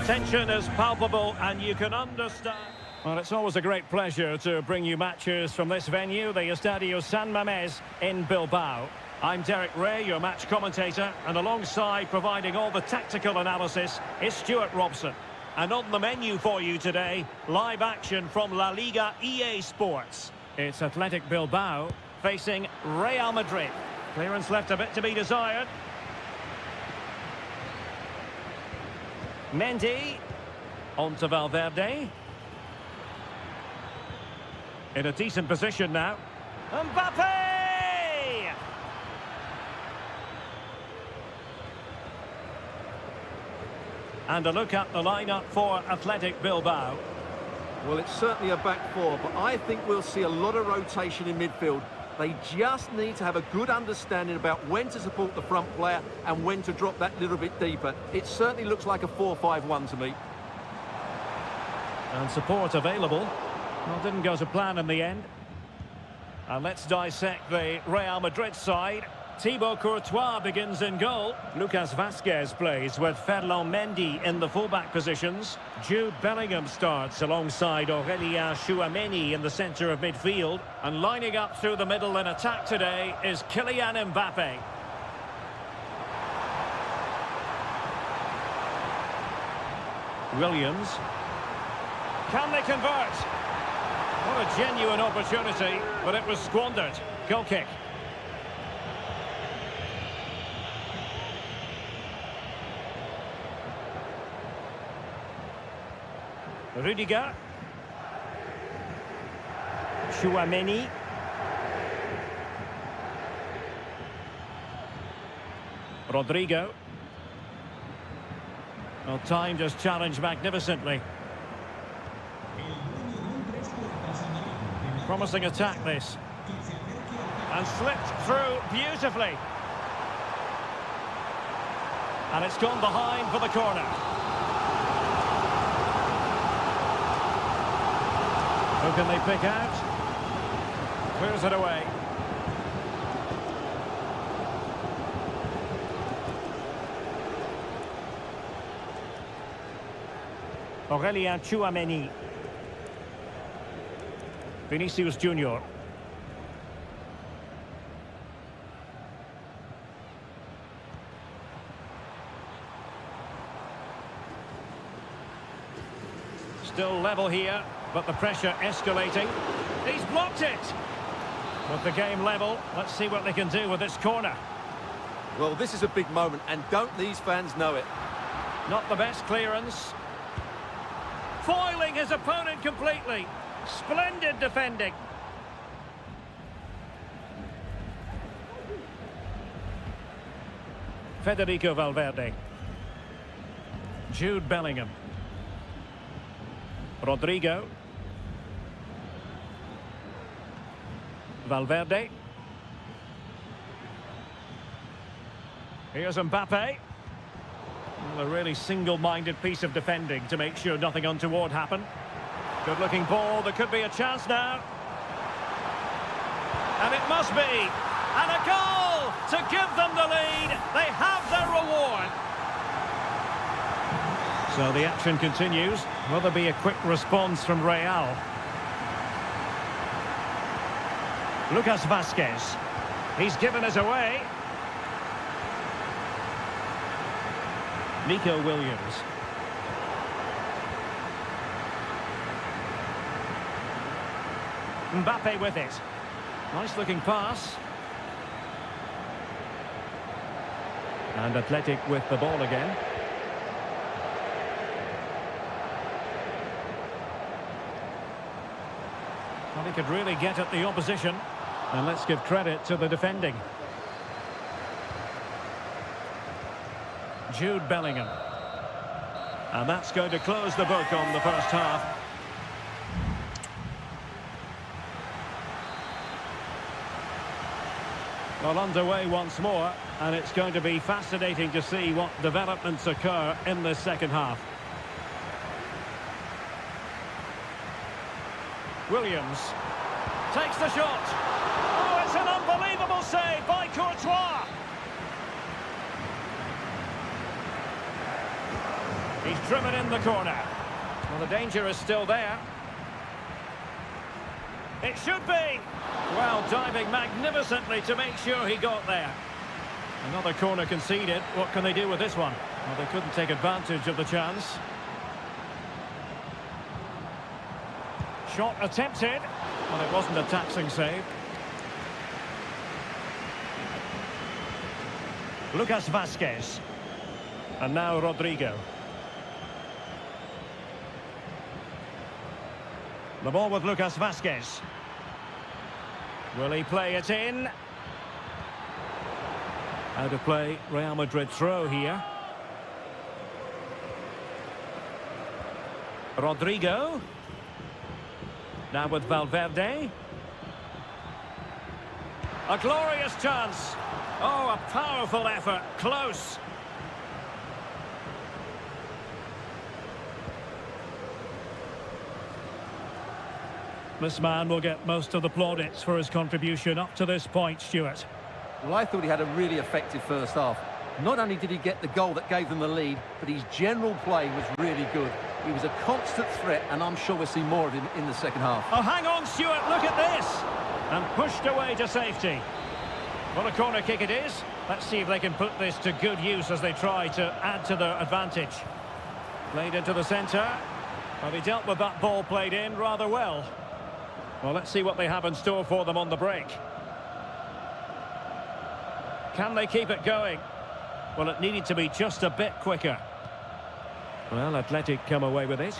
The tension is palpable and you can understand. Well, it's always a great pleasure to bring you matches from this venue, the Estadio San Mamés in Bilbao. I'm Derek Ray, your match commentator, and alongside providing all the tactical analysis is Stuart Robson. And on the menu for you today, live action from La Liga EA Sports. It's Athletic Bilbao facing Real Madrid. Clearance left a bit to be desired. Mendy, on to Valverde. In a decent position now. Mbappe! And a look at the lineup for Athletic Bilbao. Well, it's certainly a back four, but I think we'll see a lot of rotation in midfield. They just need to have a good understanding about when to support the front player and when to drop that little bit deeper. It certainly looks like a 4-5-1 to me. And support available. Well, didn't go to plan in the end. And let's dissect the Real Madrid side. Thibaut Courtois begins in goal. Lucas Vazquez plays with Ferland Mendy in the fullback positions. Jude Bellingham starts alongside Aurélien Tchouameni in the centre of midfield. And lining up through the middle in attack today is Kylian Mbappe. Williams. Can they convert? What a genuine opportunity, but it was squandered. Goal kick. Rudiger. Tchouameni. Rodrigo. Well, timed his challenge magnificently. Promising attack this. And slipped through beautifully. And it's gone behind for the corner. Who can they pick out? Clears it away. Aurélien Tchouameni. Vinicius Junior. Still level here, but the pressure escalating. He's blocked it! With the game level, let's see what they can do with this corner. Well, this is a big moment, and don't these fans know it? Not the best clearance. Foiling his opponent completely. Splendid defending. Federico Valverde. Jude Bellingham. Rodrigo. Valverde. Here's Mbappe. A really single-minded piece of defending to make sure nothing untoward happened. Good-looking ball. There could be a chance now. And it must be. And a goal to give them the lead. They have their reward. So the action continues. Will there be a quick response from Real? Lucas Vazquez. He's given us away. Nico Williams. Mbappe with it. Nice looking pass. And Athletic with the ball again. Well, he could really get at the opposition. And let's give credit to the defending. Jude Bellingham. And that's going to close the book on the first half. Well, underway once more, and it's going to be fascinating to see what developments occur in the second half. Williams takes the shot. Oh, it's an unbelievable save by Courtois. He's driven in the corner. Well, the danger is still there. It should be. Well, diving magnificently to make sure he got there. Another corner conceded. What can they do with this one? Well, they couldn't take advantage of the chance. Shot attempted. Well, it wasn't a taxing save. Lucas Vazquez. And now Rodrigo. The ball with Lucas Vazquez. Will he play it in? Out of play, Real Madrid throw here. Rodrigo. Now with Valverde. A glorious chance. Oh, a powerful effort. Close. This man will get most of the plaudits for his contribution up to this point, Stuart. Well, I thought he had a really effective first half. Not only did he get the goal that gave them the lead, but his general play was really good. He was a constant threat, and I'm sure we'll see more of him in the second half. Oh, hang on, Stuart, look at this! And pushed away to safety. Well, a corner kick it is. Let's see if they can put this to good use as they try to add to their advantage. Played into the centre. Well, he dealt with that ball played in rather well. Well, let's see what they have in store for them on the break. Can they keep it going? Well, it needed to be just a bit quicker. Well, Athletic come away with it.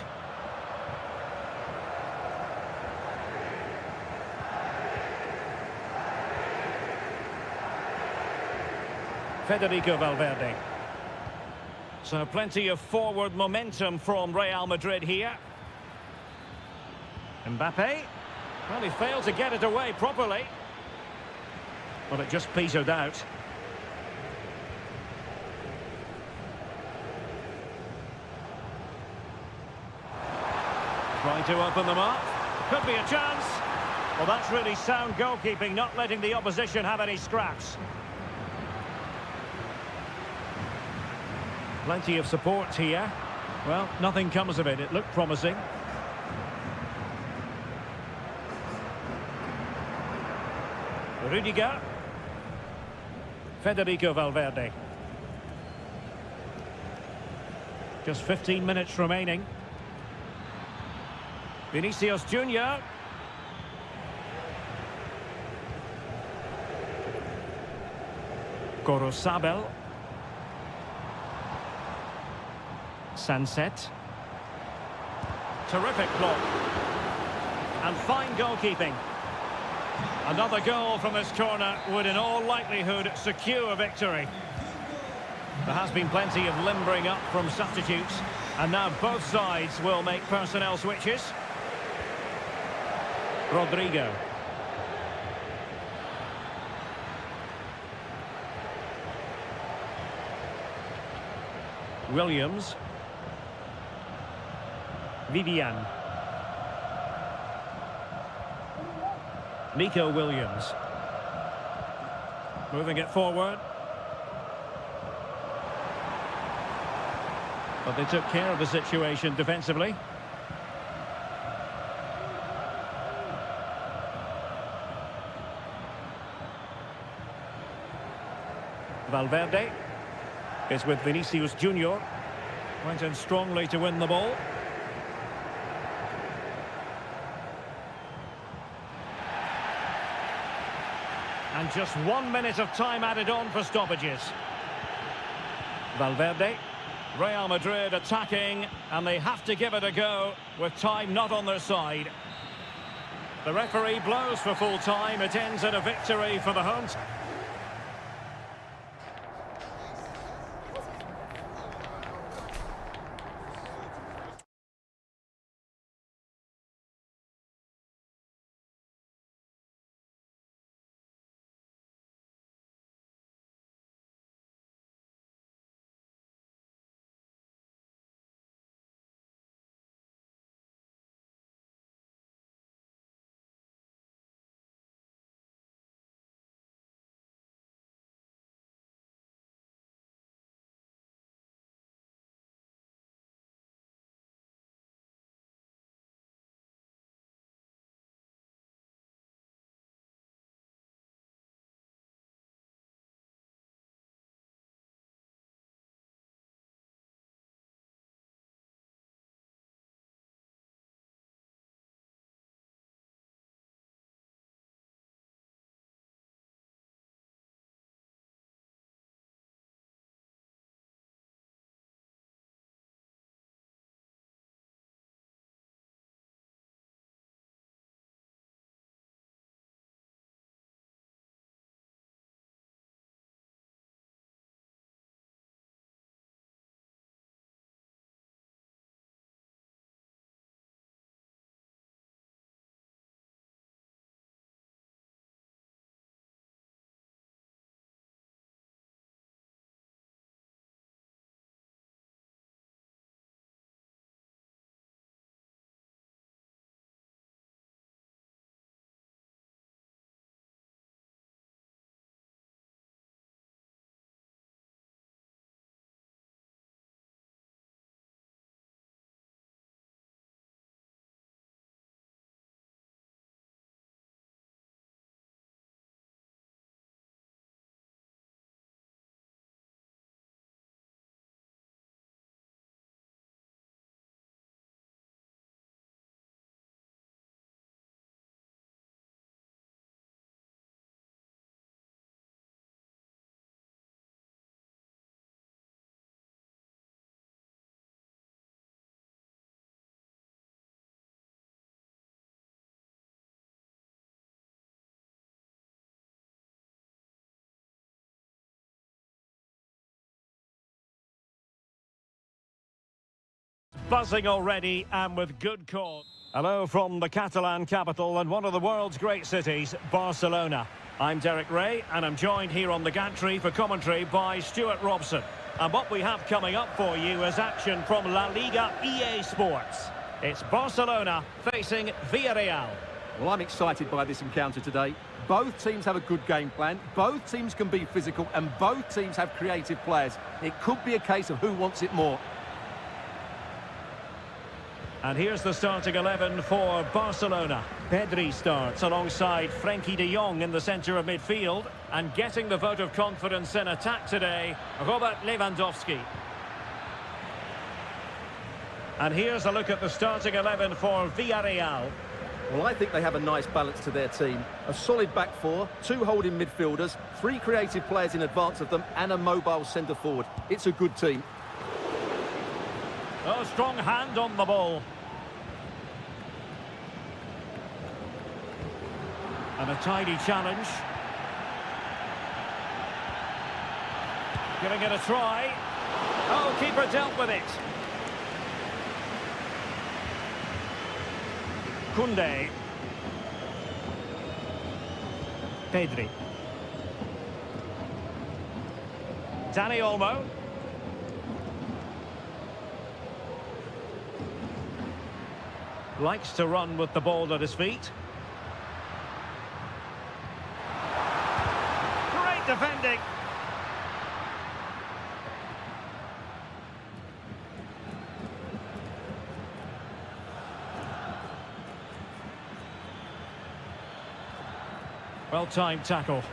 Federico Valverde. So plenty of forward momentum from Real Madrid here. Mbappe. Well, he failed to get it away properly. But it just petered out. Trying to open them up. Could be a chance. Well, that's really sound goalkeeping, not letting the opposition have any scraps. Plenty of support here. Well, nothing comes of it. It looked promising. Rudiger. Federico Valverde. Just 15 minutes remaining. Vinicius Junior. Gorosabel. Sunset. Terrific block. And fine goalkeeping. Another goal from this corner would in all likelihood secure victory. There has been plenty of limbering up from substitutes, and now both sides will make personnel switches. Rodrigo. Williams. Vivian. Nico Williams. Moving it forward. But they took care of the situation defensively. Valverde is with Vinicius Junior. Went in strongly to win the ball. And just 1 minute of time added on for stoppages. Valverde. Real Madrid attacking, and they have to give it a go with time not on their side. The referee blows for full time. It ends in a victory for the home team. buzzing already and with good cause. Hello from the Catalan capital and one of the world's great cities, Barcelona. I'm Derek Ray and I'm joined here on the gantry for commentary by Stuart Robson. And what we have coming up for you is action from La Liga EA Sports. It's Barcelona facing Villarreal. Well, I'm excited by this encounter today. Both teams have a good game plan, both teams can be physical, and both teams have creative players. It could be a case of who wants it more. And here's the starting 11 for Barcelona. Pedri starts alongside Frenkie de Jong in the centre of midfield. And getting the vote of confidence in attack today, Robert Lewandowski. And here's a look at the starting 11 for Villarreal. Well, I think they have a nice balance to their team. A solid back four, two holding midfielders, three creative players in advance of them, and a mobile centre forward. It's a good team. Oh, strong hand on the ball. And a tidy challenge. Giving it a try. Oh, keeper dealt with it. Koundé. Pedri. Dani Olmo. Likes to run with the ball at his feet. Great defending. Well-timed tackle.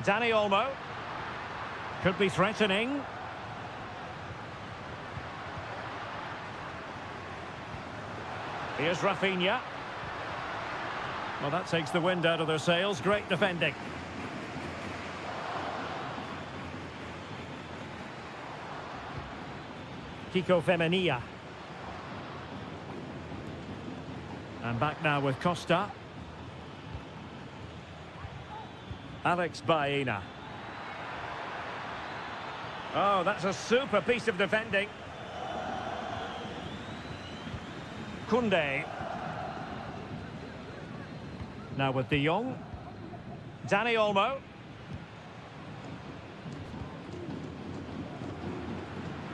Dani Olmo. Could be threatening. Here's Rafinha. Well, that takes the wind out of their sails. Great defending. Kiko Femenia. And back now with Costa. Alex Baena. Oh, that's a super piece of defending. Koundé. Now with De Jong. Dani Olmo.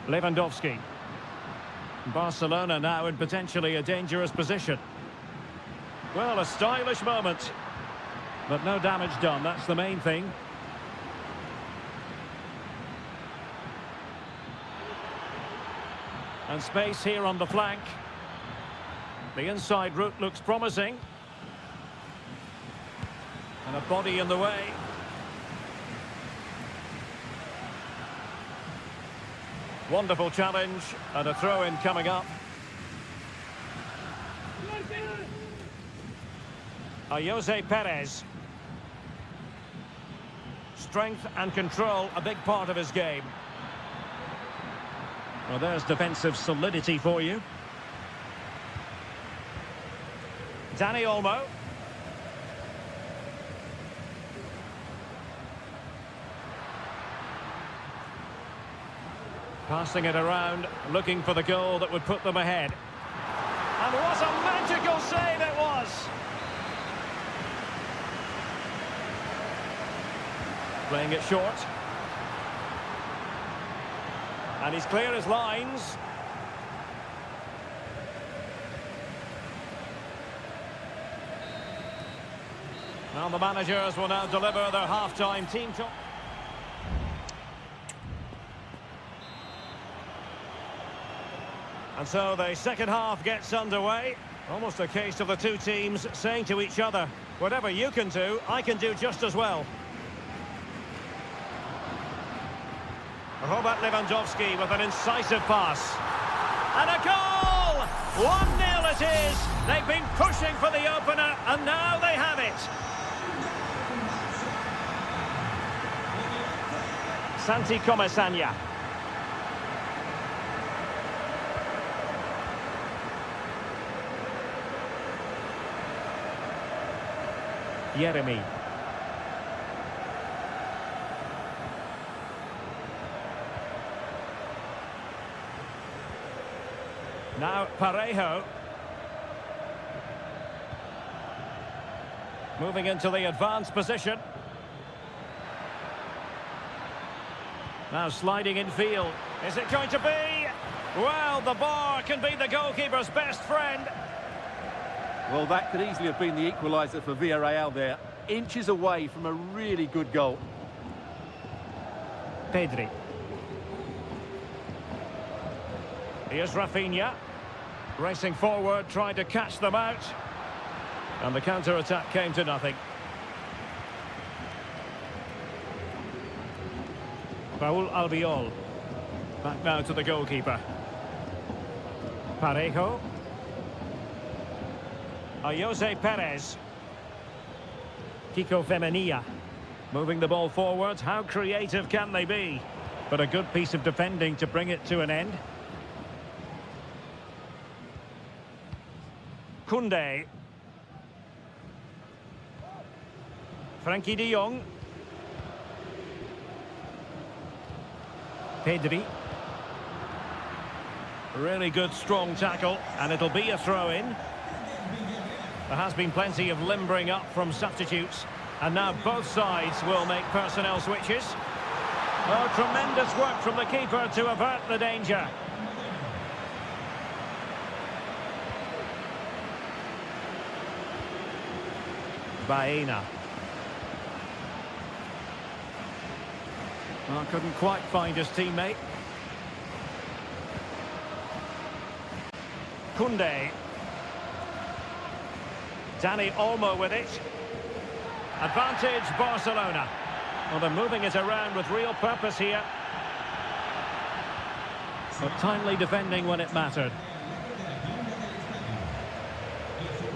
Lewandowski. Barcelona now in potentially a dangerous position. Well, a stylish moment. But no damage done, that's the main thing. And space here on the flank. The inside route looks promising. And a body in the way. Wonderful challenge and a throw-in coming up. Jose Perez. Strength and control, a big part of his game. Well, there's defensive solidity for you. Dani Olmo. Passing it around, looking for the goal that would put them ahead. And what a magical save it was! Playing it short. And he's clear as lines. Now the managers will now deliver their half-time team talk. And so the second half gets underway. Almost a case of the two teams saying to each other, whatever you can do, I can do just as well. Robert Lewandowski with an incisive pass. And a goal! 1-0 it is! They've been pushing for the opener, and now they have it. Santi Comesaña. Jeremy. Now Parejo. Moving into the advanced position. Now sliding in field. Is it going to be? Well, the bar can be the goalkeeper's best friend. Well, that could easily have been the equaliser for Villarreal there. Inches away from a really good goal. Pedri. Here's Rafinha. Racing forward, trying to catch them out. And the counter-attack came to nothing. Raul Albiol. Back now to the goalkeeper. Parejo. Jose Perez. Kiko Femenia. Moving the ball forward. How creative can they be? But a good piece of defending to bring it to an end. Koundé. Frankie de Jong. Pedri. Really good strong tackle, and it'll be a throw-in. There has been plenty of limbering up from substitutes, and now both sides will make personnel switches. Oh, tremendous work from the keeper to avert the danger. Baena. Well, couldn't quite find his teammate. Koundé. Dani Olmo with it. Advantage Barcelona. Well, they're moving it around with real purpose here. But timely defending when it mattered.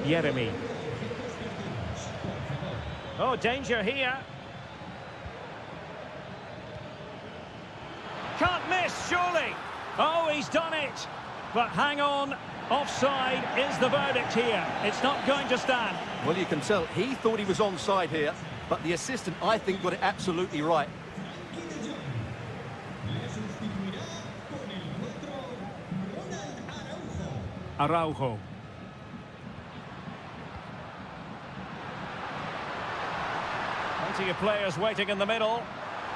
Jeremy. Oh, danger here. Can't miss, surely. Oh, he's done it. But hang on. Offside is the verdict here. It's not going to stand. Well, you can tell he thought he was onside here, but the assistant, I think, got it absolutely right. Araujo. Plenty of players waiting in the middle.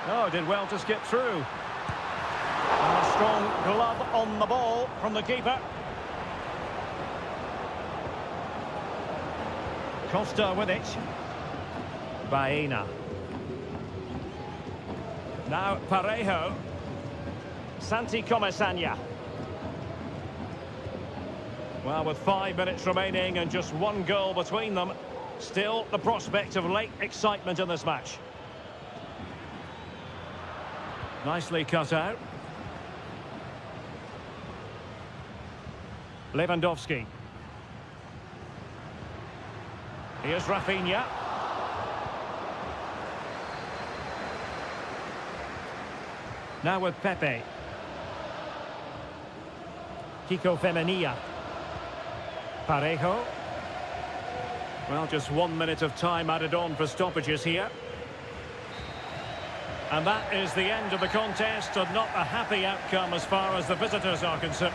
Oh, did well to skip through. And a strong glove on the ball from the keeper. Costa with it. Baena. Now Parejo. Santi Comesaña. Well, with 5 minutes remaining and just one goal between them, still the prospect of late excitement in this match. Nicely cut out. Lewandowski. Here's Rafinha. Now with Pepe. Kiko Femenia. Parejo. Well, just 1 minute of time added on for stoppages here. And that is the end of the contest, and not a happy outcome as far as the visitors are concerned.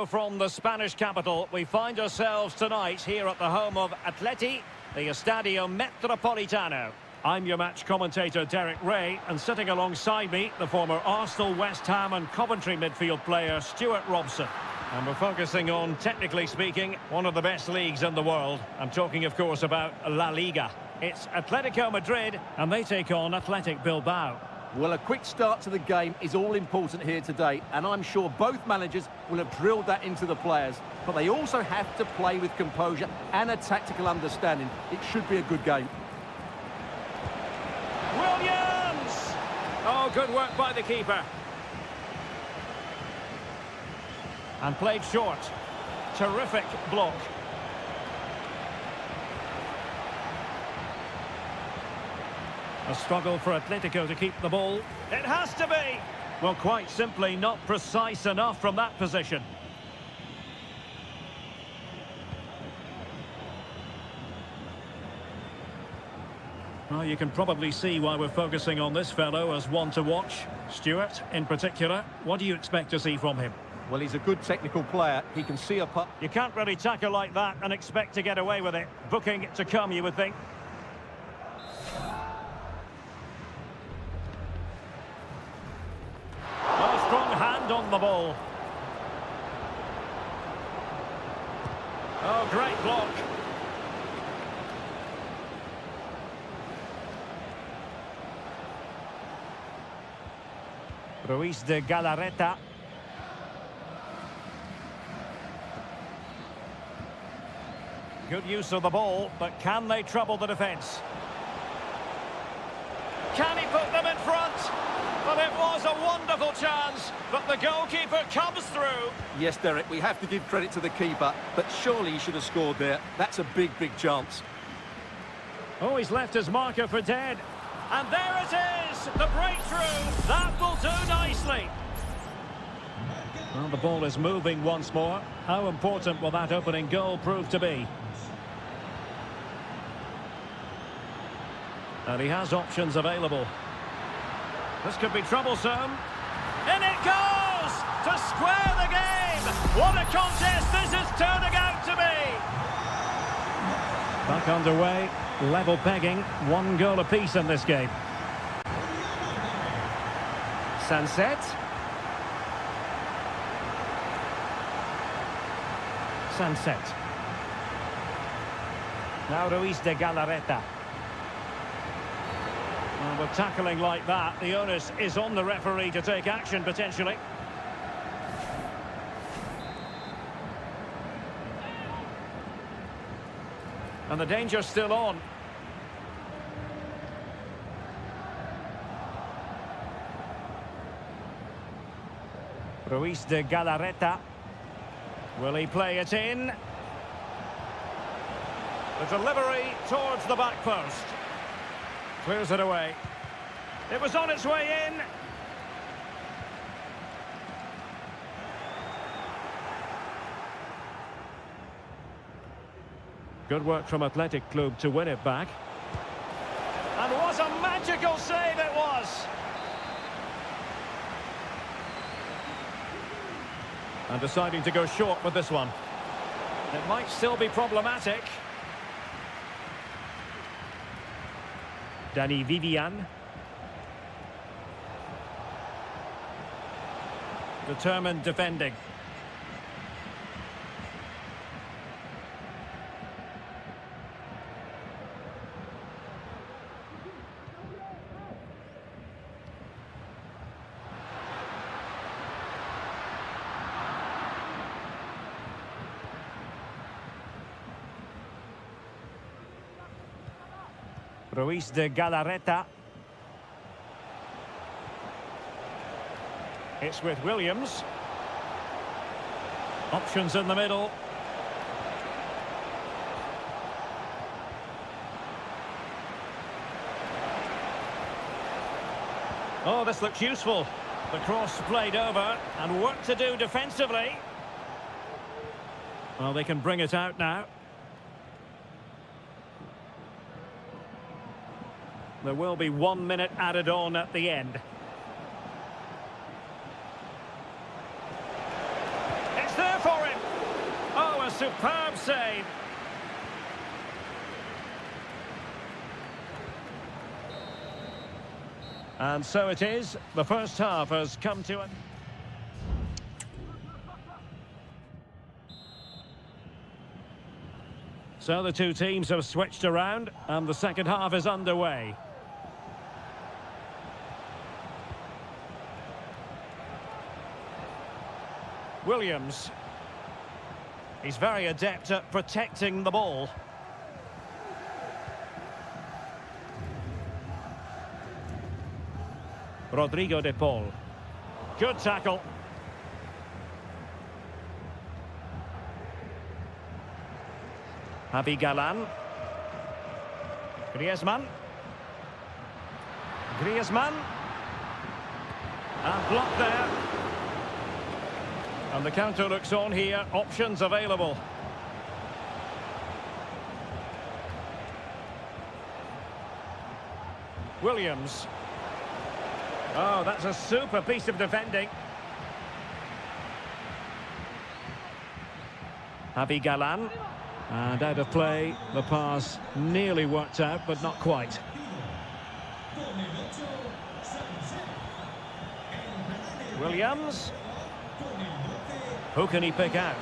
From the Spanish capital, we find ourselves tonight here at the home of Atleti, the Estadio Metropolitano. I'm your match commentator, Derek Ray, and sitting alongside me, the former Arsenal, West Ham and Coventry midfield player, Stuart Robson. And we're focusing on, technically speaking, one of the best leagues in the world. I'm talking, of course, about La Liga. It's Atletico Madrid, and they take on Athletic Bilbao. Well, a quick start to the game is all important here today, and I'm sure both managers will have drilled that into the players. But they also have to play with composure and a tactical understanding. It should be a good game. Williams! Oh, good work by the keeper. And played short. Terrific block. A struggle for Atletico to keep the ball. It has to be! Well, quite simply not precise enough from that position. Well, you can probably see why we're focusing on this fellow as one to watch. Stuart, in particular, what do you expect to see from him? Well, he's a good technical player. He can see a puck. You can't really tackle like that and expect to get away with it. Booking to come, you would think. Oh, strong hand on the ball. Oh, great block. Ruiz de Galarreta. Good use of the ball, but can they trouble the defence? Can he put them in front? But it was a wonderful chance, but the goalkeeper comes through. Yes, Derek, we have to give credit to the keeper, but surely he should have scored there. That's a big, big chance. Oh, he's left his marker for dead. And there it is, the breakthrough. That will do nicely. Well, the ball is moving once more. How important will that opening goal prove to be? And he has options available. This could be troublesome. In it goes! To square the game! What a contest this is turning out to be! Back underway, level pegging, 1 goal apiece in this game. Sunset. Sunset. Now Ruiz de Galarreta. Well, with tackling like that, the onus is on the referee to take action, potentially. And the danger's still on. Ruiz de Galarreta. Will he play it in? The delivery towards the back post. Clears it away. It was on its way in. Good work from Athletic Club to win it back. And what a magical save it was! And deciding to go short with this one. It might still be problematic. Danny Vivian. Determined defending. Ruiz de Galarreta. It's with Williams. Options in the middle. Oh, this looks useful. The cross played over and work to do defensively. Well, they can bring it out now. There will be 1 minute added on at the end. It's there for Superb save. And so it is. The first half has come to an... So the two teams have switched around and the second half is underway. Williams. He's very adept at protecting the ball. Rodrigo de Paul. Good tackle. Javi Galan. Griezmann. Griezmann. And blocked there. And the counter looks on here. Options available. Williams. Oh, that's a super piece of defending. Javi Galan. And out of play, the pass nearly worked out, but not quite. Williams. Who can he pick out?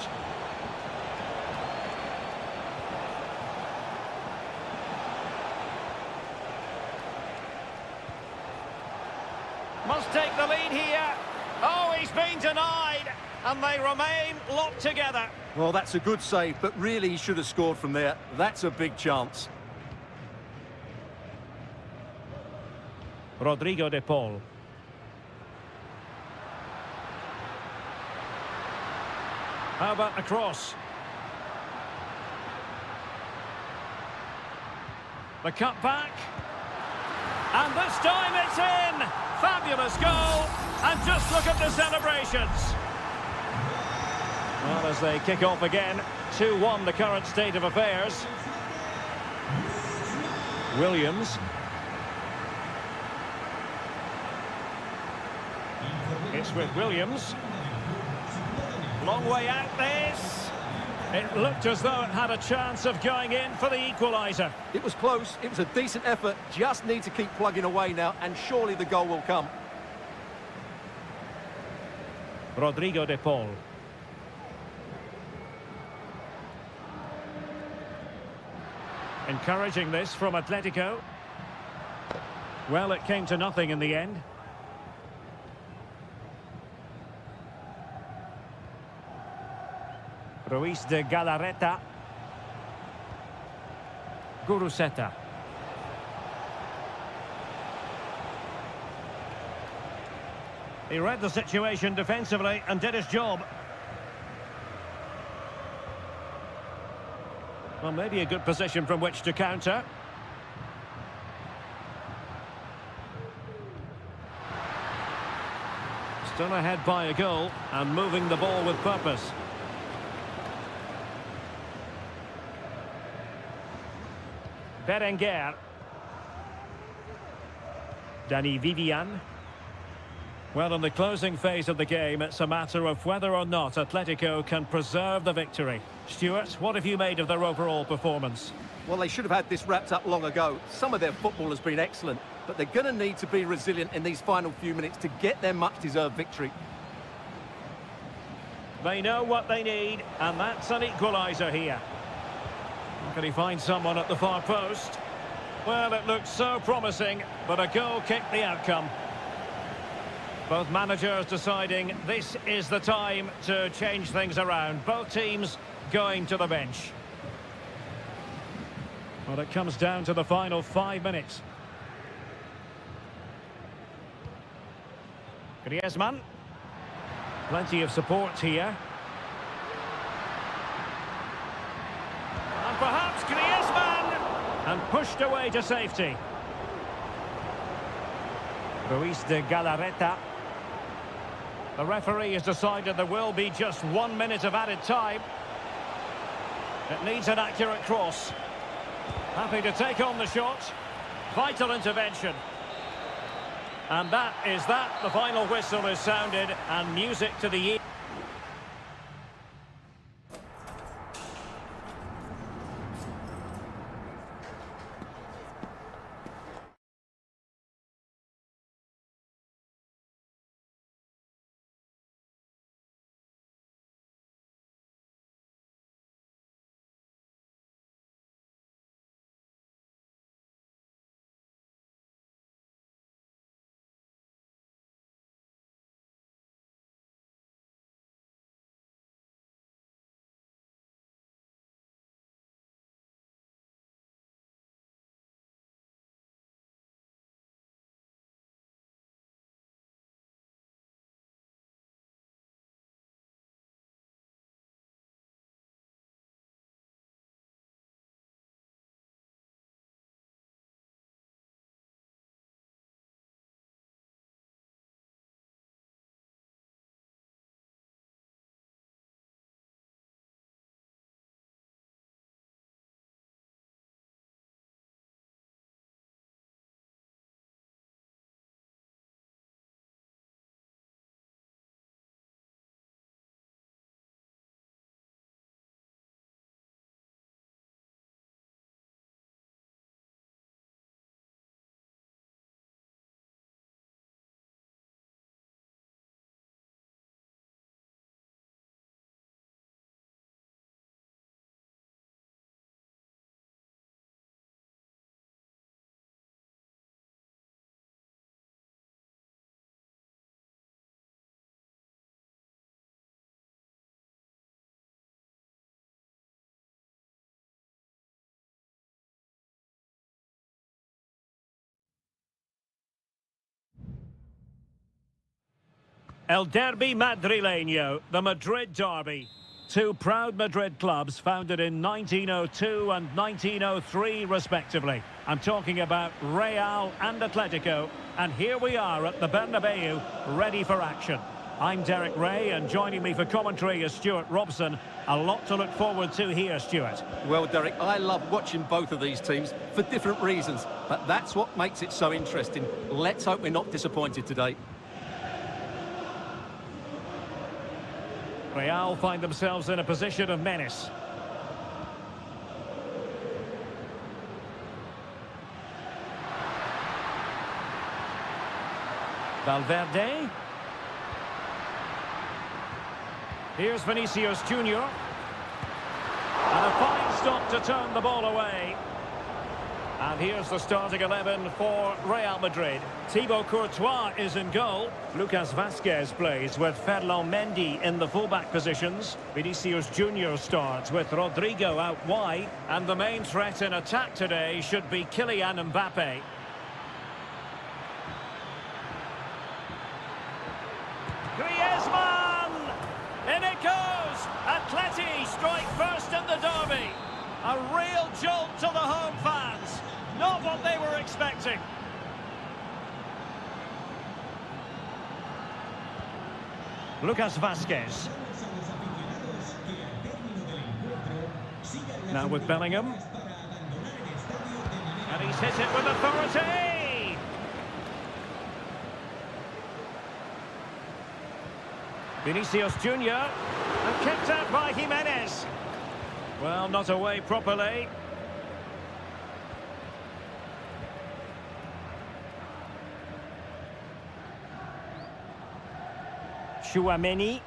Must take the lead here. Oh, he's been denied. And they remain locked together. Well, that's a good save, but really he should have scored from there. That's a big chance. Rodrigo de Paul. How about the cross? The cut back. And this time it's in! Fabulous goal! And just look at the celebrations. Well, as they kick off again, 2-1 the current state of affairs. Williams. It's with Williams. Long way out this. It looked as though it had a chance of going in for the equaliser. It was close, it was a decent effort, just need to keep plugging away now, and surely the goal will come. Rodrigo de Paul. Encouraging this from Atletico. Well, it came to nothing in the end. Ruiz de Galarreta. Guruseta. He read the situation defensively and did his job. Well, maybe a good position from which to counter. Still ahead by a goal and moving the ball with purpose. Berenguer. Dani Vivian. Well, in the closing phase of the game, it's a matter of whether or not Atletico can preserve the victory. Stuart, what have you made of their overall performance? Well, they should have had this wrapped up long ago. Some of their football has been excellent, but they're going to need to be resilient in these final few minutes to get their much-deserved victory. They know what they need, and that's an equaliser here. Can he find someone at the far post? Well, it looked so promising, but a goal kicked the outcome. Both managers deciding this is the time to change things around. Both teams going to the bench. Well, it comes down to the final 5 minutes. Griezmann. Plenty of support here. And perhaps Griezmann! And pushed away to safety. Ruiz de Galarreta. The referee has decided there will be just 1 minute of added time. It needs an accurate cross. Happy to take on the shot. Vital intervention. And that is that. The final whistle is sounded and music to the ear. El Derby Madrileño, the Madrid derby. Two proud Madrid clubs founded in 1902 and 1903 respectively. I'm talking about Real and Atletico, and here we are at the Bernabeu, ready for action. I'm Derek Ray, and joining me for commentary is Stuart Robson. A lot to look forward to here, Stuart. Well, Derek, I love watching both of these teams for different reasons, but that's what makes it so interesting. Let's hope we're not disappointed today. Real find themselves in a position of menace. Valverde. Here's Vinicius Junior. And a fine stop to turn the ball away. And here's the starting 11 for Real Madrid. Thibaut Courtois is in goal. Lucas Vazquez plays with Ferland Mendy in the fullback positions. Vinicius Junior starts with Rodrigo out wide. And the main threat in attack today should be Kylian Mbappe. Griezmann! In it goes! Atleti strike first in the derby. A real jolt to the home fans. Not what they were expecting. Lucas Vazquez. Now with Bellingham. And he's hit it with authority. Vinicius Junior. And kicked out by Jimenez. Well, not away properly. Tchouaméni.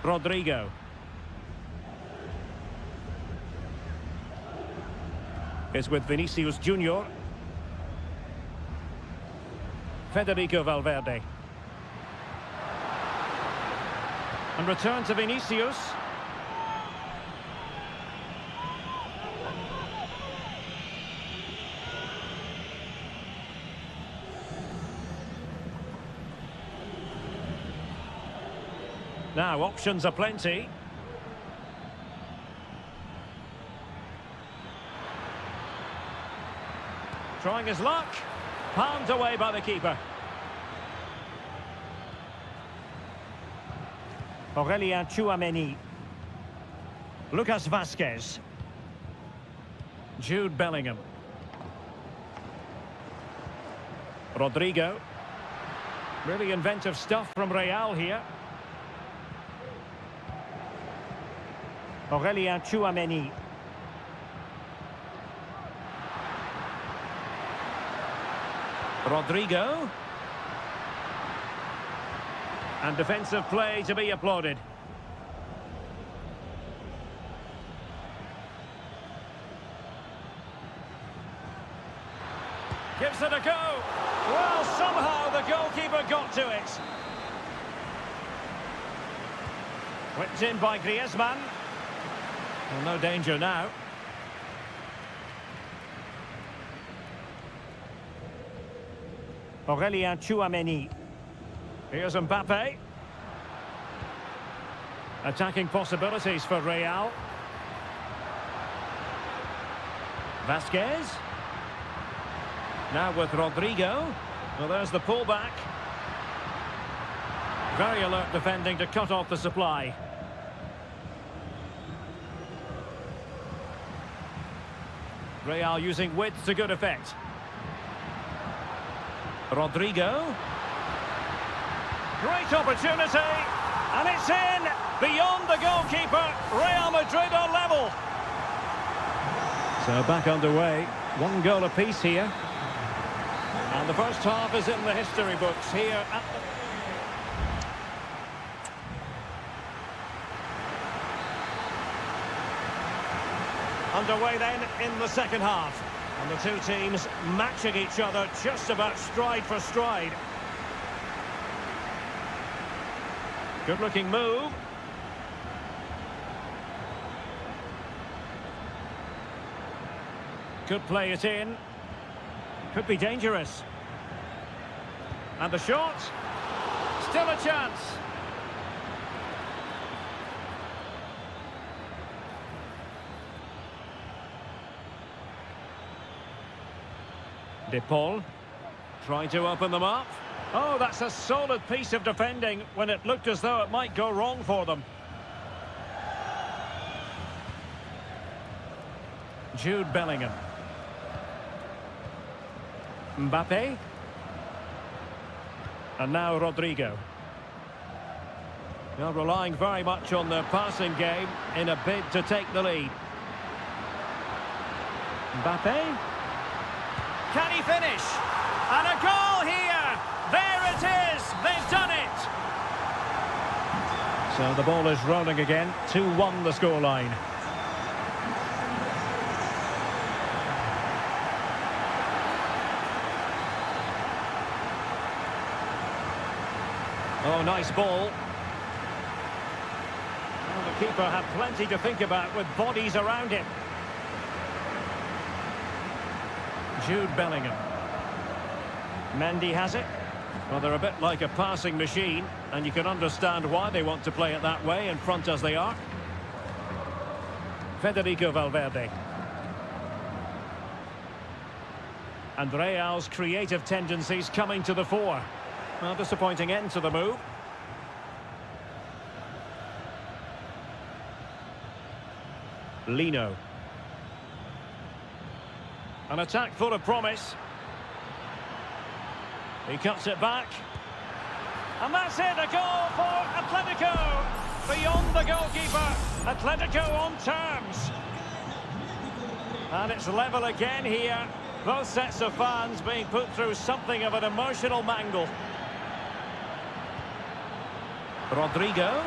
Rodrigo. It's with Vinicius Junior. Federico Valverde. And return to Vinicius. Now, options are plenty. Trying his luck. Palmed away by the keeper. Aurélien Tchouaméni. Lucas Vazquez. Jude Bellingham. Rodrigo. Really inventive stuff from Real here. Aurélien Tchouaméni. Rodrigo. And defensive play to be applauded. Gives it a go. Well, somehow the goalkeeper got to it. Whipped in by Griezmann. Well, no danger now. Aurélien Tchouaméni. Here's Mbappe. Attacking possibilities for Real. Vazquez. Now with Rodrigo. Well, there's the pullback. Very alert defending to cut off the supply. Real using width to good effect. Rodrigo. Great opportunity. And it's in. Beyond the goalkeeper. Real Madrid are level. So back underway. One goal apiece here. And the first half is in the history books here at the... Underway then in the second half. And the two teams matching each other just about stride for stride. Good looking move. Could play it in. Could be dangerous. And the shot. Still a chance. De Paul trying to open them up. Oh, that's a solid piece of defending when it looked as though it might go wrong for them. Jude Bellingham. Mbappe. And now Rodrigo. They're relying very much on their passing game in a bid to take the lead. Mbappe. Can he finish? And a goal here! There it is! They've done it! So the ball is rolling again. 2-1 the scoreline. Oh, nice ball. Well, the keeper had plenty to think about with bodies around him. Jude Bellingham. Mendy has it. Well, they're a bit like a passing machine, and you can understand why they want to play it that way, in front as they are. Federico Valverde. And Real's creative tendencies coming to the fore. Well, disappointing end to the move. Lino. An attack full of promise. He cuts it back. And that's it, a goal for Atletico. Beyond the goalkeeper. Atletico on terms. And it's level again here. Both sets of fans being put through something of an emotional mangle. Rodrigo.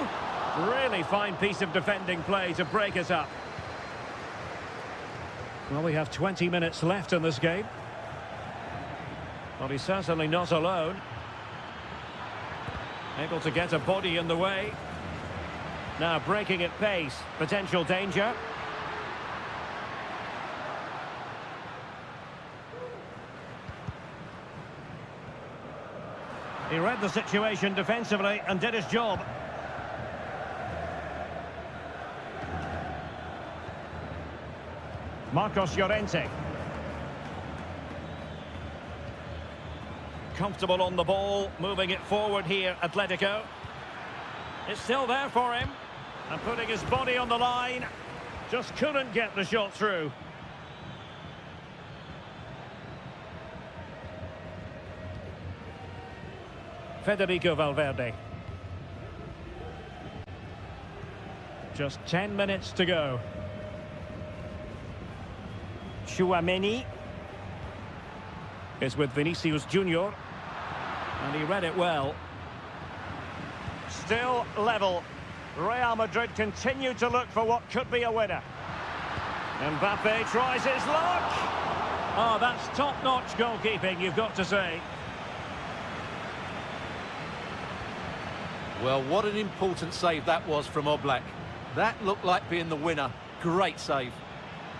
Really fine piece of defending play to break it up. Well, we have 20 minutes left in this game. Well, he's certainly not alone. Able to get a body in the way. Now breaking at pace. Potential danger. He read the situation defensively and did his job. Marcos Llorente. Comfortable on the ball, moving it forward here, Atletico. It's still there for him. And putting his body on the line. Just couldn't get the shot through. Federico Valverde. Just 10 minutes to go. Tchouaméni is with Vinicius Junior, and he read it well. Still level. Real Madrid continue to look for what could be a winner. Mbappe tries his luck. Oh, that's top-notch goalkeeping, you've got to say. Well, what an important save that was from Oblak. That looked like being the winner. Great save.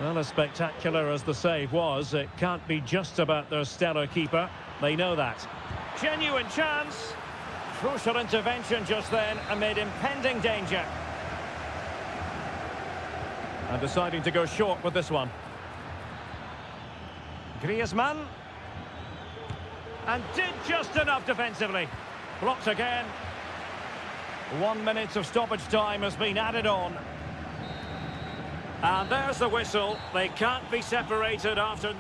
Well, as spectacular as the save was, it can't be just about their stellar keeper. They know that. Genuine chance. Crucial intervention just then amid impending danger. And deciding to go short with this one. Griezmann. And did just enough defensively. Blocked again. 1 minute of stoppage time has been added on. And there's the whistle. They can't be separated after...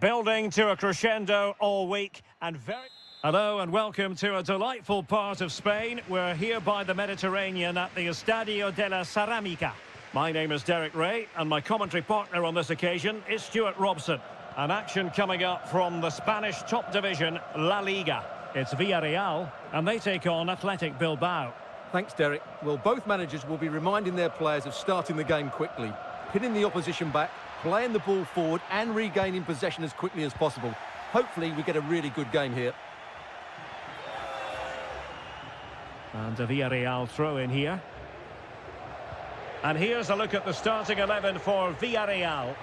Building to a crescendo all week and very... Hello and welcome to a delightful part of Spain. We're here by the Mediterranean at the Estadio de la Ceramica. My name is Derek Ray and my commentary partner on this occasion is Stuart Robson. An action coming up from the Spanish top division, La Liga. It's Villarreal and they take on Athletic Bilbao. Thanks, Derek. Well, both managers will be reminding their players of starting the game quickly, pinning the opposition back, playing the ball forward and regaining possession as quickly as possible. Hopefully we get a really good game here. And a Villarreal throw in here. And here's a look at the starting 11 for Villarreal.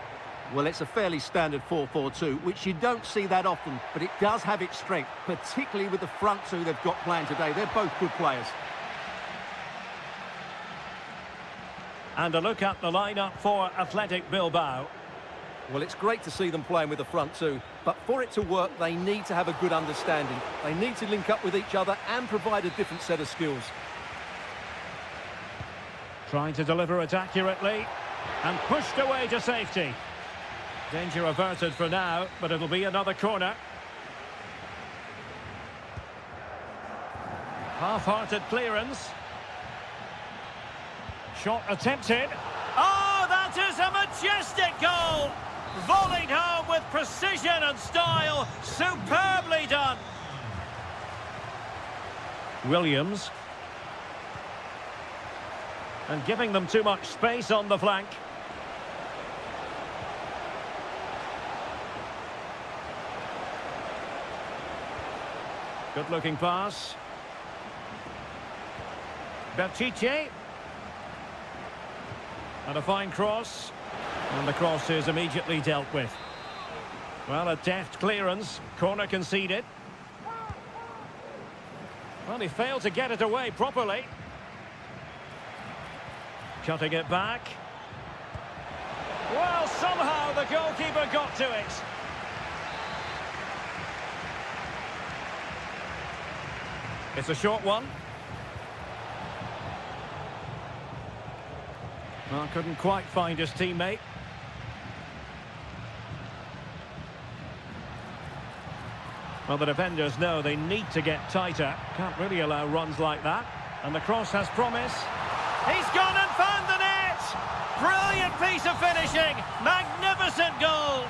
Well, it's a fairly standard 4-4-2, which you don't see that often, but it does have its strength, particularly with the front two they've got playing today. They're both good players. And a look at the lineup for Athletic Bilbao. Well, it's great to see them playing with the front two, but for it to work, they need to have a good understanding. They need to link up with each other and provide a different set of skills. Trying to deliver it accurately and pushed away to safety. Danger averted for now, but it'll be another corner. Half-hearted clearance. Shot attempted. Oh, that is a majestic goal! Volleyed home with precision and style. Superbly done. Williams. And giving them too much space on the flank. Good-looking pass. Berchiche. And a fine cross. And the cross is immediately dealt with. Well, a deft clearance. Corner conceded. Well, he failed to get it away properly. Cutting it back. Well, somehow the goalkeeper got to it. It's a short one. Well, couldn't quite find his teammate. Well, the defenders know they need to get tighter. Can't really allow runs like that. And the cross has promise. He's gone and found the net! Brilliant piece of finishing! Magnificent goal!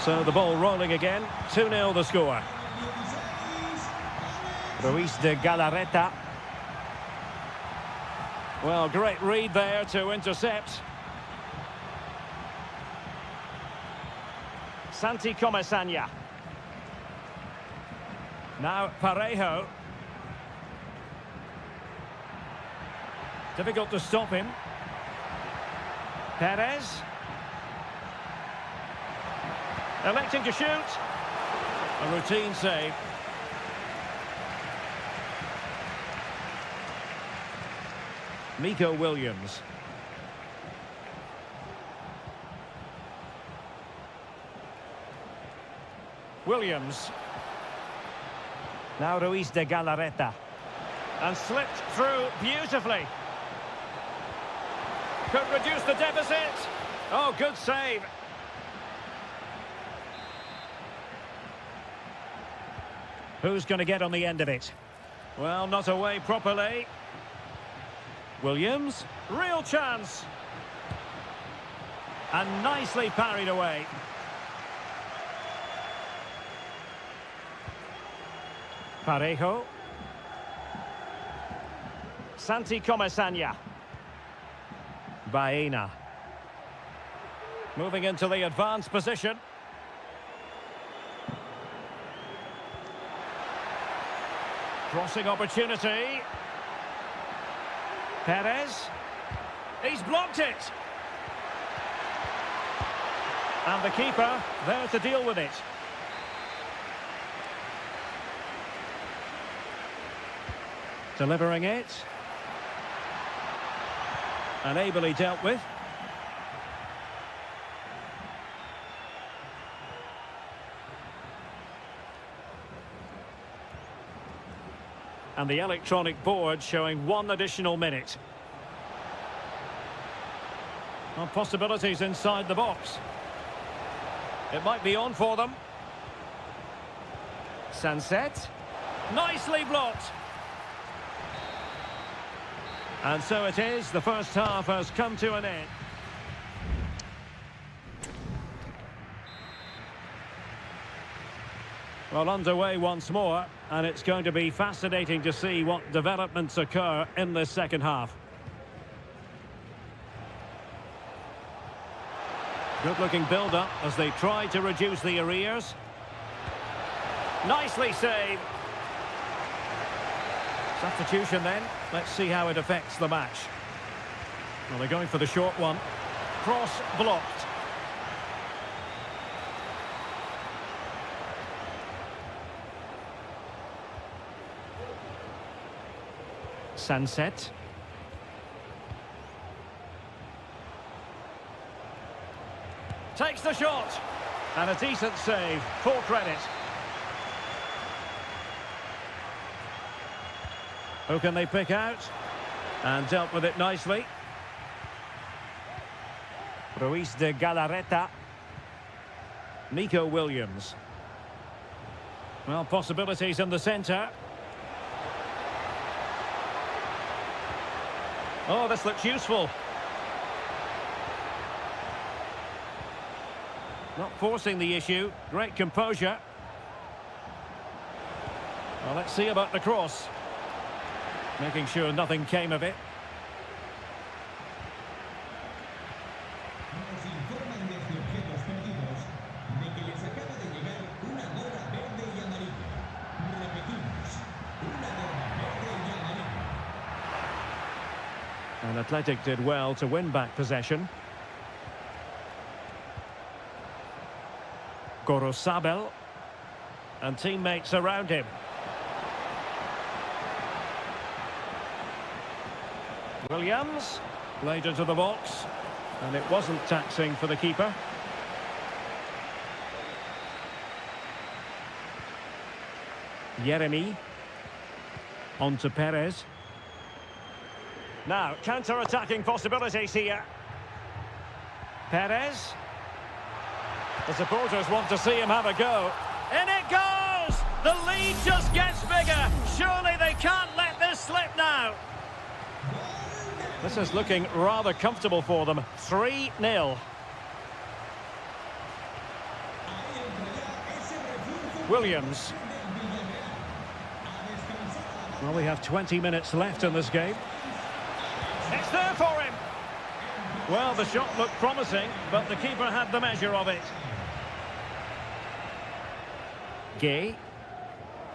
So the ball rolling again. 2-0 the score. Ruiz de Galarreta. Well, great read there to intercept. Santi Comesaña. Now Parejo. Difficult to stop him. Perez. Electing to shoot. A routine save. Miko Williams. Williams. Now Ruiz de Galarreta. And slipped through beautifully. Could reduce the deficit. Oh, good save. Who's going to get on the end of it? Well, not away properly. Williams, real chance. And nicely parried away. Parejo. Santi Comesaña. Baena. Moving into the advanced position. Crossing opportunity. Perez. He's blocked it. And the keeper there to deal with it. Delivering it. And ably dealt with. And the electronic board showing 1 additional minute. Well, possibilities inside the box. It might be on for them. Sunset. Nicely blocked. And so it is. The first half has come to an end. Well, underway once more, and it's going to be fascinating to see what developments occur in this second half. Good-looking build-up as they try to reduce the arrears. Nicely saved. Substitution then. Let's see how it affects the match. Well, they're going for the short one. Cross blocked. Sunset. Takes the shot. And a decent save. Full credit. Who can they pick out? And dealt with it nicely. Ruiz de Galarreta. Nico Williams. Well, possibilities in the centre. Oh, this looks useful. Not forcing the issue. Great composure. Well, let's see about the cross. Making sure nothing came of it. And Athletic did well to win back possession. Gorosabel. And teammates around him. Williams played into the box, and it wasn't taxing for the keeper. Yeremy on to Perez. Now, counter-attacking possibilities here. Perez. The supporters want to see him have a go. In it goes! The lead just gets bigger. Surely they can't let this slip now. This is looking rather comfortable for them. 3-0. Williams. Well, we have 20 minutes left in this game. It's there for him. Well, the shot looked promising, but the keeper had the measure of it. Gay.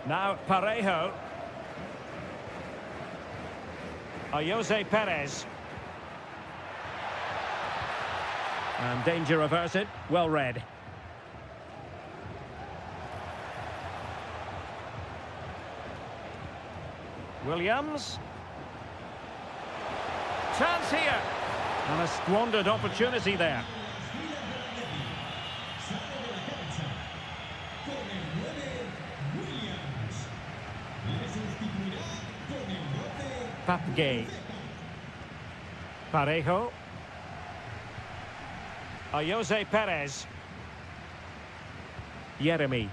Now Parejo. Jose Perez. And danger averted. Well read. Williams. Chance here. And a squandered opportunity there. Papgay. Parejo. Jose Perez. Yeremy.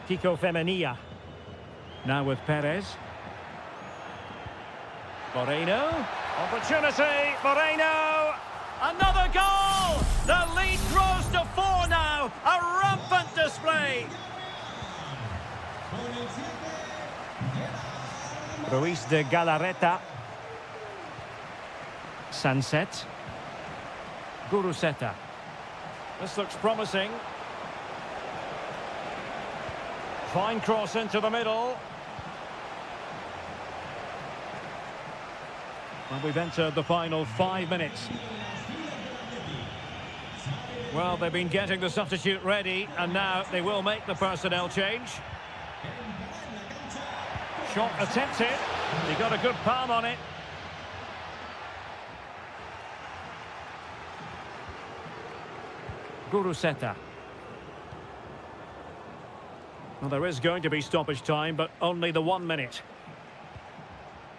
Kiko Femenia. Now with Perez. Moreno. Opportunity. Moreno. Another goal. The lead grows to 4 now. A rampant display. Ruiz de Galarreta. Sunset. Guruseta. This looks promising. Fine cross into the middle. And we've entered the final 5 minutes. Well, they've been getting the substitute ready, and now they will make the personnel change. Shot attempted. He got a good palm on it. Guruseta. Well, there is going to be stoppage time, but only the 1 minute.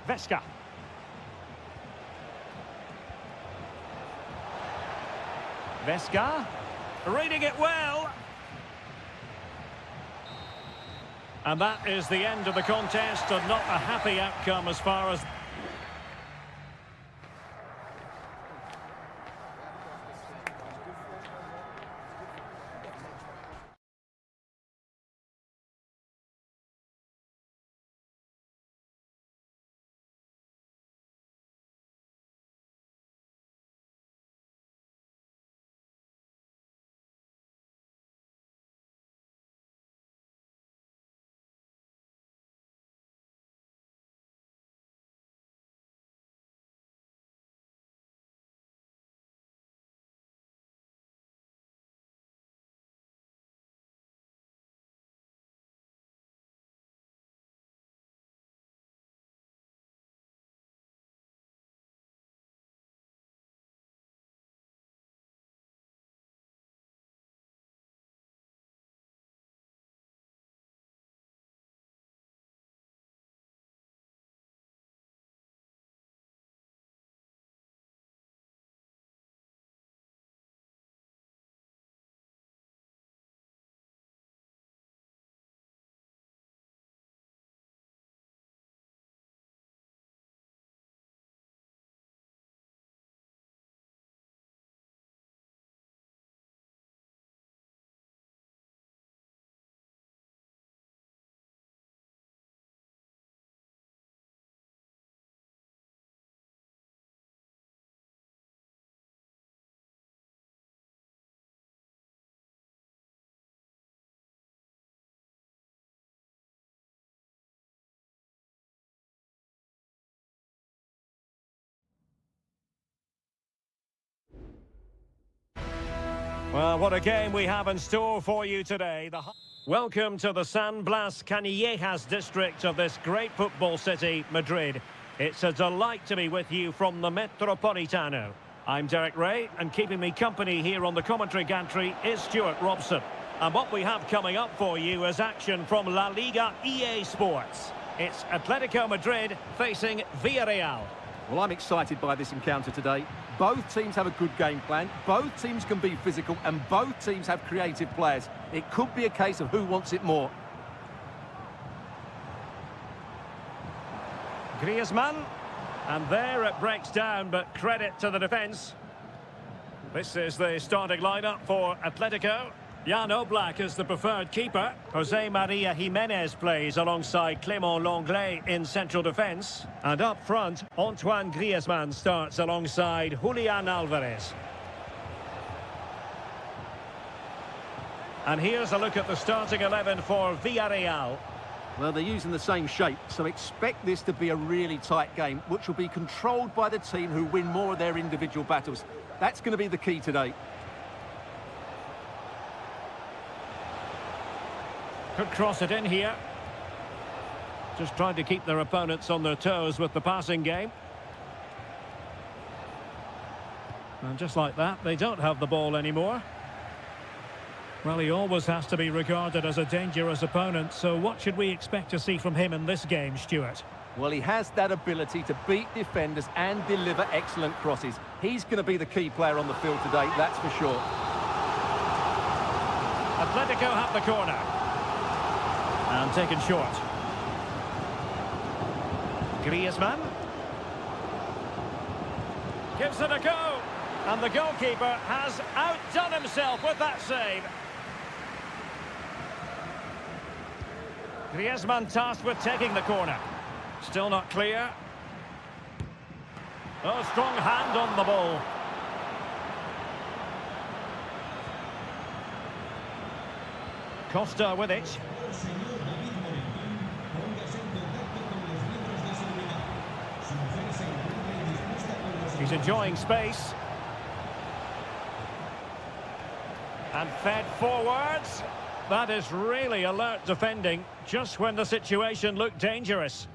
Vesca. Vesca. Reading it well. And that is the end of the contest, and not a happy outcome as far as... Well, what a game we have in store for you today. Welcome to the San Blas Canillejas district of this great football city, Madrid. It's a delight to be with you from the Metropolitano. I'm Derek Ray, and keeping me company here on the commentary gantry is Stuart Robson. And what we have coming up for you is action from La Liga EA Sports. It's Atletico Madrid facing Villarreal. Well, I'm excited by this encounter today. Both teams have a good game plan, both teams can be physical, and both teams have creative players. It could be a case of who wants it more. Griezmann, and there it breaks down, but credit to the defence. This is the starting lineup for Atletico. Jan Oblak is the preferred keeper. Jose Maria Jimenez plays alongside Clément Lenglet in central defence. And up front, Antoine Griezmann starts alongside Julian Alvarez. And here's a look at the starting 11 for Villarreal. Well, they're using the same shape, so expect this to be a really tight game, which will be controlled by the team who win more of their individual battles. That's going to be the key today. Could cross it in here. Just trying to keep their opponents on their toes with the passing game. And just like that, they don't have the ball anymore. Well, he always has to be regarded as a dangerous opponent, so what should we expect to see from him in this game, Stuart? Well, he has that ability to beat defenders and deliver excellent crosses. He's going to be the key player on the field today, that's for sure. Atletico have the corner. And taken short. Griezmann. Gives it a go. And the goalkeeper has outdone himself with that save. Griezmann tasked with taking the corner. Still not clear. Oh, strong hand on the ball. Costa with it. He's enjoying space. And fed forwards. That is really alert defending, just when the situation looked dangerous.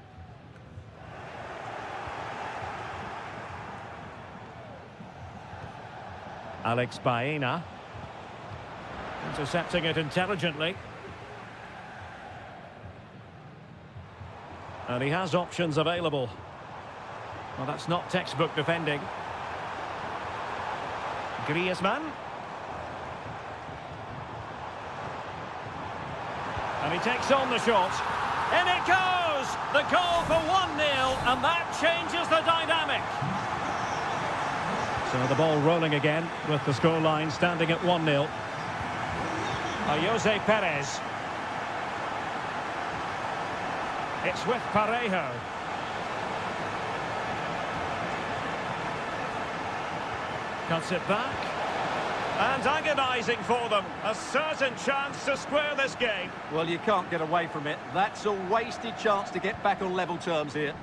Alex Baena. Intercepting it intelligently. And he has options available. Well, that's not textbook defending. Griezmann. And he takes on the shot. In it goes! The goal for 1-0, and that changes the dynamic. So the ball rolling again, with the scoreline standing at 1-0. Jose Perez. It's with Parejo. Cuts it back. And agonising for them. A certain chance to square this game. Well, you can't get away from it. That's a wasted chance to get back on level terms here.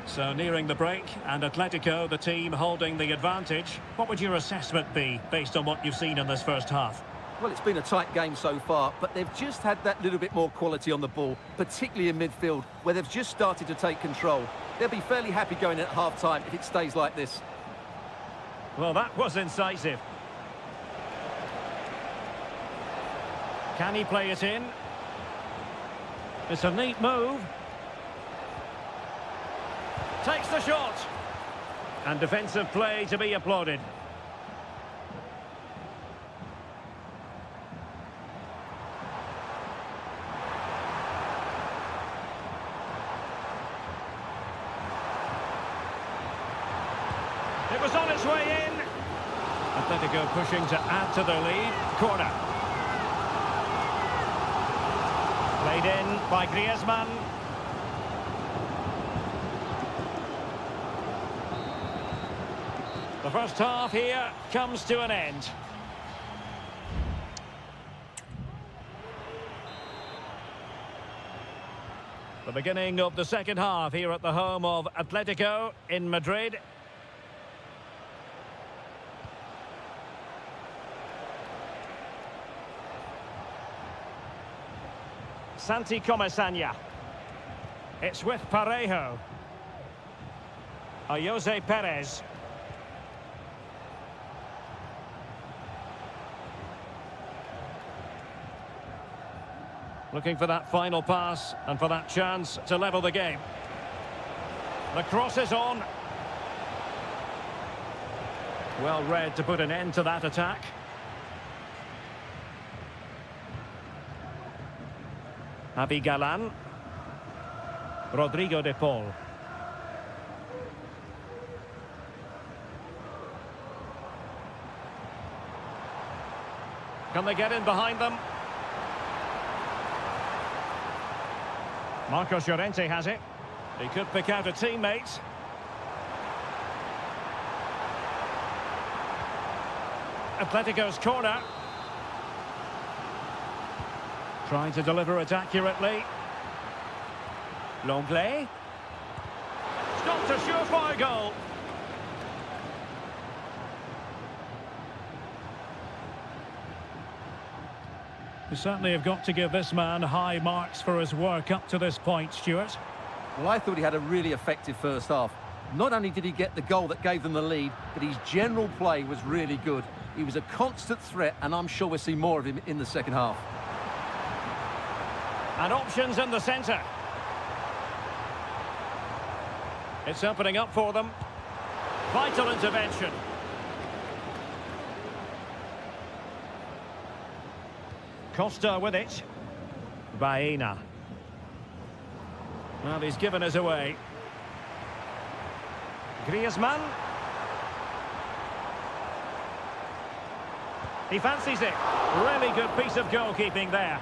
So nearing the break, and Atletico, the team holding the advantage. What would your assessment be, based on what you've seen in this first half? Well, it's been a tight game so far, but they've just had that little bit more quality on the ball, particularly in midfield, where they've just started to take control. They'll be fairly happy going at half-time if it stays like this. Well, that was incisive. Can he play it in? It's a neat move. Takes the shot. And defensive play to be applauded. It was on its way in. Atletico pushing to add to their lead. Corner. Played in by Griezmann. The first half here comes to an end. The beginning of the second half here at the home of Atletico in Madrid. Santi Comesaña. It's with Parejo. Jose Perez. Looking for that final pass and for that chance to level the game. The cross is on. Well read to put an end to that attack. Javi Galan. Rodrigo de Paul. Can they get in behind them? Marcos Llorente has it. He could pick out a teammate. Atletico's corner. Trying to deliver it accurately. Longley. Stopped a surefire goal. You certainly have got to give this man high marks for his work up to this point, Stuart. Well, I thought he had a really effective first half. Not only did he get the goal that gave them the lead, but his general play was really good. He was a constant threat, and I'm sure we'll see more of him in the second half. And options in the centre. It's opening up for them. Vital intervention. Costa with it. Baena. Well, he's given us away. Griezmann. He fancies it. Really good piece of goalkeeping there.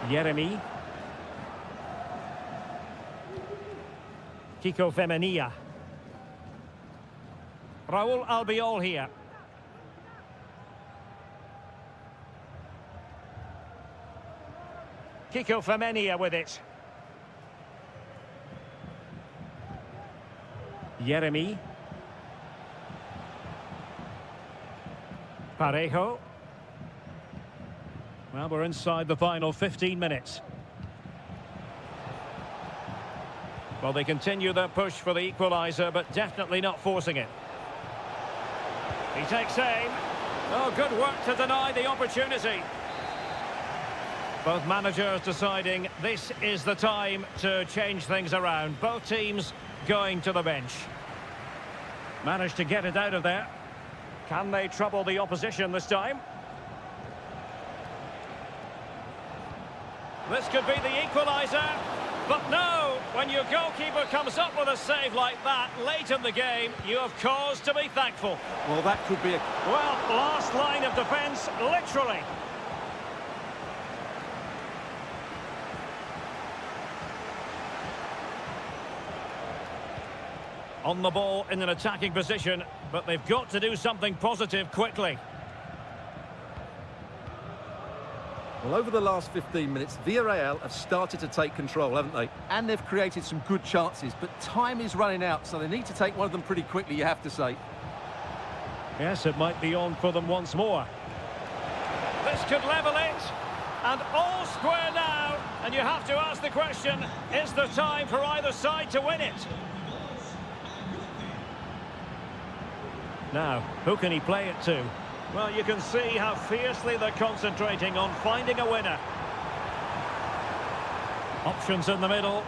Yeremy. Kiko Femenia. Raúl Albiol here. Kiko Femenia with it. Yeremy. Parejo. Well, we're inside the final 15 minutes. Well, they continue their push for the equaliser, but definitely not forcing it. He takes aim. Oh, good work to deny the opportunity. Both managers deciding this is the time to change things around. Both teams going to the bench. Managed to get it out of there. Can they trouble the opposition this time? This could be the equaliser. But no, when your goalkeeper comes up with a save like that late in the game, you have cause to be thankful. Well, that could be a... Well, last line of defence, literally. On the ball in an attacking position, but they've got to do something positive quickly. Well, over the last 15 minutes, Villarreal have started to take control, haven't they? And they've created some good chances, but time is running out, so they need to take one of them pretty quickly, you have to say. Yes, it might be on for them once more. This could level it, and all square now. And you have to ask the question, is there time for either side to win it? Now, who can he play it to? Well, you can see how fiercely they're concentrating on finding a winner. Options in the middle.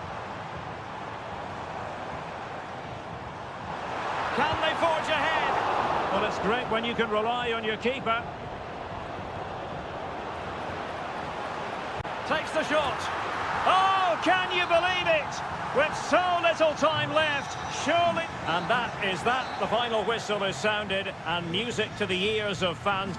Can they forge ahead? Well, it's great when you can rely on your keeper. Takes the shot. Oh, can you believe it? With so little time left, surely... And that is that. The final whistle is sounded, and music to the ears of fans.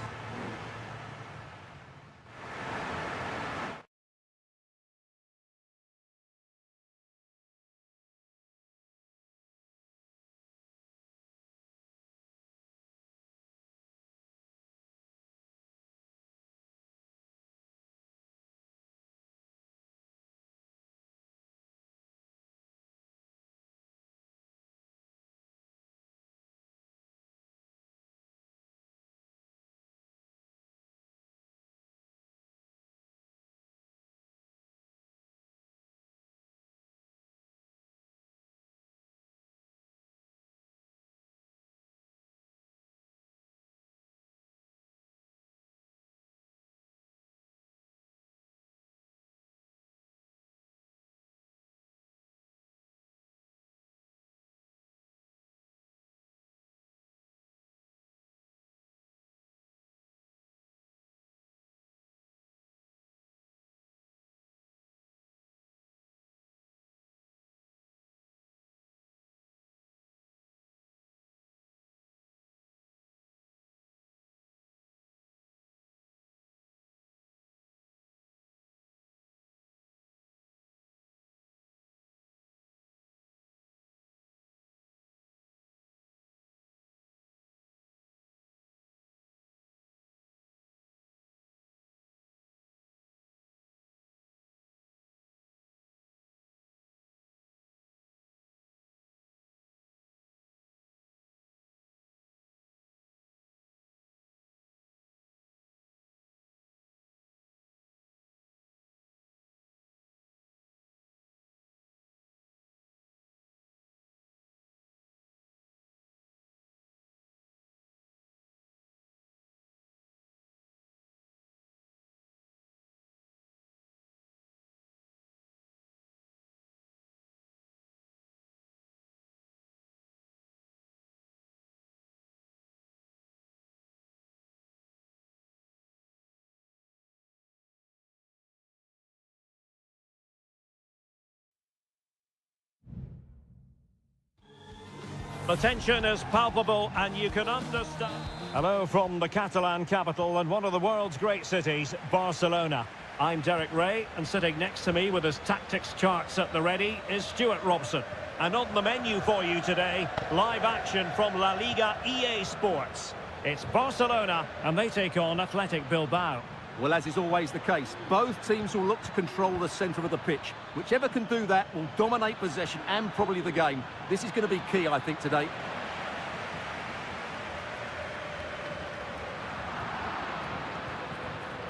The tension is palpable, and you can understand. Hello from the Catalan capital and one of the world's great cities, Barcelona. I'm Derek Ray, and sitting next to me with his tactics charts at the ready is Stuart Robson. And on the menu for you today, live action from La Liga EA Sports. It's Barcelona, and they take on Athletic Bilbao. Well, as is always the case, both teams will look to control the centre of the pitch. Whichever can do that will dominate possession and probably the game. This is going to be key, I think, today.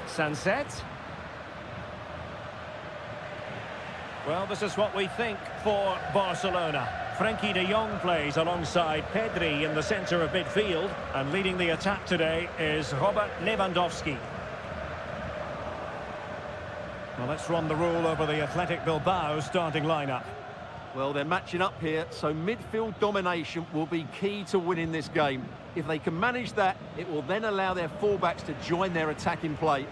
Sunset. Well, this is what we think for Barcelona. Frenkie de Jong plays alongside Pedri in the centre of midfield, and leading the attack today is Robert Lewandowski. Well, let's run the rule over the Athletic Bilbao starting lineup. Well, they're matching up here, so midfield domination will be key to winning this game. If they can manage that, it will then allow their fullbacks to join their attacking play.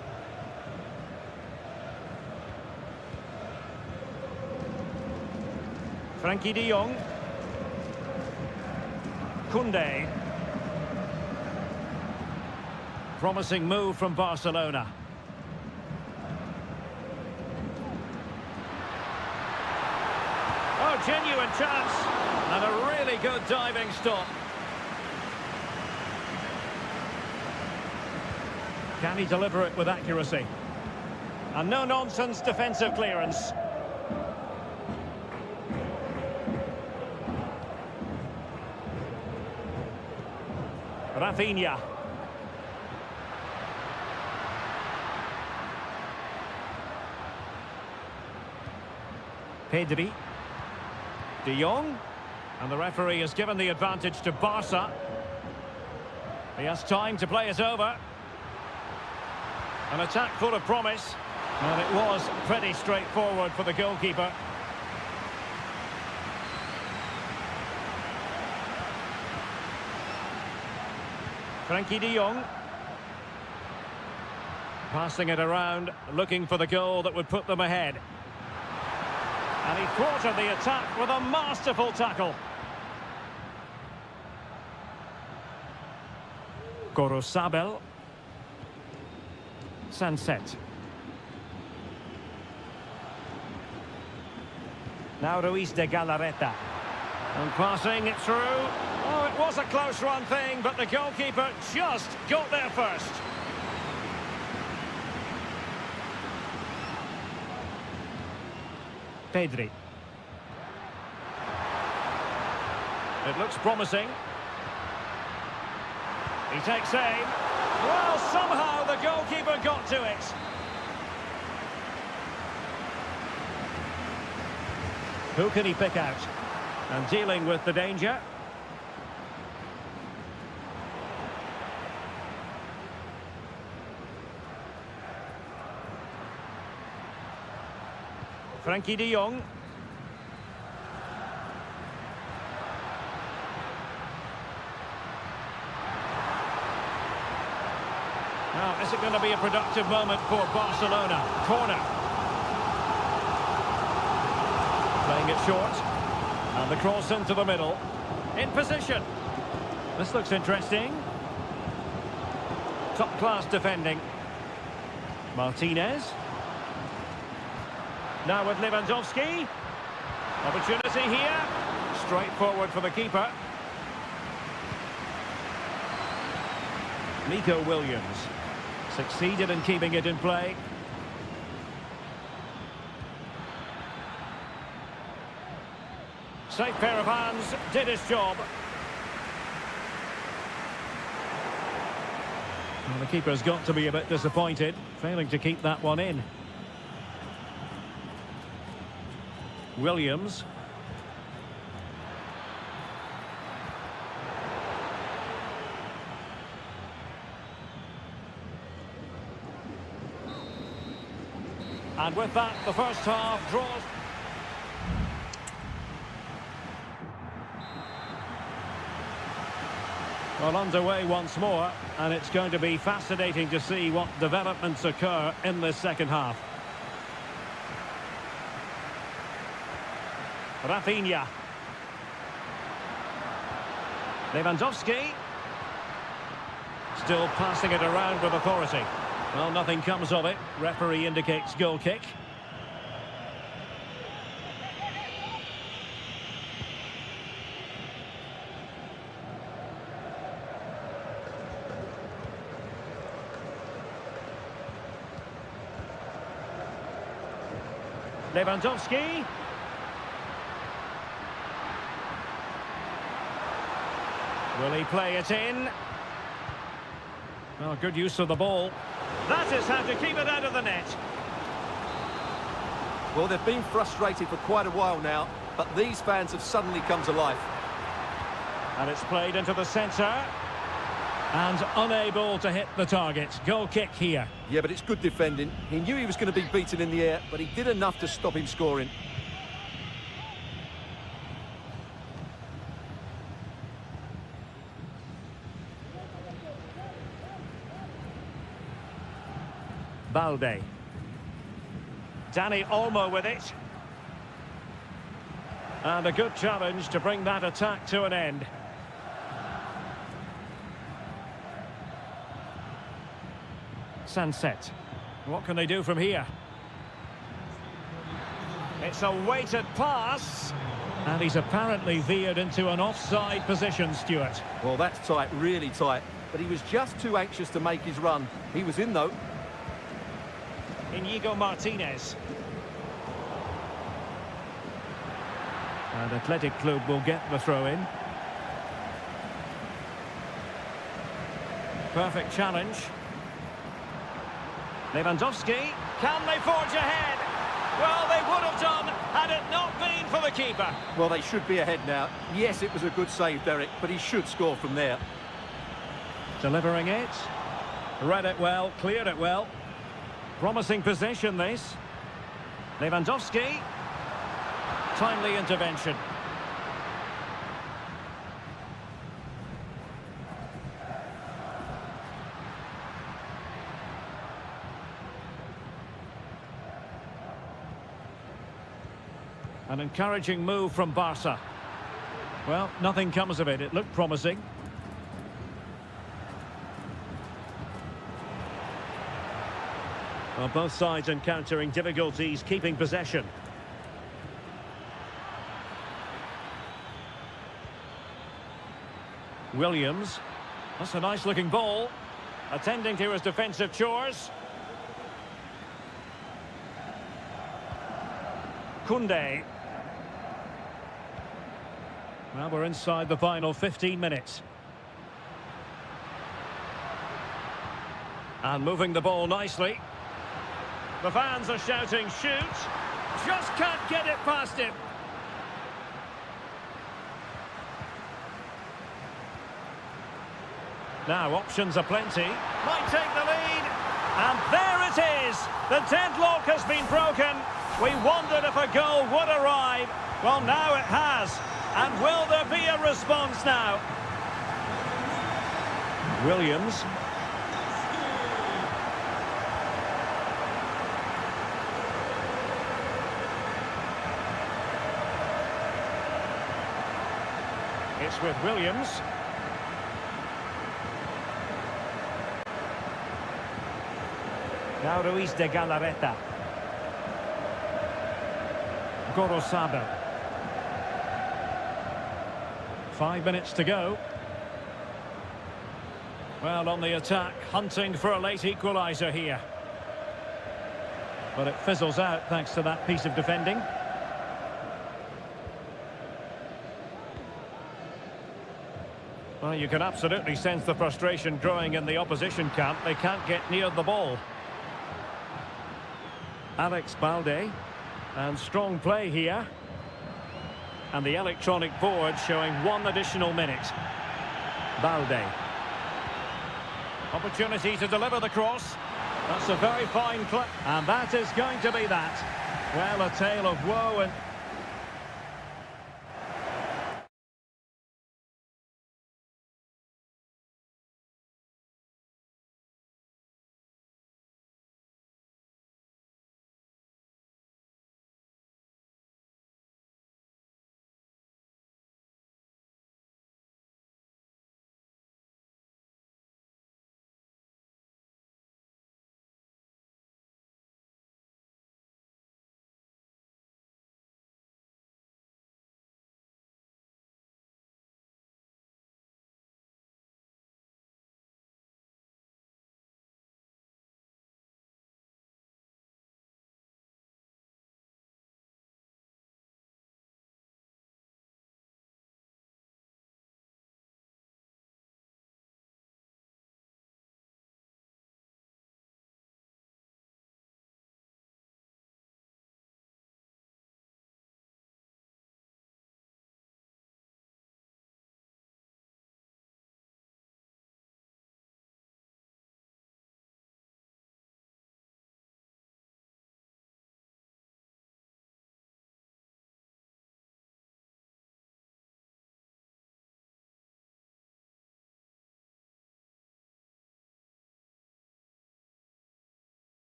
Frankie de Jong. Koundé. Promising move from Barcelona. Oh, genuine chance. And a really good diving stop. Can he deliver it with accuracy? And no-nonsense defensive clearance. Rafinha. Pedri. De Jong. And the referee has given the advantage to Barca. He has time to play it over. An attack full of promise. And it was pretty straightforward for the goalkeeper. Frankie de Jong. Passing it around, looking for the goal that would put them ahead. And he thwarted the attack with a masterful tackle. Gorosabel. Sunset. Now Ruiz de Galarreta. And passing it through. Oh, it was a close run thing, but the goalkeeper just got there first. Pedri. It looks promising. He takes aim. Well, somehow the goalkeeper got to it. Who can he pick out? And dealing with the danger. Frankie de Jong. Now, is it going to be a productive moment for Barcelona? Corner. Playing it short. And the cross into the middle. In position. This looks interesting. Top-class defending. Martinez. Now with Lewandowski. Opportunity here. Straightforward for the keeper. Nico Williams. Succeeded in keeping it in play. Safe pair of hands, did his job. Well, the keeper's got to be a bit disappointed, failing to keep that one in. Williams. And with that, the first half draws. Well, underway once more, and it's going to be fascinating to see what developments occur in this second half. Rafinha. Lewandowski. Still passing it around with authority. Well, nothing comes of it. Referee indicates goal kick. Lewandowski. Will he play it in? Well, good use of the ball. That is how to keep it out of the net. Well, they've been frustrated for quite a while now, but these fans have suddenly come to life. And it's played into the centre. And unable to hit the target. Goal kick here. Yeah, but it's good defending. He knew he was going to be beaten in the air, but he did enough to stop him scoring. Balde. Danny Olmo with it. And a good challenge to bring that attack to an end. Sunset. What can they do from here? It's a weighted pass. And he's apparently veered into an offside position, Stuart. Well, that's tight, really tight. But he was just too anxious to make his run. He was in, though. Inigo Martinez. And Athletic Club will get the throw-in. Perfect challenge. Lewandowski. Can they forge ahead? Well, they would have done had it not been for the keeper. Well, they should be ahead now. Yes, it was a good save, Derek, but he should score from there. Delivering it. Read it well, cleared it well. Promising possession, this. Lewandowski. Timely intervention. An encouraging move from Barca. Well, nothing comes of it. It looked promising. Well, both sides encountering difficulties keeping possession. Williams. That's a nice-looking ball. Attending to his defensive chores. Koundé. Well, we're inside the final 15 minutes. And moving the ball nicely. The fans are shouting, shoot. Just can't get it past him. Now, options are plenty. Might take the lead. And there it is. The deadlock has been broken. We wondered if a goal would arrive. Well, now it has. And will there be a response now? Williams. It's with Williams. Now Ruiz de Galarreta. Gorosado. 5 minutes to go. Well, on the attack, hunting for a late equaliser here. But it fizzles out thanks to that piece of defending. Well, you can absolutely sense the frustration growing in the opposition camp. They can't get near the ball. Alex Balde. And strong play here. And the electronic board showing 1 additional minute. Balde. Opportunity to deliver the cross. That's a very fine clip. And that is going to be that. Well, a tale of woe and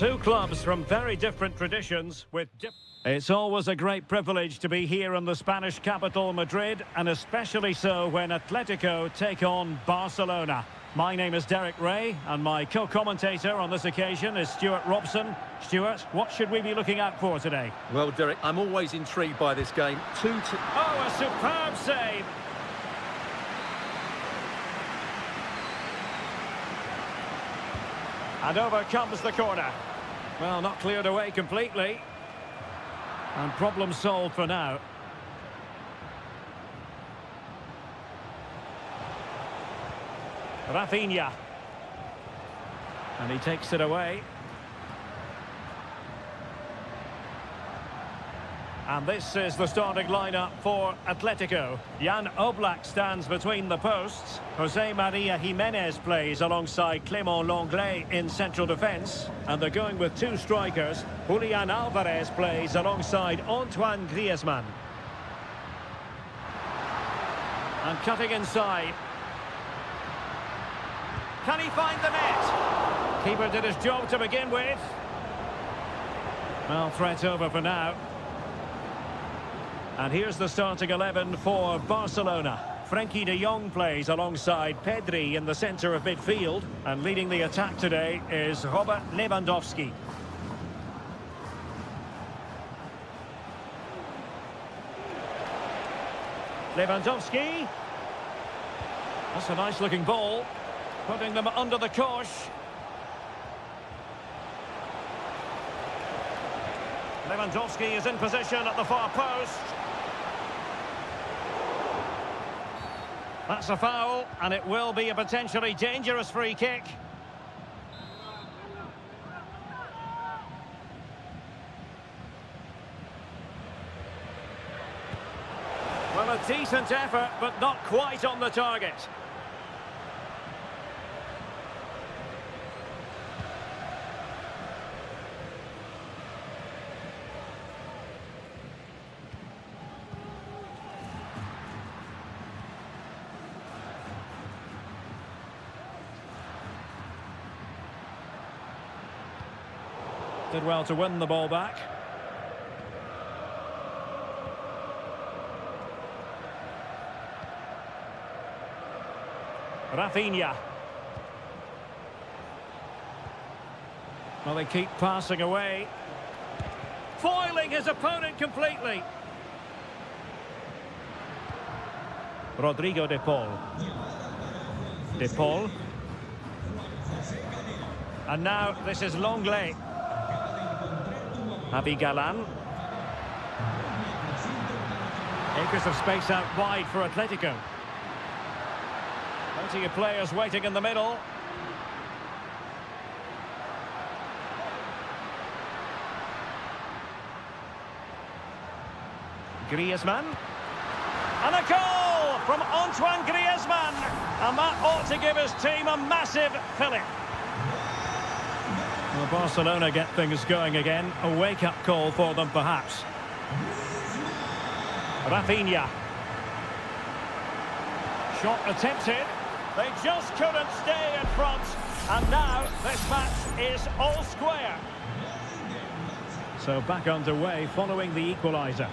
Two clubs from very different traditions with It's always a great privilege to be here in the Spanish capital, Madrid, and especially so when Atletico take on Barcelona. My name is Derek Ray, and my co-commentator on this occasion is Stuart Robson. Stuart, what should we be looking out for today? Well, Derek, I'm always intrigued by this game. Oh, a superb save! And over comes the corner. Well, not cleared away completely. And problem solved for now. Rafinha. And he takes it away. And this is the starting lineup for Atletico. Jan Oblak stands between the posts. Jose Maria Jimenez plays alongside Clément Lenglet in central defence. And they're going with two strikers. Julian Alvarez plays alongside Antoine Griezmann. And cutting inside. Can he find the net? Keeper did his job to begin with. Well, threat over for now. And here's the starting 11 for Barcelona. Frenkie de Jong plays alongside Pedri in the centre of midfield. And leading the attack today is Robert Lewandowski. Lewandowski. That's a nice looking ball. Putting them under the cosh. Lewandowski is in position at the far post. That's a foul, and it will be a potentially dangerous free kick. Well, a decent effort, but not quite on the target. Did well to win the ball back. Rafinha. Well, they keep passing away. Foiling his opponent completely. Rodrigo de Paul. De Paul. And now this is Lenglet. Javi Galan. Acres of space out wide for Atletico. Plenty of players waiting in the middle. Griezmann. And a goal from Antoine Griezmann. And that ought to give his team a massive fillip. Well, Barcelona get things going again. A wake-up call for them, perhaps. Rafinha. Shot attempted. They just couldn't stay in front. And now this match is all square. So back underway following the equaliser.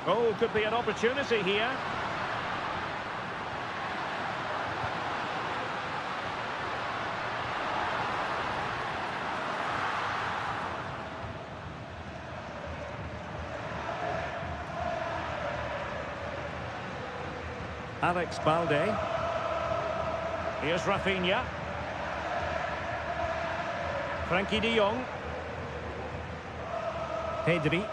Oh, could be an opportunity here. Alex Balde. Here's Rafinha. Frenkie de Jong. Pedri.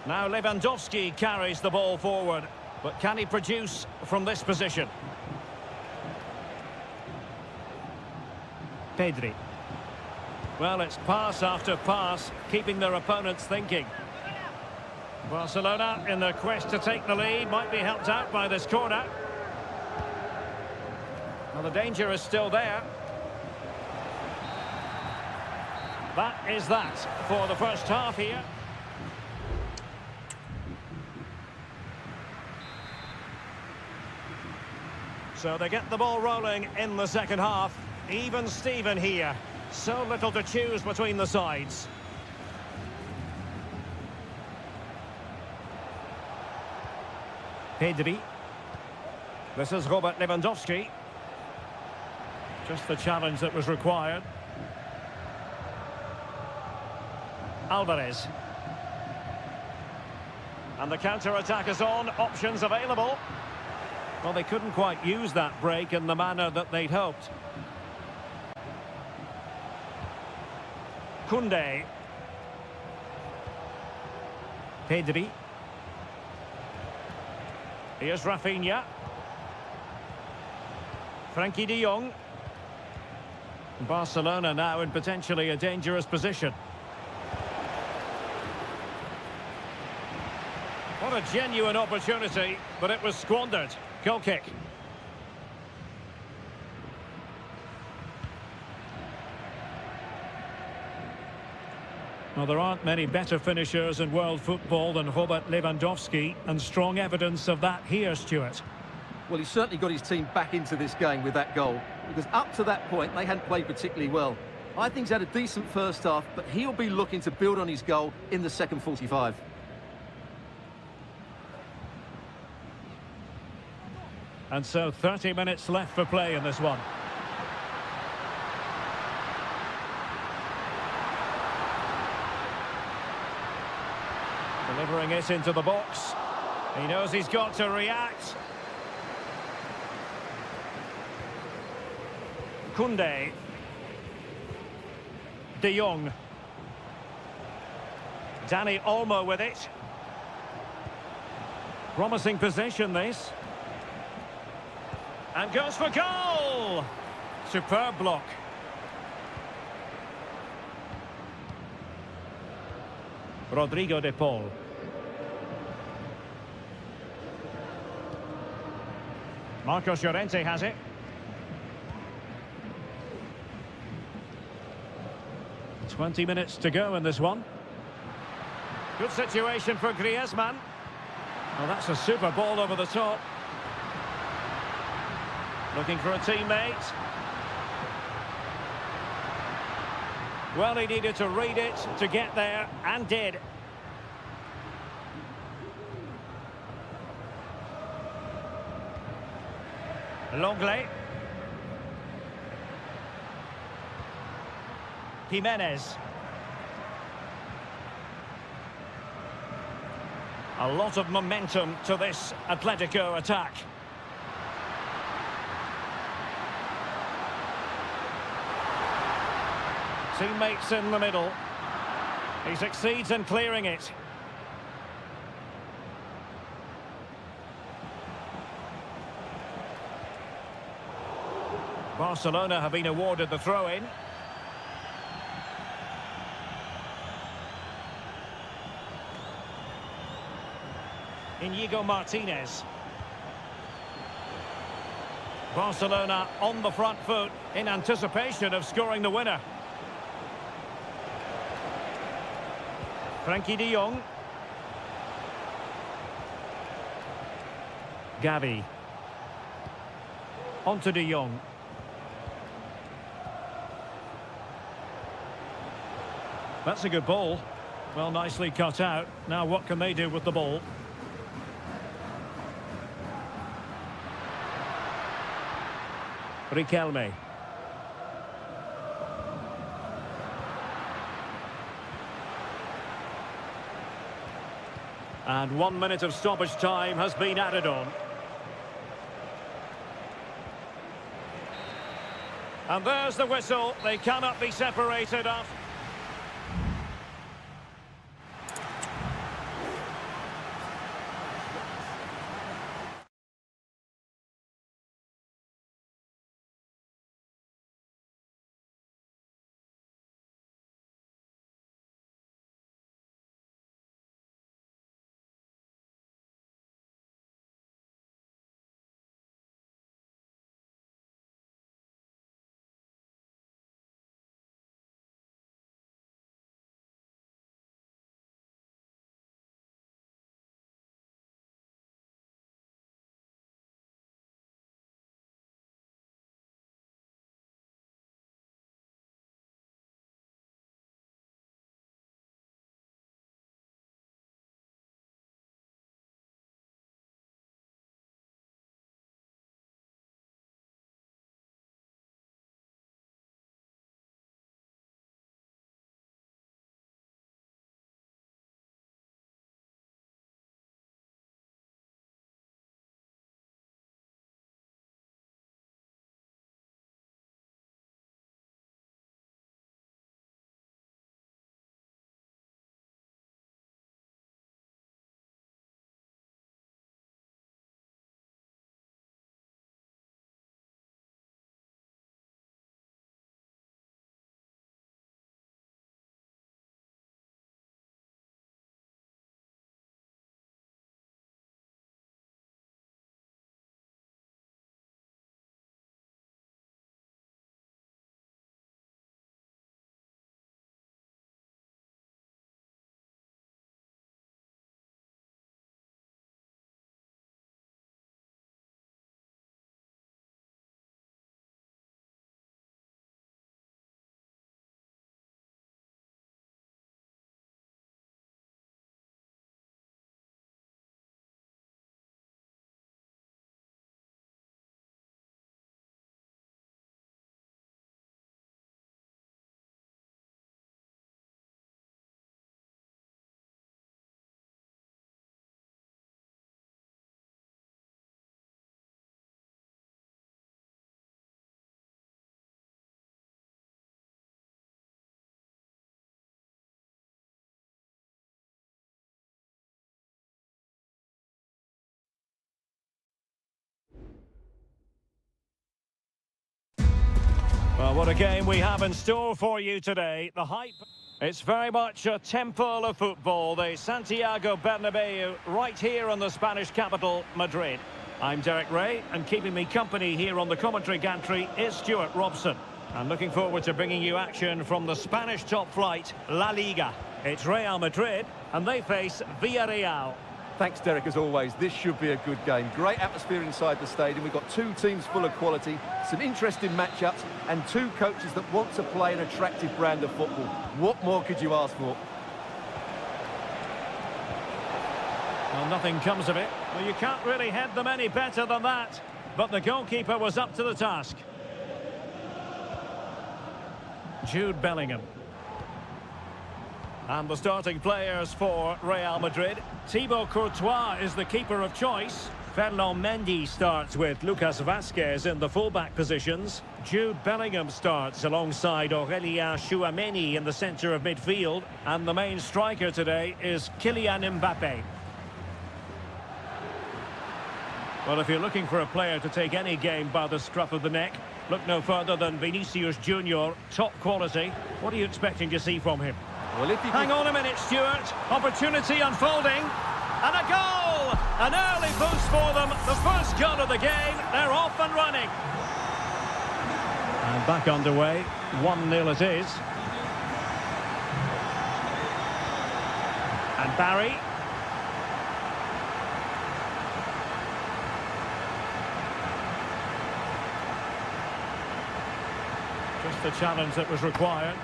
Now Lewandowski carries the ball forward. But can he produce from this position? Pedri. Well, it's pass after pass, keeping their opponents thinking. Barcelona, in their quest to take the lead, might be helped out by this corner. Well, the danger is still there. That is that for the first half here. So they get the ball rolling in the second half. Even Steven here. So little to choose between the sides. Pedri. This is Robert Lewandowski. Just the challenge that was required. Alvarez. And the counter-attack is on. Options available. Well, they couldn't quite use that break in the manner that they'd hoped. Koundé. Pedri. Here's Rafinha. Frankie de Jong. Barcelona now in potentially a dangerous position. What a genuine opportunity, but it was squandered. Goal kick. Well, there aren't many better finishers in world football than Robert Lewandowski, and strong evidence of that here, Stuart. Well, he certainly got his team back into this game with that goal, because up to that point, they hadn't played particularly well. I think he's had a decent first half, but he'll be looking to build on his goal in the second 45. And so 30 minutes left for play in this one. Delivering it into the box. He knows he's got to react. Koundé. De Jong. Dani Olmo with it. Promising position, this. And goes for goal! Superb block. Rodrigo de Paul. Marcos Llorente has it. "20 minutes to go in this one. Good situation for Griezmann. Well, that's a super ball over the top. Looking for a teammate. Well, he needed to read it to get there, and did. Longley. Jimenez. A lot of momentum to this Atletico attack. Teammates in the middle. He succeeds in clearing it. Barcelona have been awarded the throw-in. Inigo Martinez. Barcelona on the front foot in anticipation of scoring the winner. Frankie de Jong. Gavi. On to de Jong. That's a good ball. Well, nicely cut out. Now what can they do with the ball? Riquelme. And 1 minute of stoppage time has been added on. And there's the whistle. They cannot be separated after. what a game we have in store for you today. The hype. It's very much a temple of football, the Santiago Bernabeu, right here in the Spanish capital, Madrid. I'm Derek Ray, and keeping me company here on the commentary gantry is Stuart Robson. I'm looking forward to bringing you action from the Spanish top flight, La Liga. It's Real Madrid, and they face Villarreal. Thanks, Derek, as always. This should be a good game. Great atmosphere inside the stadium. We've got two teams full of quality, some interesting matchups, and two coaches that want to play an attractive brand of football. What more could you ask for? Well, nothing comes of it. Well, you can't really head them any better than that. But the goalkeeper was up to the task. Jude Bellingham. And the starting players for Real Madrid. Thibaut Courtois is the keeper of choice. Ferland Mendy starts with Lucas Vazquez in the fullback positions. Jude Bellingham starts alongside Aurélien Tchouameni in the centre of midfield. And the main striker today is Kylian Mbappé. Well, if you're looking for a player to take any game by the scruff of the neck, look no further than Vinicius Junior, top quality. What are you expecting to see from him? Well, if you Hang on a minute, Stuart. Opportunity unfolding. And a goal! An early boost for them. The first goal of the game. They're off and running. And back underway. 1-0 it is. And Barry. Just the challenge that was required.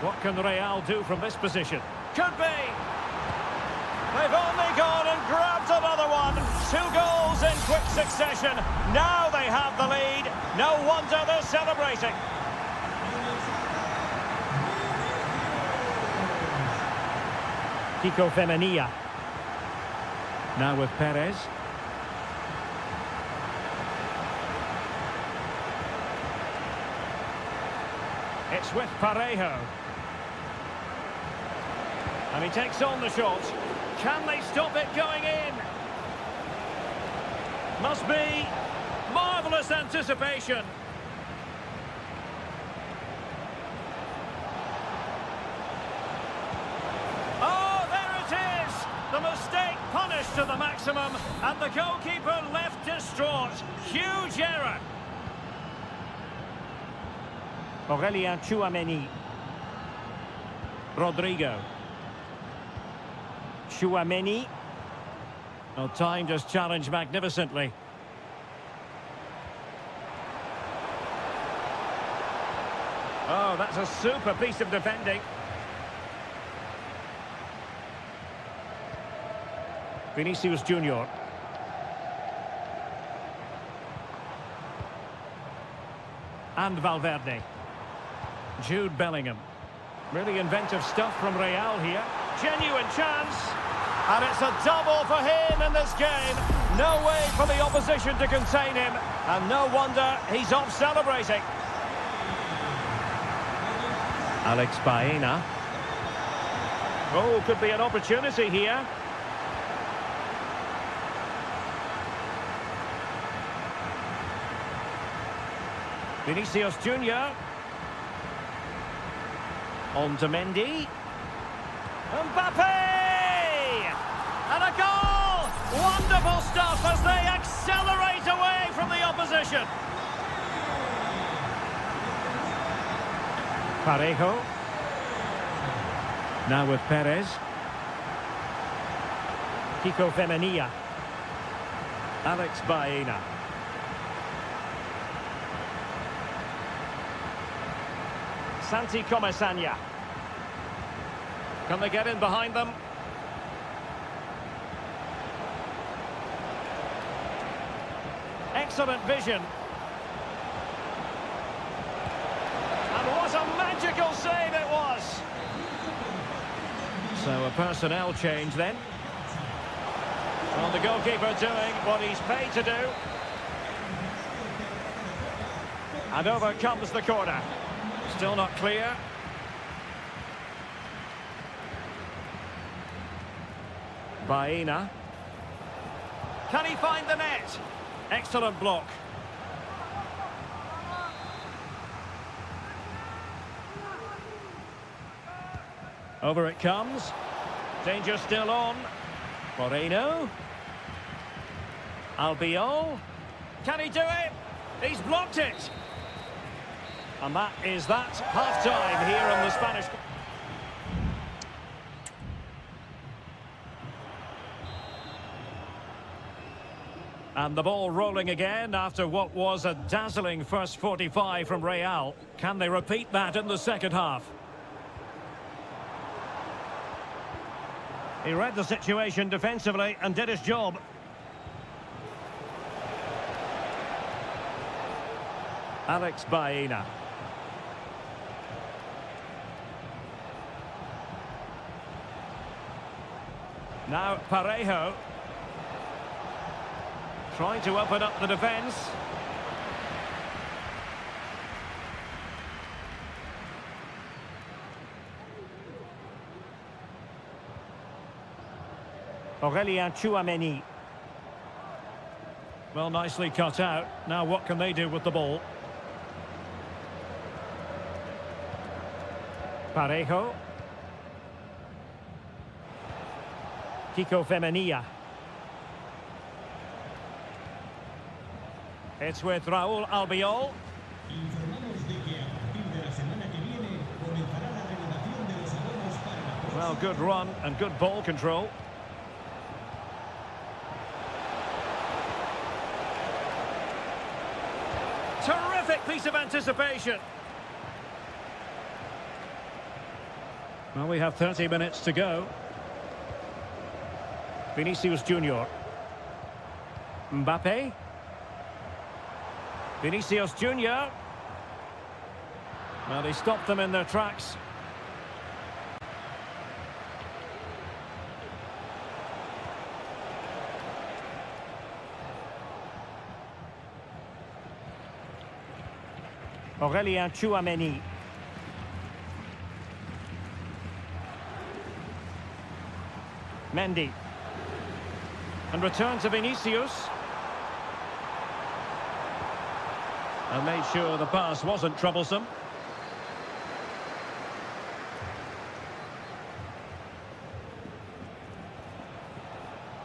What can Real do from this position? Could be! They've only gone and grabbed another one. 2 goals in quick succession. Now they have the lead. No wonder they're celebrating. Kiko Femenia. Now with Perez. It's with Parejo. And he takes on the shot. Can they stop it going in? Must be marvellous anticipation. Oh, there it is! The mistake punished to the maximum, and the goalkeeper left distraught. Huge error. Aurélien Tchouameni. Rodrigo. Tchouameni. Well, timed his challenge magnificently. Oh, that's a super piece of defending. Vinicius Junior. And Valverde. Jude Bellingham. Really inventive stuff from Real here. Genuine chance. And it's a double for him in this game. No way for the opposition to contain him. And no wonder he's off celebrating. Alex Baena. Oh, could be an opportunity here. Vinicius Junior. On to Mendy. Mbappé! And a goal! Wonderful stuff as they accelerate away from the opposition. Parejo. Now with Perez. Kiko Femenia. Alex Baena. Santi Comesaña. Can they get in behind them? Excellent vision. And what a magical save it was. So a personnel change then. Well, the goalkeeper doing what he's paid to do. And over comes the corner. Still not clear. Baena. Can he find the net? Excellent block. Over it comes. Danger still on. Moreno. Albiol. Can he do it? He's blocked it. And that is that. Half-time here on the Spanish. And the ball rolling again after what was a dazzling first 45 from Real. Can they repeat that in the second half? He read the situation defensively and did his job. Alex Baena. Now Parejo. Trying to open up the defence. Aurelien Tchouameni. Well, nicely cut out. Now what can they do with the ball? Parejo. Kiko Femenia. It's with Raúl Albiol. Well, good run and good ball control. Terrific piece of anticipation. Well, we have 30 minutes to go. Vinicius Junior. Mbappe. Vinicius Junior. Well, he stopped them in their tracks. Aurelien Tchouameni. Mendy. And return to Vinicius. And made sure the pass wasn't troublesome.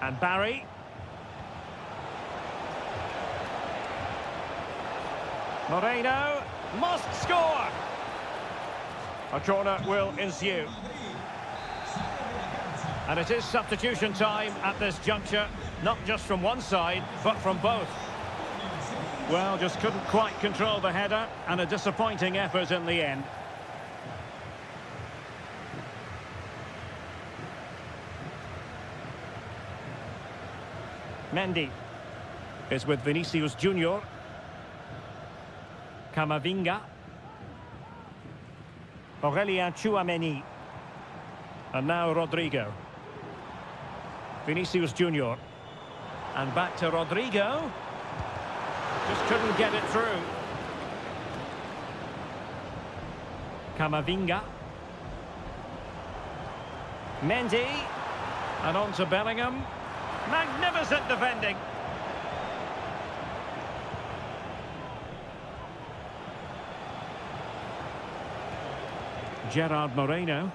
And Barry. Moreno must score. A corner will ensue. And it is substitution time at this juncture, not just from one side, but from both. Well, just couldn't quite control the header, and a disappointing effort in the end. Mendy is with Vinicius Junior. Camavinga. Aurelien Tchouameni. And now Rodrigo. Vinicius Junior. And back to Rodrigo. Just couldn't get it through. Camavinga. Mendy. And on to Bellingham. Magnificent defending. Gerard Moreno.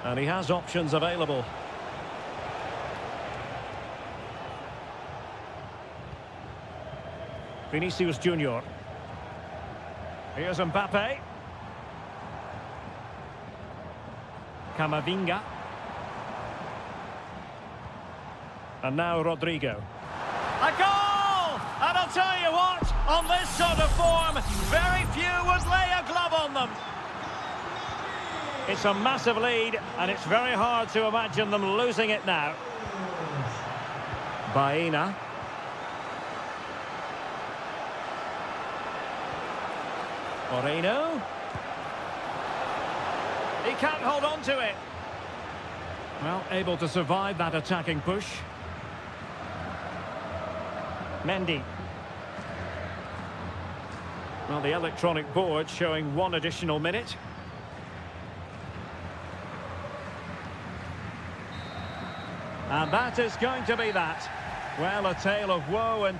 And he has options available. Vinicius Junior. Here's Mbappe. Camavinga. And now Rodrigo. A goal! And I'll tell you what, on this sort of form, very few would lay a glove on them. It's a massive lead, and it's very hard to imagine them losing it now. Baena. Moreno. He can't hold on to it. Well, able to survive that attacking push. Mendy. Well, the electronic board showing one additional minute. And that is going to be that. Well, a tale of woe and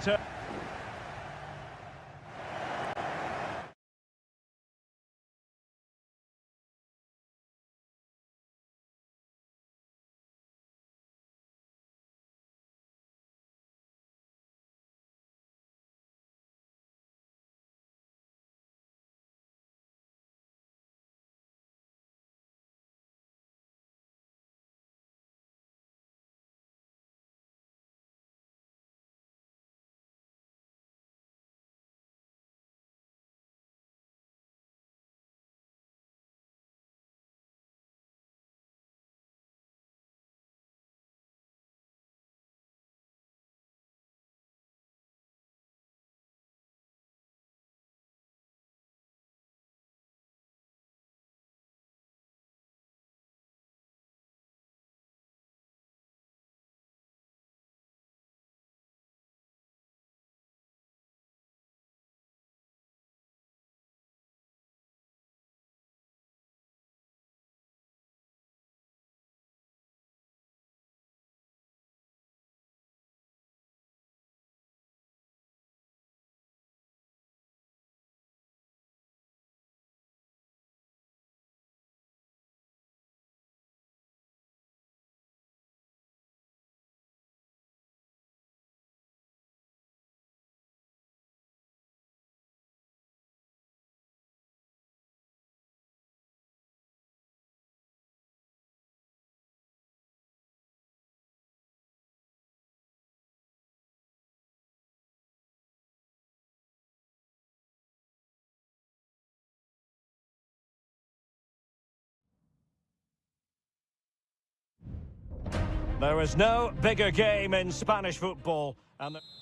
there is no bigger game in Spanish football.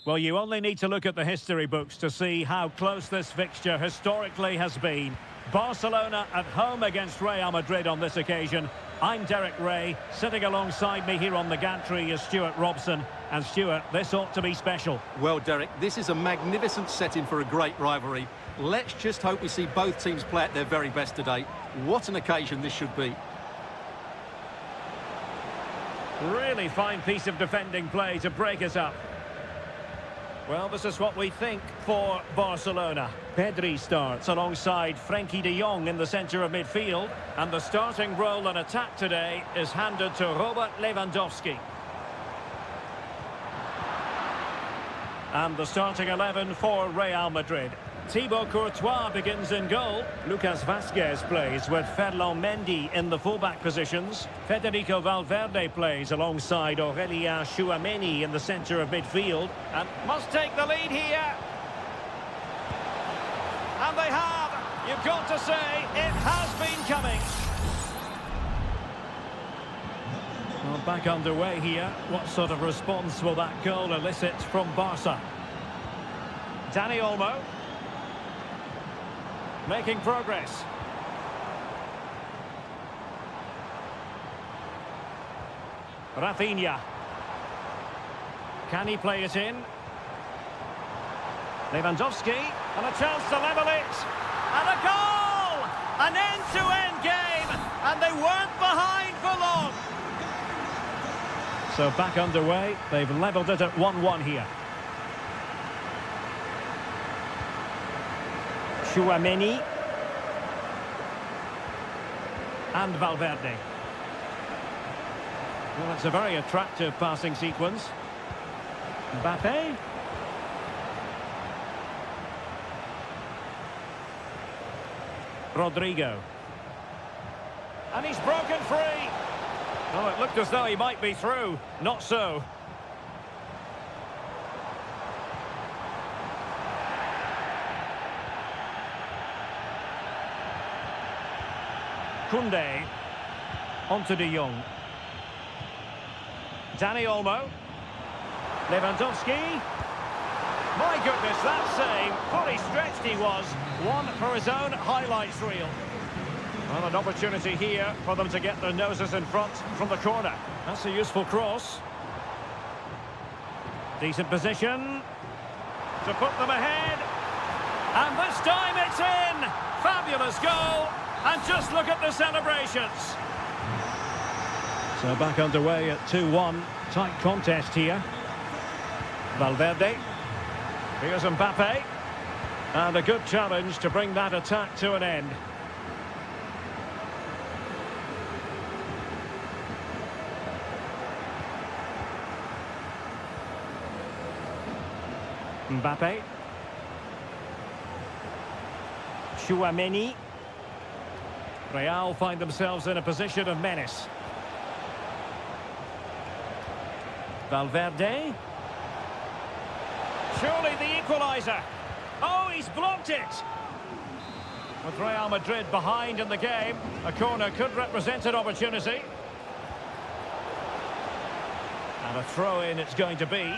Well, you only need to look at the history books to see how close this fixture historically has been. Barcelona at home against Real Madrid on this occasion. I'm Derek Ray. Sitting alongside me here on the gantry is Stuart Robson. And Stuart, this ought to be special. Well, Derek, this is a magnificent setting for a great rivalry. Let's just hope we see both teams play at their very best today. What an occasion this should be. Really fine piece of defending play to break us up. Well, this is what we think for Barcelona. Pedri starts alongside Frenkie de Jong in the centre of midfield. And the starting role in attack today is handed to Robert Lewandowski. And the starting 11 for Real Madrid. Thibaut Courtois begins in goal. Lucas Vazquez plays with Ferland Mendy in the fullback positions. Federico Valverde plays alongside Aurelien Tchouameni in the centre of midfield. And must take the lead here. And they have. You've got to say, it has been coming. Well, back underway here. What sort of response will that goal elicit from Barca? Dani Olmo. Making progress. Rafinha. Can he play it in? Lewandowski. And a chance to level it. And a goal! An end-to-end game. And they weren't behind for long. So back underway. They've levelled it at 1-1 here. Tchouameni and Valverde. Well, it's a very attractive passing sequence. Mbappe. Rodrigo. And he's broken free. Oh, it looked as though he might be through. Not so. Koundé, onto de Jong. Dani Olmo. Lewandowski. My goodness, that save. Fully stretched he was. One for his own highlights reel. Well, an opportunity here for them to get their noses in front from the corner. That's a useful cross. Decent position to put them ahead. And this time it's in. Fabulous goal. And just look at the celebrations. So back underway at 2-1. Tight contest here. Valverde. Here's Mbappe. And a good challenge to bring that attack to an end. Mbappe. Chouameni. Real find themselves in a position of menace. Valverde. Surely the equaliser. Oh, he's blocked it. With Real Madrid behind in the game, a corner could represent an opportunity. And a throw-in it's going to be.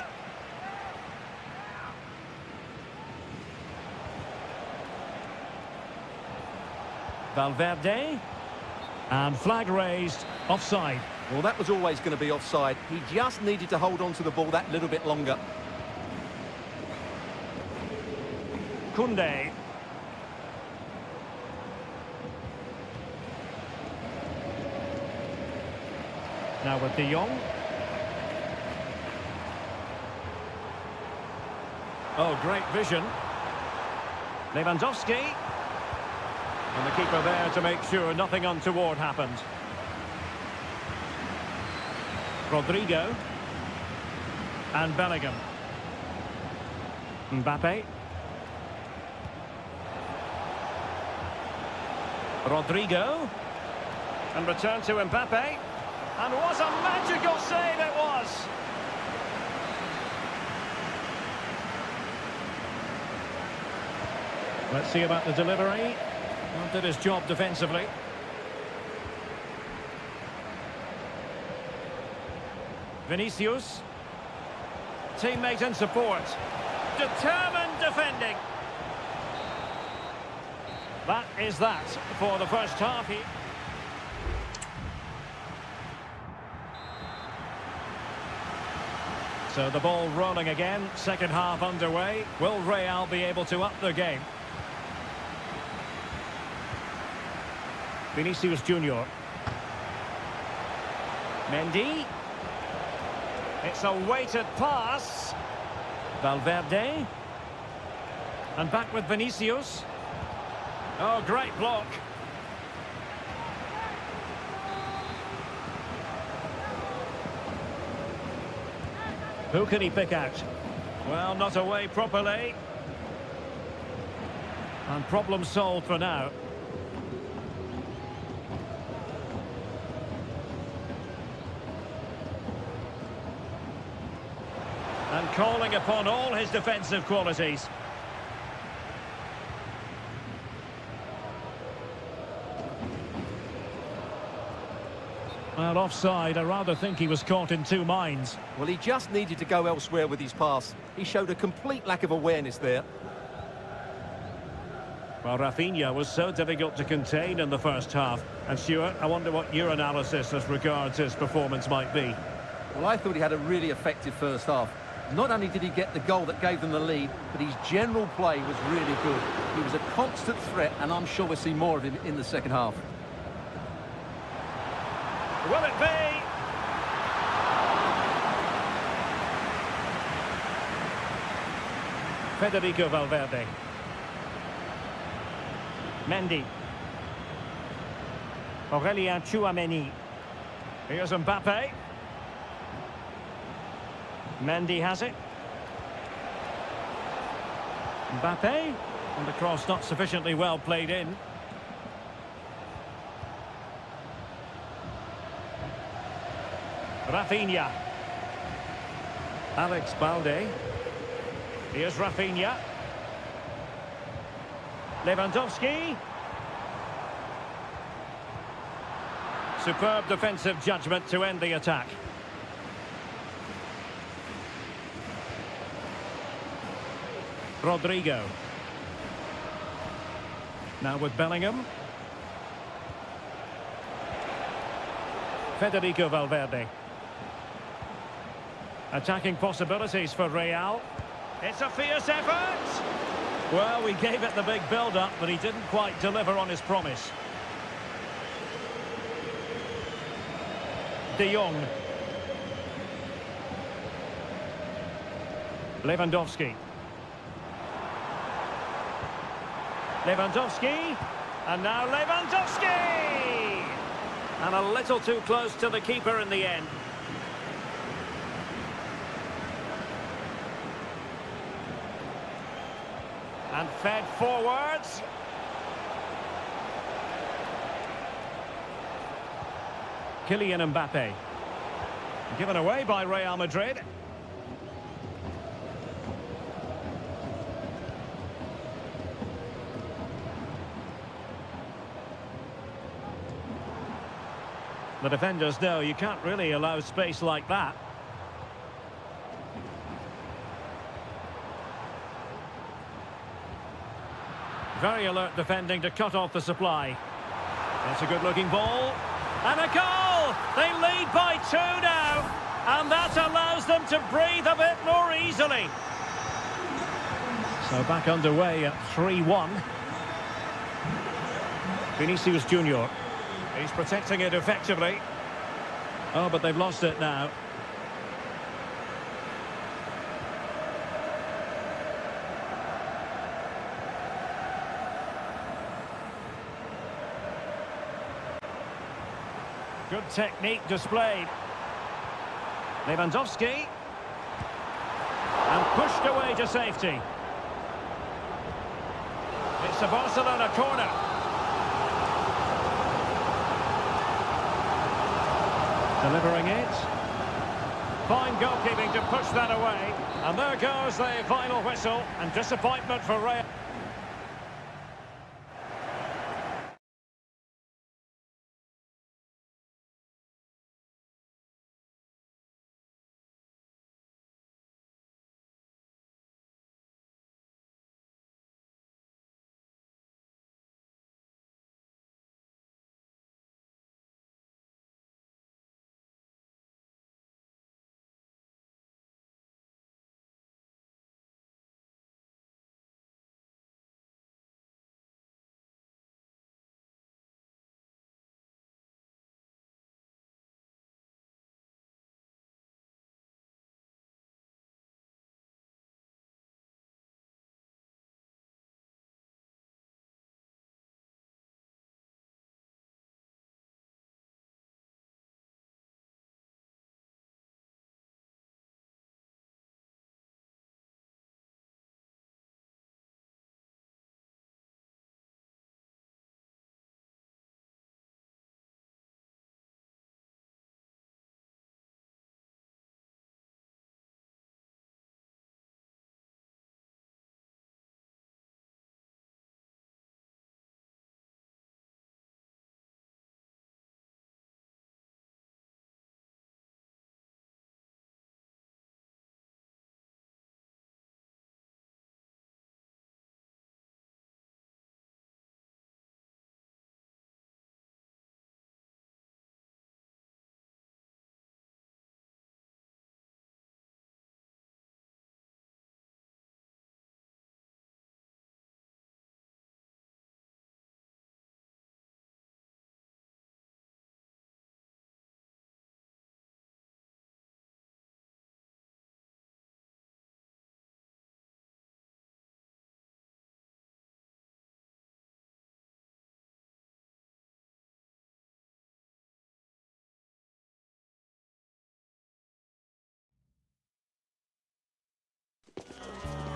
Valverde. And flag raised, offside. Well, that was always going to be offside. He just needed to hold on to the ball that little bit longer. Koundé. Now with De Jong. Oh, great vision. Lewandowski. And the keeper there to make sure nothing untoward happened. Rodrigo. And Bellingham. Mbappe. Rodrigo. And return to Mbappe. And what a magical save it was! Let's see about the delivery. Well, did his job defensively. Vinicius. Teammate in support. Determined defending. That is that for the first half here. So the ball rolling again, second half underway. Will Real be able to up their game? Vinicius Junior. Mendy. It's a weighted pass. Valverde. And back with Vinicius. Oh, great block. Who can he pick out? Well, not away properly. And problem solved for now. And calling upon all his defensive qualities. Well, offside, I rather think he was caught in two minds. Well, he just needed to go elsewhere with his pass. He showed a complete lack of awareness there. Well, Rafinha was so difficult to contain in the first half. And Stuart, I wonder what your analysis as regards his performance might be. Well, I thought he had a really effective first half. Not only did he get the goal that gave them the lead, but his general play was really good. He was a constant threat, and I'm sure we'll see more of him in the second half. Will it be? Federico Valverde. Mendy. Aurélien Chouameni. Here's Mbappe. Mendy has it. Mbappe. And the cross not sufficiently well played in. Rafinha. Alex Balde. Here's Rafinha. Lewandowski. Superb defensive judgment to end the attack. Rodrigo. Now with Bellingham. Federico Valverde. Attacking possibilities for Real. It's a fierce effort. Well, we gave it the big build-up, but he didn't quite deliver on his promise. De Jong. Lewandowski. Lewandowski. And now Lewandowski! And a little too close to the keeper in the end. And fed forwards. Kylian Mbappe. Given away by Real Madrid. The defenders know you can't really allow space like that. Very alert defending to cut off the supply. That's a good-looking ball. And a goal! They lead by 2 now. And that allows them to breathe a bit more easily. So back underway at 3-1. Vinicius Junior. He's protecting it effectively. Oh, but they've lost it now. Good technique displayed. Lewandowski. And pushed away to safety. It's a Barcelona corner. Delivering it. Fine goalkeeping to push that away. And there goes the final whistle. And disappointment for Real.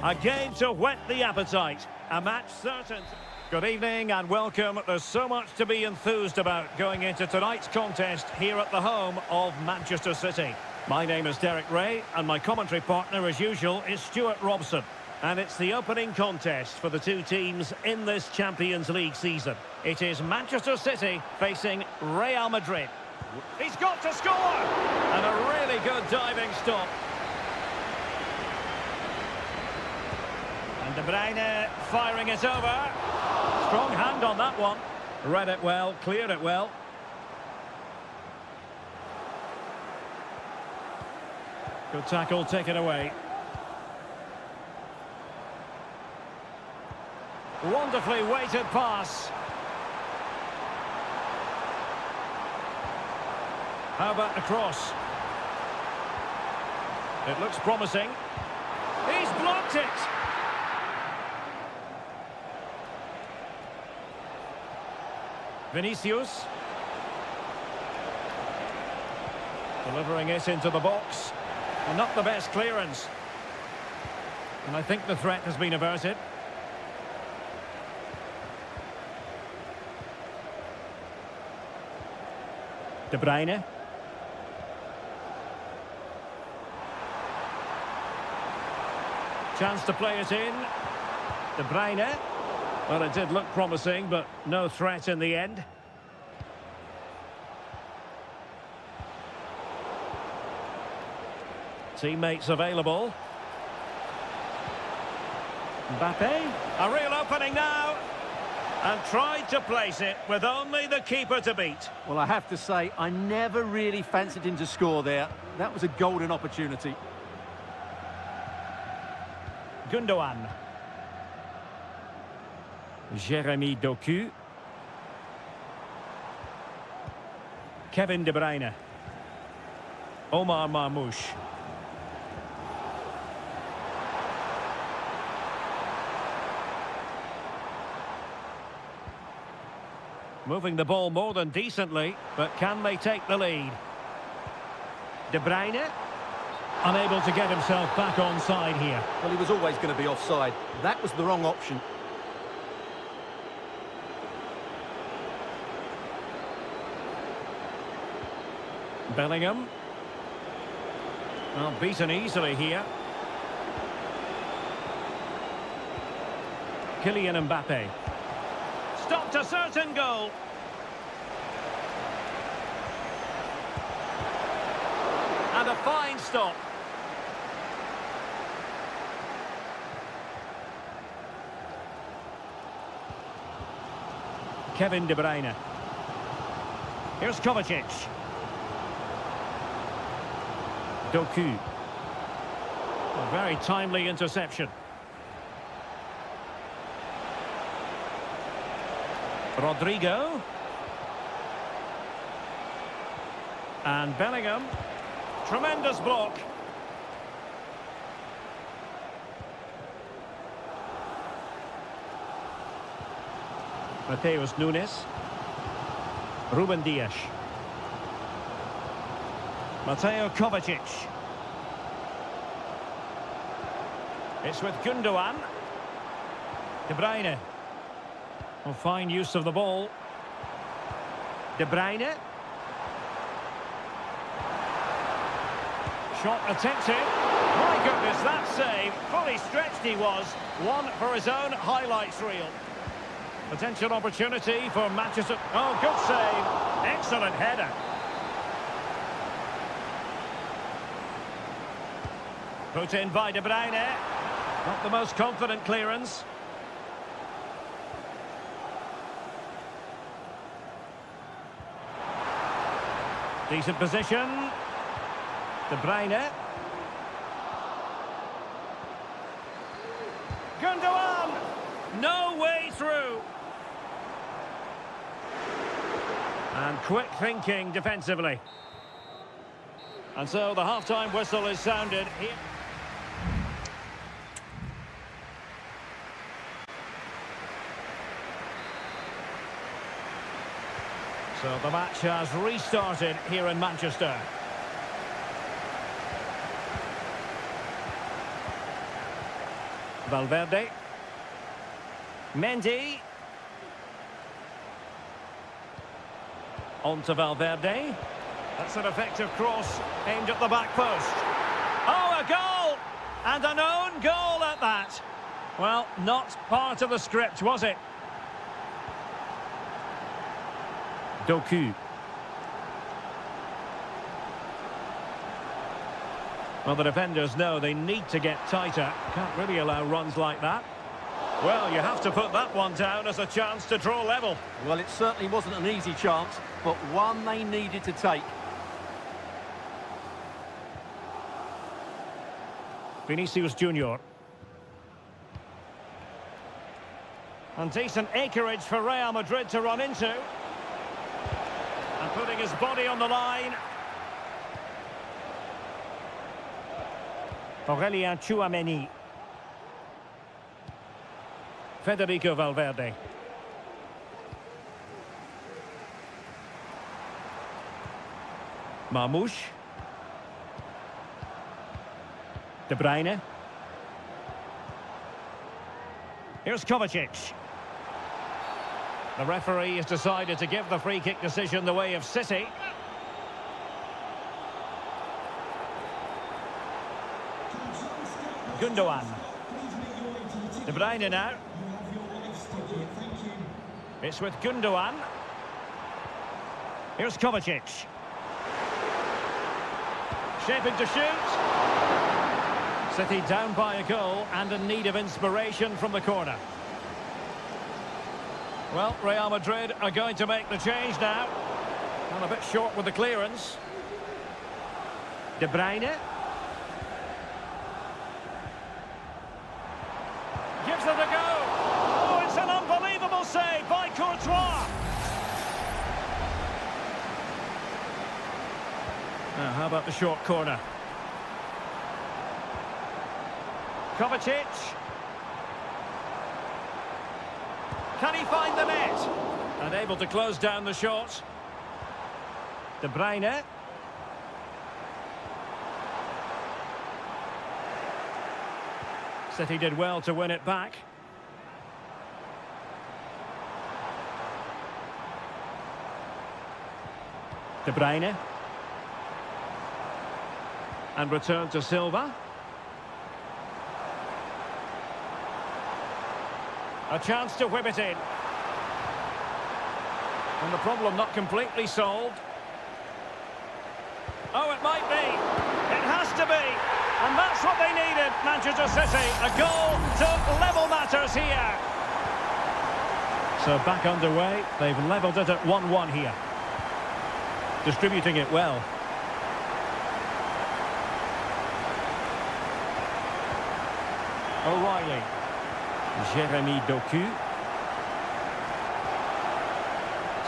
A game to whet the appetite. A match certain. Good evening and welcome. There's so much to be enthused about going into tonight's contest here at the home of Manchester City. My name is Derek Ray and my commentary partner as usual is Stuart Robson. And it's the opening contest for the two teams in this Champions League season. It is Manchester City facing Real Madrid. He's got to score! And a really good diving stop. And De Bruyne firing it over. Strong hand on that one. Read it well, cleared it well. Good tackle taken away. Wonderfully weighted pass. How about the cross? It looks promising. He's blocked it. Vinicius. Delivering it into the box. Well, not the best clearance. And I think the threat has been averted. De Bruyne. Chance to play it in. De Bruyne. Well, it did look promising, but no threat in the end. Teammates available. Mbappe. A real opening now. And tried to place it with only the keeper to beat. Well, I have to say, I never really fancied him to score there. That was a golden opportunity. Gundogan. Jeremy Doku. Kevin De Bruyne. Omar Marmoush. Moving the ball more than decently, but can they take the lead? De Bruyne. Unable to get himself back onside here. Well, he was always going to be offside. That was the wrong option. Bellingham. Well, beaten easily here. Kylian Mbappe. Stopped a certain goal. And a fine stop. Kevin De Bruyne. Here's Kovacic. Doku. A very timely interception. Rodrigo. And Bellingham. Tremendous block. Mateus Nunes. Ruben Dias. Mateo Kovacic. It's with Gundogan. De Bruyne. Well, fine use of the ball. De Bruyne. Shot attempted. My goodness, that save. Fully stretched he was. One for his own highlights reel. Potential opportunity for Manchester. Oh, good save. Excellent header. Put in by De Bruyne. Not the most confident clearance. Decent position. De Bruyne. Gundogan! No way through. And quick thinking defensively. And so the half-time whistle is sounded here. So the match has restarted here in Manchester. Valverde. Mendy. On to Valverde. That's an effective cross aimed at the back post. Oh, a goal! And an own goal at that. Well, not part of the script, was it? Doku. Well, the defenders know they need to get tighter. Can't really allow runs like that. Well, you have to put that one down as a chance to draw level. Well, it certainly wasn't an easy chance, but one they needed to take. Vinicius Junior. And decent acreage for Real Madrid to run into. And putting his body on the line. Aurélien Tchouaméni. Federico Valverde. Marmoush. De Bruyne. Here's Kovacic. The referee has decided to give the free kick decision the way of City. Gundogan. De Bruyne now. It's with Gundogan. Here's Kovacic. Shaping to shoot. City down by a goal and in need of inspiration from the corner. Well, Real Madrid are going to make the change now. And a bit short with the clearance. De Bruyne. Gives it a go. Oh, it's an unbelievable save by Courtois. Now, how about the short corner? Kovacic. Can he find the net? And able to close down the shot. De Bruyne. City did well to win it back. De Bruyne. And return to Silva. A chance to whip it in. And the problem not completely solved. Oh, it might be. It has to be. And that's what they needed, Manchester City. A goal to level matters here. So back underway. They've levelled it at 1-1 here. Distributing it well. O'Reilly. Jeremy Doku.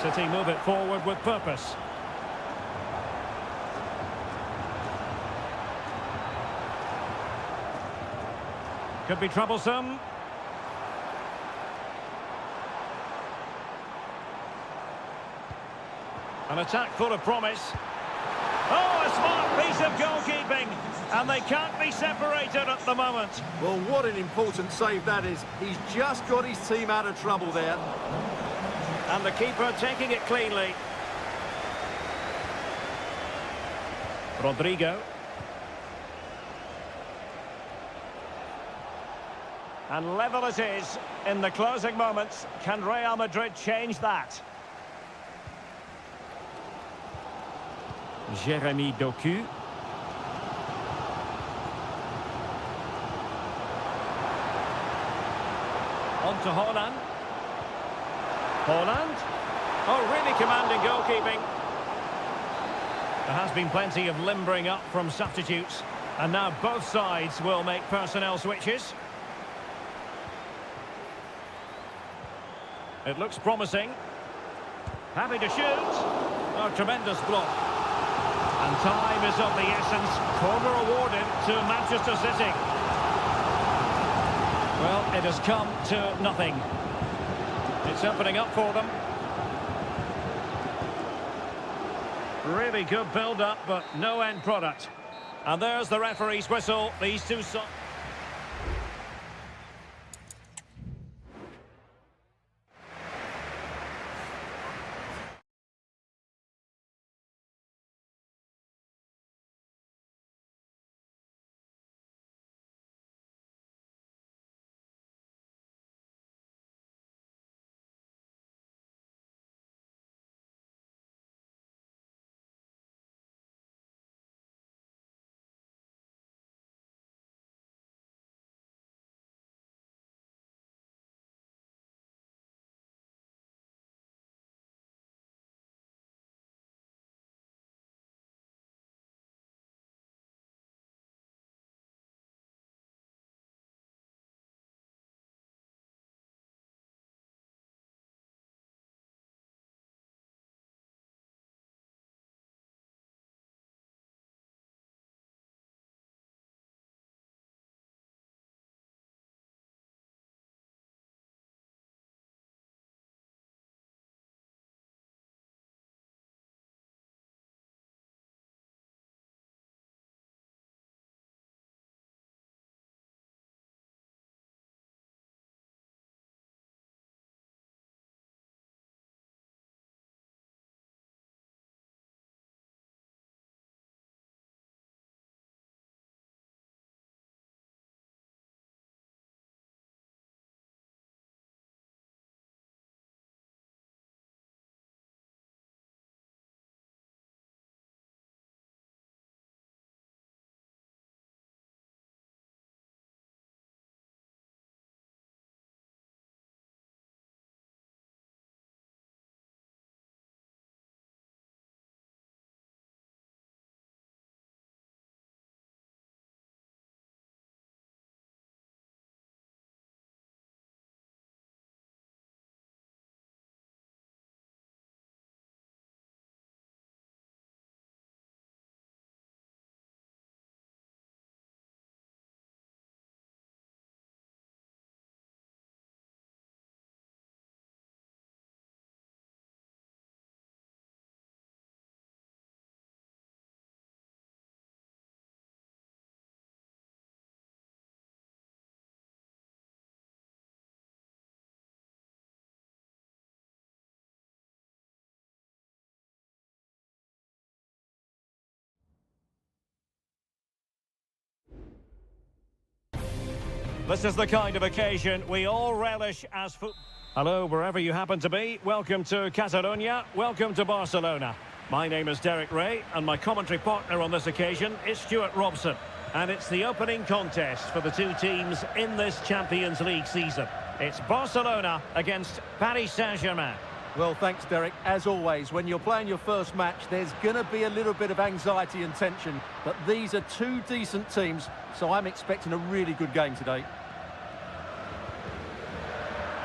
City move it forward with purpose. Could be troublesome. An attack full of promise. Oh, a smart piece of goalkeeping. And they can't be separated at the moment. Well, what an important save that is. He's just got his team out of trouble there. And the keeper taking it cleanly. Rodrigo. And level it is in the closing moments. Can Real Madrid change that? Jeremy Doku. On to Haaland. Haaland. Oh, really commanding goalkeeping. There has been plenty of limbering up from substitutes. And now both sides will make personnel switches. It looks promising. Happy to shoot. Oh, tremendous block. And time is of the essence. Corner awarded to Manchester City. Well, it has come to nothing. It's opening up for them. Really good build-up, but no end product. And there's the referee's whistle. These two sides. This is the kind of occasion we all relish as football. Hello, wherever you happen to be. Welcome to Catalonia. Welcome to Barcelona. My name is Derek Ray, and my commentary partner on this occasion is Stuart Robson. And it's the opening contest for the two teams in this Champions League season. It's Barcelona against Paris Saint-Germain. Well, thanks, Derek. As always, when you're playing your first match, there's going to be a little bit of anxiety and tension. But these are two decent teams, so I'm expecting a really good game today.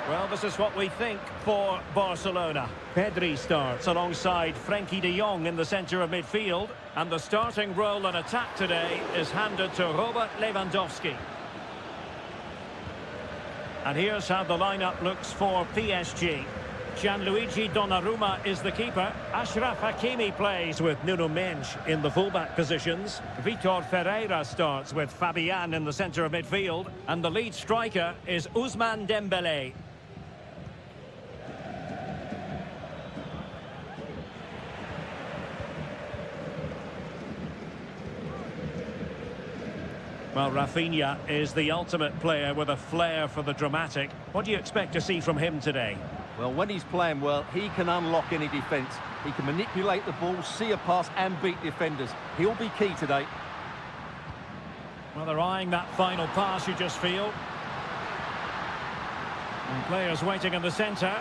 Well, this is what we think for Barcelona. Pedri starts alongside Frenkie de Jong in the centre of midfield. And the starting role in attack today is handed to Robert Lewandowski. And here's how the lineup looks for PSG. Gianluigi Donnarumma is the keeper. Achraf Hakimi plays with Nuno Mendes in the fullback positions. Vitor Ferreira starts with Fabian in the centre of midfield. And the lead striker is Ousmane Dembélé. Well, Rafinha is the ultimate player with a flair for the dramatic. What do you expect to see from him today? Well, when he's playing well, he can unlock any defence. He can manipulate the ball, see a pass and beat defenders. He'll be key today. Well, they're eyeing that final pass, you just feel. And players waiting in the centre.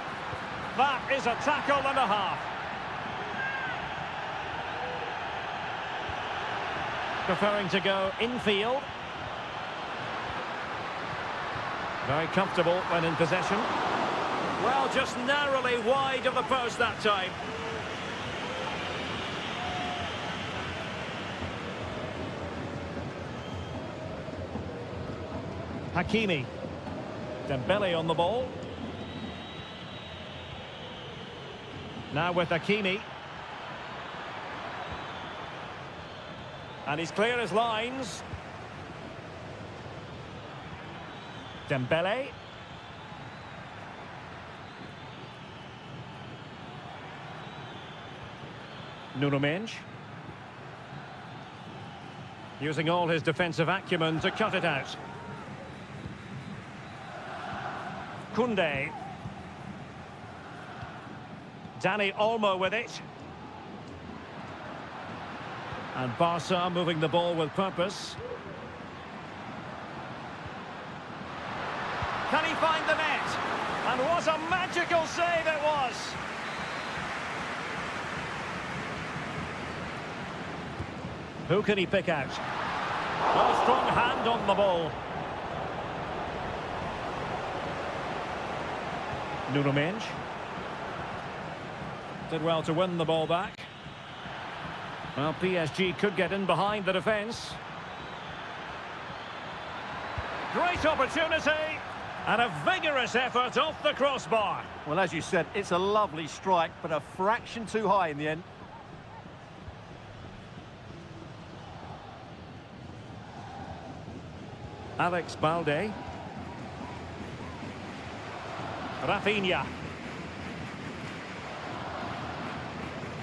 That is a tackle and a half. Preferring to go infield. Very comfortable when in possession. Well, just narrowly wide of the post that time. Hakimi. Dembele on the ball. Now with Hakimi. And he's clear as lines. Dembele. Nuno Mendes. Using all his defensive acumen to cut it out. Koundé. Dani Olmo with it. And Barca moving the ball with purpose. Can he find the net? And what a magical save it was! Who can he pick out? Oh, strong hand on the ball. Nuno Mendes. Did well to win the ball back. Well, PSG could get in behind the defence. Great opportunity. And a vigorous effort off the crossbar. Well, as you said, it's a lovely strike, but a fraction too high in the end. Alex Balde. Rafinha.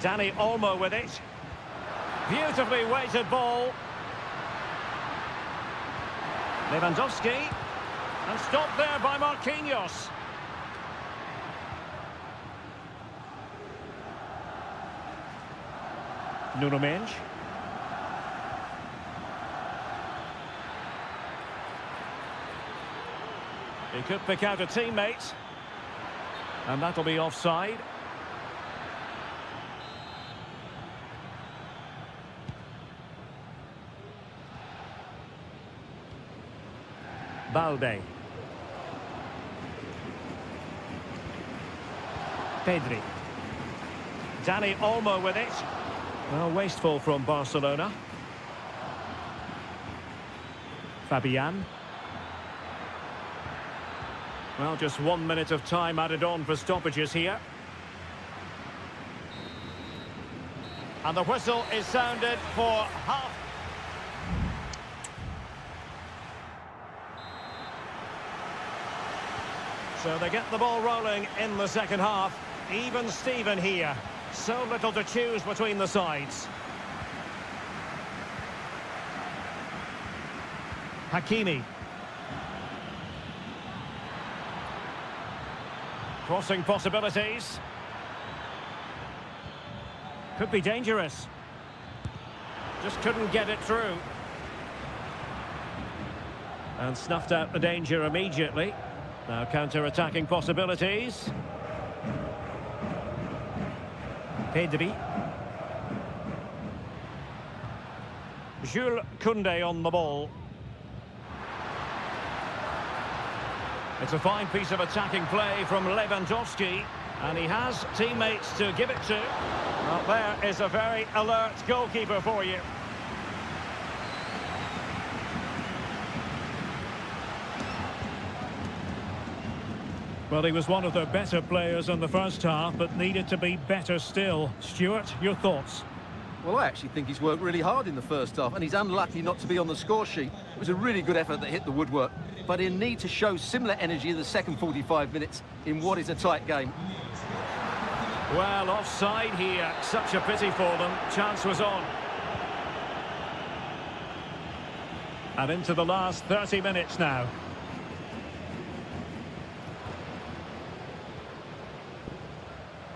Dani Olmo with it. Beautifully weighted ball. Lewandowski. And stopped there by Marquinhos. Nuno Mendes. He could pick out a teammate. And that'll be offside. Balde. Pedri. Dani Olmo with it. Well, wasteful from Barcelona. Fabian. Well, just 1 minute of time added on for stoppages here. And the whistle is sounded for half. So they get the ball rolling in the second half. Even Steven here. So little to choose between the sides. Hakimi. Crossing possibilities. Could be dangerous. Just couldn't get it through. And snuffed out the danger immediately. Now counter-attacking possibilities. Pedri. Jules Koundé on the ball. It's a fine piece of attacking play from Lewandowski, and he has teammates to give it to. Well, there is a very alert goalkeeper for you. Well, he was one of the better players in the first half, but needed to be better still. Stuart, your thoughts? Well, I actually think he's worked really hard in the first half, and he's unlucky not to be on the score sheet. It was a really good effort that hit the woodwork, but he'll need to show similar energy in the second 45 minutes in what is a tight game. Well, offside here. Such a pity for them. Chance was on. And into the last 30 minutes now.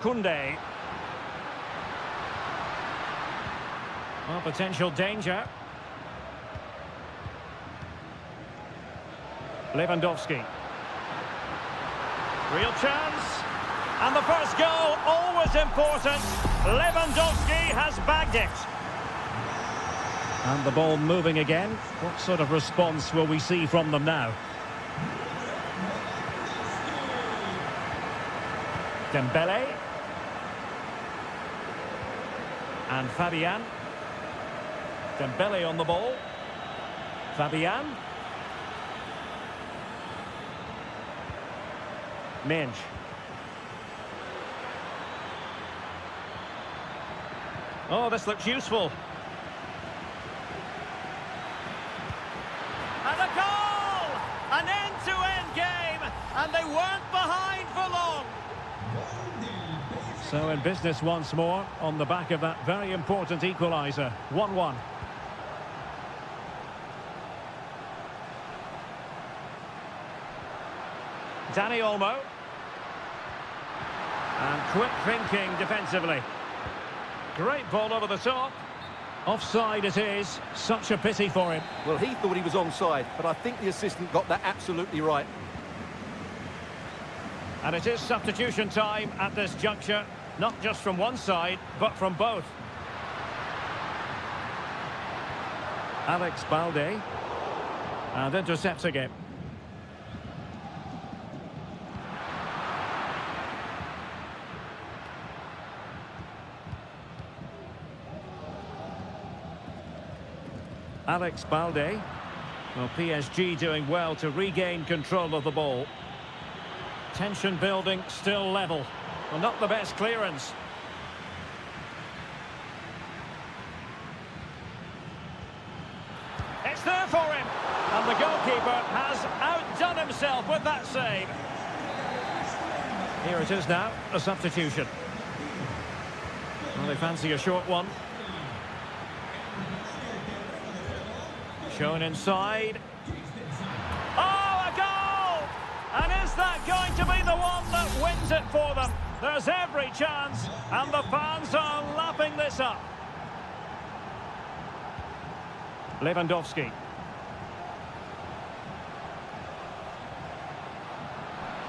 Koundé. Well, potential danger. Lewandowski. Real chance. And the first goal, always important. Lewandowski has bagged it. And the ball moving again. What sort of response will we see from them now? Dembele. And Fabian. Dembele on the ball. Fabian. Minge. Oh, this looks useful. And a goal! An end-to-end game, and they weren't behind for long. So in business once more, on the back of that very important equaliser. 1-1. Dani Olmo. And quick thinking defensively. Great ball over the top. Offside it is. Such a pity for him. Well, he thought he was onside, but I think the assistant got that absolutely right. And it is substitution time at this juncture. Not just from one side, but from both. Alex Balde. And intercepts again. Alex Balde. Well, PSG doing well to regain control of the ball. Tension building, still level. Well, not the best clearance. It's there for him. And the goalkeeper has outdone himself with that save. Here it is now, a substitution. Well, they fancy a short one. Shown inside. Oh, a goal! And is that going to be the one that wins it for them? There's every chance, and the fans are lapping this up. Lewandowski.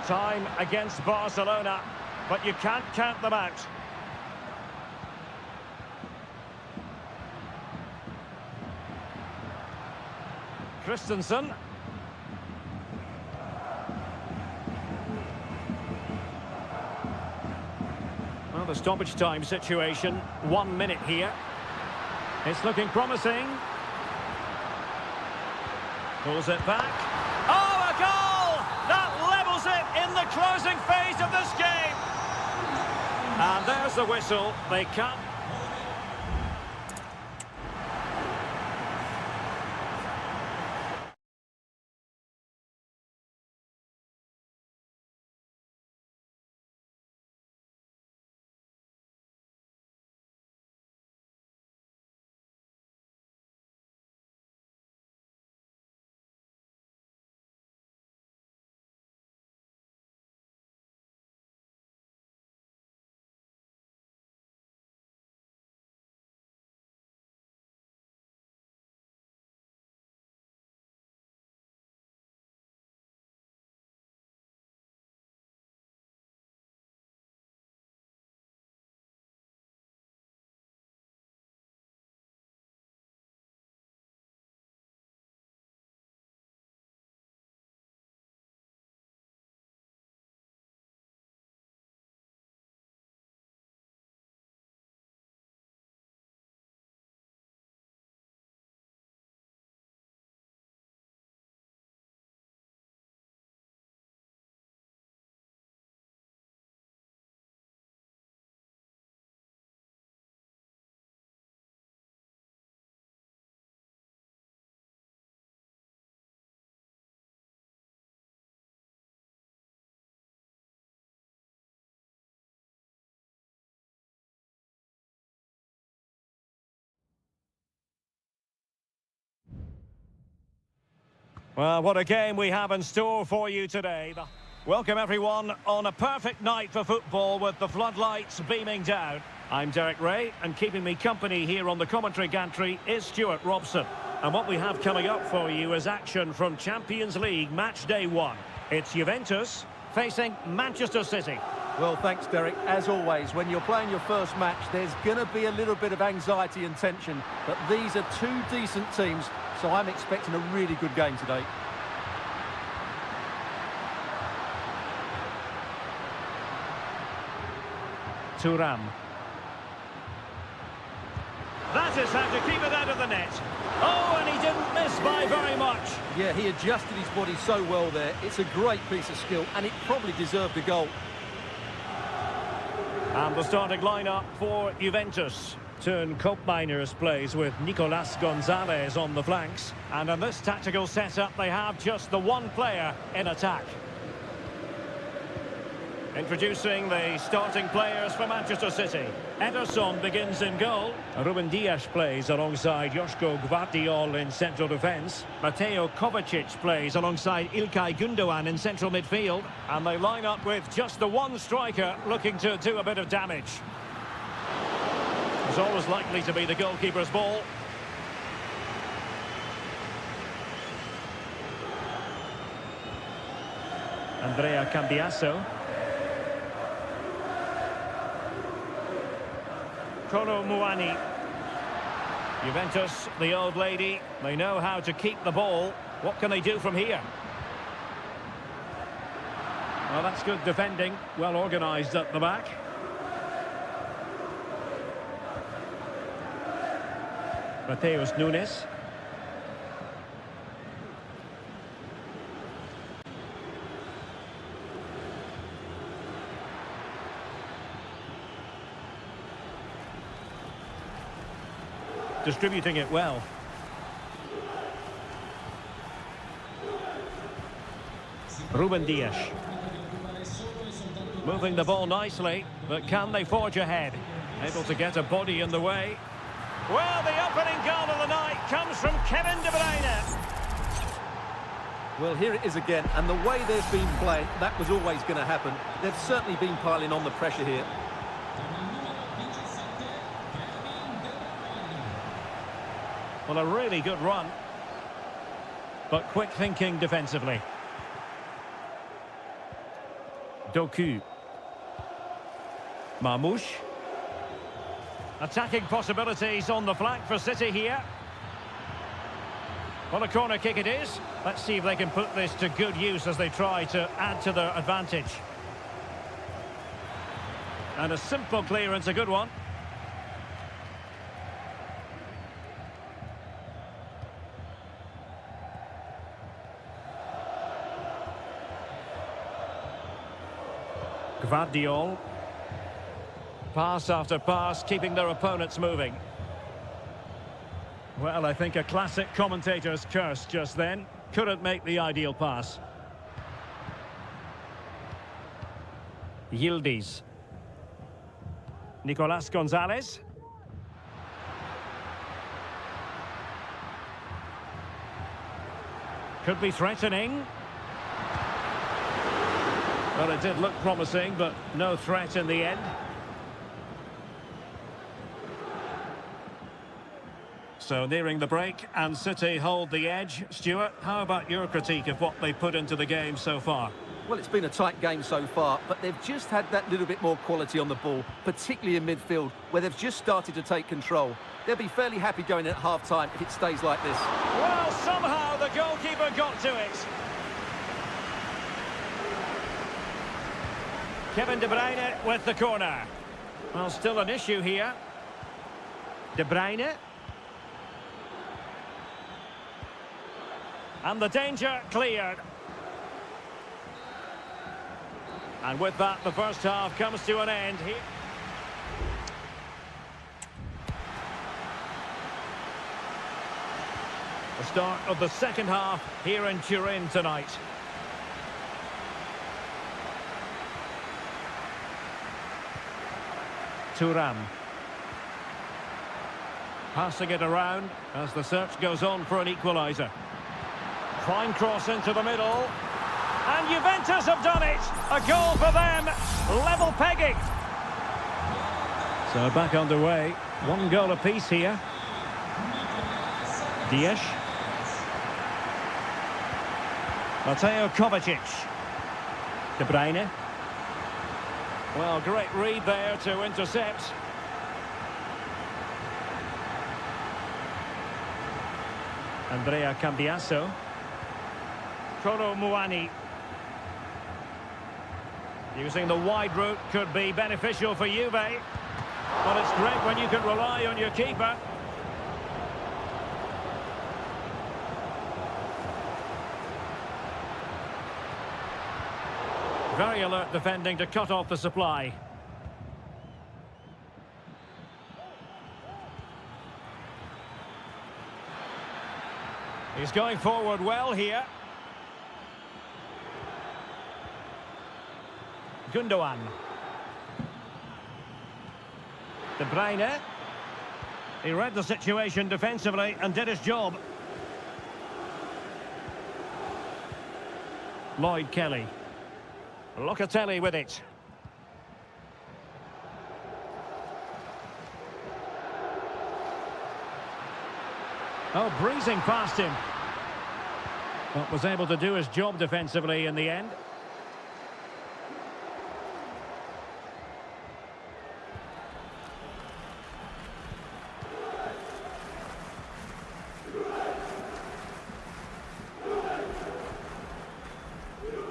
Time against Barcelona, but you can't count them out. Christensen. Well, the stoppage time situation, 1 minute here. It's looking promising. Pulls it back. Oh, a goal! That levels it in the closing phase of this game. And there's the whistle. They can't Well, what a game we have in store for you today. Welcome everyone on a perfect night for football with the floodlights beaming down. I'm Derek Ray, and keeping me company here on the commentary gantry is Stuart Robson. And what we have coming up for you is action from Champions League match day 1. It's Juventus facing Manchester City. Well, thanks, Derek. As always, when you're playing your first match, there's going to be a little bit of anxiety and tension. But these are two decent teams, so I'm expecting a really good game today. Thuram. That is how to keep it out of the net. Oh, and he didn't miss by very much. Yeah, he adjusted his body so well there. It's a great piece of skill, and it probably deserved a goal. And the starting lineup for Juventus. Turn Koopmeiners plays with Nicolas Gonzalez on the flanks. And in this tactical setup, they have just the one player in attack. Introducing the starting players for Manchester City. Ederson begins in goal. Ruben Dias plays alongside Joško Gvardiol in central defence. Mateo Kovacic plays alongside Ilkay Gundogan in central midfield. And they line up with just the one striker looking to do a bit of damage. It's always likely to be the goalkeeper's ball. Andrea Cambiasso. Kolo Muani. Juventus, the old lady, they know how to keep the ball. What can they do from here? Well, that's good defending, well organised at the back. Mateus Nunes. Distributing it well. Ruben Dias. Moving the ball nicely, but can they forge ahead? Able to get a body in the way. Well, the opening goal of the night comes from Kevin De Bruyne. Well, here it is again, and the way they've been playing, that was always going to happen. They've certainly been piling on the pressure here. Well, a really good run, but quick thinking defensively. Doku. Marmoush. Attacking possibilities on the flank for City here. Well, a corner kick it is. Let's see if they can put this to good use as they try to add to their advantage. And a simple clearance, a good one. Gvardiol. Pass after pass, keeping their opponents moving. Well, I think a classic commentator's curse just then. Couldn't make the ideal pass. Yildiz. Nicolas Gonzalez. Could be threatening. Well, it did look promising, but no threat in the end. So nearing the break, and City hold the edge. Stuart, how about your critique of what they put into the game so far? Well, it's been a tight game so far, but they've just had that little bit more quality on the ball, particularly in midfield, where they've just started to take control. They'll be fairly happy going in at half-time if it stays like this. Well, somehow the goalkeeper got to it. Kevin De Bruyne with the corner. Well, still an issue here. De Bruyne. And the danger cleared. And with that, the first half comes to an end here. The start of the second half here in Turin tonight. Thuram. Passing it around as the search goes on for an equaliser. Fine cross into the middle. And Juventus have done it. A goal for them. Level pegging. So back underway. One goal apiece here. Dias. Mateo Kovacic. De Bruyne. Well, great read there to intercept. Andrea Cambiasso. Kolo Muani. Using the wide route could be beneficial for Juve. But it's great when you can rely on your keeper. Very alert defending to cut off the supply. He's going forward well here. Gundogan. De Bruyne. He read the situation defensively and did his job. Lloyd Kelly. Locatelli with it. Oh, breezing past him. But was able to do his job defensively in the end.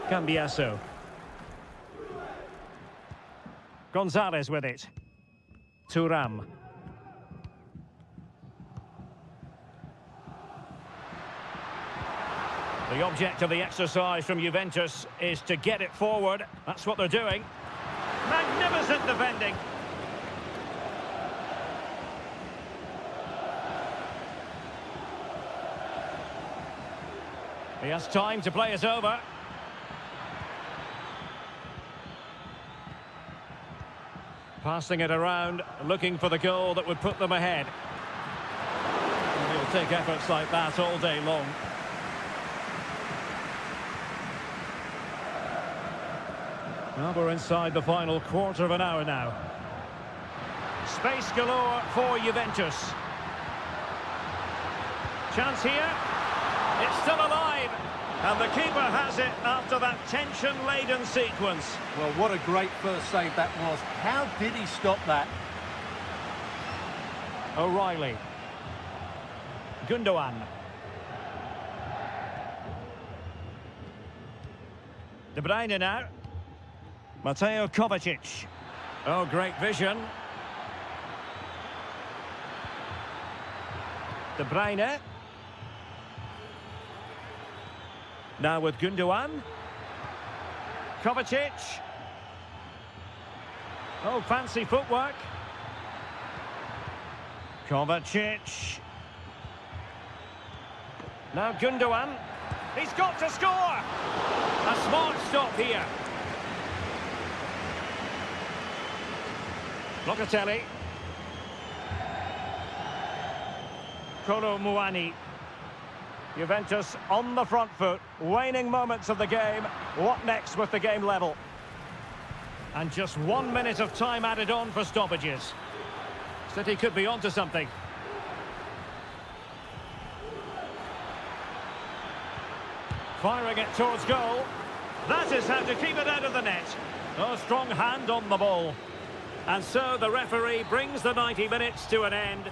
Cambiasso. Gonzalez with it. Thuram. The object of the exercise from Juventus is to get it forward. That's what they're doing. Magnificent defending. He has time to play it over. Passing it around, looking for the goal that would put them ahead. And he'll take efforts like that all day long. Well, we're inside the final quarter of an hour now. Space galore for Juventus. Chance here. It's still alive. And the keeper has it after that tension-laden sequence. Well, what a great first save that was. How did he stop that? O'Reilly. Gundogan. De Bruyne now. Mateo Kovacic. Oh, great vision. De Bruyne. Now with Gundogan. Kovacic. Oh, fancy footwork. Kovacic. Now Gundogan. He's got to score! A smart stop here. Locatelli. Kolo Muani. Juventus on the front foot, waning moments of the game. What next with the game level? And just 1 minute of time added on for stoppages. City could be onto something. Firing it towards goal. That is how to keep it out of the net. A strong hand on the ball. And so the referee brings the 90 minutes to an end.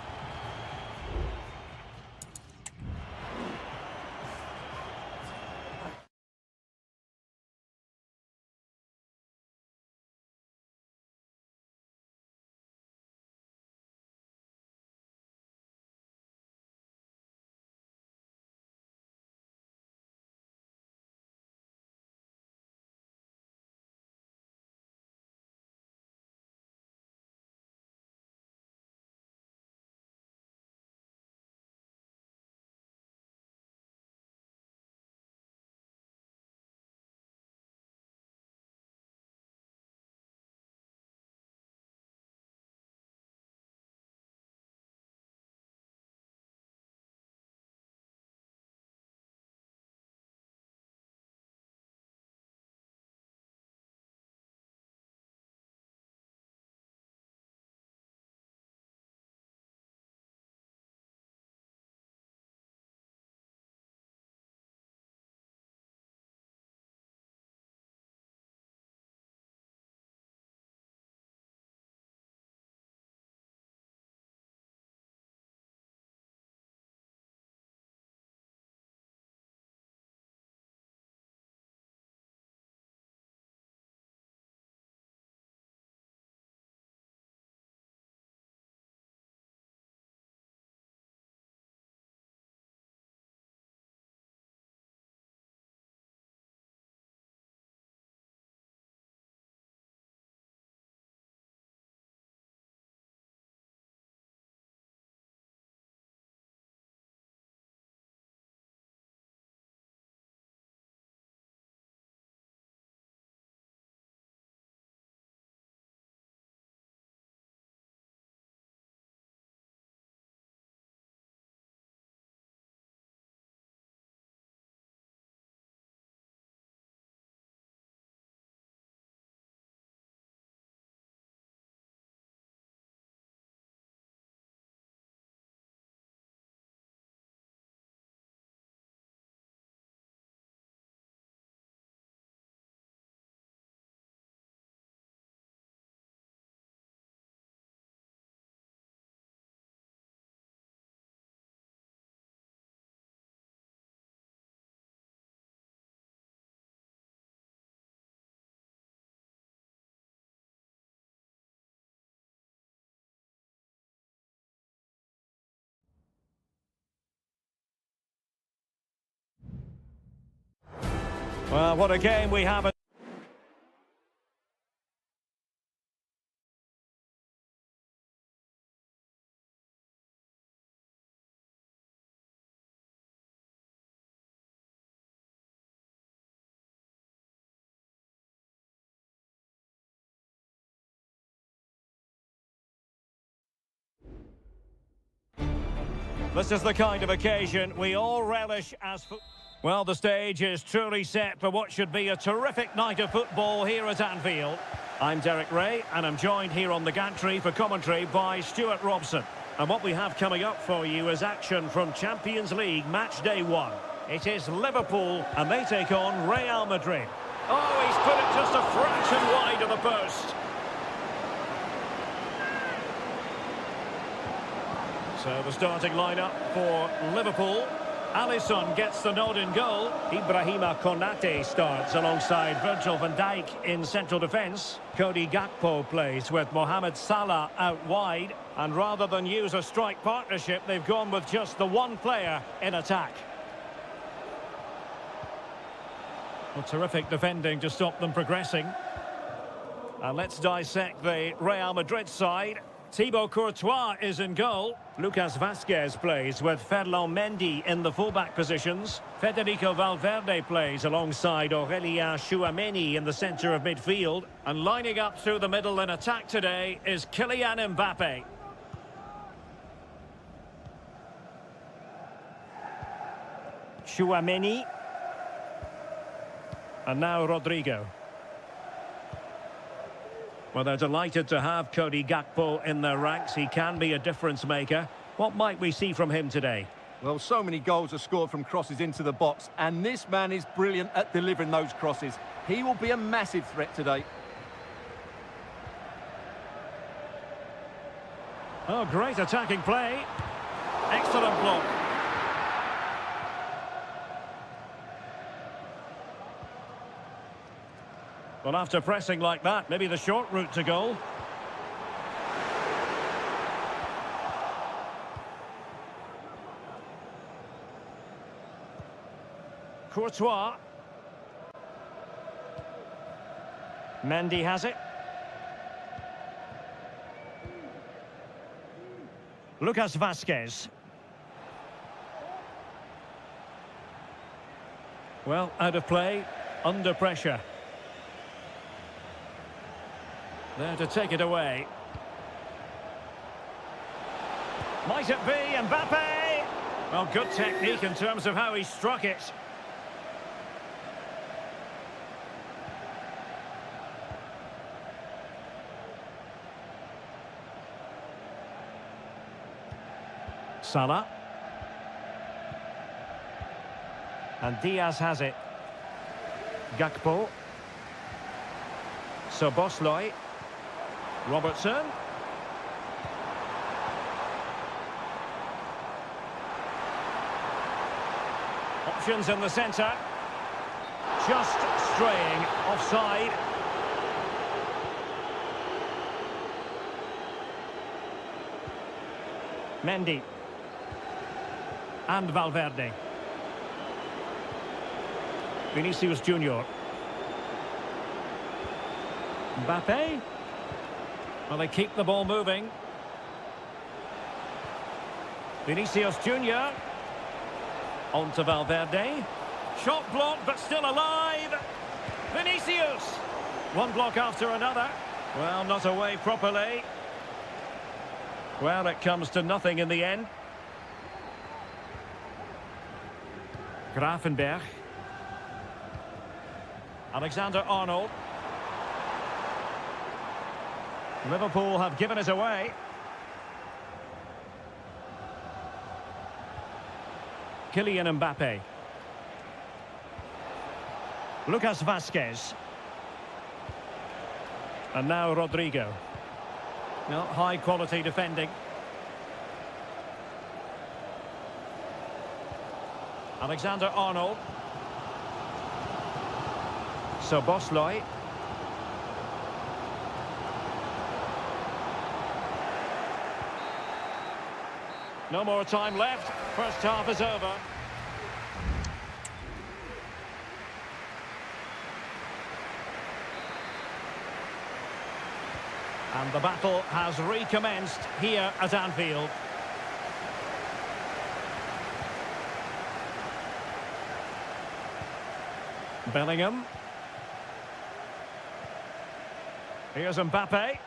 Well, what a game we have. This is the kind of occasion we all relish as... Well, the stage is truly set for what should be a terrific night of football here at Anfield. I'm Derek Ray, and I'm joined here on the gantry for commentary by Stuart Robson. And what we have coming up for you is action from Champions League match day 1. It is Liverpool, and they take on Real Madrid. Oh, he's put it just a fraction wide of the post. So the starting lineup for Liverpool. Alisson gets the nod in goal. Ibrahima Konate starts alongside Virgil van Dijk in central defence. Cody Gakpo plays with Mohamed Salah out wide. And rather than use a strike partnership, they've gone with just the one player in attack. Well, terrific defending to stop them progressing. And let's dissect the Real Madrid side. Thibaut Courtois is in goal. Lucas Vazquez plays with Ferland Mendy in the fullback positions. Federico Valverde plays alongside Aurélien Tchouameni in the centre of midfield. And lining up through the middle in attack today is Kylian Mbappe. Tchouameni. And now Rodrigo. Well, they're delighted to have Cody Gakpo in their ranks. He can be a difference maker. What might we see from him today? Well, so many goals are scored from crosses into the box, and this man is brilliant at delivering those crosses. He will be a massive threat today. Oh, great attacking play. Excellent block. Well, after pressing like that, maybe the short route to goal. Courtois. Mendy has it. Lucas Vazquez. Well, out of play, under pressure. There to take it away. Might it be Mbappe? Well, good technique in terms of how he struck it. Salah. And Diaz has it. Gakpo. Szoboszlai. Robertson. Options in the centre. Just straying offside. Mendy. And Valverde. Vinicius Junior. Mbappe. Well, they keep the ball moving. Vinicius Junior. On to Valverde. Shot blocked, but still alive. Vinicius. One block after another. Well, not away properly. Well, it comes to nothing in the end. Gravenberch. Alexander-Arnold. Liverpool have given it away. Kylian Mbappe. Lucas Vazquez. And now Rodrigo. Well, high quality defending. Alexander-Arnold. Szoboszlai. No more time left. First half is over. And the battle has recommenced here at Anfield. Bellingham. Here's Mbappe.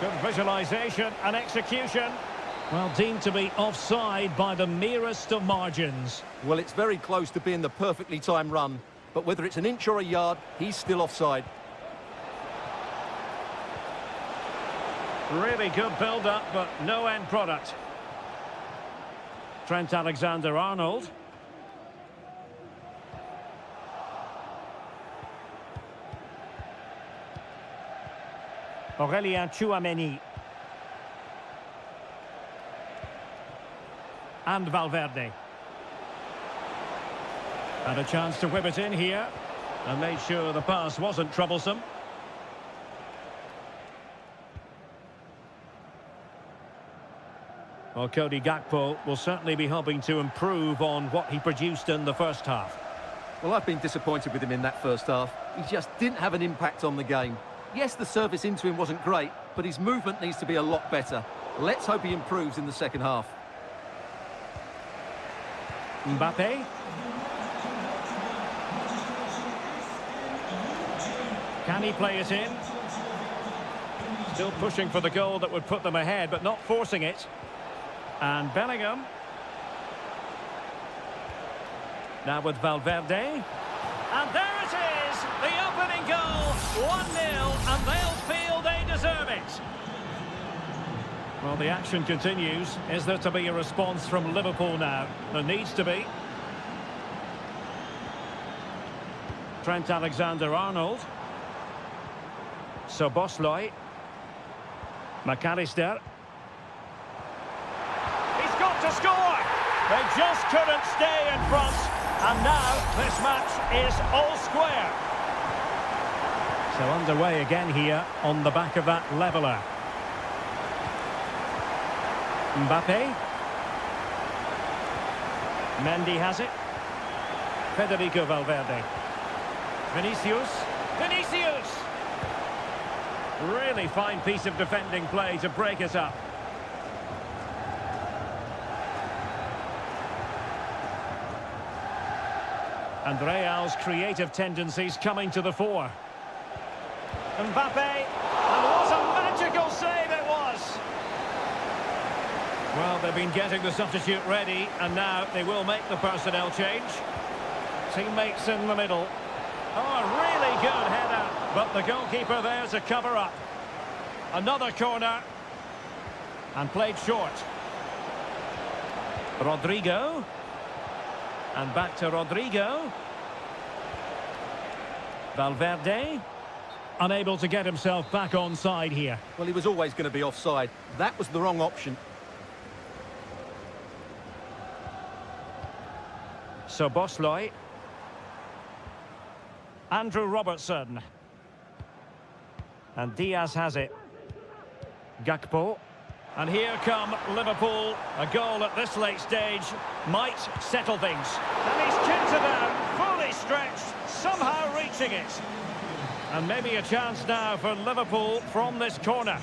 Good visualisation and execution. Well, deemed to be offside by the merest of margins. Well, it's very close to being the perfectly timed run. But whether it's an inch or a yard, he's still offside. Really good build-up, but no end product. Trent Alexander-Arnold. Aurélien Tchouaméni. And Valverde. And a chance to whip it in here. And made sure the pass wasn't troublesome. Well, Cody Gakpo will certainly be hoping to improve on what he produced in the first half. Well, I've been disappointed with him in that first half. He just didn't have an impact on the game. Yes, the service into him wasn't great, but his movement needs to be a lot better. Let's hope he improves in the second half. Mbappe. Can he play it in? Still pushing for the goal that would put them ahead, but not forcing it. And Bellingham. Now with Valverde. And there it is! The opening goal! 1-0, and they'll feel they deserve it. Well, the action continues. Is there to be a response from Liverpool now? There needs to be. Trent Alexander-Arnold. Szoboszlai. McAllister. He's got to score! They just couldn't stay in front. And now this match is all square. So underway again here on the back of that leveller. Mbappe. Mendy has it. Federico Valverde. Vinicius! Really fine piece of defending play to break it up. And Real's creative tendencies coming to the fore. Mbappe, and what a magical save it was! Well, they've been getting the substitute ready, and now they will make the personnel change. Teammates in the middle. Oh, a really good header, but the goalkeeper there to cover up. Another corner, and played short. Rodrigo. And back to Rodrigo. Valverde. Unable to get himself back onside here. Well, he was always going to be offside. That was the wrong option. Szoboszlai. Andrew Robertson. And Diaz has it. Gakpo. And here come Liverpool. A goal at this late stage might settle things. And he's kicked it out, fully stretched, somehow reaching it. And maybe a chance now for Liverpool from this corner.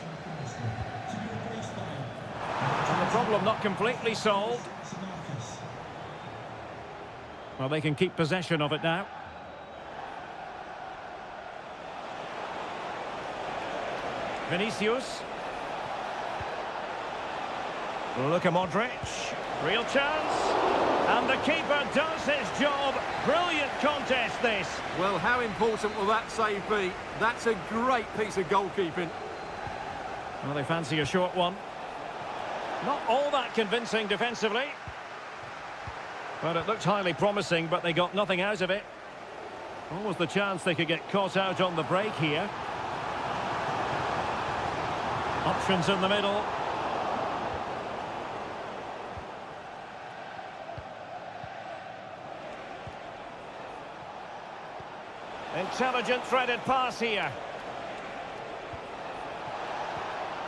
And the problem not completely solved. Well, they can keep possession of it now. Vinicius. Luka Modric, real chance, and the keeper does his job. Brilliant contest this. Well, how important will that save be? That's a great piece of goalkeeping. Well, they fancy a short one. Not all that convincing defensively. But it looked highly promising, but they got nothing out of it. Almost the chance they could get caught out on the break here. Options in the middle. Intelligent threaded pass here.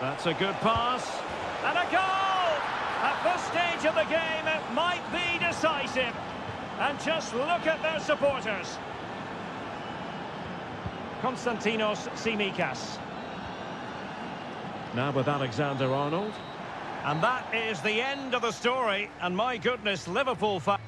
That's a good pass. And a goal! At this stage of the game, it might be decisive. And just look at their supporters. Konstantinos Tsimikas. Now with Alexander-Arnold. And that is the end of the story. And my goodness, Liverpool fans.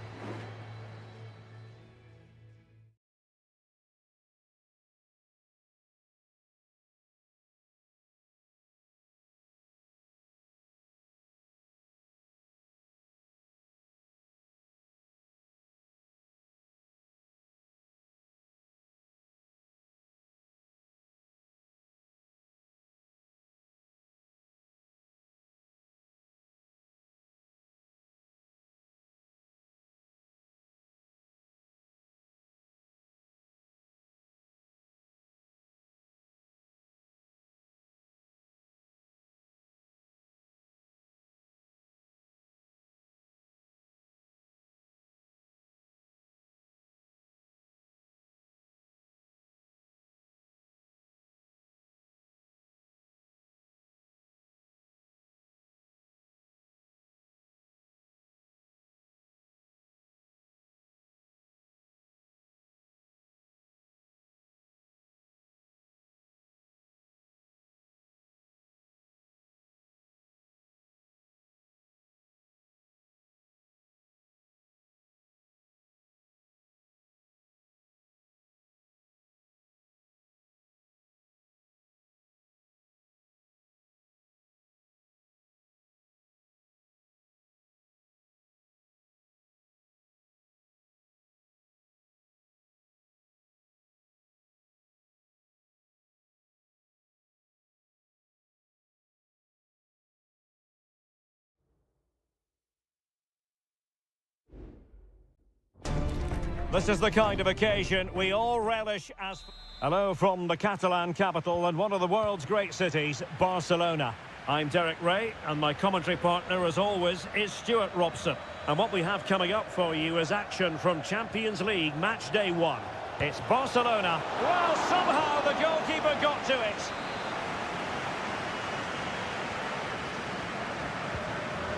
This is the kind of occasion we all relish as... Hello from the Catalan capital and one of the world's great cities, Barcelona. I'm Derek Ray, and my commentary partner, as always, is Stuart Robson. And what we have coming up for you is action from Champions League Match Day 1. It's Barcelona. Well, somehow the goalkeeper got to it.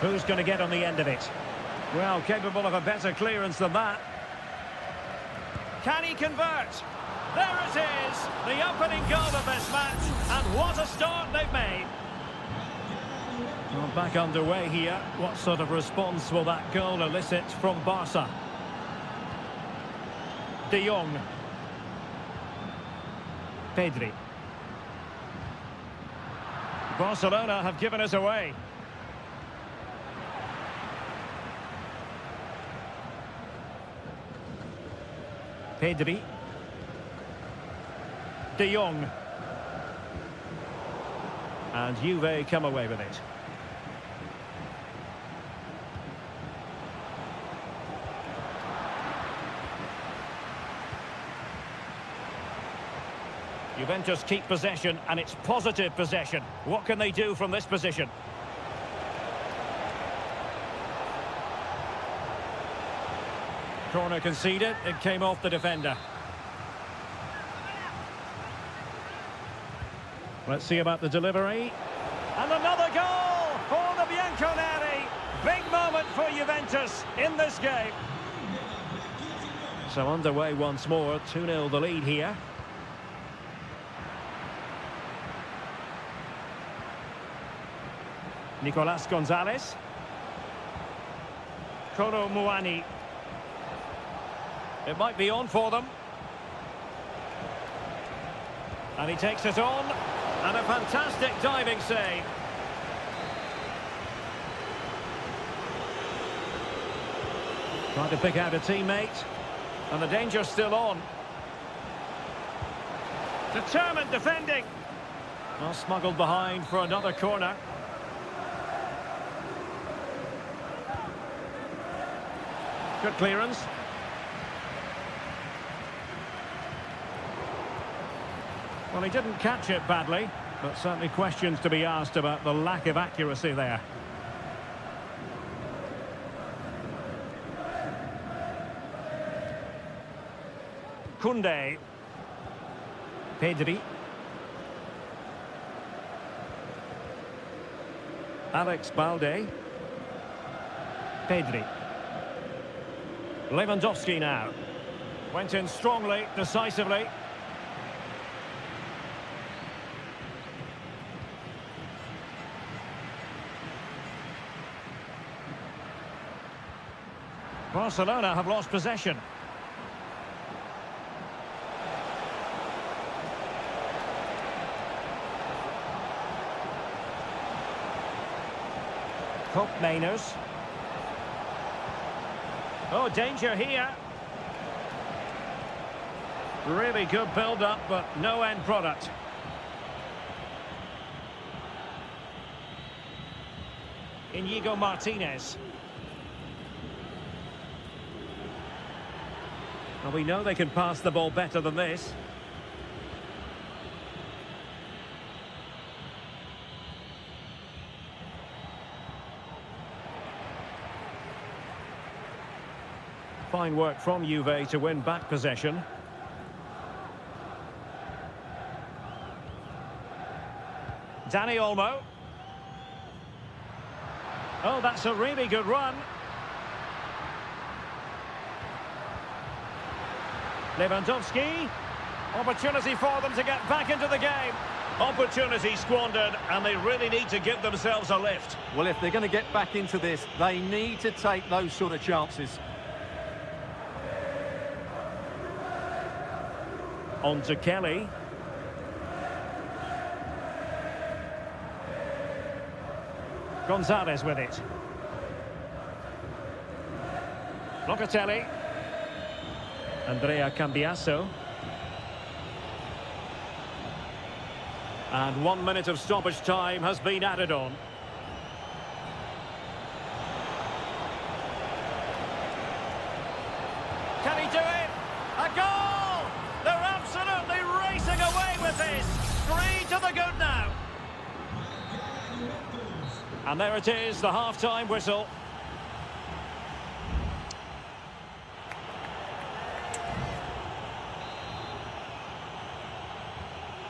Who's going to get on the end of it? Well, capable of a better clearance than that. Can he convert? There it is, the opening goal of this match, and what a start they've made. Well, back underway here. What sort of response will that goal elicit from Barca? De Jong. Pedri. Barcelona have given us away. Pedri. De Jong. And Juve come away with it. Juventus keep possession, and it's positive possession. What can they do from this position? Corner conceded, it came off the defender. Let's see about the delivery. And another goal for the Bianconeri. Big moment for Juventus in this game. So underway once more, 2-0 the lead here. Nicolas Gonzalez. Kolo Muani. It might be on for them. And he takes it on. And a fantastic diving save. Trying to pick out a teammate. And the danger's still on. Determined defending. Well, smuggled behind for another corner. Good clearance. Well, he didn't catch it badly, but certainly questions to be asked about the lack of accuracy there. Koundé. Pedri. Alex Balde. Pedri. Lewandowski now. Went in strongly, decisively. Barcelona have lost possession. Mainers. Oh, danger here. Really good build-up, but no end product. Inigo Martinez. Well, we know they can pass the ball better than this. Fine work from Juve to win back possession. Dani Olmo. Oh, that's a really good run. Lewandowski. Opportunity for them to get back into the game. Opportunity squandered, and they really need to give themselves a lift. Well, if they're going to get back into this, they need to take those sort of chances. On to Kelly. Gonzalez with it. Locatelli. Andrea Cambiasso. And 1 minute of stoppage time has been added on. Can he do it? A goal! They're absolutely racing away with this. 3 to the good now. And there it is, the half-time whistle.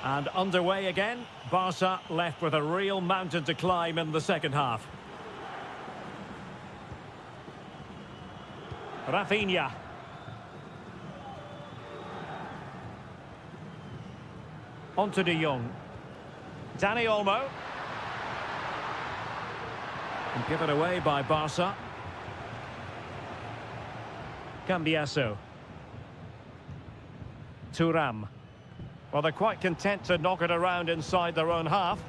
And underway again. Barca left with a real mountain to climb in the second half. Rafinha. On to De Jong. Dani Olmo. And given away by Barca. Cambiasso. Thuram. Well, they're quite content to knock it around inside their own half.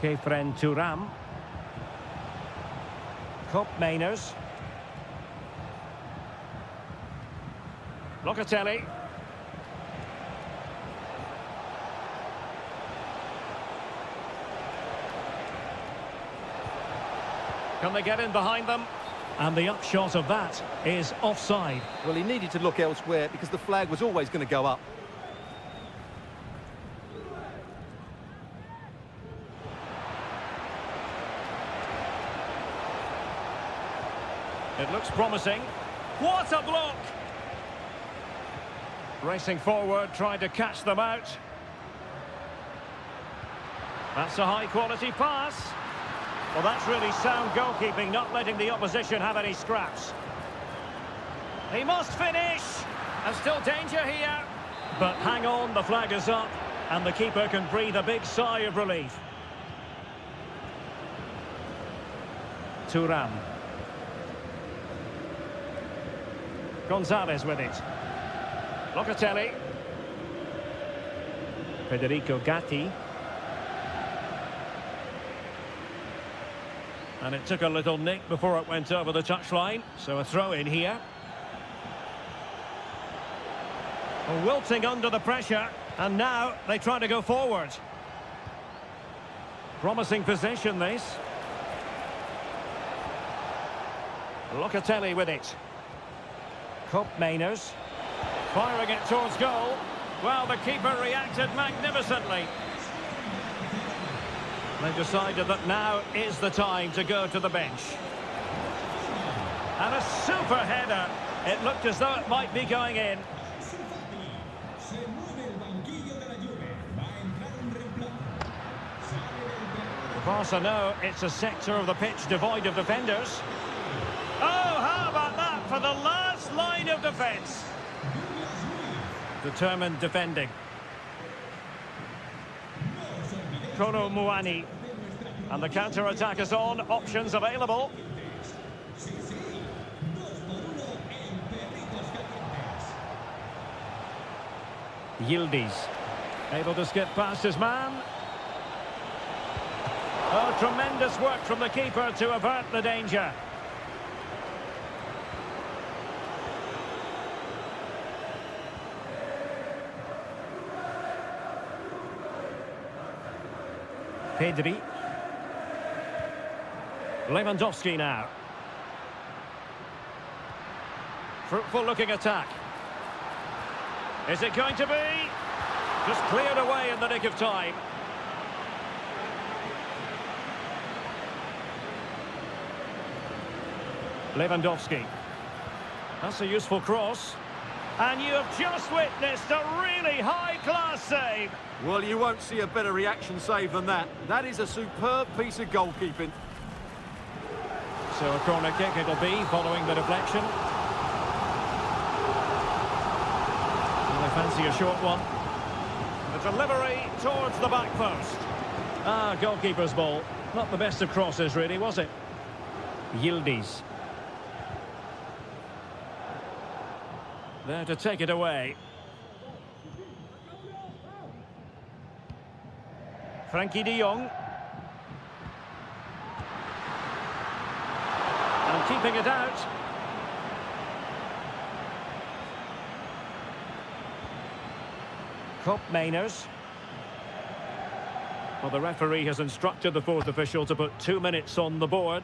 Kefren Thuram. Mainers. Locatelli. Can they get in behind them? And the upshot of that is offside. Well, he needed to look elsewhere because the flag was always going to go up. It looks promising. What a block! Racing forward, trying to catch them out. That's a high-quality pass. Well, that's really sound goalkeeping, not letting the opposition have any scraps. He must finish! And still danger here. But hang on, the flag is up, and the keeper can breathe a big sigh of relief. Thuram. Gonzalez with it. Locatelli. Federico Gatti. And it took a little nick before it went over the touchline. So a throw in here. Wilting under the pressure. And now they try to go forward. Promising position, this. Locatelli with it. Mainers. Firing it towards goal. Well, the keeper reacted magnificently. They decided that now is the time to go to the bench. And a super header. It looked as though it might be going in. Barca know it's a sector of the pitch devoid of defenders. Oh, how about that for the last line of defence? Determined defending. Kolo Muani. And the counter-attack is on. Options available. Yildiz. Able to skip past his man. Oh, tremendous work from the keeper to avert the danger. Pedri. Lewandowski now. Fruitful looking attack. Is it going to be? Just cleared away in the nick of time. Lewandowski. That's a useful cross. And you have just witnessed a really high-class save. Well, you won't see a better reaction save than that. That is a superb piece of goalkeeping. So a corner kick it'll be following the deflection. And they fancy a short one. The delivery towards the back post. Ah, goalkeeper's ball. Not the best of crosses, really, was it? Yildiz. There to take it away. Frankie de Jong. And keeping it out. Mainers. Well, the referee has instructed the fourth official to put 2 minutes on the board.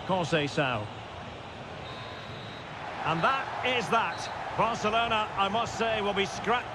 Conceição. And that is that. Barcelona, I must say, will be scratched.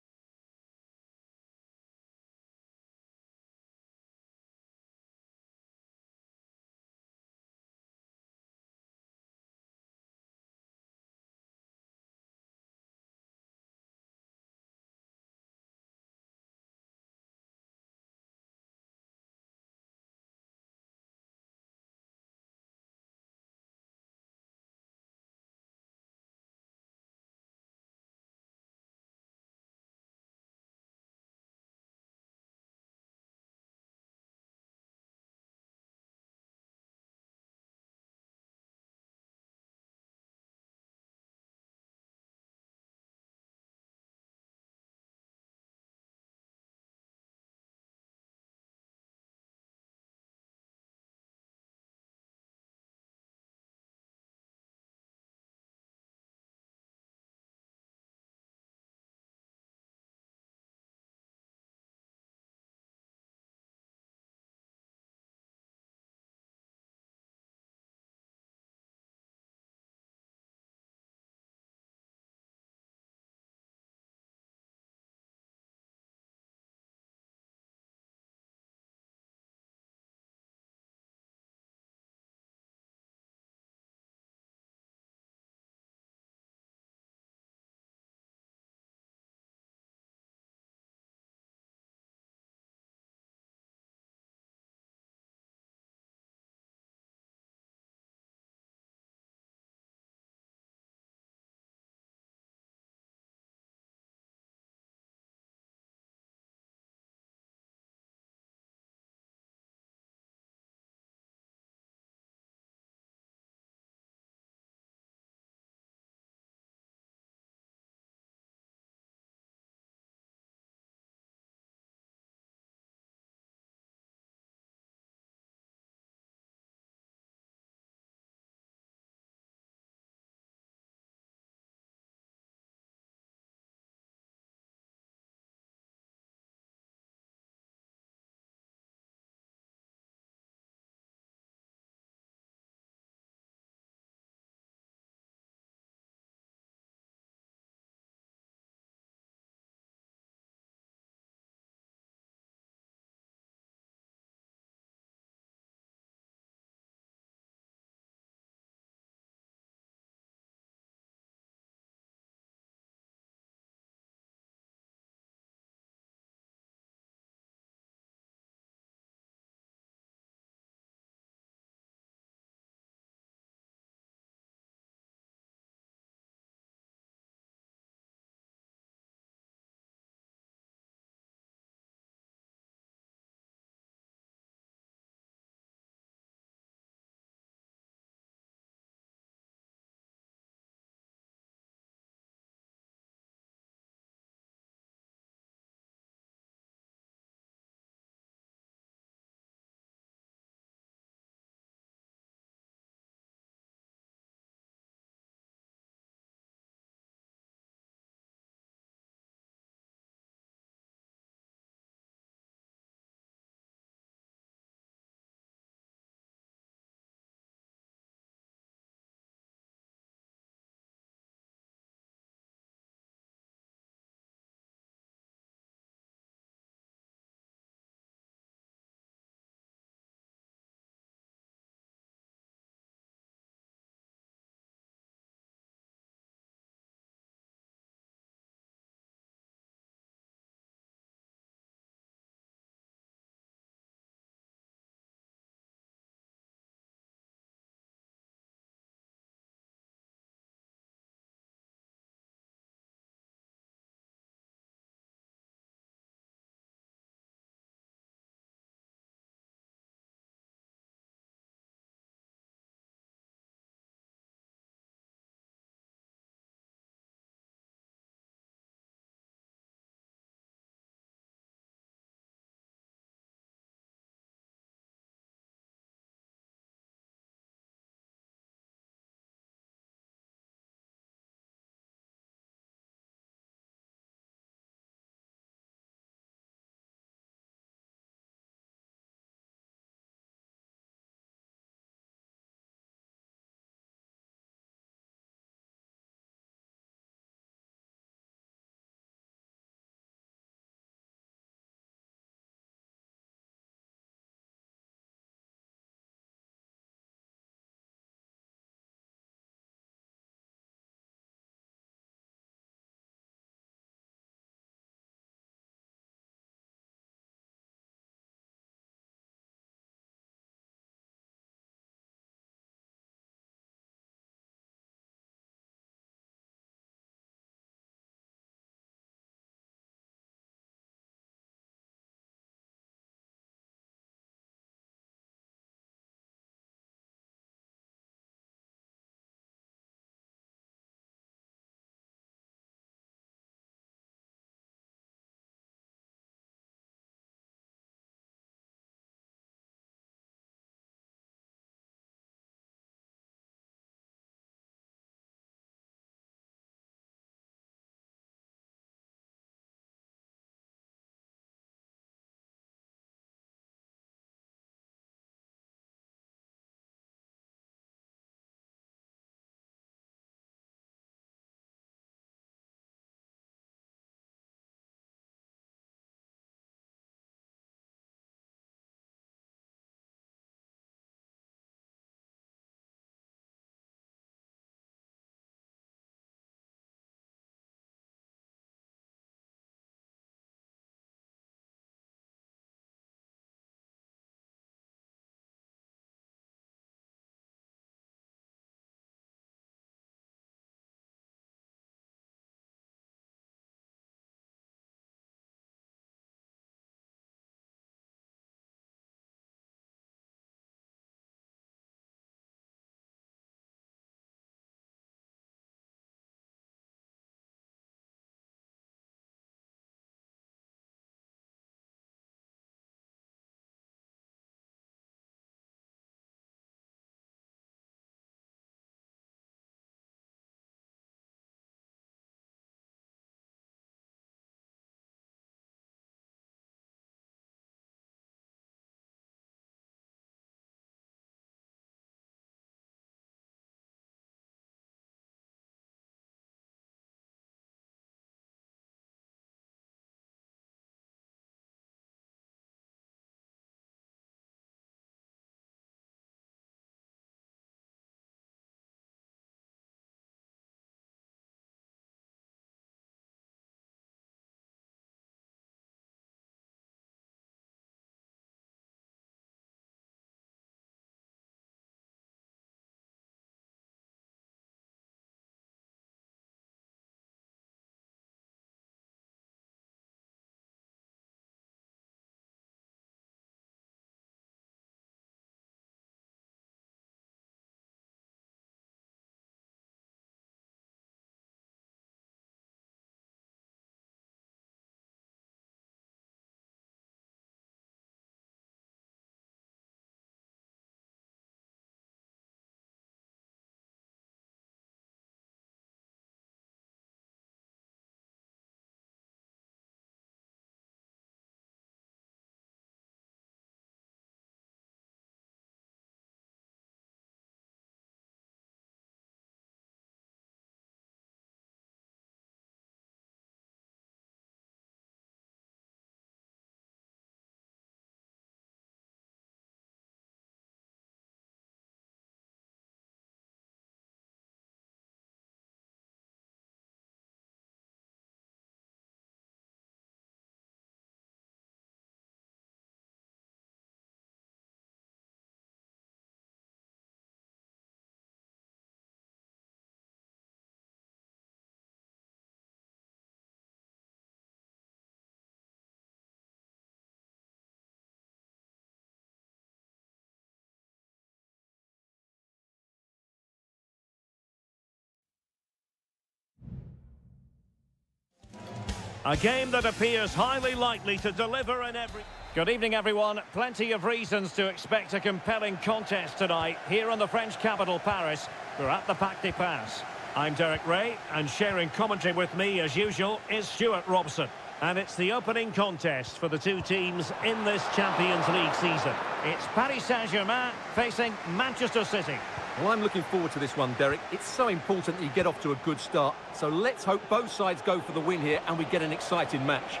A game that appears highly likely to deliver in every... Good evening, everyone. Plenty of reasons to expect a compelling contest tonight here in the French capital, Paris. We're at the Parc des Princes. I'm Derek Ray, and sharing commentary with me, as usual, is Stuart Robson. And it's the opening contest for the two teams in this Champions League season. It's Paris Saint-Germain facing Manchester City. Well, I'm looking forward to this one, Derek. It's so important that you get off to a good start. So let's hope both sides go for the win here and we get an exciting match.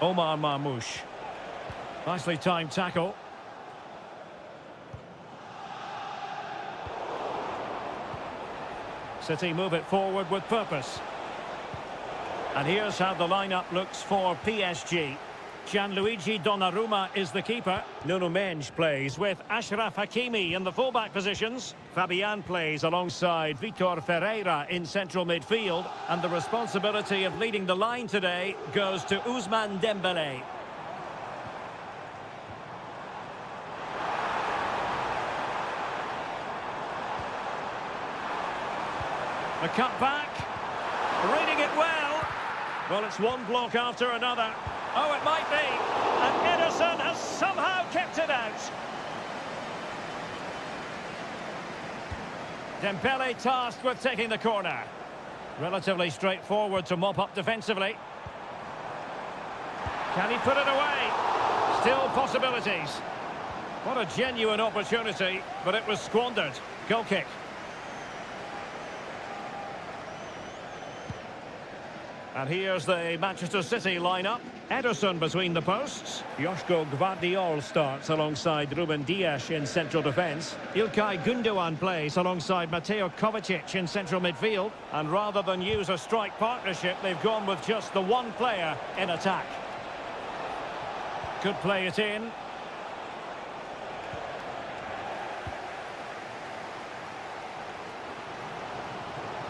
Omar Marmoush. Nicely timed tackle. City move it forward with purpose. And here's how the lineup looks for PSG. Gianluigi Donnarumma is the keeper. Nuno Mendes plays with Achraf Hakimi in the fullback positions. Fabian plays alongside Vitor Ferreira in central midfield. And the responsibility of leading the line today goes to Ousmane Dembélé. The cut back. Reading it well. Well, it's one block after another. Oh, it might be. And Ederson has somehow kept it out. Dembélé tasked with taking the corner. Relatively straightforward to mop up defensively. Can he put it away? Still possibilities. What a genuine opportunity, but it was squandered. Goal kick. And here's the Manchester City lineup. Ederson between the posts. Joško Gvardiol starts alongside Ruben Dias in central defence. Ilkay Gundogan plays alongside Mateo Kovacic in central midfield. And rather than use a strike partnership, they've gone with just the one player in attack. Could play it in.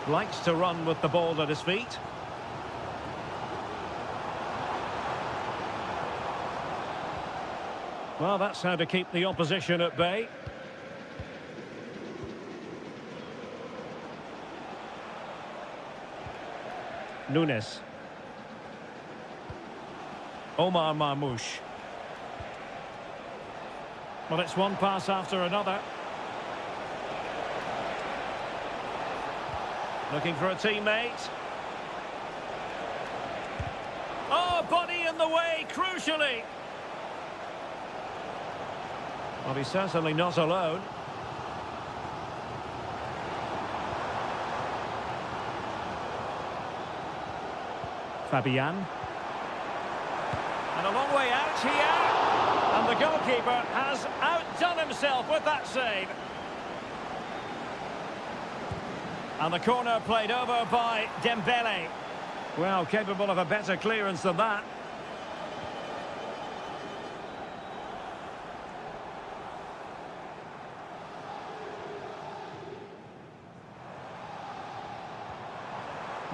Likes to run with the ball at his feet. Well, that's how to keep the opposition at bay. Nunes. Omar Marmoush. Well, it's one pass after another. Looking for a teammate. Oh, body in the way, crucially. Well, he's certainly not alone. Fabian. And a long way out here. And the goalkeeper has outdone himself with that save. And the corner played over by Dembélé. Well, capable of a better clearance than that.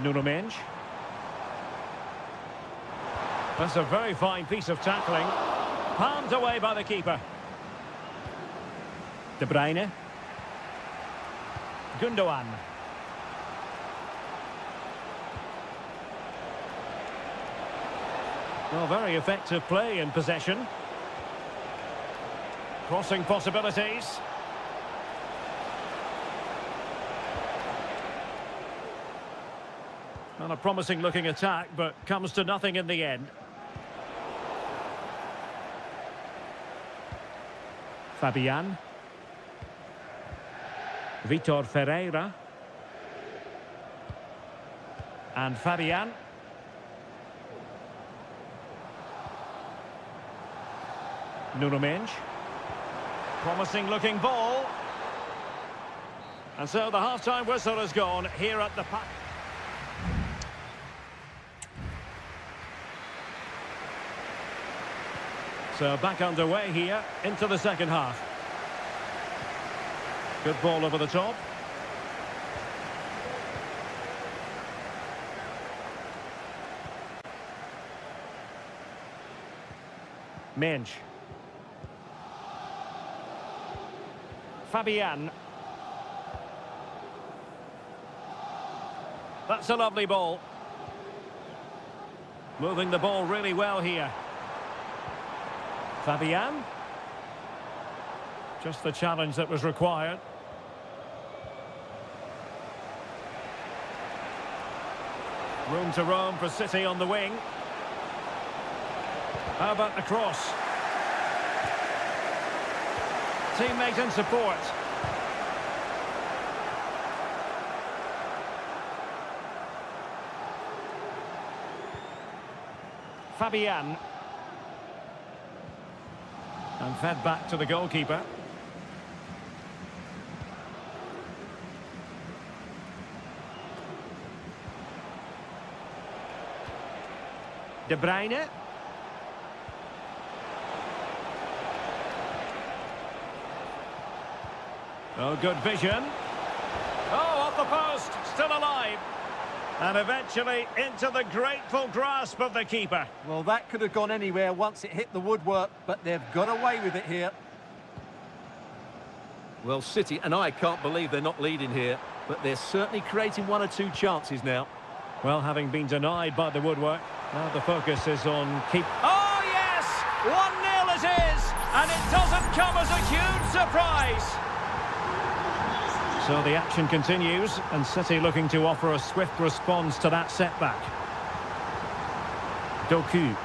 Nuno Mendes. That's a very fine piece of tackling. Palmed away by the keeper. De Bruyne. Gundogan. Well, very effective play in possession. Crossing possibilities. Not a promising looking attack, but comes to nothing in the end. Fabian. Vitor Ferreira. And Fabian. Nuno Mendes. Promising looking ball. And so the half-time whistle has gone here at the Parc. So back underway here into the second half. Good ball over the top. Mendes. Fabian. That's a lovely ball. Moving the ball really well here. Fabian. Just the challenge that was required. Room to roam for City on the wing. How about the cross? Teammate in support. Fabian. And fed back to the goalkeeper. De Bruyne. Oh, good vision. Oh, off the post, still alive. And eventually into the grateful grasp of the keeper. Well, that could have gone anywhere once it hit the woodwork, but they've got away with it here. Well, City and I can't believe they're not leading here, but they're certainly creating one or two chances now. Well, having been denied by the woodwork, now the focus is on keep. Oh, yes! 1-0 it is! And it doesn't come as a huge surprise. So the action continues, and City looking to offer a swift response to that setback. Doku.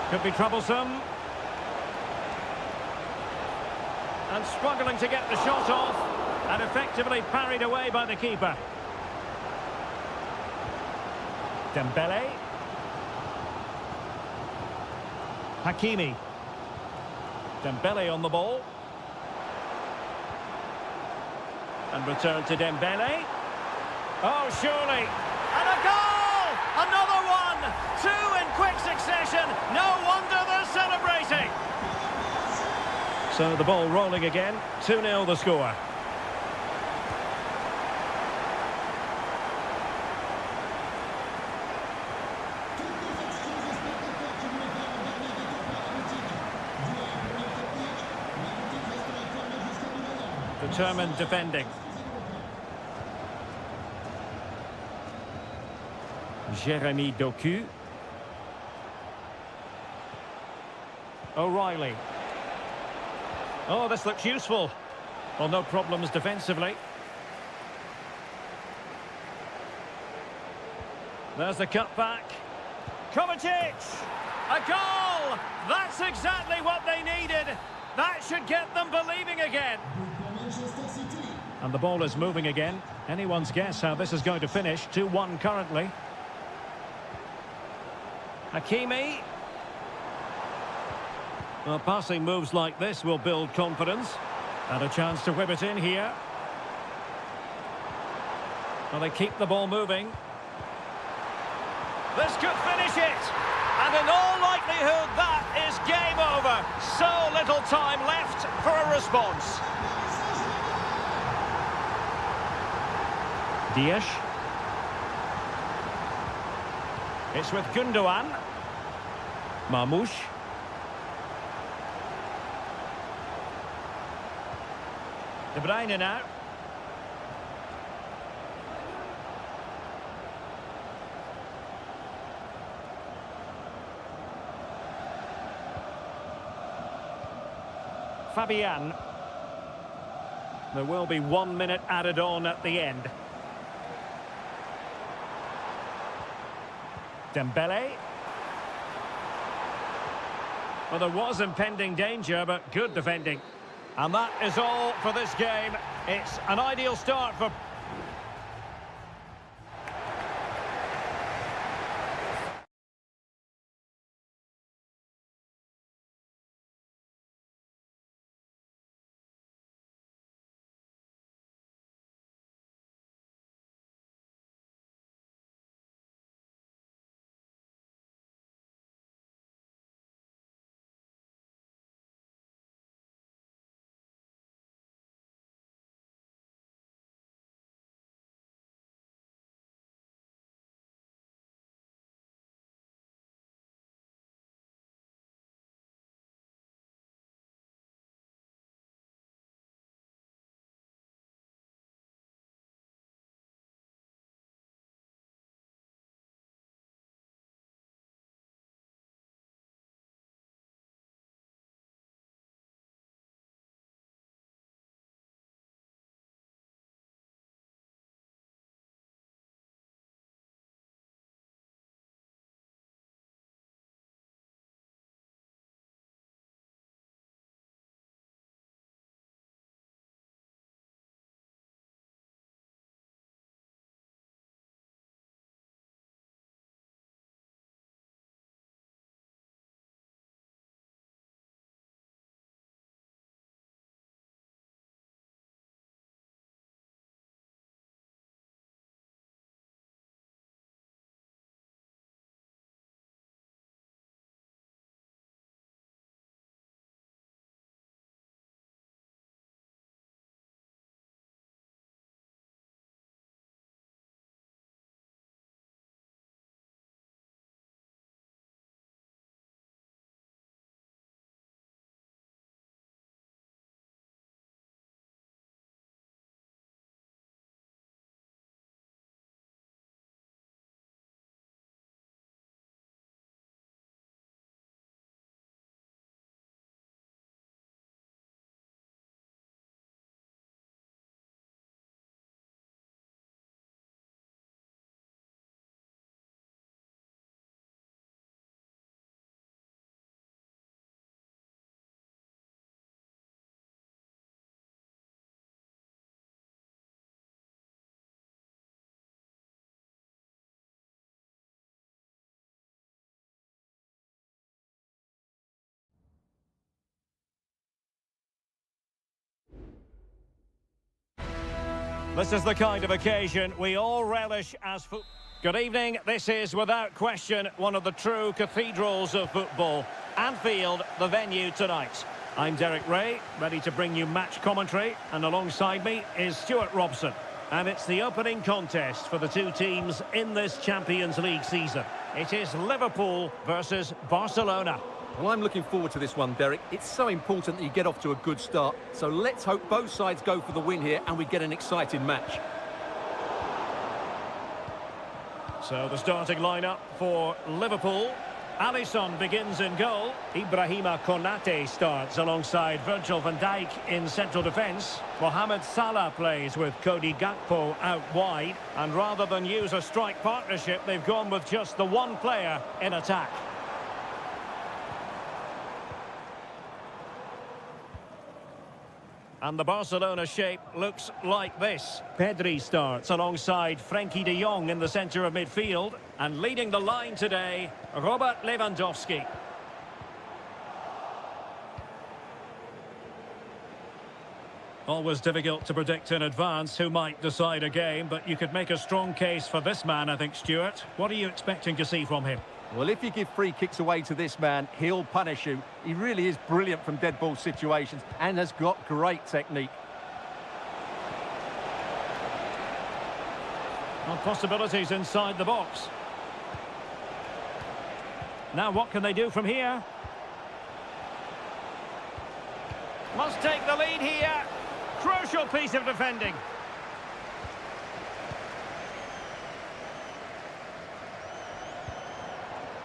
Could be troublesome. And struggling to get the shot off, and effectively parried away by the keeper. Dembele. Hakimi. Dembele on the ball. And return to Dembele. Oh, surely. And a goal! Another one! Two in quick succession. No wonder they're celebrating. So the ball rolling again. 2-0 the score. Determined defending. Jeremy Doku. O'Reilly. Oh, this looks useful. Well, no problems defensively. There's the cutback. Kovacic! A goal! That's exactly what they needed. That should get them believing again. And the ball is moving again. Anyone's guess how this is going to finish. 2-1 currently. Hakimi. Well, passing moves like this will build confidence. And a chance to whip it in here. Well, they keep the ball moving. This could finish it. And in all likelihood, that is game over. So little time left for a response. Dias. It's with Gundogan. Marmoush. De Bruyne now. Fabian. There will be 1 minute added on at the end. Dembele. Well, there was impending danger, but good defending. And that is all for this game. It's an ideal start for This is the kind of occasion we all relish as football. Good evening. This is, without question, one of the true cathedrals of football. Anfield, the venue tonight. I'm Derek Ray, ready to bring you match commentary, and alongside me is Stuart Robson. And it's the opening contest for the two teams in this Champions League season. It is Liverpool versus Barcelona. Well, I'm looking forward to this one, Derek. It's so important that you get off to a good start. So let's hope both sides go for the win here and we get an exciting match. So the starting lineup for Liverpool. Alisson begins in goal. Ibrahima Konate starts alongside Virgil van Dijk in central defence. Mohamed Salah plays with Cody Gakpo out wide. And rather than use a strike partnership, they've gone with just the one player in attack. And the Barcelona shape looks like this. Pedri starts alongside Frenkie de Jong in the centre of midfield. And leading the line today, Robert Lewandowski. Always difficult to predict in advance who might decide a game, but you could make a strong case for this man, I think, Stuart. What are you expecting to see from him? Well, if you give free kicks away to this man, he'll punish you. He really is brilliant from dead ball situations and has got great technique. Well, possibilities inside the box. Now what can they do from here? Must take the lead here. Crucial piece of defending.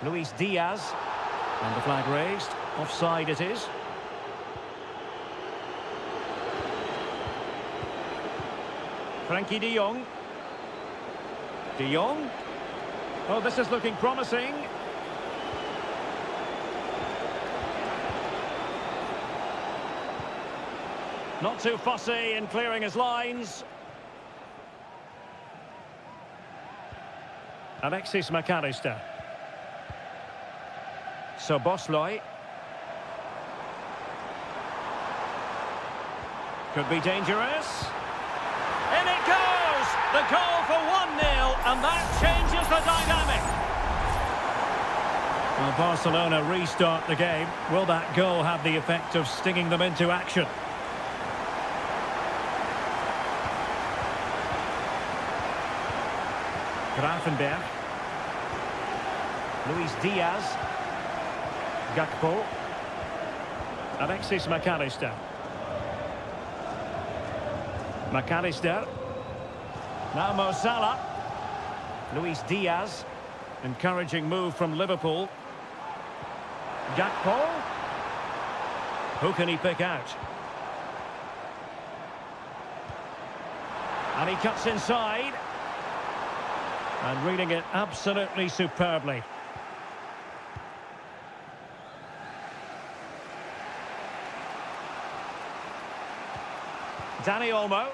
Luis Diaz, and the flag raised. Offside it is. Frenkie de Jong. De Jong. Oh, this is looking promising. Not too fussy in clearing his lines. Alexis McAllister. So Bosley. Could be dangerous. In it goes! The goal for 1-0, and that changes the dynamic. Well, Barcelona restart the game. Will that goal have the effect of stinging them into action? Grafenberg. Luis Diaz. Gakpo. Alexis McAllister. McAllister. Now Mo Salah. Luis Diaz. Encouraging move from Liverpool. Gakpo. Who can he pick out? And he cuts inside. And reading it absolutely superbly. Dani Olmo.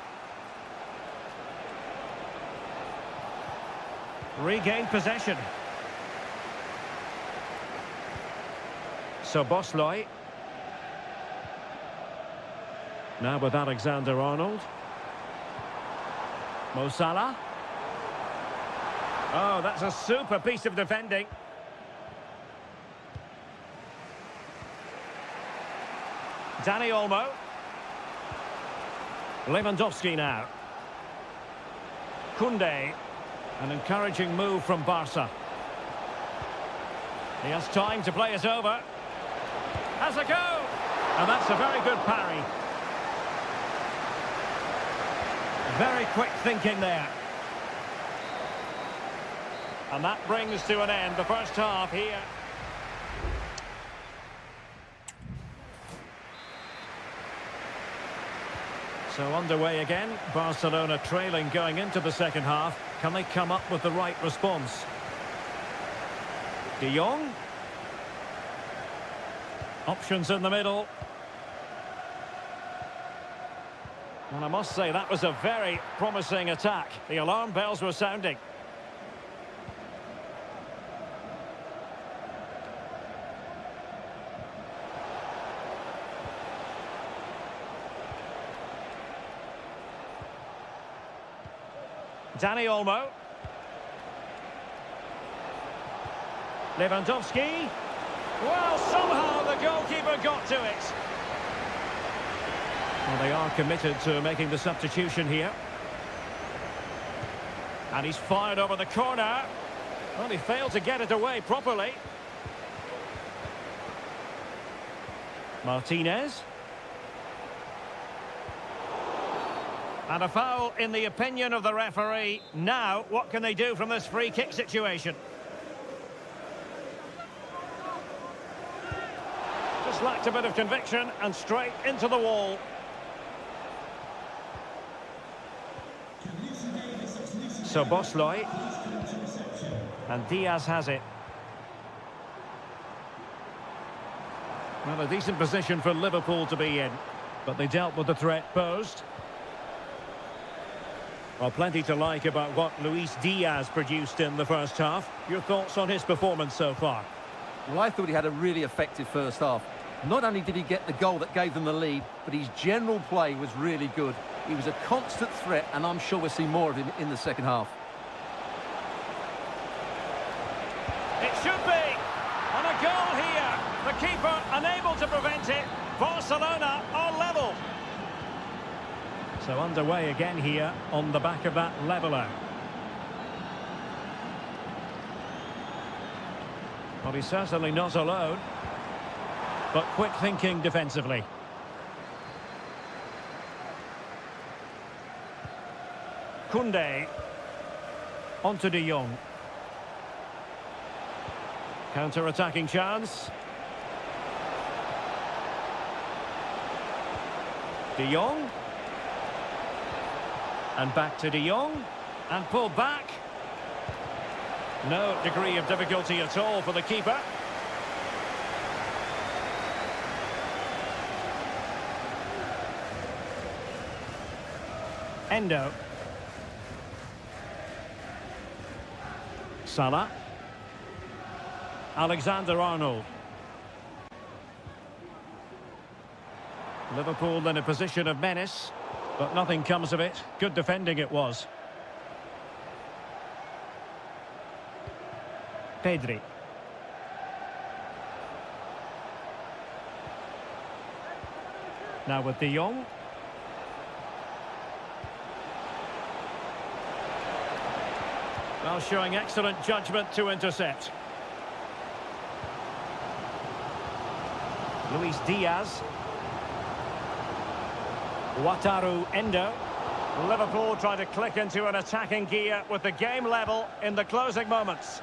Regained possession. So Bosley. Now with Alexander-Arnold. Mo Salah. Oh, that's a super piece of defending. Dani Olmo. Lewandowski now. Koundé. An encouraging move from Barca. He has time to play it over. Has a go! And that's a very good parry. Very quick thinking there. And that brings to an end the first half here. So underway again, Barcelona trailing going into the second half. Can they come up with the right response? De Jong. Options in the middle. And I must say, that was a very promising attack. The alarm bells were sounding. Danny Olmo. Lewandowski. Well, somehow the goalkeeper got to it. Well, they are committed to making the substitution here. And he's fired over the corner. Well, he failed to get it away properly. Martinez. And a foul in the opinion of the referee. Now, what can they do from this free kick situation? Just lacked a bit of conviction and straight into the wall. So Bosloy. And Diaz has it. Well, a decent position for Liverpool to be in. But they dealt with the threat posed. Well, plenty to like about what Luis Diaz produced in the first half. Your thoughts on his performance so far? Well, I thought he had a really effective first half. Not only did he get the goal that gave them the lead, but his general play was really good. He was a constant threat, and I'm sure we'll see more of him in the second half. It should be. And a goal here. The keeper unable to prevent it. Barcelona are level. So underway again here on the back of that leveller. Well, he's certainly not alone. But quick thinking defensively. Koundé. On to De Jong. Counter-attacking chance. De Jong. And back to De Jong. And pulled back. No degree of difficulty at all for the keeper. Endo. Salah. Alexander-Arnold. Liverpool in a position of menace, but nothing comes of it. Good defending it was. Pedri. Now with De Jong. Well, showing excellent judgment to intercept. Luis Diaz. Wataru Endo. Liverpool trying to click into an attacking gear with the game level in the closing moments.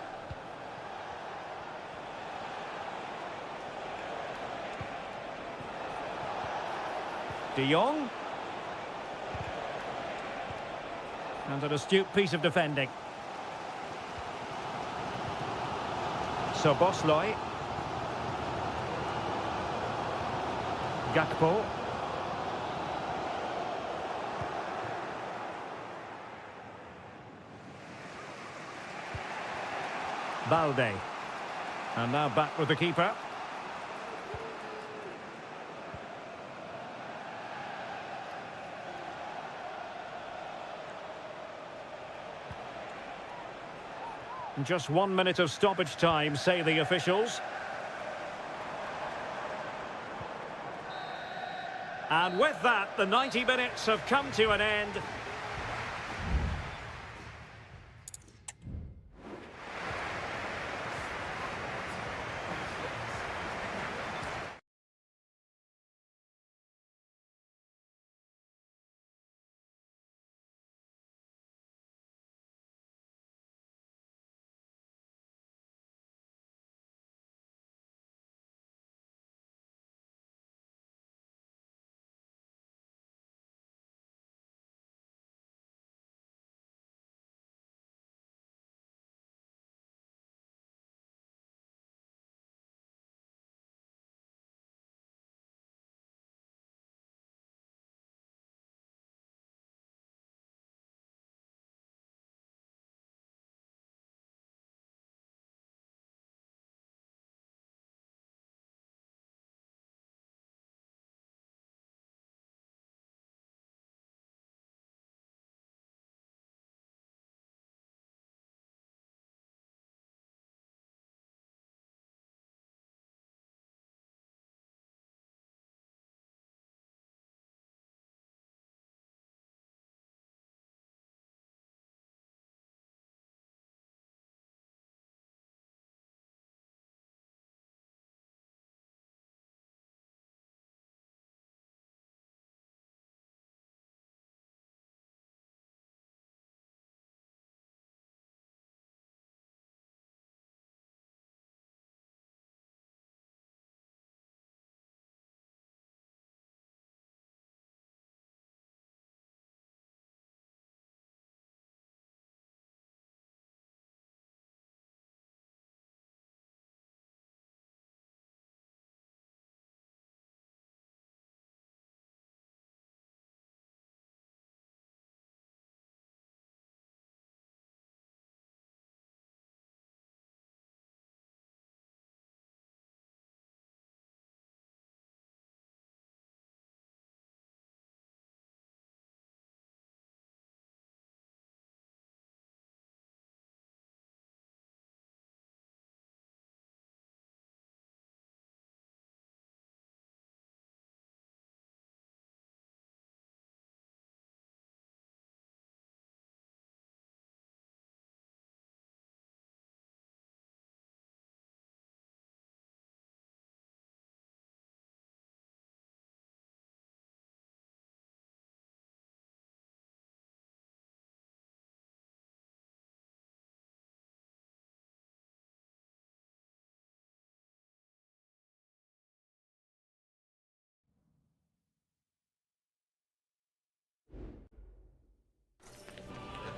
De Jong. And an astute piece of defending. So Bosloy. Gakpo. Balde. And now back with the keeper. Just 1 minute of stoppage time, say the officials. And with that, the 90 minutes have come to an end.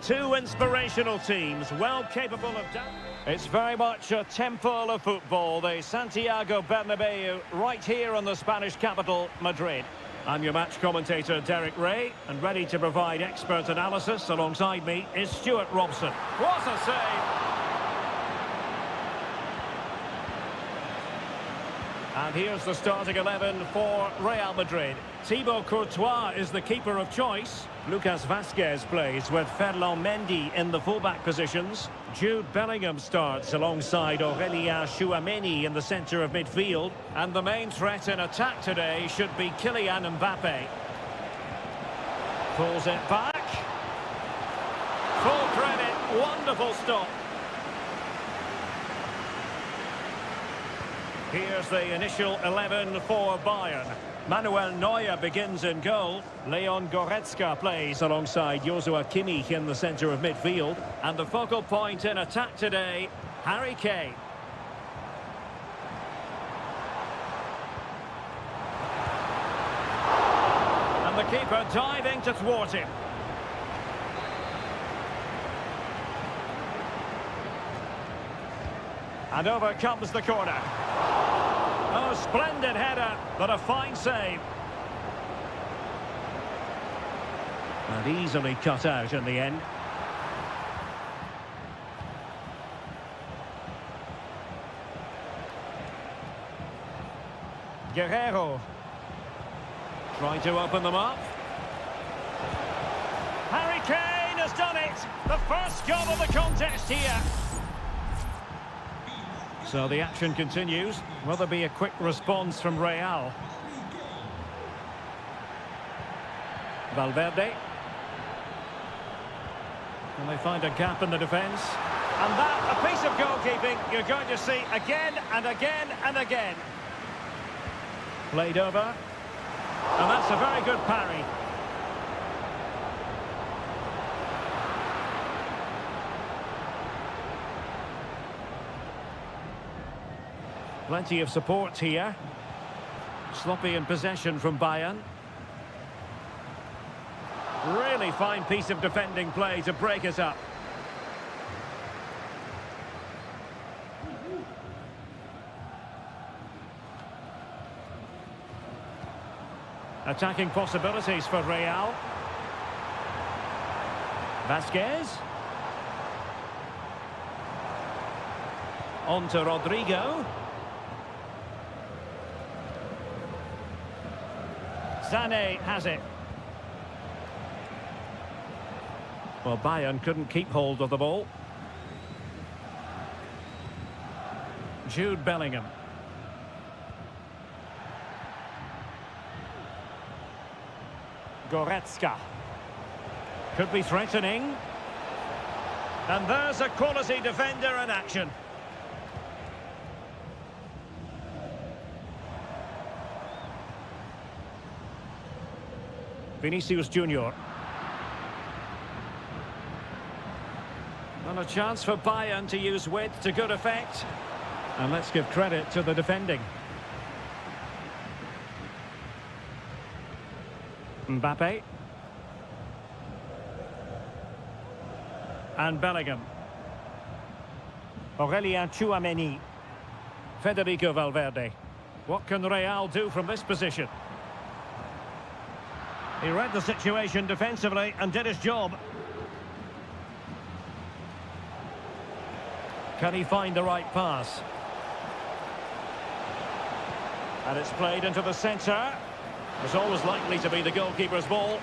Two inspirational teams, well capable of... It's very much a temple of football, the Santiago Bernabeu, right here in the Spanish capital, Madrid. I'm your match commentator, Derek Ray, and ready to provide expert analysis alongside me is Stuart Robson. What a save! And here's the starting 11 for Real Madrid. Thibaut Courtois is the keeper of choice. Lucas Vazquez plays with Ferland Mendy in the fullback positions. Jude Bellingham starts alongside Aurélien Tchouameni in the centre of midfield. And the main threat in attack today should be Kylian Mbappe. Pulls it back. Full credit, wonderful stop. Here's the initial 11 for Bayern. Manuel Neuer begins in goal. Leon Goretzka plays alongside Joshua Kimmich in the centre of midfield. And the focal point in attack today, Harry Kane. And the keeper diving to thwart him. And over comes the corner. Oh, splendid header, but a fine save. And easily cut out in the end. Guerrero. Trying to open them up. Harry Kane has done it! The first goal of the contest here. So the action continues. Will there be a quick response from Real? Valverde. And they find a gap in the defence. And that, a piece of goalkeeping you're going to see again and again and again. Played over. And that's a very good parry. Plenty of support here. Sloppy in possession from Bayern. Really fine piece of defending play to break us up. Attacking possibilities for Real. Vazquez. On to Rodrigo. Sané has it. Well, Bayern couldn't keep hold of the ball. Jude Bellingham. Goretzka. Could be threatening. And there's a quality defender in action. Vinicius Junior. And a chance for Bayern to use width to good effect. And let's give credit to the defending. Mbappe. And Bellingham. Aurélien Tchouameni. Federico Valverde. What can Real do from this position? He read the situation defensively and did his job. Can he find the right pass? And it's played into the centre. It's always likely to be the goalkeeper's ball.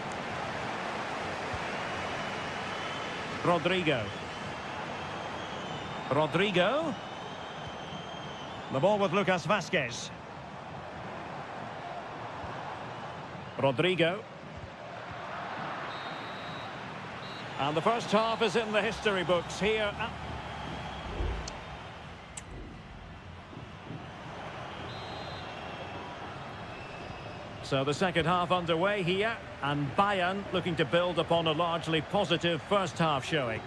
Rodrigo. Rodrigo. The ball with Lucas Vazquez. Rodrigo. And the first half is in the history books here. So the second half underway here, and Bayern looking to build upon a largely positive first half showing.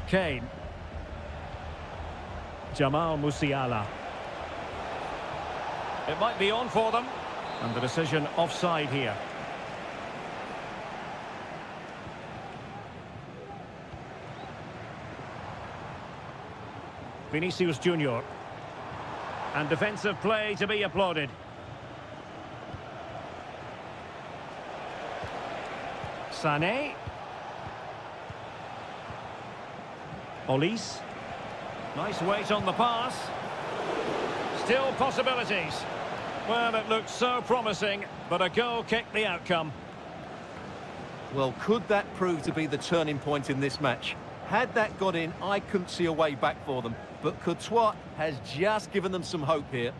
Kane. Jamal Musiala. It might be on for them, and the decision offside here. Vinicius Junior. And defensive play to be applauded. Sané. Olise. Nice weight on the pass. Still possibilities. Well, it looked so promising, but a goal kicked the outcome. Well, could that prove to be the turning point in this match? Had that got in, I couldn't see a way back for them. But Courtois has just given them some hope here.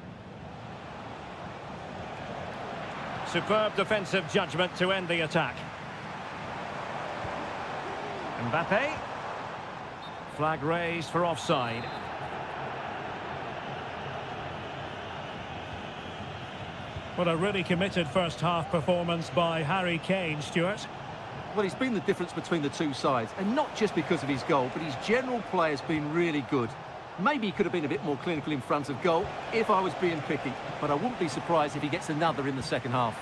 Superb defensive judgment to end the attack. Mbappe. Flag raised for offside. What a really committed first-half performance by Harry Kane, Stuart. Well, he's been the difference between the two sides, and not just because of his goal, but his general play has been really good. Maybe he could have been a bit more clinical in front of goal if I was being picky, but I wouldn't be surprised if he gets another in the second half.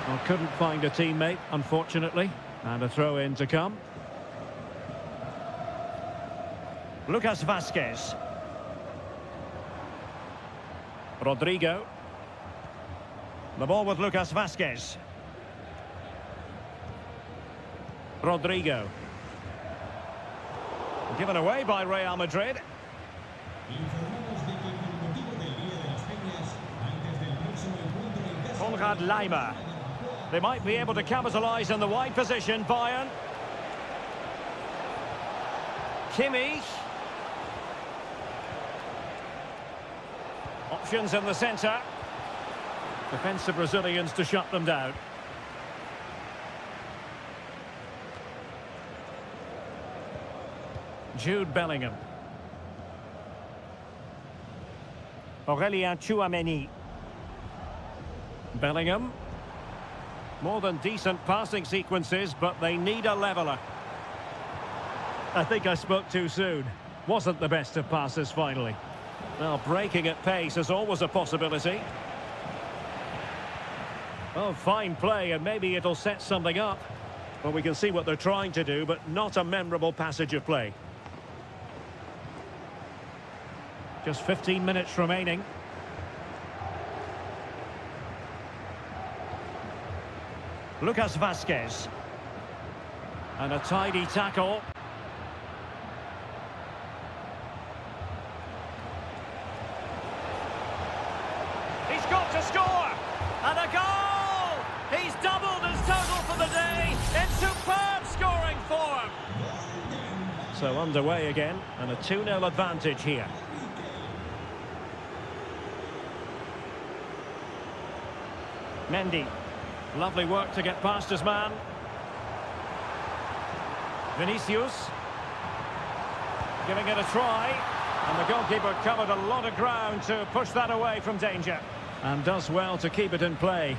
Well, couldn't find a teammate, unfortunately, and a throw-in to come. Lucas Vazquez. Rodrigo. The ball with Lucas Vazquez. Rodrigo. Given away by Real Madrid. Konrad Laimer. They might be able to capitalise in the wide position, Bayern. Kimmich. Options in the centre. Defensive Brazilians to shut them down. Jude Bellingham. Aurélien Tchouaméni. Bellingham. More than decent passing sequences, but they need a leveller. I think I spoke too soon. Wasn't the best of passes finally. Well, breaking at pace is always a possibility. Oh, fine play, and maybe it'll set something up. Well, we can see what they're trying to do, but not a memorable passage of play. Just 15 minutes remaining. Lucas Vazquez. And a tidy tackle. He's got to score! And a goal! He's doubled his total for the day in superb scoring form. So underway again, and a 2-0 advantage here. Mendy. Lovely work to get past his man. Vinicius. Giving it a try. And the goalkeeper covered a lot of ground to push that away from danger. And does well to keep it in play.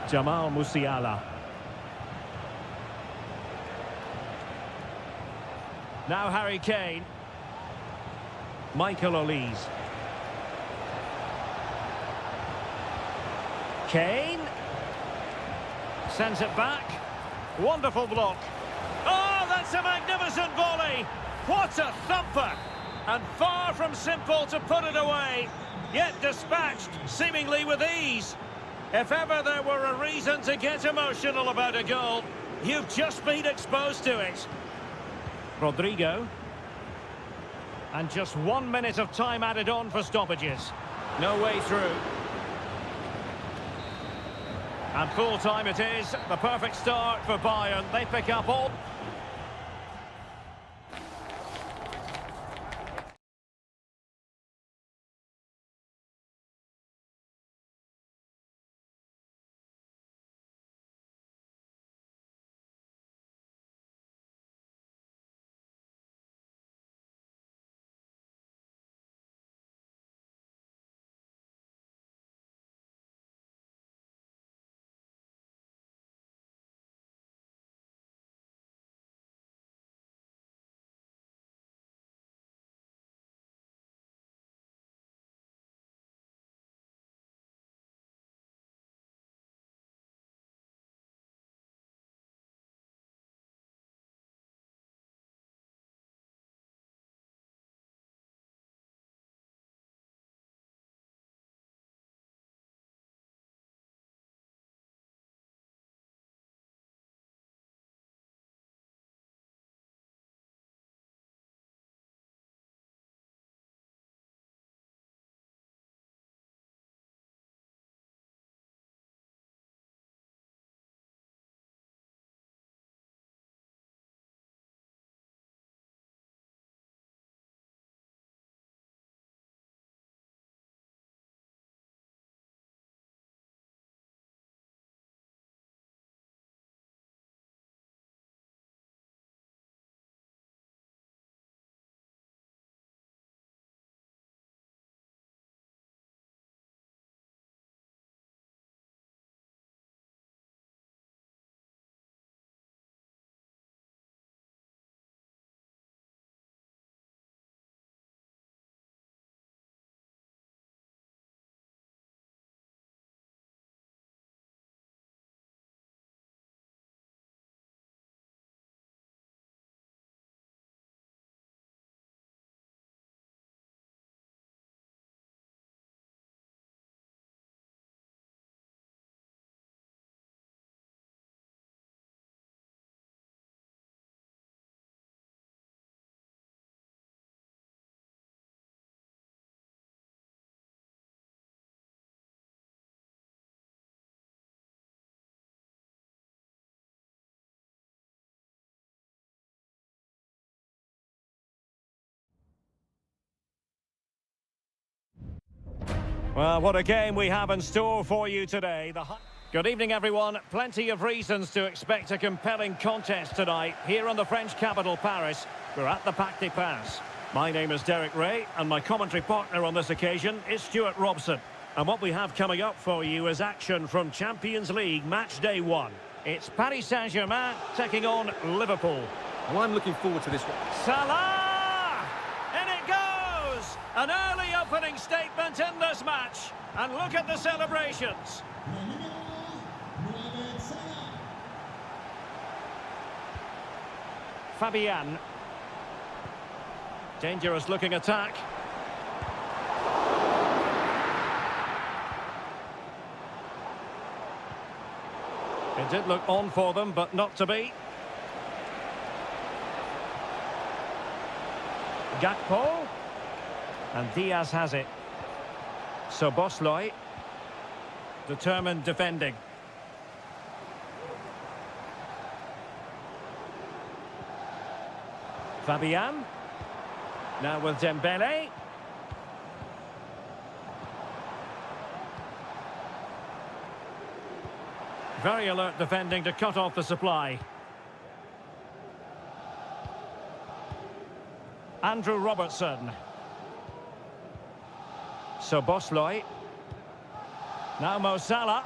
Jamal Musiala. Now Harry Kane. Michael Olise. Kane. Sends it back. Wonderful block. Oh, that's a magnificent volley. What a thumper. And far from simple to put it away. Yet dispatched, seemingly with ease. If ever there were a reason to get emotional about a goal, you've just been exposed to it. Rodrigo. And just 1 minute of time added on for stoppages. No way through. And full time it is. The perfect start for Bayern. They pick up all... Well, what a game we have in store for you today. Good evening, everyone. Plenty of reasons to expect a compelling contest tonight here in the French capital, Paris. We're at the Parc des Princes. My name is Derek Ray, and my commentary partner on this occasion is Stuart Robson. And what we have coming up for you is action from Champions League match day 1. It's Paris Saint-Germain taking on Liverpool. Well, I'm looking forward to this one. Salah! In it goes! An early opening statement in this match. And look at the celebrations. Fabian. Dangerous looking attack. It did look on for them, but not to be. Gakpo. And Diaz has it. So Bosley. Determined defending. Fabian. Now with Dembele. Very alert defending to cut off the supply. Andrew Robertson. So Bosley. Now Mo Salah.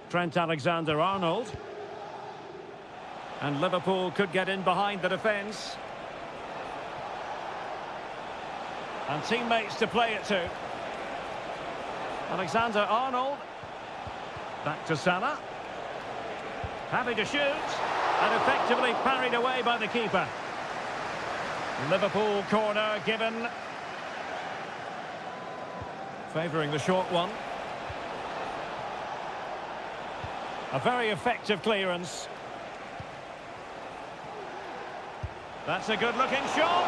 Trent Alexander-Arnold. And Liverpool could get in behind the defence. And teammates to play it to. Alexander-Arnold. Back to Salah. Happy to shoot. And effectively parried away by the keeper. Liverpool corner given. Favouring the short one. A very effective clearance. That's a good-looking shot.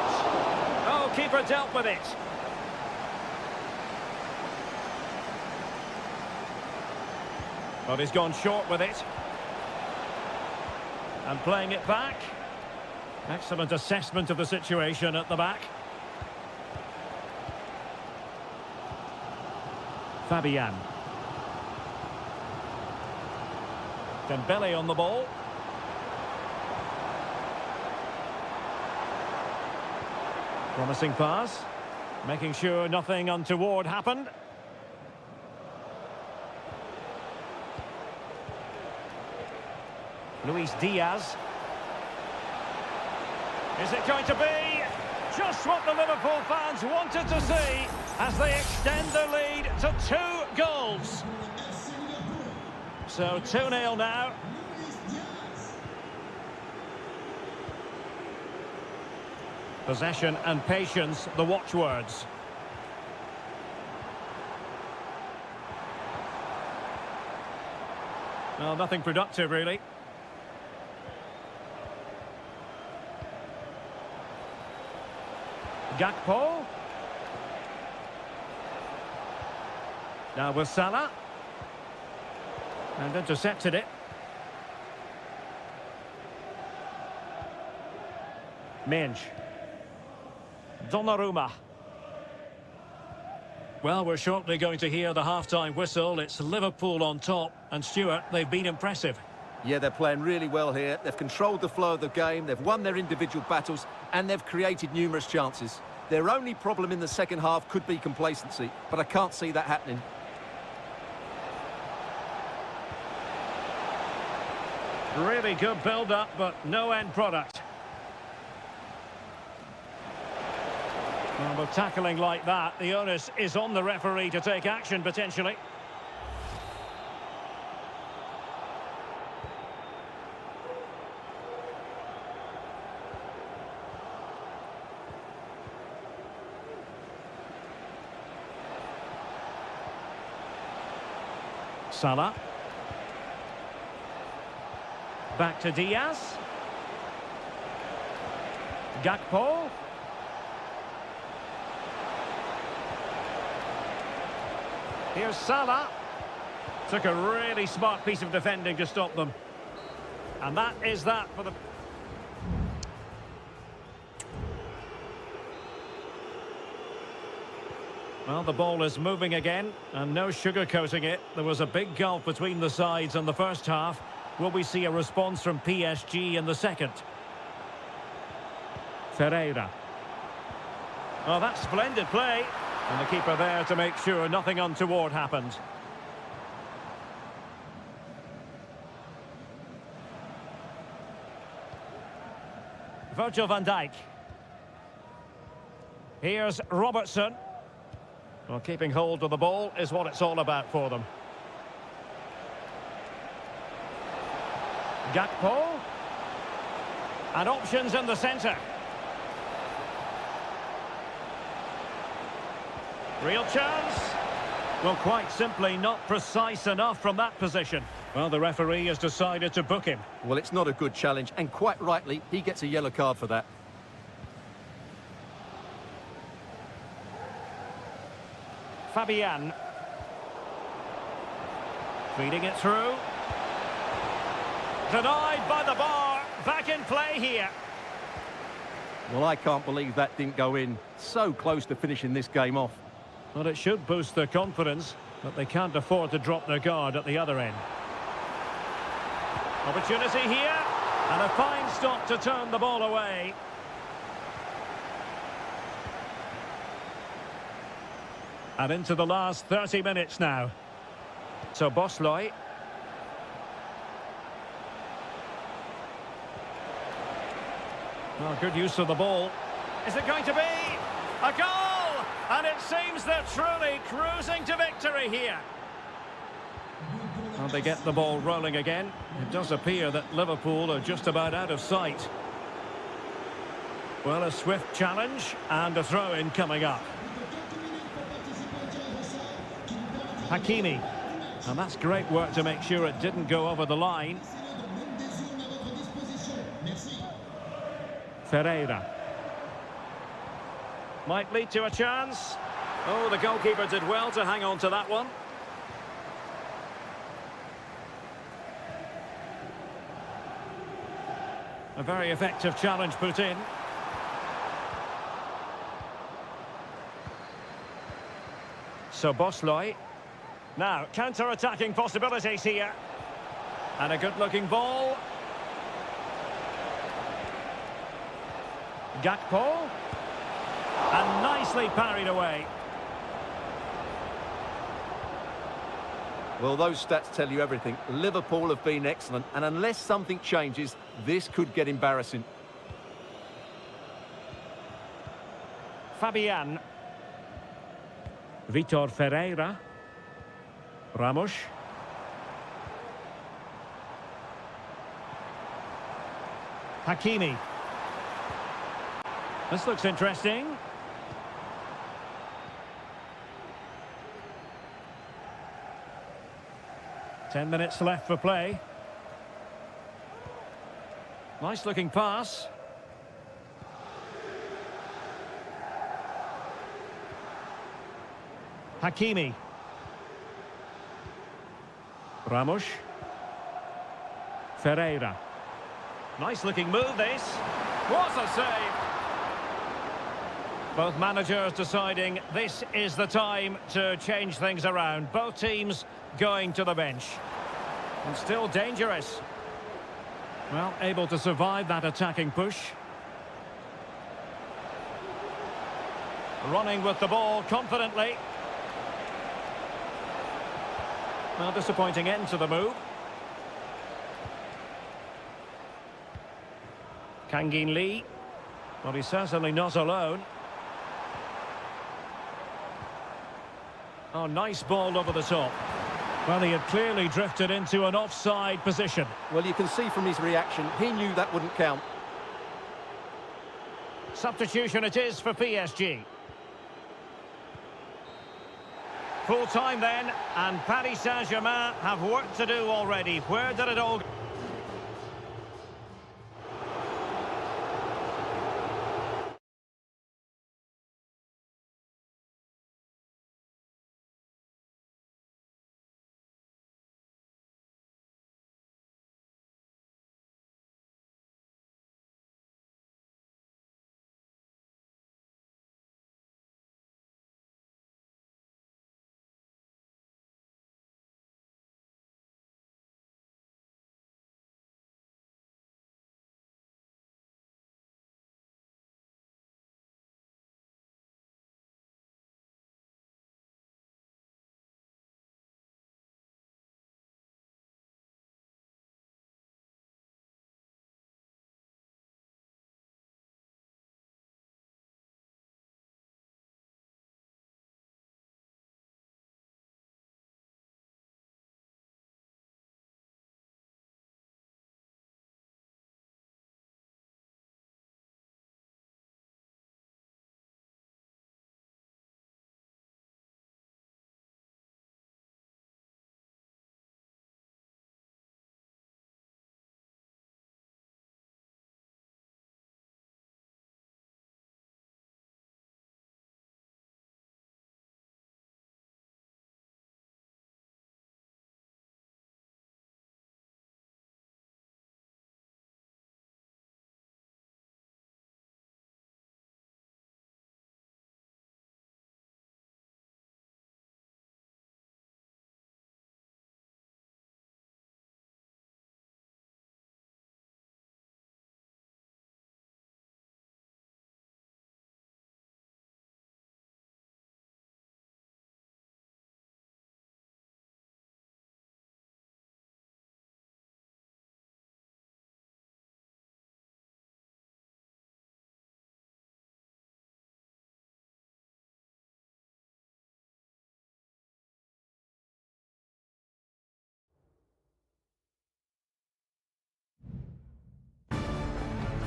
Oh, keeper dealt with it. But he's gone short with it. And playing it back. Excellent assessment of the situation at the back. Fabian. Dembele on the ball. Promising pass. Making sure nothing untoward happened. Luis Diaz. Is it going to be just what the Liverpool fans wanted to see as they extend the lead to 2 goals? So 2-0 now. Possession and patience, the watchwords. Well, nothing productive, really. Gakpo. Now with Salah. And intercepted it. Minge. Donnarumma. Well, we're shortly going to hear the half-time whistle. It's Liverpool on top. And Stuart, they've been impressive. Yeah, they're playing really well here. They've controlled the flow of the game. They've won their individual battles. And they've created numerous chances. Their only problem in the second half could be complacency. But I can't see that happening. Really good build-up, but no end product. Well, with tackling like that, the onus is on the referee to take action, potentially. Salah. Back to Diaz. Gakpo. Here's Salah. Took a really smart piece of defending to stop them. And that is that for the... Well, the ball is moving again, and no sugarcoating it. There was a big gulf between the sides in the first half. Will we see a response from PSG in the second? Ferreira. Oh, that's splendid play. And the keeper there to make sure nothing untoward happened. Virgil van Dijk. Here's Robertson. Well, keeping hold of the ball is what it's all about for them. Gakpo. And options in the centre. Real chance. Well, quite simply not precise enough from that position. Well, the referee has decided to book him. Well, it's not a good challenge, and quite rightly, he gets a yellow card for that. Fabian. Feeding it through. Denied by the bar. Back in play here. Well, I can't believe that didn't go in. So close to finishing this game off. Well, it should boost their confidence, but they can't afford to drop their guard at the other end. Opportunity here, and a fine stop to turn the ball away. And into the last 30 minutes now. So Bosloy. Well, good use of the ball. Is it going to be a goal? And it seems they're truly cruising to victory here. And they get the ball rolling again. It does appear that Liverpool are just about out of sight. Well, a swift challenge and a throw-in coming up. Hakimi. And that's great work to make sure it didn't go over the line. Ferreira. Might lead to a chance. Oh, the goalkeeper did well to hang on to that one. A very effective challenge put in. So Bosloy. Now, counter-attacking possibilities here. And a good-looking ball. Gakpo. And nicely parried away. Well, those stats tell you everything. Liverpool have been excellent, and unless something changes, this could get embarrassing. Fabian. Vitor Ferreira. Ramos. Hakimi. This looks interesting. Ten minutes left for play. Nice looking pass. Hakimi. Ramos. Ferreira. Nice looking move this. What a save. Both managers deciding this is the time to change things around. Both teams going to the bench. And still dangerous. Well, able to survive that attacking push. Running with the ball confidently. Well, disappointing end to the move. Kangin Lee. Well, he's certainly not alone. Oh, nice ball over the top. Well, he had clearly drifted into an offside position. Well, you can see from his reaction, he knew that wouldn't count. Substitution it is for PSG. Full time then, and Paris Saint-Germain have work to do already. Where did it all go?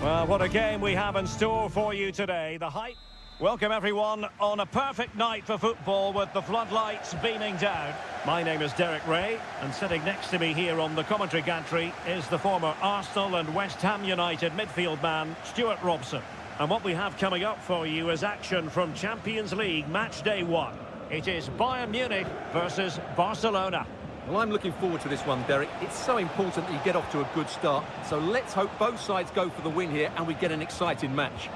Well, what a game we have in store for you today. The hype. Welcome everyone on a perfect night for football with the floodlights beaming down. My name is Derek Ray, and sitting next to me here on the commentary gantry is the former Arsenal and West Ham United midfield man, Stuart Robson. And what we have coming up for you is action from Champions League match day 1. It is Bayern Munich versus Barcelona. Well, I'm looking forward to this one, Derek. It's so important that you get off to a good start. So let's hope both sides go for the win here and we get an exciting match.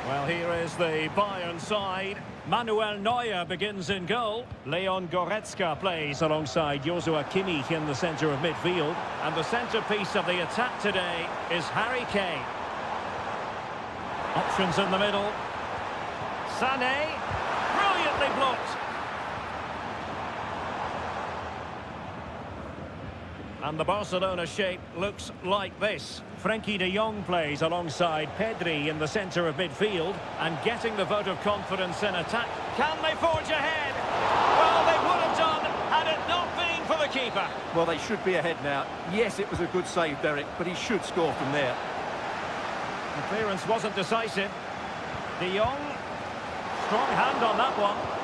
Well, here is the Bayern side. Manuel Neuer begins in goal. Leon Goretzka plays alongside Joshua Kimmich in the centre of midfield. And the centrepiece of the attack today is Harry Kane. Options in the middle. Sané, brilliantly blocked. And the Barcelona shape looks like this. Frenkie de Jong plays alongside Pedri in the centre of midfield and getting the vote of confidence in attack. Can they forge ahead? Well, they would have done had it not been for the keeper. Well, they should be ahead now. Yes, it was a good save, Derek, but he should score from there. The clearance wasn't decisive. De Jong, strong hand on that one.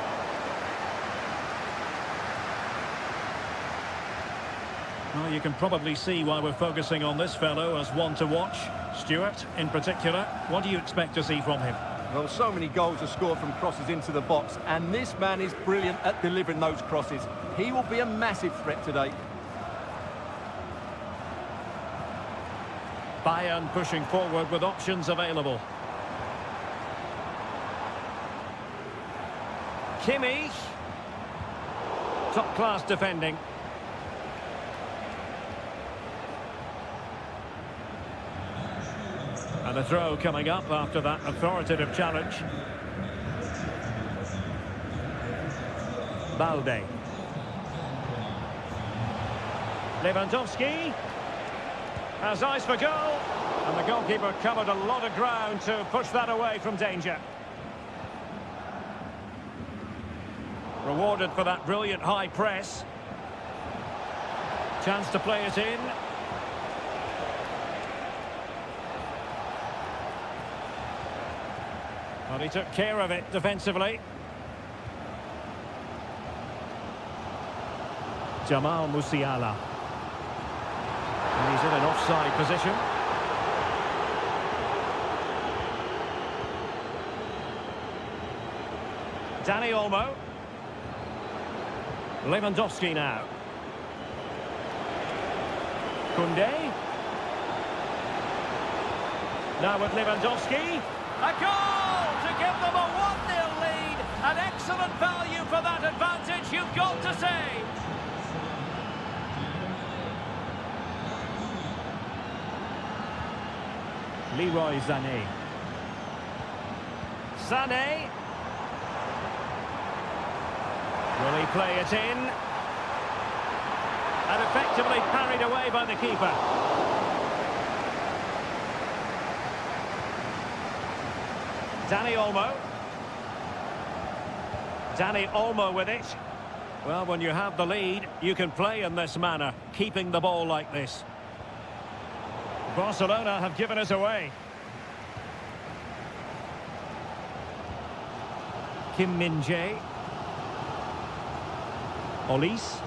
Well, you can probably see why we're focusing on this fellow as one to watch. Stuart, in particular, what do you expect to see from him? Well, so many goals are scored from crosses into the box, and this man is brilliant at delivering those crosses. He will be a massive threat today. Bayern pushing forward with options available. Kimmich. Top-class defending. And a throw coming up after that authoritative challenge. Balde. Lewandowski has eyes for goal. And the goalkeeper covered a lot of ground to push that away from danger. Rewarded for that brilliant high press. Chance to play it in. Well, he took care of it defensively. Jamal Musiala. And he's in an offside position. Dani Olmo. Lewandowski now. Koundé. Now with Lewandowski. A goal to give them a 1-0 lead. An excellent value for that advantage, you've got to say. Leroy Sané. Sané. Will he play it in? And effectively parried away by the keeper. Dani Olmo. Dani Olmo with it. Well, when you have the lead, you can play in this manner, keeping the ball like this. Barcelona have given us away. Kim Min-jae. Olise.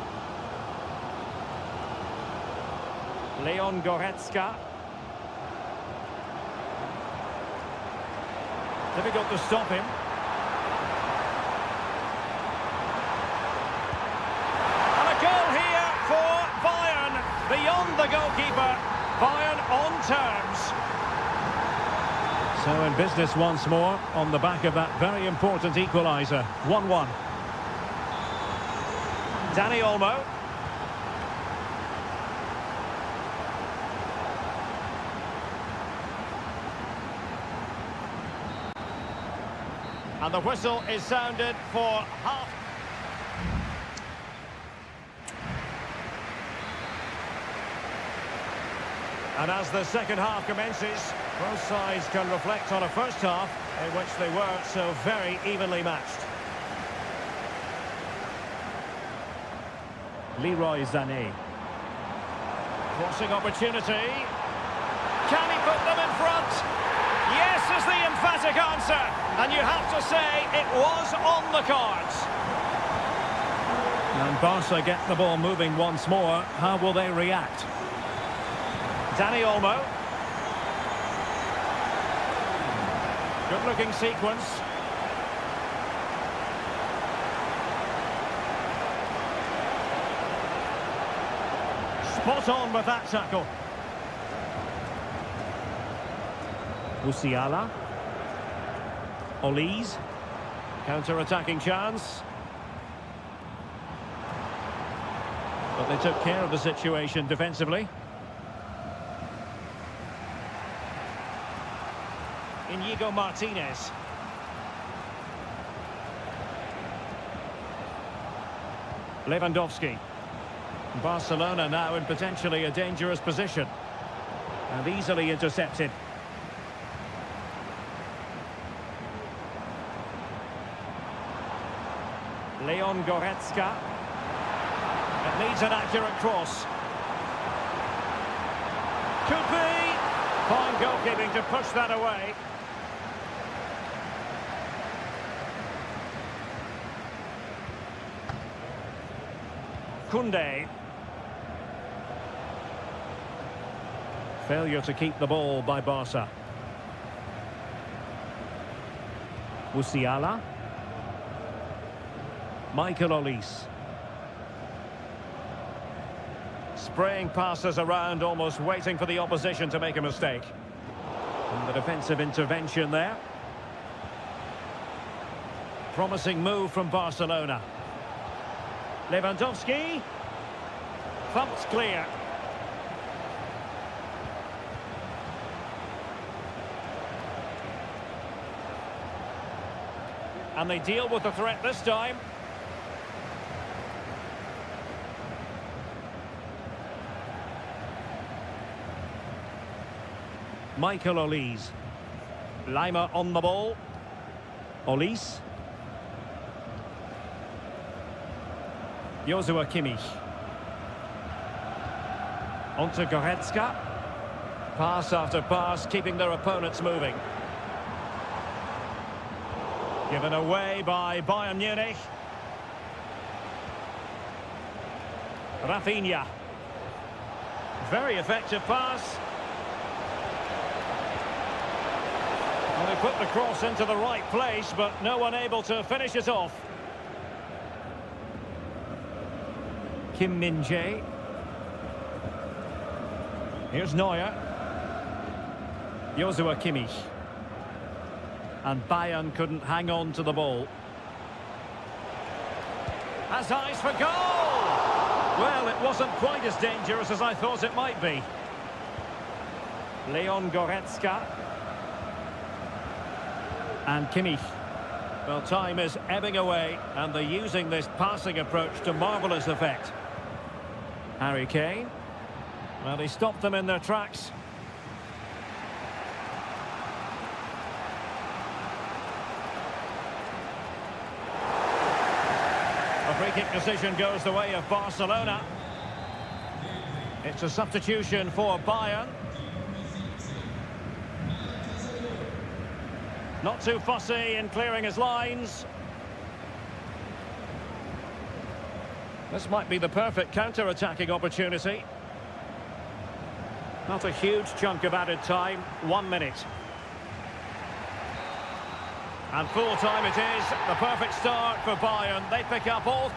Leon Goretzka. Difficult to stop him. And a goal here for Bayern. Beyond the goalkeeper. Bayern on terms. So in business once more on the back of that very important equaliser. 1-1. Dani Olmo. And the whistle is sounded for half. And as the second half commences, both sides can reflect on a first half in which they were so very evenly matched. Leroy Sané. Crossing opportunity. quick answer, and you have to say it was on the cards. And Barca get the ball moving once more. How will they react? Dani Olmo. Good-looking sequence. Spot on with that tackle. Musiala. Olise. Counter-attacking chance. But they took care of the situation defensively. Inigo Martinez. Lewandowski. Barcelona now in potentially a dangerous position. And easily intercepted. Leon Goretzka. It needs an accurate cross. Could be. Fine goalkeeping to push that away. Koundé. Failure to keep the ball by Barca. Musiala. Michael Olise. Spraying passes around, almost waiting for the opposition to make a mistake. And the defensive intervention there. Promising move from Barcelona. Lewandowski. Thumped clear. And they deal with the threat this time. Michael Olise. Lima on the ball. Olise. Joshua Kimmich. Onto Goretzka. Pass after pass, keeping their opponents moving. Given away by Bayern Munich. Rafinha. Very effective pass. Well, they put the cross into the right place, but no one able to finish it off. Kim Min-jae. Here's Neuer. Joshua Kimmich. And Bayern couldn't hang on to the ball. Has eyes for goal! Well, it wasn't quite as dangerous as I thought it might be. Leon Goretzka. And Kimmich. Well, time is ebbing away, and they're using this passing approach to marvellous effect. Harry Kane. Well, he stopped them in their tracks. A free kick decision goes the way of Barcelona. It's a substitution for Bayern. Not too fussy in clearing his lines. This might be the perfect counter-attacking opportunity. Not a huge chunk of added time, 1 minute. And full time it is, the perfect start for Bayern. They pick up all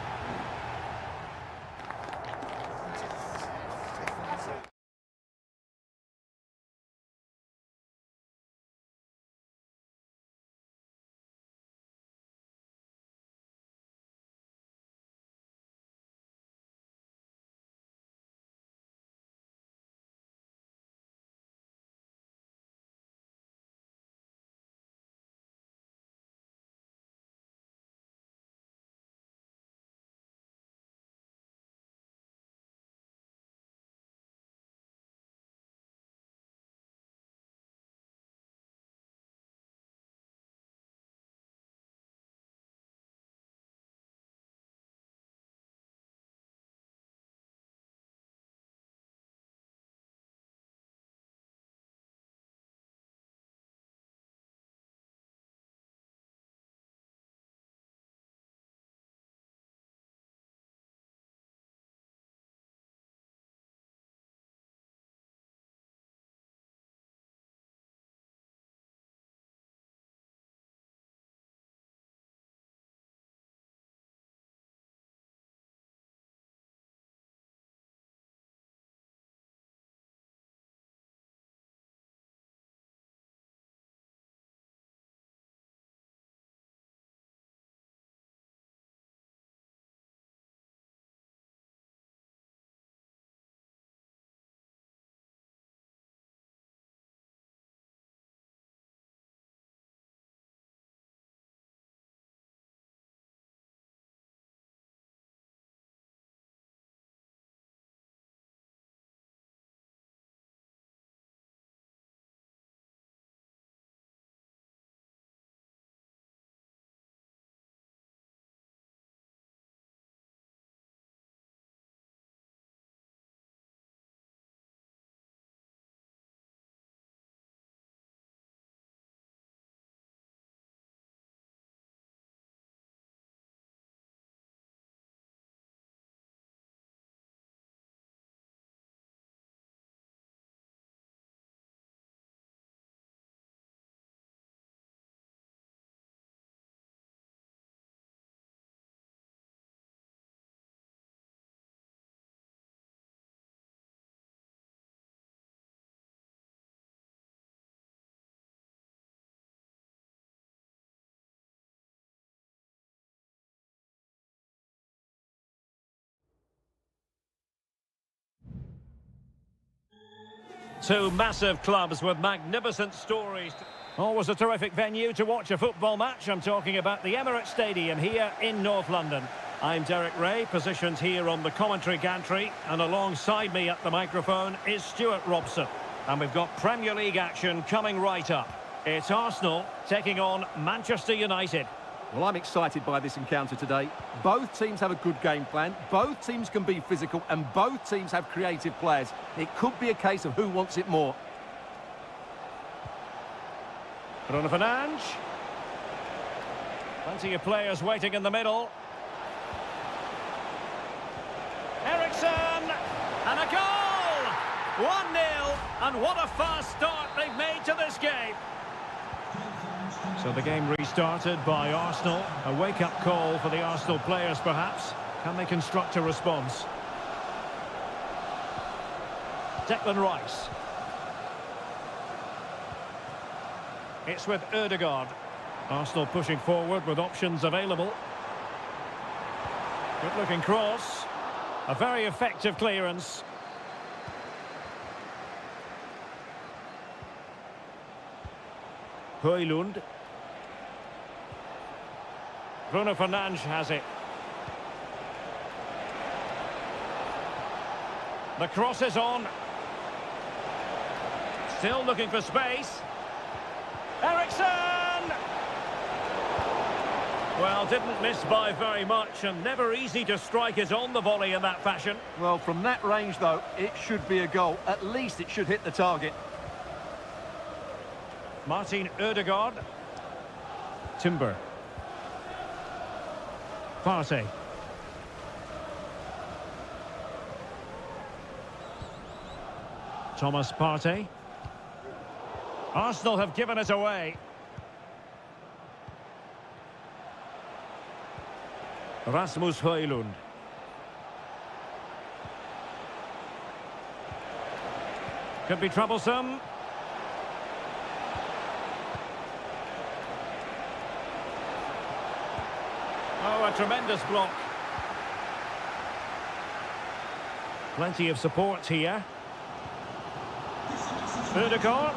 Two massive clubs with magnificent stories. Always a terrific venue to watch a football match. I'm talking about the Emirates Stadium here in North London. I'm Derek Ray, positioned here on the commentary gantry, and alongside me at the microphone is Stuart Robson. And we've got Premier League action coming right up. It's Arsenal taking on Manchester United. Well, I'm excited by this encounter today. Both teams have a good game plan, both teams can be physical, and both teams have creative players. It could be a case of who wants it more. Bruno Fernandes. Plenty of players waiting in the middle. Eriksen, and a goal! 1-0, and what a fast start they've made to this game. So the game restarted by Arsenal. A wake-up call for the Arsenal players, perhaps. Can they construct a response? Declan Rice. It's with Ødegaard. Arsenal pushing forward with options available. Good-looking cross. A very effective clearance. Højlund. Bruno Fernandes has it. The cross is on. Still looking for space. Eriksen! Well, didn't miss by very much, and never easy to strike it on the volley in that fashion. Well, from that range, though, it should be a goal. At least it should hit the target. Martin Ødegaard. Timber. Partey. Thomas Partey. Arsenal have given it away. Rasmus Højlund. Could be troublesome. Oh, a tremendous block. Plenty of support here. Ødegaard.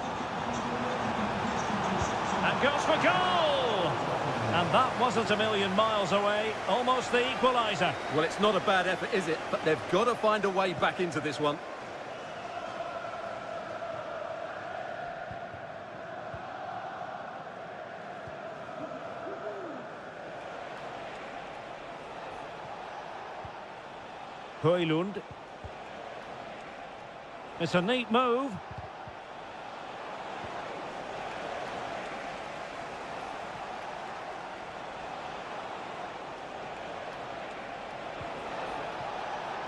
And goes for goal! And that wasn't a million miles away. Almost the equaliser. Well, it's not a bad effort, is it? But they've got to find a way back into this one. Højlund. It's a neat move.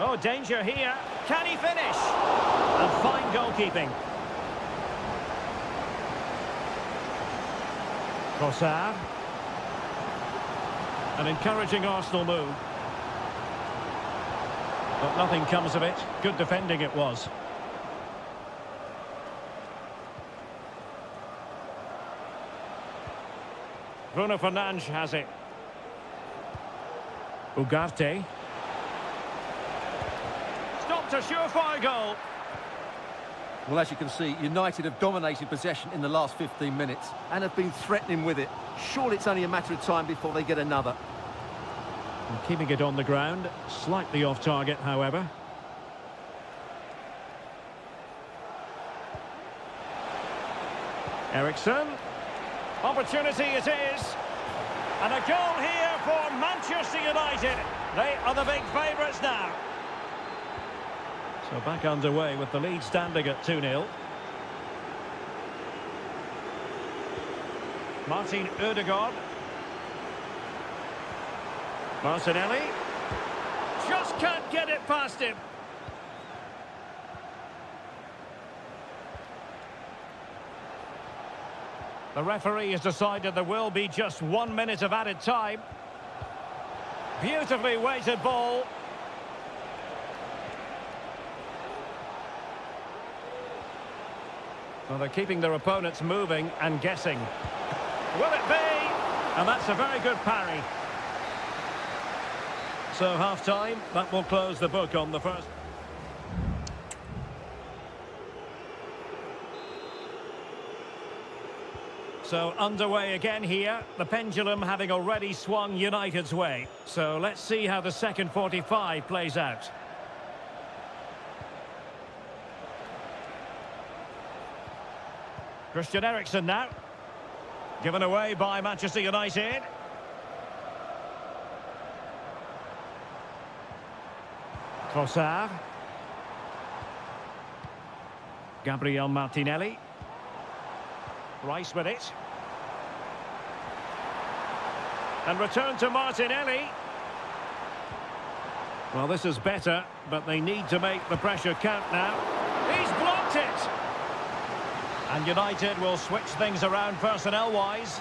Oh, danger here. Can he finish? And fine goalkeeping. Trossard. An encouraging Arsenal move. But nothing comes of it. Good defending it was. Bruno Fernandes has it. Ugarte. Stopped a surefire goal. Well, as you can see, United have dominated possession in the last 15 minutes and have been threatening with it. Surely it's only a matter of time before they get another. And keeping it on the ground, slightly off target, however. Eriksen. Opportunity it is. And a goal here for Manchester United. They are the big favourites now. So back underway with the lead standing at 2-0. Martin Ødegaard. Martinelli. Just can't get it past him. The referee has decided there will be just 1 minute of added time. Beautifully weighted ball. Well, they're keeping their opponents moving and guessing. Will it be? And that's a very good parry. So half-time, that will close the book on the first. So underway again here, the pendulum having already swung United's way. So let's see how the second 45 plays out. Christian Eriksen now. Given away by Manchester United. Trossard. Gabriel Martinelli. Rice with it. And return to Martinelli. Well, this is better, but they need to make the pressure count now. He's blocked it! And United will switch things around personnel-wise.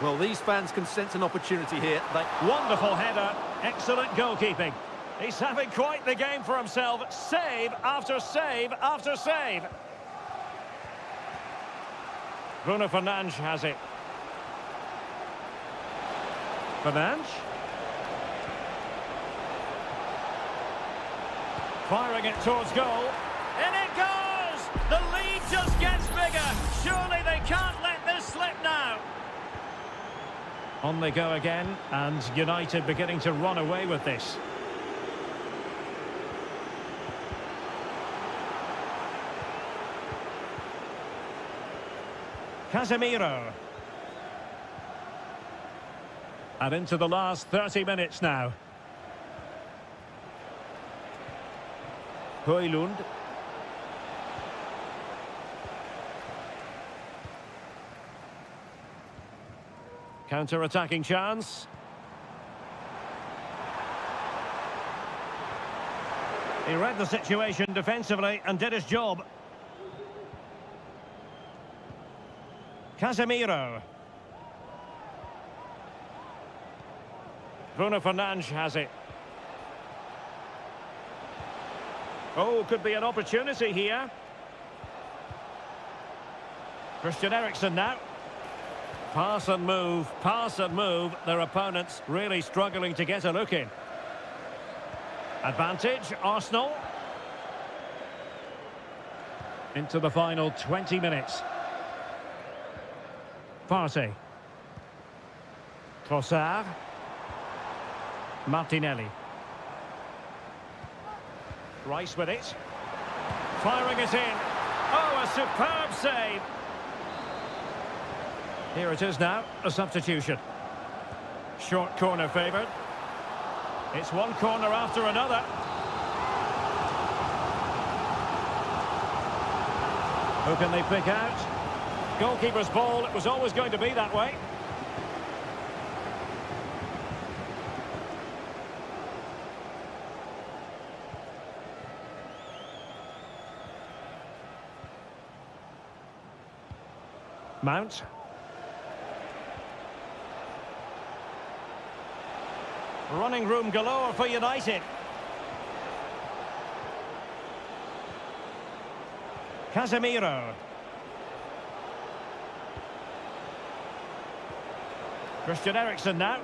Well, these fans can sense an opportunity here. Wonderful header, excellent goalkeeping. He's having quite the game for himself. Save after save after save. Bruno Fernandes has it. Fernandes. Firing it towards goal. In it goes! The lead just gets bigger. Surely they can't let this slip now. On they go again, and United beginning to run away with this. Casemiro. And into the last 30 minutes now. Højlund. Counter-attacking chance. He read the situation defensively and did his job. Casemiro. Bruno Fernandes has it. Oh, could be an opportunity here. Christian Eriksen now. Pass and move, pass and move. Their opponents really struggling to get a look in. Advantage, Arsenal. Into the final 20 minutes. Partey. Trossard. Martinelli. Rice with it. Firing it in. Oh, a superb save. Here it is now, a substitution. Short corner favoured. It's one corner after another. Who can they pick out? Goalkeeper's ball, it was always going to be that way. Mount. Running room galore for United. Casemiro. Christian Eriksen now.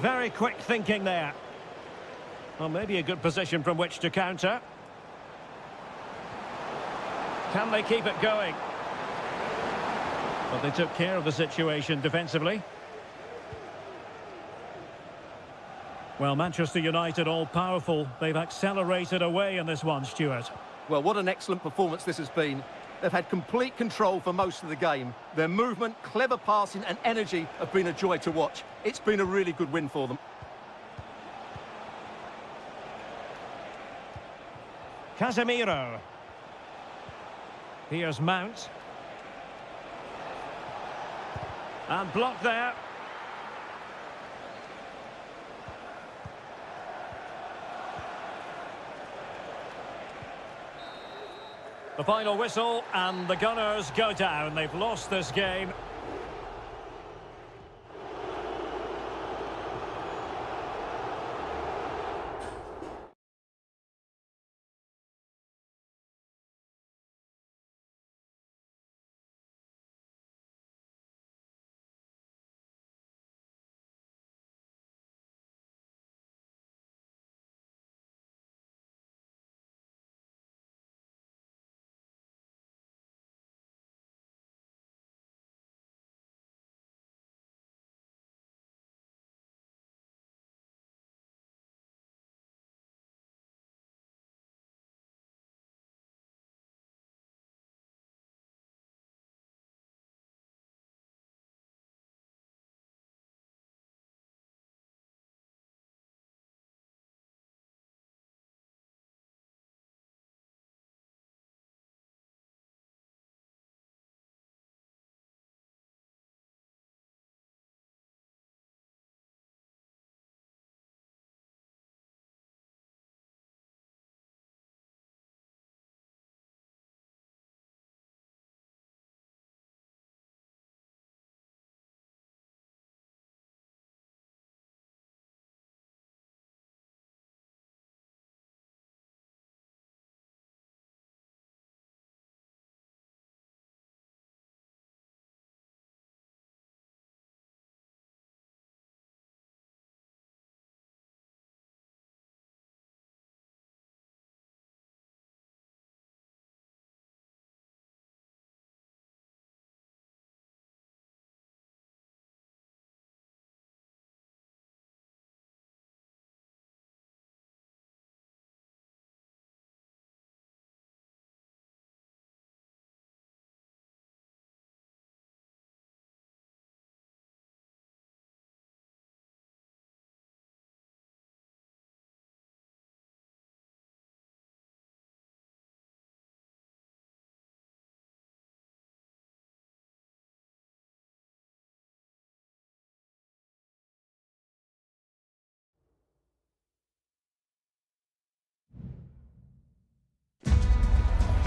Very quick thinking there. Well, maybe a good position from which to counter. Can they keep it going? But they took care of the situation defensively. Well, Manchester United all-powerful. They've accelerated away in this one, Stuart. Well, what an excellent performance this has been. They've had complete control for most of the game. Their movement, clever passing and energy have been a joy to watch. It's been a really good win for them. Casemiro. Here's Mount. And blocked there. The final whistle, and the Gunners go down. They've lost this game.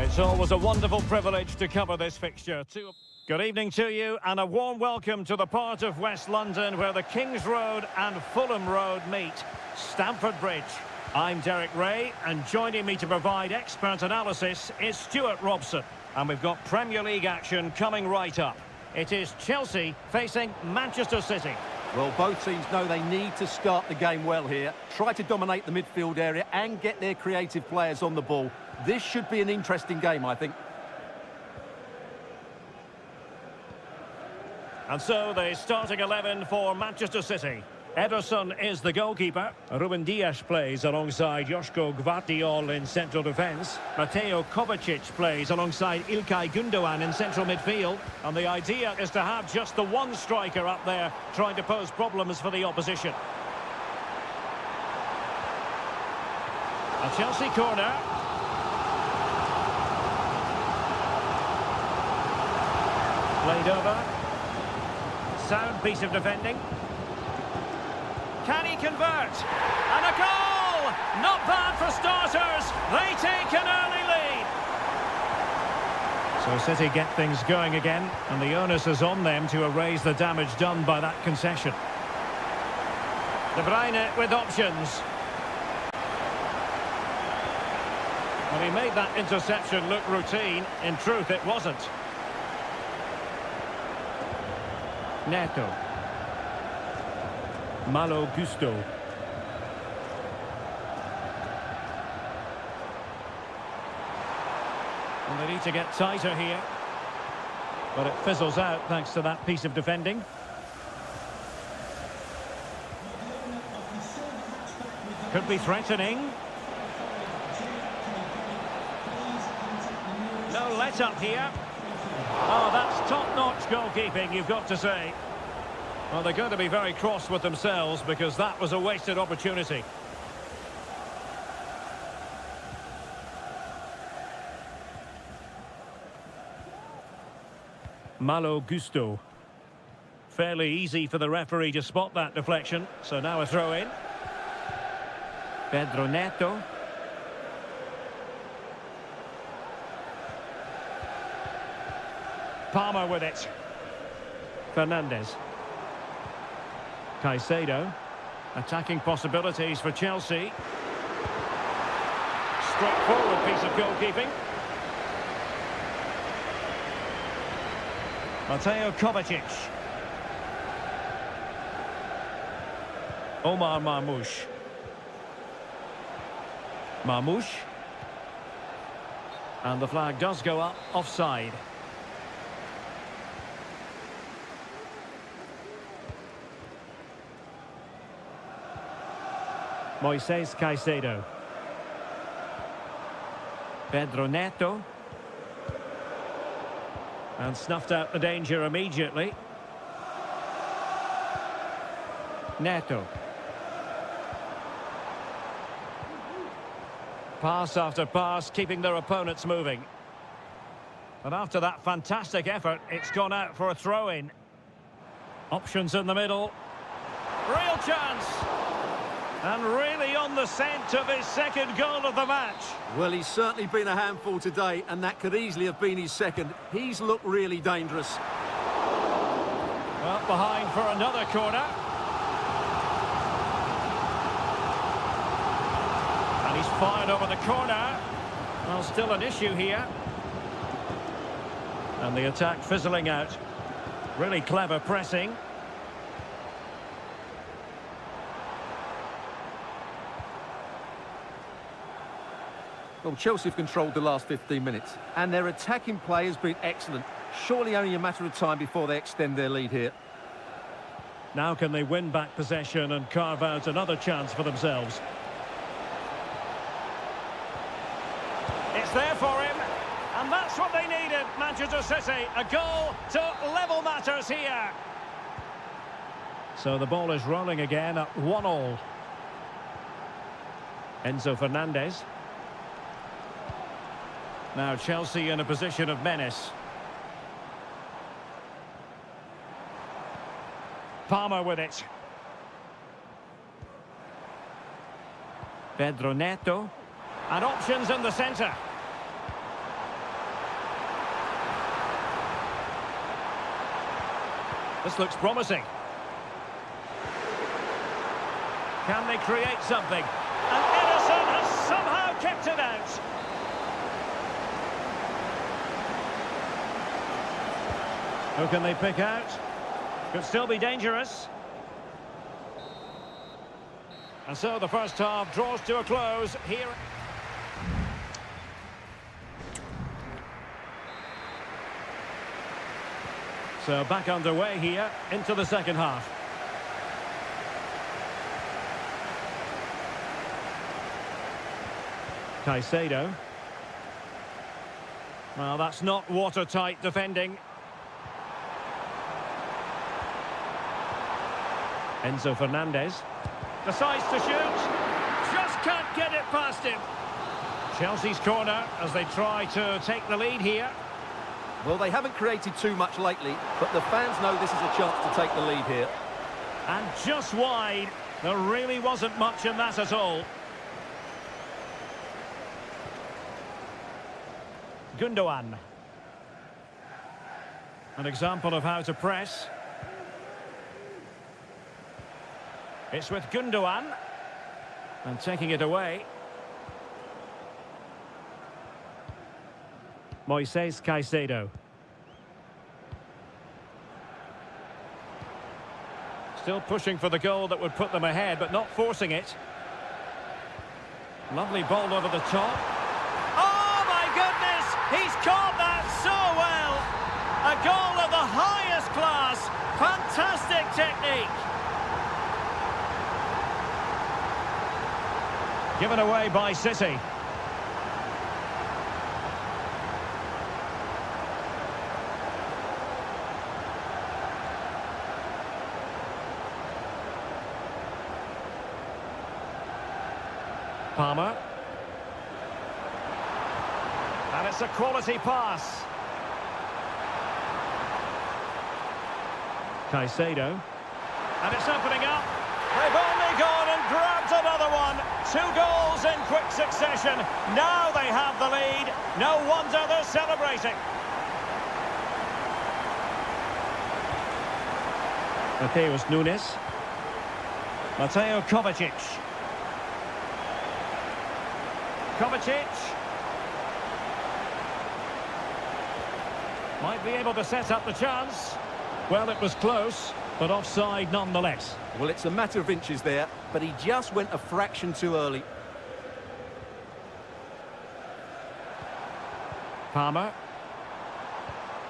It's always a wonderful privilege to cover this fixture. Good evening to you and a warm welcome to the part of West London where the King's Road and Fulham Road meet, Stamford Bridge. I'm Derek Ray and joining me to provide expert analysis is Stuart Robson. And we've got Premier League action coming right up. It is Chelsea facing Manchester City. Well, both teams know they need to start the game well here. Try to dominate the midfield area and get their creative players on the ball. This should be an interesting game, I think. And so the starting 11 for Manchester City. Ederson is the goalkeeper. Ruben Dias plays alongside Joško Gvardiol in central defence. Mateo Kovacic plays alongside Ilkay Gundogan in central midfield. And the idea is to have just the one striker up there trying to pose problems for the opposition. A Chelsea corner. Played over. Sound piece of defending. Can he convert? And a goal! Not bad for starters. They take an early lead. So City get things going again, and the onus is on them to erase the damage done by that concession. De Bruyne with options. Well, he made that interception look routine. In truth, it wasn't. Neto. Malo Gusto. And they need to get tighter here. But it fizzles out thanks to that piece of defending. Could be threatening. No let-up here. Oh, that's top-notch goalkeeping, you've got to say. Well, they're going to be very cross with themselves because that was a wasted opportunity. Malo Gusto. Fairly easy for the referee to spot that deflection. So now a throw in. Pedro Neto. Palmer with it. Fernandes. Caicedo. Attacking possibilities for Chelsea. Straightforward piece of goalkeeping. Mateo Kovacic. Omar Marmoush. Marmoush. And the flag does go up, offside. Moises Caicedo. Pedro Neto. And snuffed out the danger immediately. Neto. Pass after pass, keeping their opponents moving. And after that fantastic effort, it's gone out for a throw-in. Options in the middle. Real chance! And really on the scent of his second goal of the match. Well, he's certainly been a handful today, and that could easily have been his second. He's looked really dangerous. Well, behind for another corner. And he's fired over the corner. Well, still an issue here. And the attack fizzling out. Really clever pressing. Well, Chelsea have controlled the last 15 minutes, and their attacking play has been excellent. Surely only a matter of time before they extend their lead here. Now can they win back possession and carve out another chance for themselves? It's there for him, and that's what they needed, Manchester City. A goal to level matters here. So the ball is rolling again at 1-1. Enzo Fernandez. Now Chelsea in a position of menace. Palmer with it. Pedro Neto. And options in the centre. This looks promising. Can they create something? And Edison has somehow kept it out. Who can they pick out? Could still be dangerous. And so the first half draws to a close here. So back underway here into the second half. Caicedo. Well, that's not watertight defending. Enzo Fernandez decides to shoot. Just can't get it past him. Chelsea's corner as they try to take the lead here. Well, they haven't created too much lately, but the fans know this is a chance to take the lead here. And just wide. There really wasn't much in that at all. Gundogan. An example of how to press. It's with Gundogan. And taking it away. Moises Caicedo. Still pushing for the goal that would put them ahead, but not forcing it. Lovely ball over the top. Oh, my goodness! He's caught that so well! A goal of the highest class. Fantastic technique. Given away by City. Palmer. And it's a quality pass. Caicedo. And it's opening up. They've only gone and grabbed another one. 2 goals in quick succession. Now they have the lead. No wonder they're celebrating. Mateus Nunes. Mateo Kovacic. Kovacic. Might be able to set up the chance. Well, it was close, but offside nonetheless. Well, it's a matter of inches there, but he just went a fraction too early. Palmer.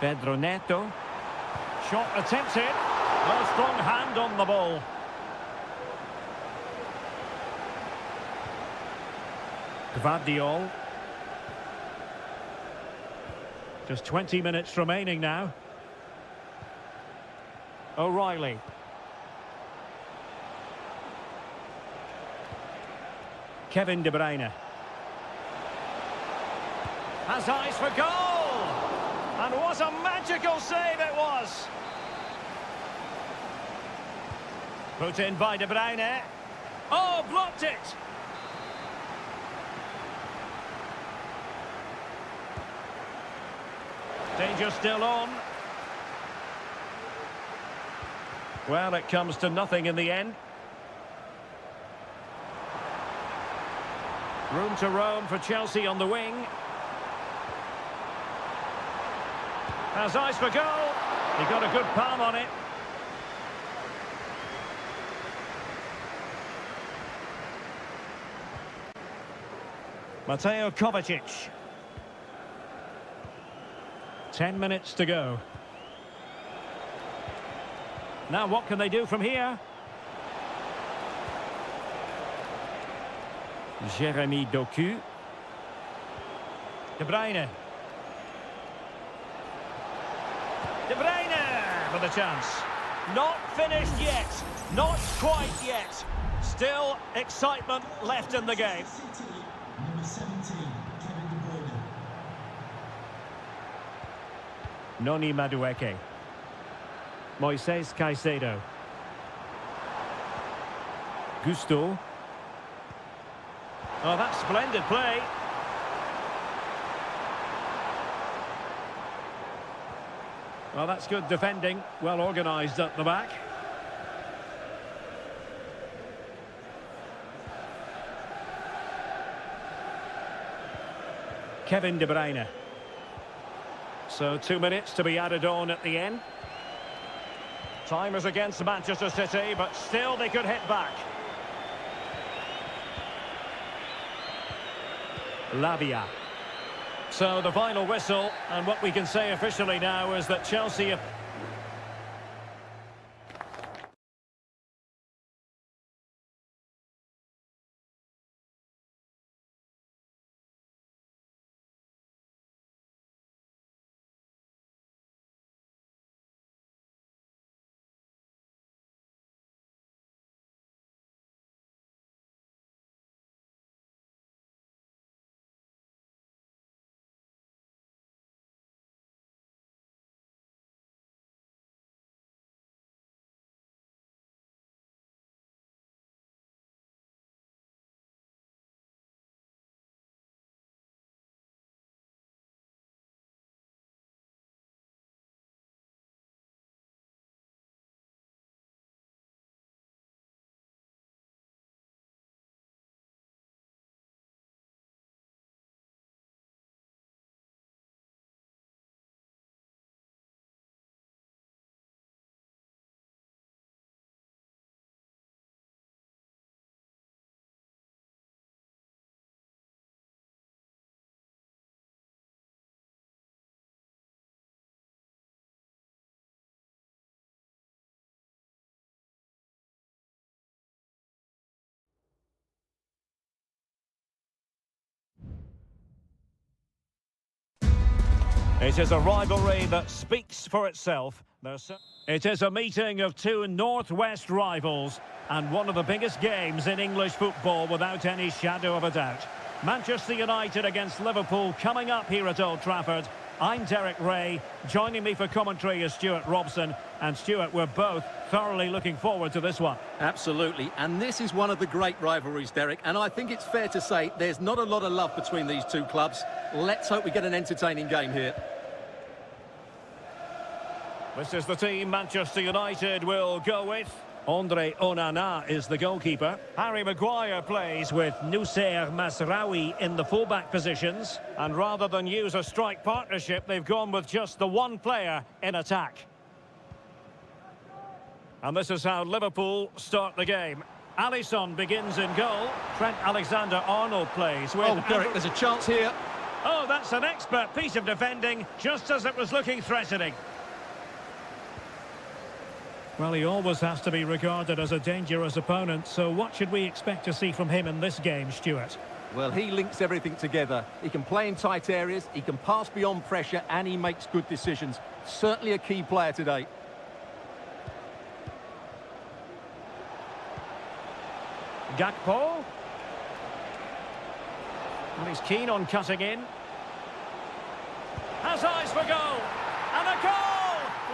Pedro Neto. Shot attempted. No strong hand on the ball. Gvardiol. Just 20 minutes remaining now. O'Reilly. Kevin De Bruyne. Has eyes for goal! And what a magical save it was! Put in by De Bruyne. Oh, blocked it! Danger still on. Well, it comes to nothing in the end. Room to roam for Chelsea on the wing. Has eyes for goal. He got a good palm on it. Mateo Kovacic. 10 minutes to go. Now what can they do from here? Jeremy Doku. De Bruyne. De Bruyne with a chance. Not finished yet. Not quite yet. Still excitement left in the game. Number 17, Kevin De Bruyne. Noni Madueke. Moises Caicedo. Gusto. Oh, that's splendid play. Well, that's good defending. Well organised at the back. Kevin De Bruyne. So 2 minutes to be added on at the end. Time is against Manchester City, but still they could hit back. Lavia. So the final whistle, and what we can say officially now is that Chelsea... It is a rivalry that speaks for itself. It is a meeting of two northwest rivals and one of the biggest games in English football without any shadow of a doubt. Manchester United against Liverpool coming up here at Old Trafford. I'm Derek Ray. Joining me for commentary is Stuart Robson. And Stuart, we're both thoroughly looking forward to this one. Absolutely, and this is one of the great rivalries, Derek, and I think it's fair to say there's not a lot of love between these two clubs. Let's hope we get an entertaining game here. This is the team Manchester United will go with. Andre Onana is the goalkeeper. Harry Maguire plays with Noussair Masraoui in the fullback positions. And rather than use a strike partnership, they've gone with just the one player in attack. And this is how Liverpool start the game. Alisson begins in goal. Trent Alexander-Arnold plays with... Oh, Derek, there's a chance here. Oh, that's an expert piece of defending, just as it was looking threatening. Well, he always has to be regarded as a dangerous opponent, so what should we expect to see from him in this game, Stuart? Well, he links everything together. He can play in tight areas, he can pass beyond pressure, and he makes good decisions. Certainly a key player today. Gakpo. And he's keen on cutting in. Has eyes for goal. And a goal!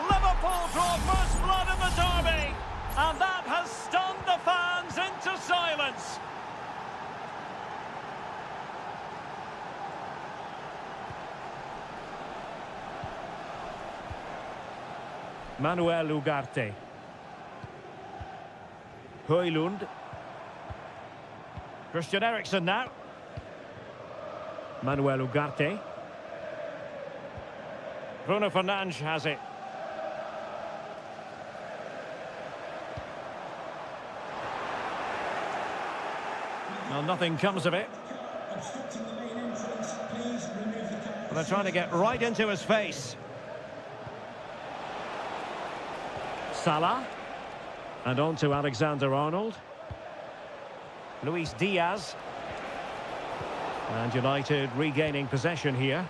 Liverpool draw first blood in the derby. And that has stunned the fans into silence. Manuel Ugarte. Højlund. Christian Eriksen now. Manuel Ugarte. Bruno Fernandes has it. Well, nothing comes of it. But they're trying to get right into his face. Salah. And on to Alexander-Arnold. Luis Diaz. And United regaining possession here.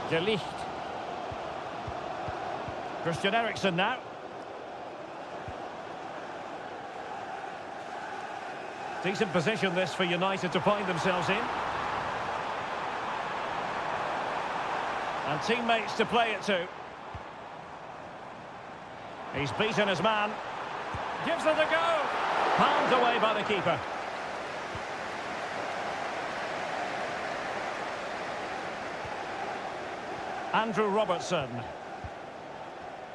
De Ligt. Christian Eriksen now. Decent position this for United to find themselves in. And teammates to play it to. He's beaten his man. Gives it a go. Palmed away by the keeper. Andrew Robertson.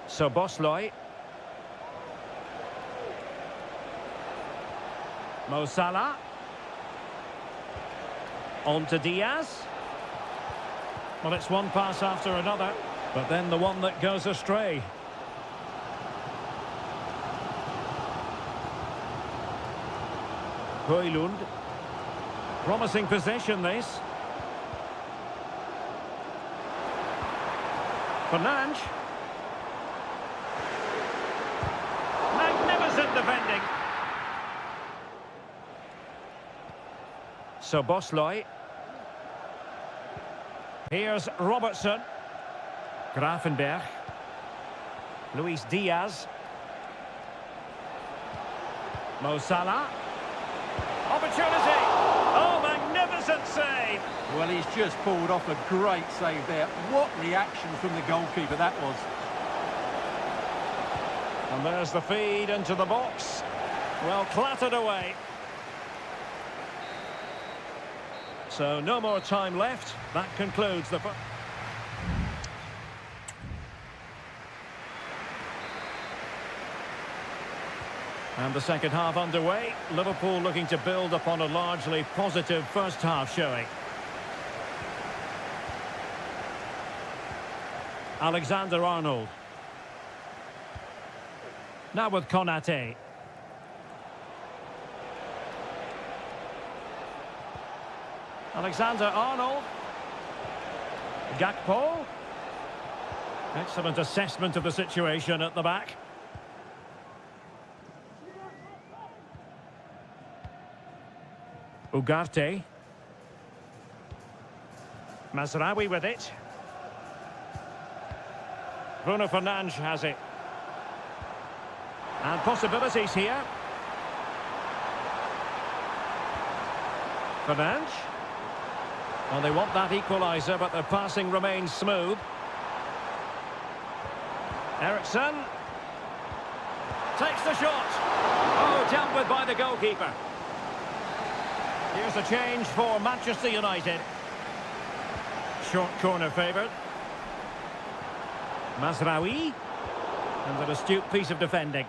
Szoboszlai. Mo Salah. On to Diaz. Well, it's one pass after another, but then the one that goes astray. Højlund. Promising possession, this. Fernandes. Magnificent defending. Szoboszlai. Here's Robertson. Gravenberch. Luis Diaz. Mo Salah. Opportunity. Oh, magnificent save. Well, he's just pulled off a great save there. What reaction from the goalkeeper that was. And there's the feed into the box. Well, clattered away. So no more time left. That concludes the... And the second half underway. Liverpool looking to build upon a largely positive first half showing. Alexander-Arnold. Now with Konate. Alexander-Arnold. Gakpo. Excellent assessment of the situation at the back. Ugarte. Mazraoui with it. Bruno Fernandes has it. And possibilities here. Fernandes. Well, they want that equaliser, but their passing remains smooth. Eriksson. Takes the shot. Oh, dealt with by the goalkeeper. Here's a change for Manchester United. Short corner favoured. Mazraoui. And an astute piece of defending.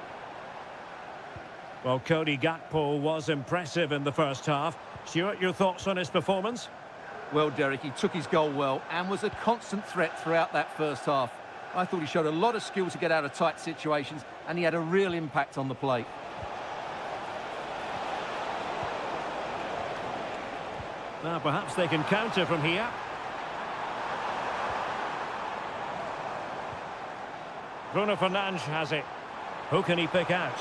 Well, Cody Gakpo was impressive in the first half. Stuart, your thoughts on his performance? Well, Derek, he took his goal well and was a constant threat throughout that first half. I thought he showed a lot of skill to get out of tight situations, and he had a real impact on the plate. Now, perhaps they can counter from here. Bruno Fernandes has it. Who can he pick out?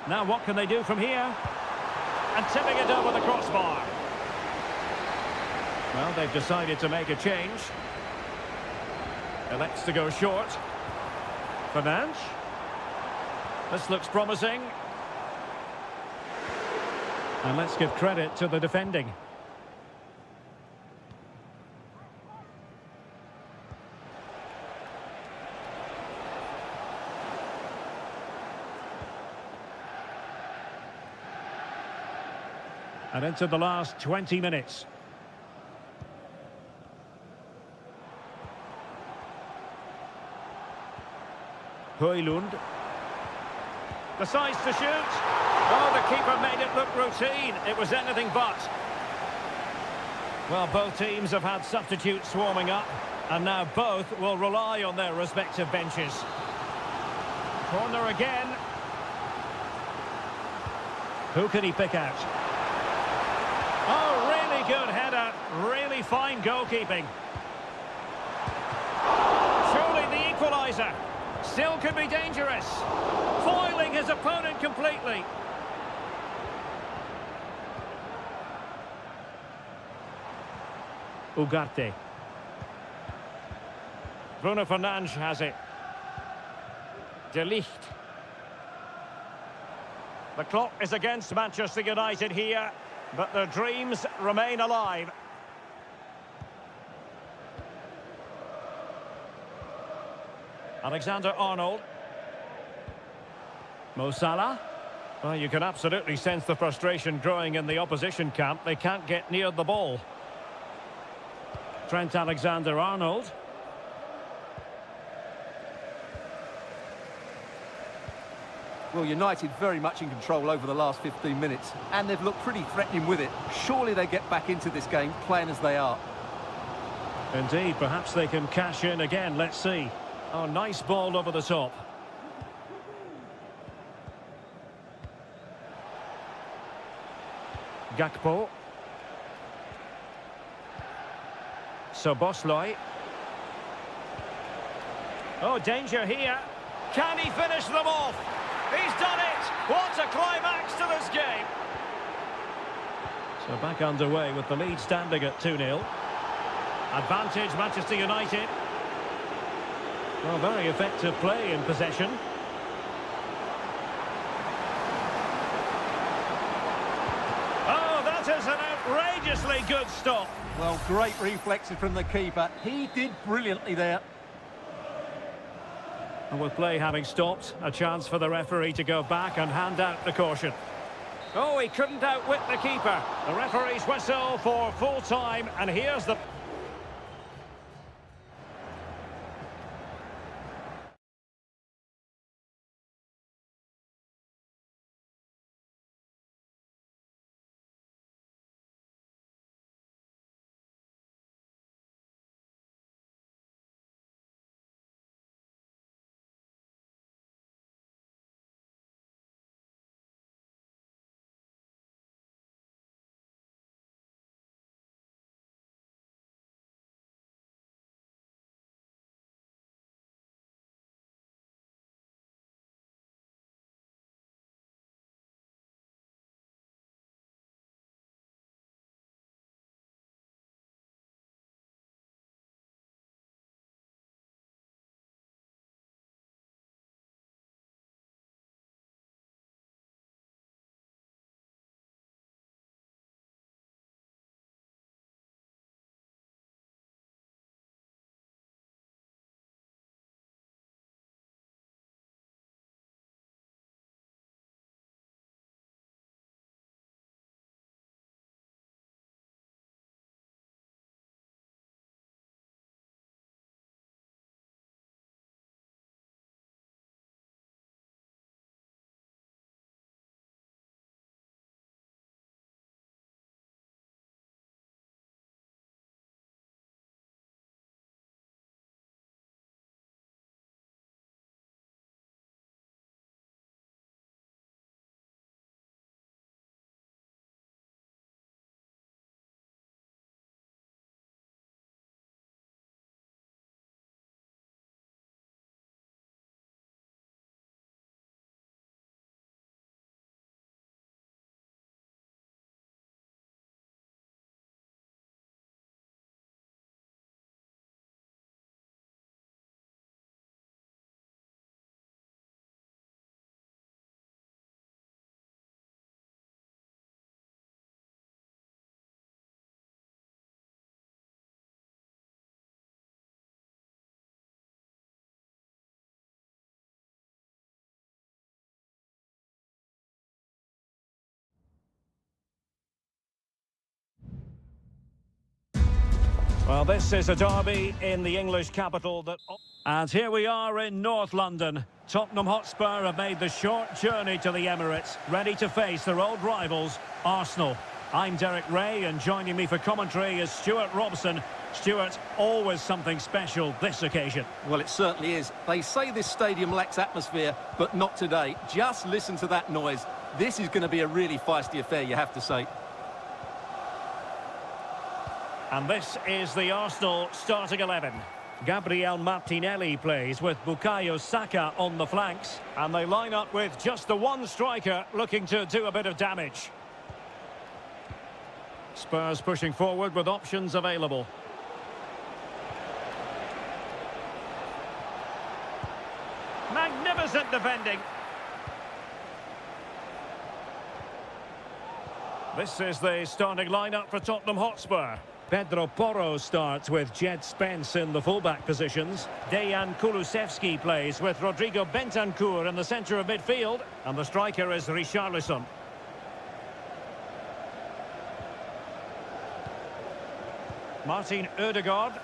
Now, what can they do from here? And tipping it over the crossbar. Well, they've decided to make a change. Elects to go short. Fernandes. This looks promising. And let's give credit to the defending. And into the last 20 minutes. Højlund. Decides to shoot. Oh, the keeper made it look routine. It was anything but. Well, both teams have had substitutes warming up, and now both will rely on their respective benches. Corner again. Who can he pick out? Oh, really good header. Really fine goalkeeping. Surely the equaliser. Still could be dangerous. Foiling his opponent completely. Ugarte. Bruno Fernandes has it. De Ligt. The clock is against Manchester United here, but their dreams remain alive. Alexander-Arnold. Mo Salah. Well, you can absolutely sense the frustration growing in the opposition camp. They can't get near the ball. Trent Alexander-Arnold. Well, United very much in control over the last 15 minutes, and they've looked pretty threatening with it. Surely they get back into this game, playing as they are. Indeed, perhaps they can cash in again. Let's see. Oh, nice ball over the top. Gakpo. Szoboszlai. Oh, danger here. Can he finish them off? He's done it! What a climax to this game! So back underway with the lead standing at 2-0. Advantage, Manchester United. Well, very effective play in possession. Oh, that is an outrageously good stop. Well, great reflexes from the keeper. He did brilliantly there. And with play having stopped, a chance for the referee to go back and hand out the caution. Oh, he couldn't outwit the keeper. The referee's whistle for full time, and here's the... Well, this is a derby in the English capital that... And here we are in North London. Tottenham Hotspur have made the short journey to the Emirates, ready to face their old rivals, Arsenal. I'm Derek Ray, and joining me for commentary is Stuart Robson. Stuart, always something special this occasion. Well, it certainly is. They say this stadium lacks atmosphere, but not today. Just listen to that noise. This is going to be a really feisty affair, you have to say. And this is the Arsenal starting 11. Gabriel Martinelli plays with Bukayo Saka on the flanks. And they line up with just the one striker looking to do a bit of damage. Spurs pushing forward with options available. Magnificent defending. This is the starting lineup for Tottenham Hotspur. Pedro Porro starts with Jed Spence in the fullback positions. Dejan Kulusevski plays with Rodrigo Bentancur in the centre of midfield. And the striker is Richarlison. Martin Ødegaard.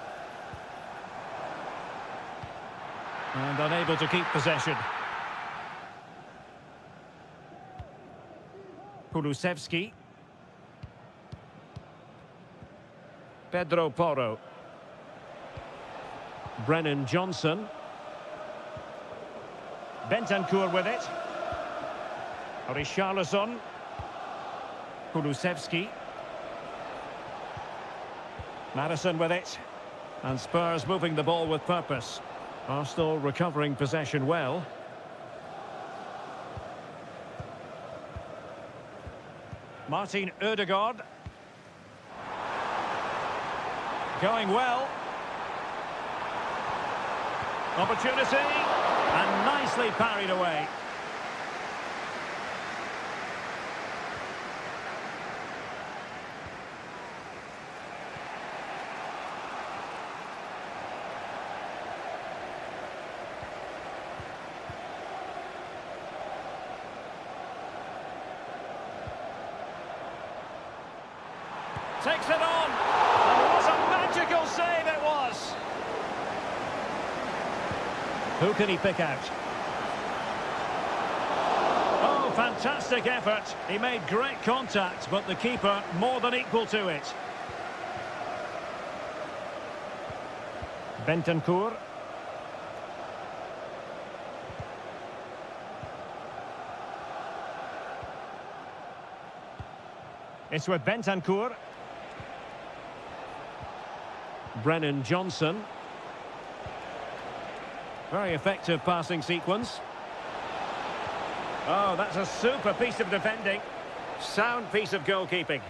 And unable to keep possession. Kulusevski. Pedro Porro. Brennan Johnson. Bentancur with it. Richarlison. Kulusevski. Madison with it. And Spurs moving the ball with purpose. Arsenal recovering possession well. Martin Ødegaard. Going well. Opportunity. And nicely parried away. Takes it on. And what a magical save it was. Who can he pick out? Oh, fantastic effort. He made great contact, but the keeper more than equal to it. Bentancur. It's with Bentancur. Brennan Johnson. Very effective passing sequence. Oh, that's a super piece of defending. Sound piece of goalkeeping.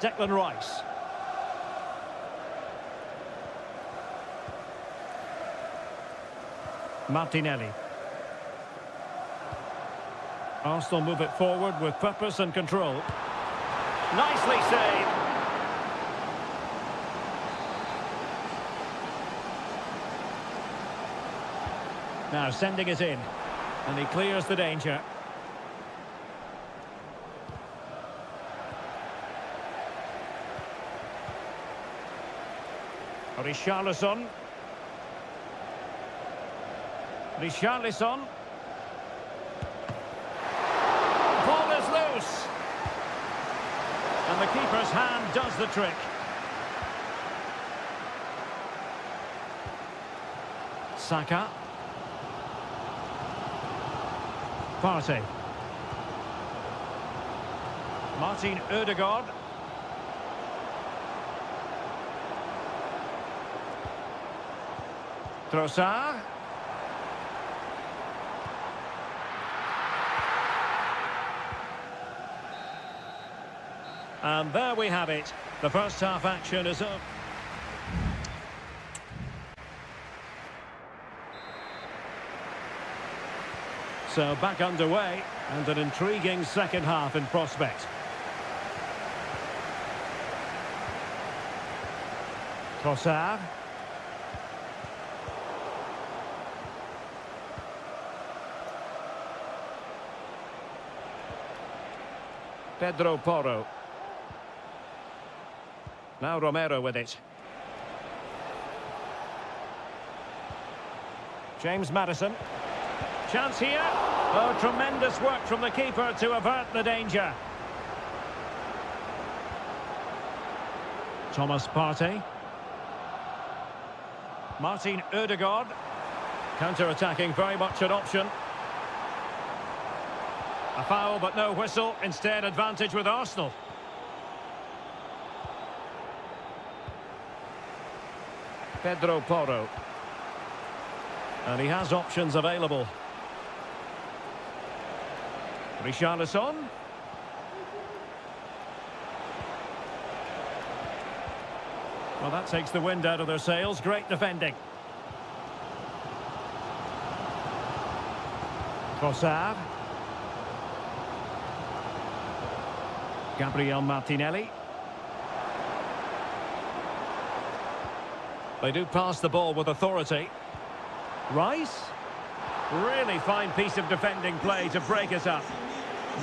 Declan Rice. Martinelli. Arsenal move it forward with purpose and control. Nicely saved. Now sending it in. And he clears the danger. Richarlison. Richarlison. Ball is loose. And the keeper's hand does the trick. Saka. Partey. Martin Ødegaard. Trossard. And there we have it. The first half action is up. So back underway and an intriguing second half in prospect. Trossard. Pedro Porro. Now Romero with it. James Madison. Chance here. Oh, tremendous work from the keeper to avert the danger. Thomas Partey. Martin Ødegaard. Counter-attacking, very much an option. A foul, but no whistle. Instead, advantage with Arsenal. Pedro Porro. And he has options available. Richarlison. Well, that takes the wind out of their sails. Great defending. Trossard. Gabriel Martinelli. They do pass the ball with authority. Rice. Really fine piece of defending play to break it up.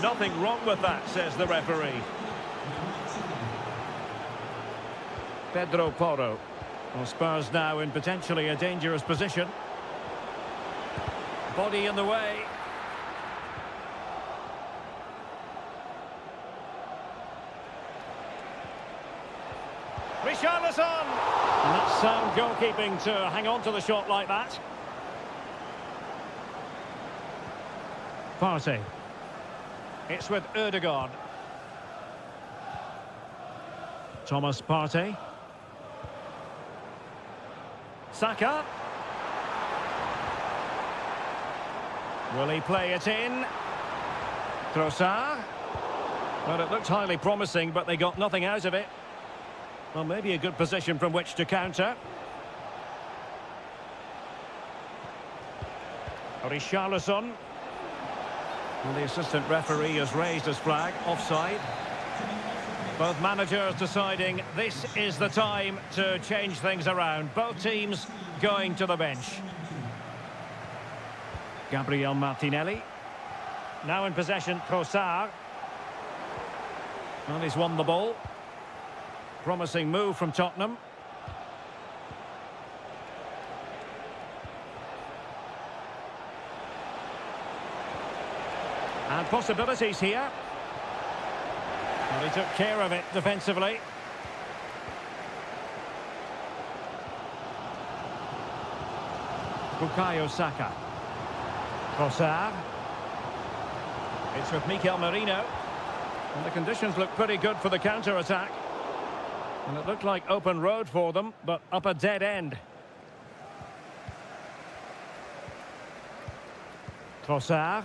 Nothing wrong with that, says the referee. Pedro Porro. Well, Spurs now in potentially a dangerous position. Body in the way. Richarlison! And that's sound goalkeeping to hang on to the shot like that. Partey. It's with Ødegaard. Thomas Partey. Saka. Will he play it in? Trossard. Well, it looked highly promising, but they got nothing out of it. Well, maybe a good position from which to counter. Richarlison. And the assistant referee has raised his flag, offside. Both managers deciding this is the time to change things around. Both teams going to the bench. Gabriel Martinelli. Now in possession, Trossard. And he's won the ball. Promising move from Tottenham. And possibilities here. Well, he took care of it defensively. Bukayo Saka. Trossard. It's with Mikel Merino. And the conditions look pretty good for the counter-attack. And it looked like open road for them, but up a dead end. Trossard.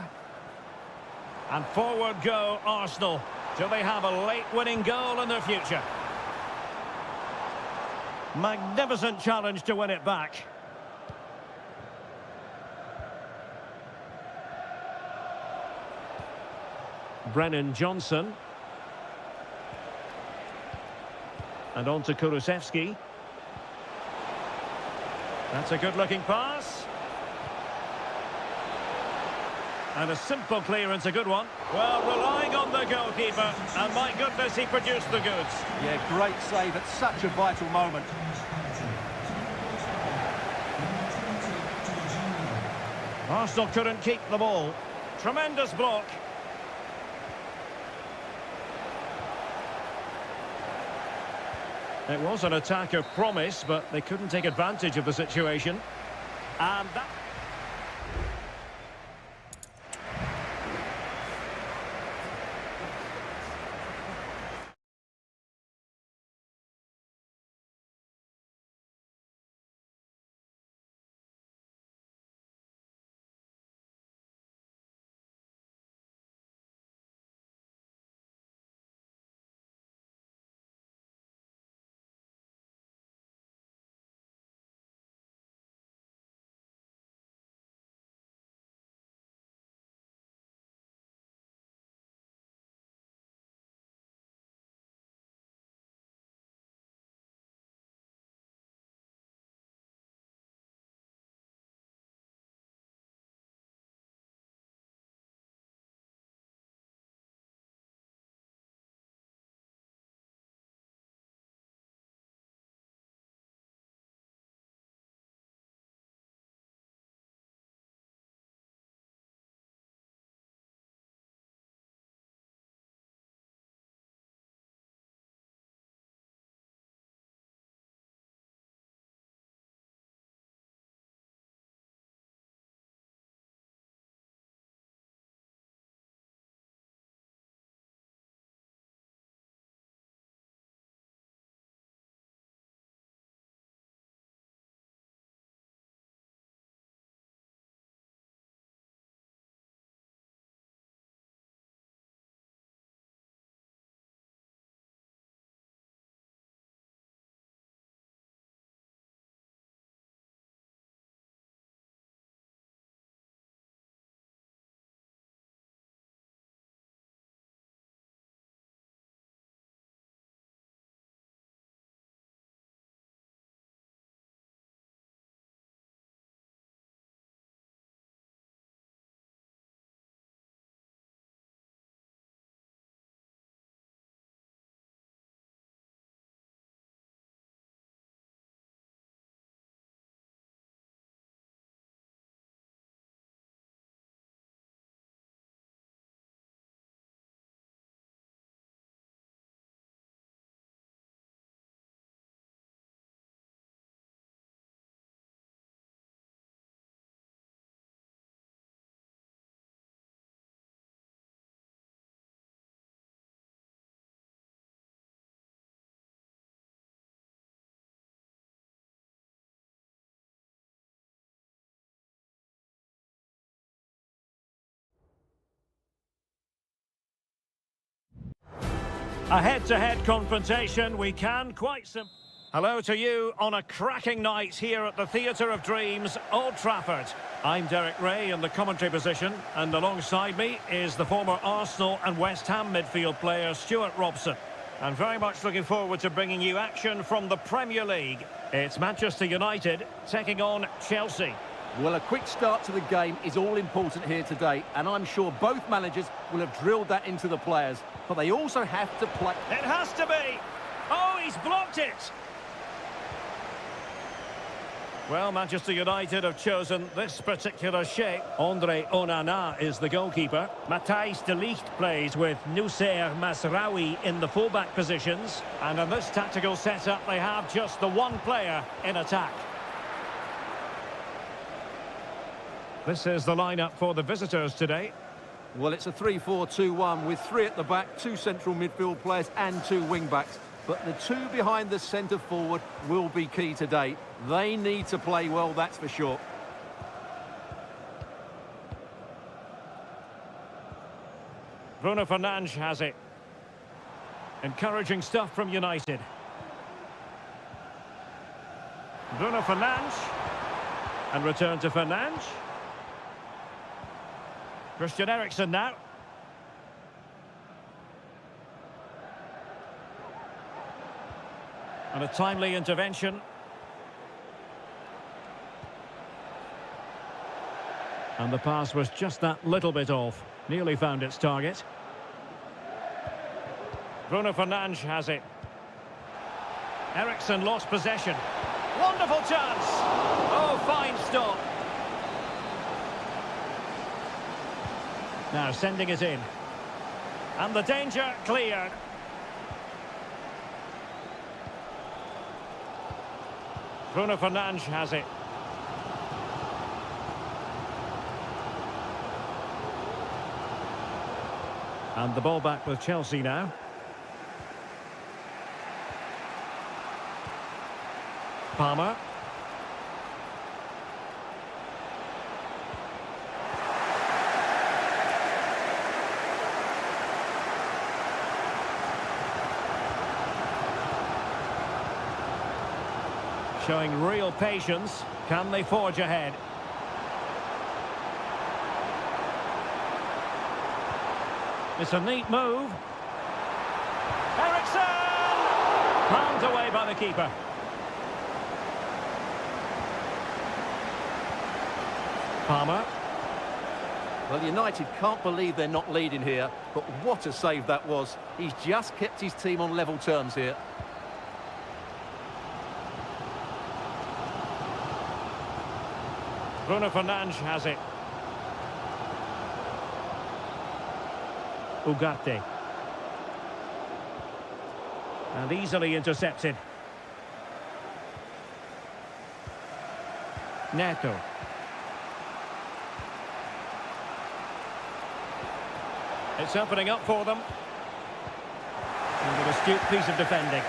And forward go Arsenal. Do they have a late winning goal in their future? Magnificent challenge to win it back. Brennan Johnson. And on to Kulusevski. That's a good-looking pass. And a simple clearance, a good one. Well, relying on the goalkeeper, and my goodness, he produced the goods. Yeah, great save at such a vital moment. Arsenal couldn't keep the ball. Tremendous block. It was an attack of promise, but they couldn't take advantage of the situation. And that... A head-to-head confrontation, we can quite simply... Hello to you on a cracking night here at the Theatre of Dreams, Old Trafford. I'm Derek Ray in the commentary position, and alongside me is the former Arsenal and West Ham midfield player Stuart Robson. And very much looking forward to bringing you action from the Premier League. It's Manchester United taking on Chelsea. Well, a quick start to the game is all important here today, and I'm sure both managers will have drilled that into the players. But they also have to play... It has to be! Oh, he's blocked it! Well, Manchester United have chosen this particular shape. Andre Onana is the goalkeeper. Matthijs de Ligt plays with Noussair Mazraoui in the fullback positions. And in this tactical setup, they have just the one player in attack. This is the lineup for the visitors today. Well, it's a 3-4-2-1 with three at the back, two central midfield players and two wing-backs. But the two behind the centre forward will be key today. They need to play well, that's for sure. Bruno Fernandes has it. Encouraging stuff from United. Bruno Fernandes. And return to Fernandes. Christian Eriksen now. And a timely intervention. And the pass was just that little bit off. Nearly found its target. Bruno Fernandes has it. Eriksen lost possession. Wonderful chance. Oh, fine stop. Now sending it in. And the danger cleared. Bruno Fernandes has it. And the ball back with Chelsea now. Palmer. Showing real patience. Can they forge ahead? It's a neat move. Eriksen! Palmed away by the keeper. Palmer. Well, United can't believe they're not leading here, but what a save that was. He's just kept his team on level terms here. Bruno Fernandes has it. Ugarte. And easily intercepted. Neto. It's opening up for them. And an astute piece of defending.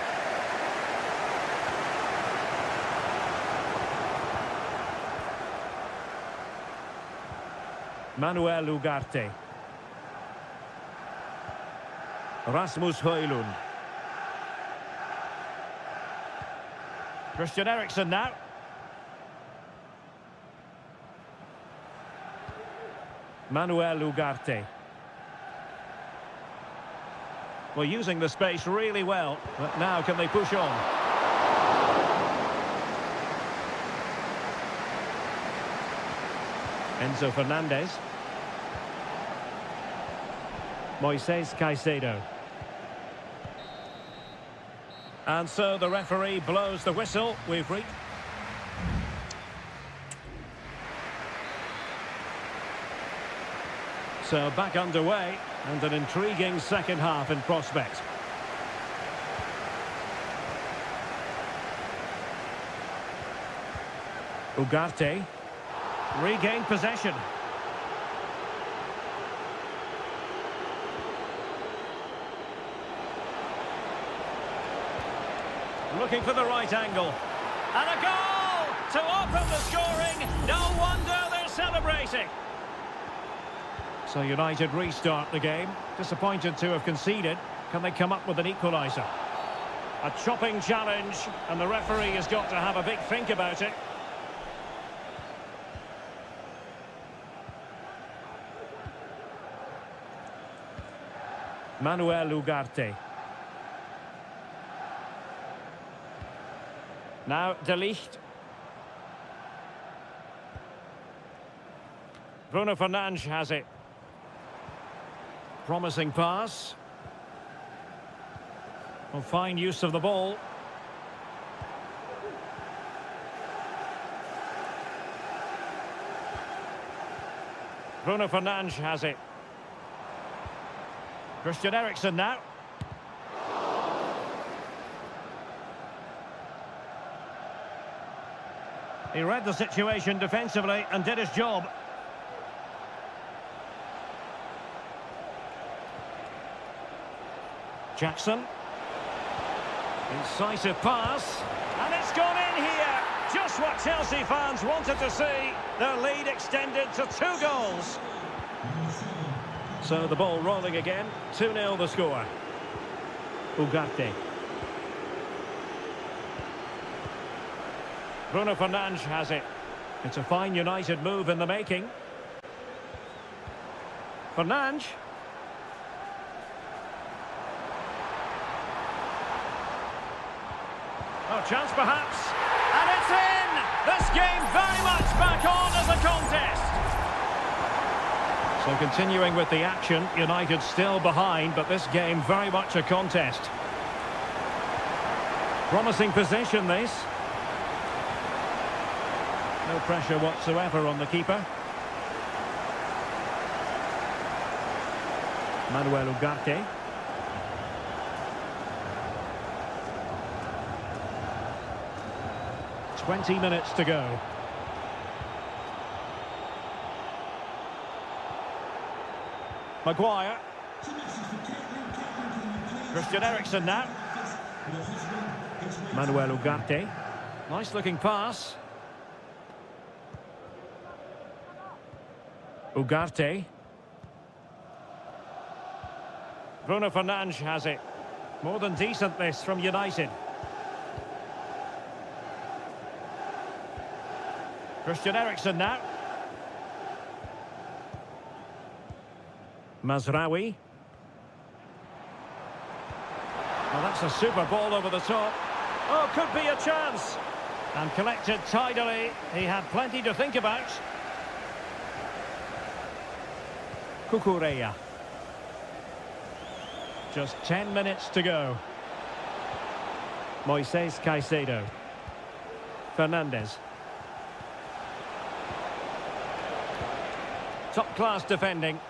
Manuel Ugarte. Rasmus Højlund. Christian Eriksen now. Manuel Ugarte. Well, using the space really well, but now can they push on? Enzo Fernandez. Moises Caicedo. And so the referee blows the whistle. We've reached... So back underway, and an intriguing second half in prospect. Ugarte. Regained possession. Looking for the right angle. And a goal to open the scoring. No wonder they're celebrating. So United restart the game. Disappointed to have conceded. Can they come up with an equaliser? A chopping challenge, and the referee has got to have a big think about it. Manuel Ugarte. Now De Ligt. Bruno Fernandes has it. Promising pass. Well, fine use of the ball. Bruno Fernandes has it. Christian Eriksen now. He read the situation defensively and did his job. Jackson. Incisive pass. And it's gone in here. Just what Chelsea fans wanted to see. Their lead extended to 2 goals. So the ball rolling again. 2-0 the score. Ugarte. Bruno Fernandes has it. It's a fine United move in the making. Fernandes. Oh, chance perhaps. And it's in! This game very much back on as a contest. So continuing with the action, United still behind, but this game very much a contest. Promising position, this. No pressure whatsoever on the keeper. Manuel Ugarte. "20 minutes to go. Maguire. Christian Eriksen now. Manuel Ugarte. Nice looking pass. Ugarte. Bruno Fernandes has it. More than decent this from United. Christian Eriksen now. Mazraoui. Well, that's a super ball over the top. Oh, could be a chance. And collected tidily. He had plenty to think about. Cucurella. Just 10 minutes to go. Moises Caicedo. Fernandes. Top-class defending.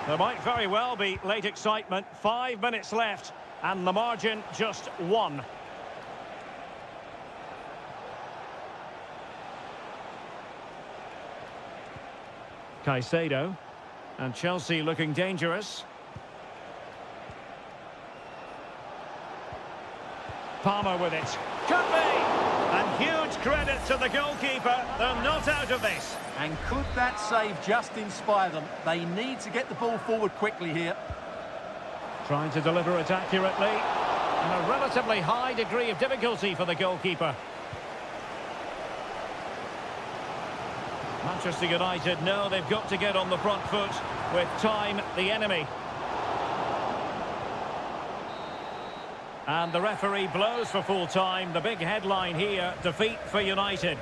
There might very well be late excitement. 5 minutes left, and the margin just 1. Caicedo. And Chelsea looking dangerous. Palmer with it. Could be! And huge credit to the goalkeeper. They're not out of this. And could that save just inspire them? They need to get the ball forward quickly here. Trying to deliver it accurately. And a relatively high degree of difficulty for the goalkeeper. Manchester United know they've got to get on the front foot with time the enemy. And the referee blows for full time. The big headline here, defeat for United.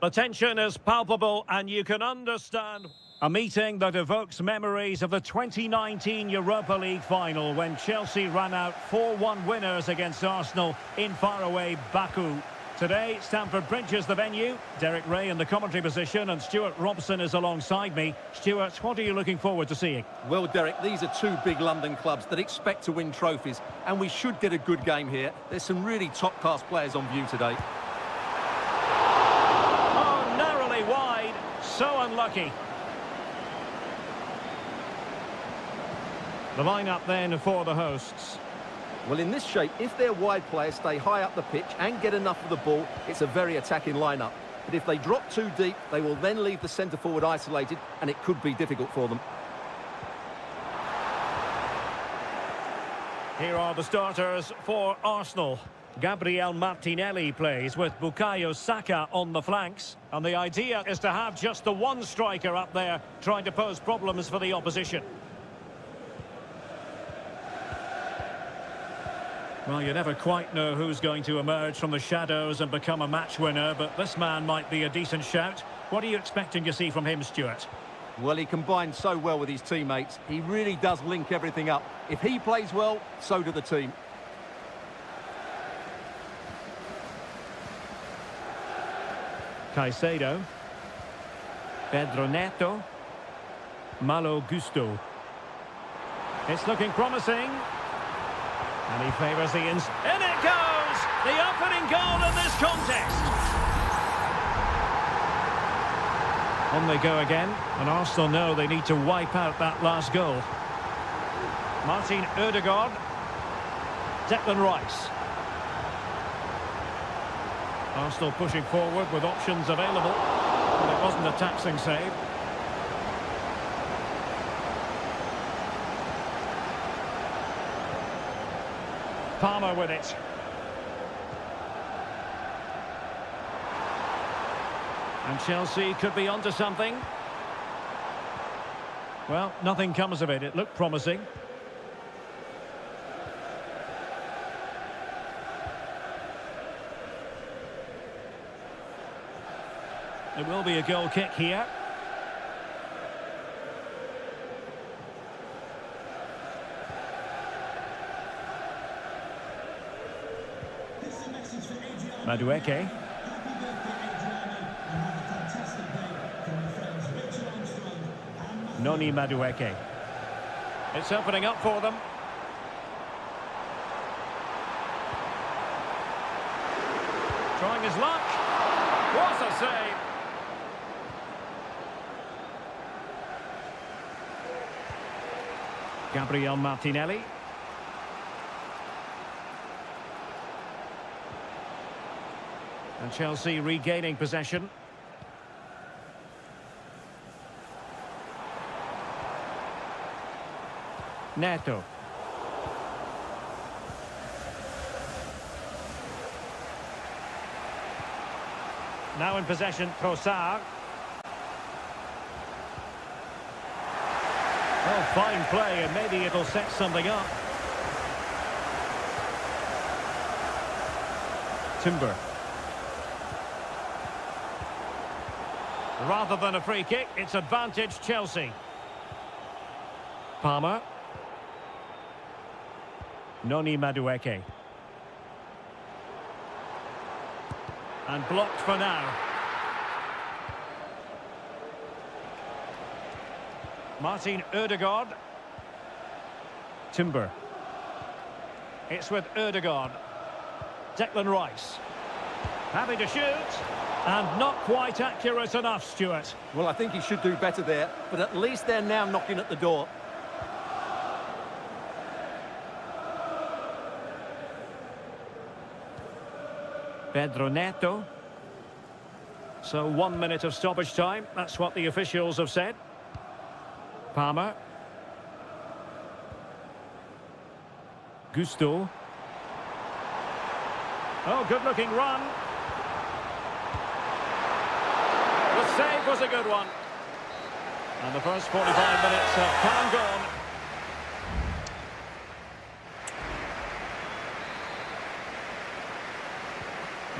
The tension is palpable and you can understand. A meeting that evokes memories of the 2019 Europa League final when Chelsea ran out 4-1 winners against Arsenal in faraway Baku. Today, Stamford Bridge is the venue. Derek Ray in the commentary position and Stuart Robson is alongside me. Stuart, what are you looking forward to seeing? Well, Derek, these are two big London clubs that expect to win trophies, and we should get a good game here. There's some really top-class players on view today. Oh, narrowly wide. So unlucky. The lineup then for the hosts. Well, in this shape, if their wide players stay high up the pitch and get enough of the ball, it's a very attacking lineup. But if they drop too deep, they will then leave the centre-forward isolated, and it could be difficult for them. Here are the starters for Arsenal. Gabriel Martinelli plays with Bukayo Saka on the flanks. And the idea is to have just the one striker up there trying to pose problems for the opposition. Well, you never quite know who's going to emerge from the shadows and become a match winner, but this man might be a decent shout. What are you expecting to see from him, Stuart? Well, he combines so well with his teammates. He really does link everything up. If he plays well, so do the team. Caicedo. Pedro Neto. Malo Gusto. It's looking promising. And he favours the ins. In it goes! The opening goal in this contest. On they go again, and Arsenal know they need to wipe out that last goal. Martin Ødegaard. Declan Rice. Arsenal pushing forward with options available, but it wasn't a taxing save. Palmer with it. And Chelsea could be onto something. Well, nothing comes of it. It looked promising. There will be a goal kick here. Madueke. Noni Madueke. It's opening up for them. Trying his luck. What a save. Gabriel Martinelli. And Chelsea regaining possession. Neto. Now in possession, Trossard. Oh, fine play, and maybe it'll set something up. Timber. Rather than a free kick, it's advantage Chelsea. Palmer. Noni Madueke. And blocked for now. Martin Ødegaard. Timber. It's with Ødegaard. Declan Rice. Happy to shoot. And not quite accurate enough, Stuart. Well, I think he should do better there, but at least they're now knocking at the door. Pedro Neto. So 1 minute of stoppage time. That's what the officials have said. Palmer. Gusto. Oh, good-looking run. The save was a good one. And the first 45 minutes have come and gone.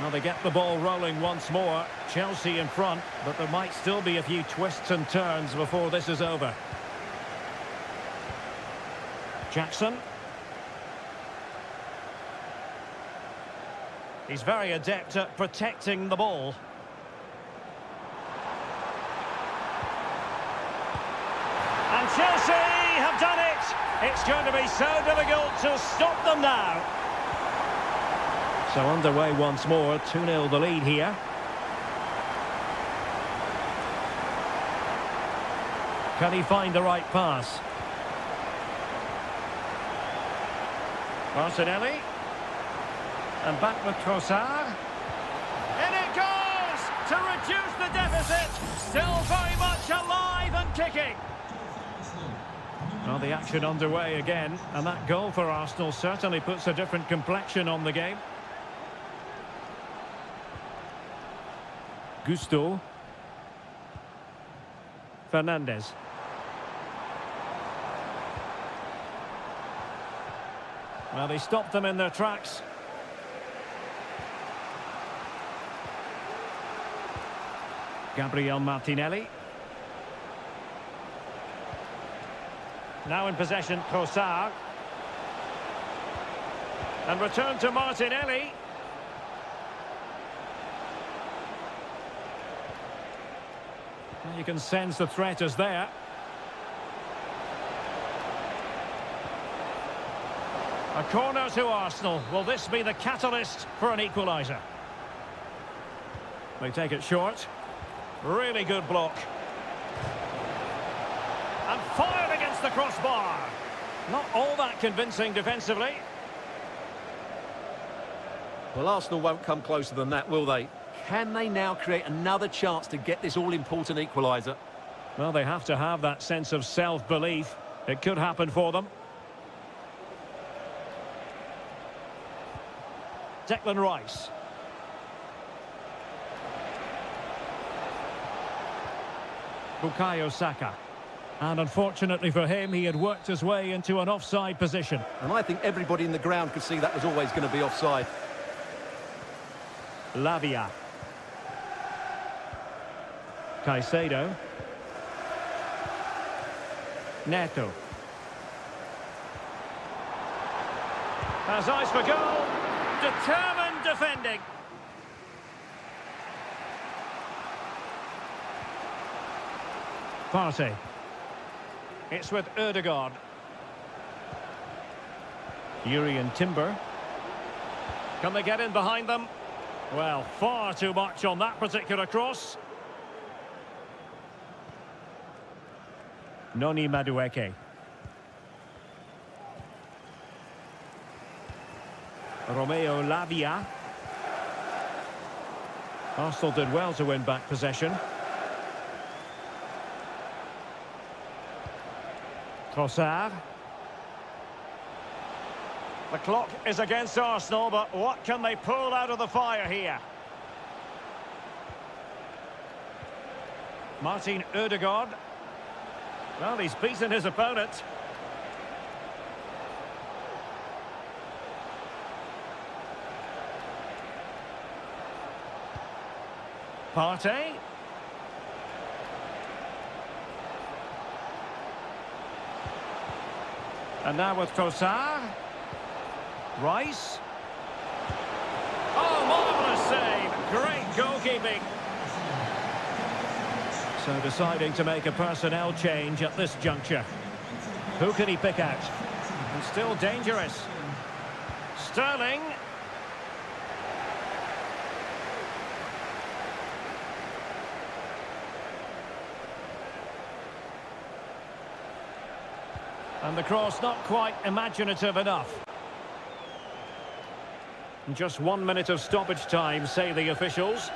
Well, they get the ball rolling once more. Chelsea in front, but there might still be a few twists and turns before this is over. Jackson. He's very adept at protecting the ball. And Chelsea have done it! It's going to be so difficult to stop them now. So underway once more, 2-0 the lead here. Can he find the right pass? Martinelli. And back with Trossard. In it goes! To reduce the deficit. Still very much alive and kicking. Well, the action underway again. And that goal for Arsenal certainly puts a different complexion on the game. Gusto. Fernandez. Well, they stopped them in their tracks. Gabriel Martinelli. Now in possession, Trossard. And return to Martinelli. Well, you can sense the threat is there. A corner to Arsenal. Will this be the catalyst for an equaliser? They take it short. Really good block. And fired against the crossbar. Not all that convincing defensively. Well, Arsenal won't come closer than that, will they? Can they now create another chance to get this all-important equaliser? Well, they have to have that sense of self-belief. It could happen for them. Declan Rice. Bukayo Saka. And unfortunately for him, he had worked his way into an offside position. And I think everybody in the ground could see that was always going to be offside. Lavia. Caicedo. Neto. Has eyes for goal. Determined defending. Partey. It's with Ødegaard. Yuri and Timber. Can they get in behind them? Well, far too much on that particular cross. Noni Madueke. Romeo Lavia. Arsenal did well to win back possession. Trossard. The clock is against Arsenal, but what can they pull out of the fire here? Martin Ødegaard. Well, he's beaten his opponent. Partey. And now with Trossard. Rice. Oh, marvellous save. Great goalkeeping. So deciding to make a personnel change at this juncture. Who can he pick out? And still dangerous. Sterling. And the cross not quite imaginative enough. Just 1 minute of stoppage time, say the officials.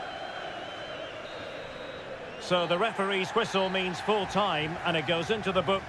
So the referee's whistle means full time, and it goes into the book.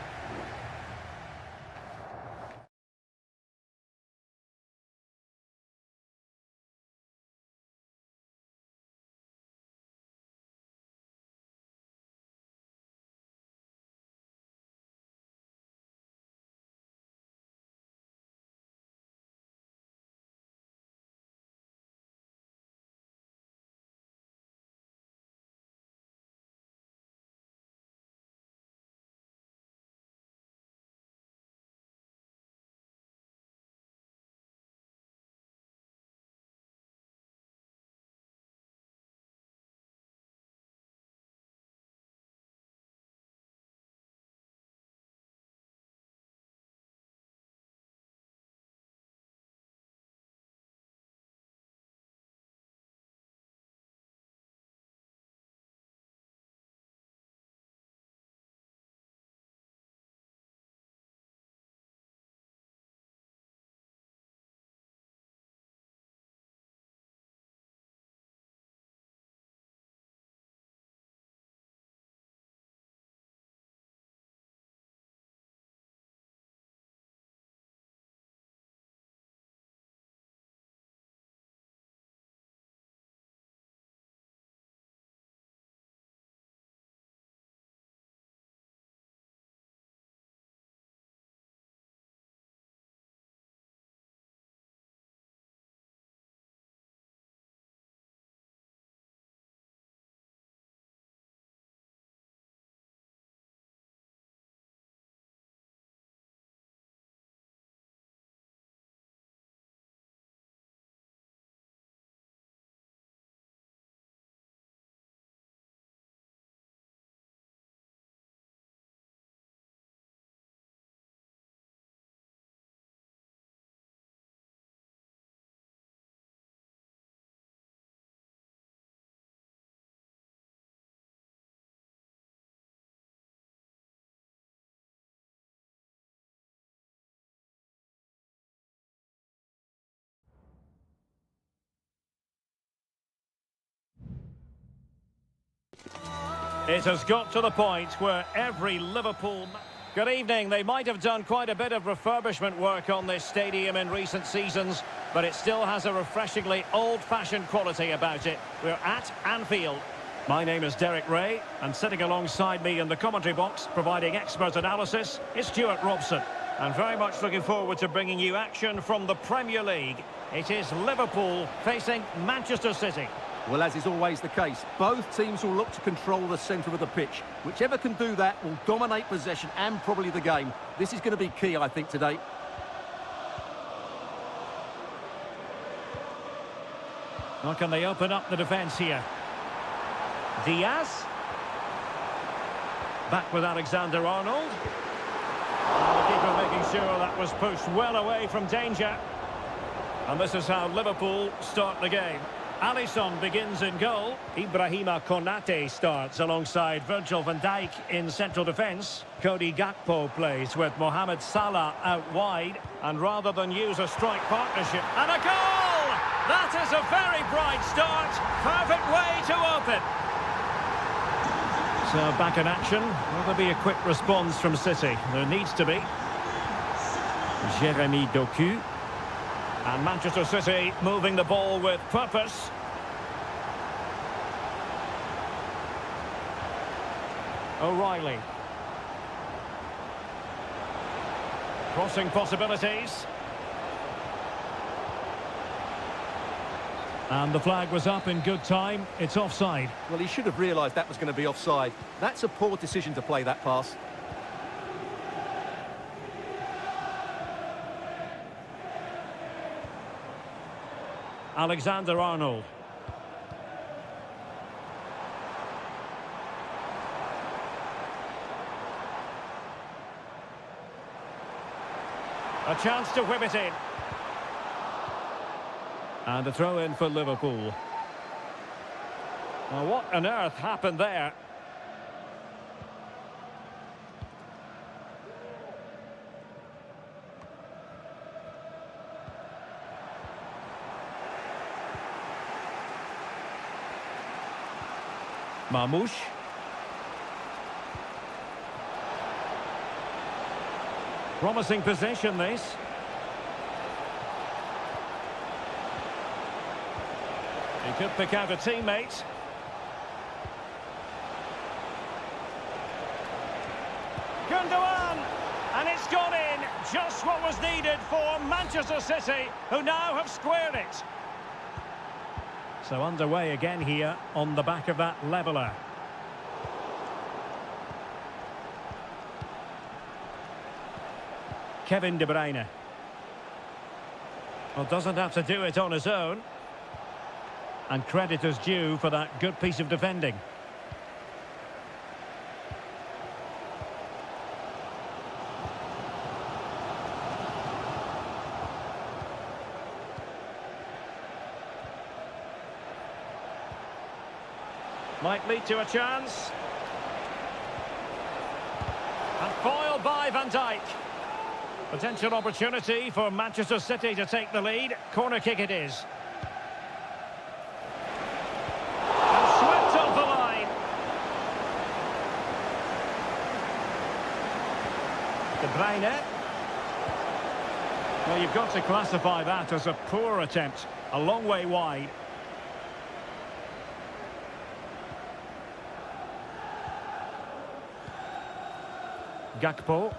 It has got to the point where every Liverpool... Good evening. They might have done quite a bit of refurbishment work on this stadium in recent seasons, but it still has a refreshingly old-fashioned quality about it. We're at Anfield. My name is Derek Ray, and sitting alongside me in the commentary box, providing expert analysis, is Stuart Robson. And very much looking forward to bringing you action from the Premier League. It is Liverpool facing Manchester City. Well, as is always the case, both teams will look to control the centre of the pitch. Whichever can do that will dominate possession and probably the game. This is going to be key, I think, today. How can they open up the defence here? Diaz. Back with Alexander-Arnold. The keeper making sure that was pushed well away from danger. And this is how Liverpool start the game. Alisson begins in goal. Ibrahima Konate starts alongside Virgil van Dijk in central defence. Cody Gakpo plays with Mohamed Salah out wide. And rather than use a strike partnership... And a goal! That is a very bright start. Perfect way to open. So back in action. Will there be a quick response from City? There needs to be. Jeremy Doku. And Manchester City moving the ball with purpose. O'Reilly. Crossing possibilities. And the flag was up in good time. It's offside. Well, he should have realised that was going to be offside. That's a poor decision to play that pass. Alexander-Arnold. A chance to whip it in. And a throw in for Liverpool. Now, what on earth happened there? Mamouche. Promising possession, this. He could pick out a teammate. Gundogan! And it's gone in. Just what was needed for Manchester City, who now have squared it. So underway again here on the back of that leveller. Kevin De Bruyne. Well, doesn't have to do it on his own. And credit is due for that good piece of defending. Might lead to a chance. And foiled by Van Dijk. Potential opportunity for Manchester City to take the lead. Corner kick it is. And swept off the line. De Bruyne. Well, you've got to classify that as a poor attempt. A long way wide. Gakpo.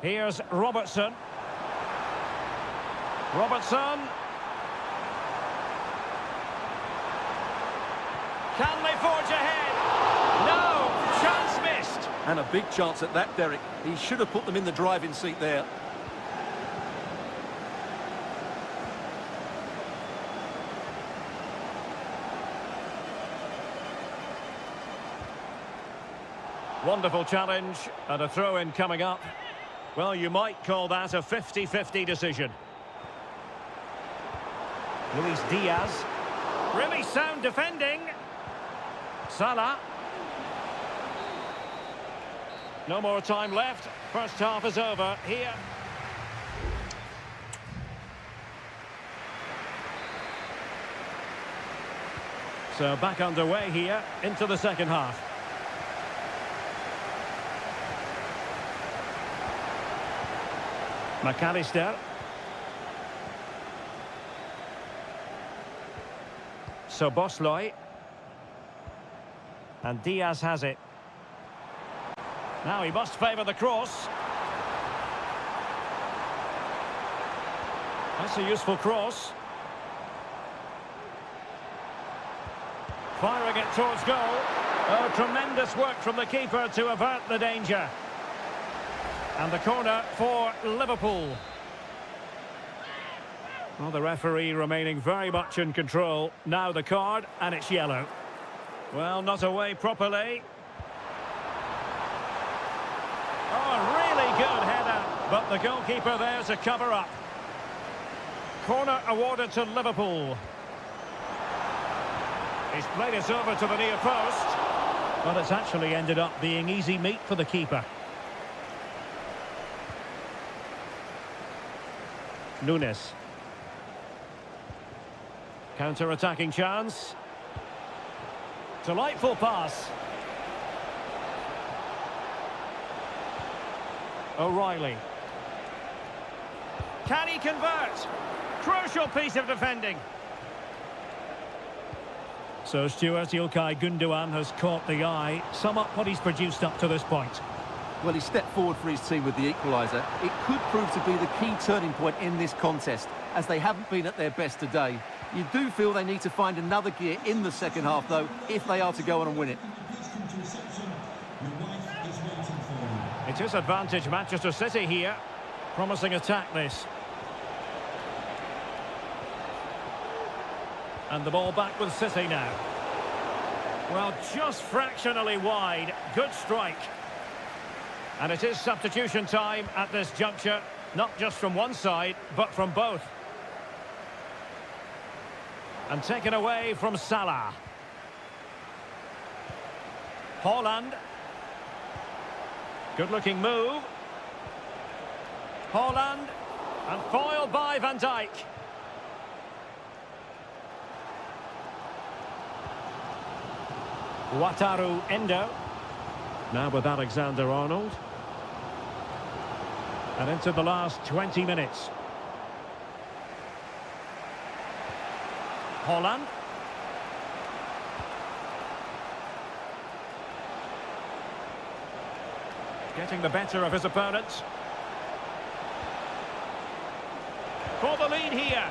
Here's Robertson. Robertson. Can they forge ahead? No! Chance missed. And a big chance at that, Derek. He should have put them in the driving seat there. Wonderful challenge and a throw-in coming up. Well, you might call that a 50-50 decision. Luis Diaz. Really sound defending. Salah. No more time left. First half is over here. So back underway here into the second half. McAllister. So Bosloy. And Diaz has it. Now he must favour the cross. That's a useful cross. Firing it towards goal. Oh, tremendous work from the keeper to avert the danger. And the corner for Liverpool. Well, the referee remaining very much in control. Now the card, and it's yellow. Well, not away properly. Oh, really good header. But the goalkeeper there to cover up. Corner awarded to Liverpool. He's played it over to the near post. But it's actually ended up being easy meat for the keeper. Nunes. Counter-attacking chance. Delightful pass. O'Reilly. Can he convert? Crucial piece of defending. So Stuart, Ilkay Gundogan has caught the eye. Sum up what he's produced up to this point. Well, he stepped forward for his team with the equaliser. It could prove to be the key turning point in this contest, as they haven't been at their best today. You do feel they need to find another gear in the second half, though, if they are to go on and win it. It is advantage Manchester City here. Promising attack, this. And the ball back with City now. Well, just fractionally wide. Good strike. And it is substitution time at this juncture. Not just from one side, but from both. And taken away from Salah. Haaland. Good-looking move. Haaland. And foiled by Van Dijk. Wataru Endo. Now with Alexander-Arnold. And into the last 20 minutes. Haaland. Getting the better of his opponents. For the lead here.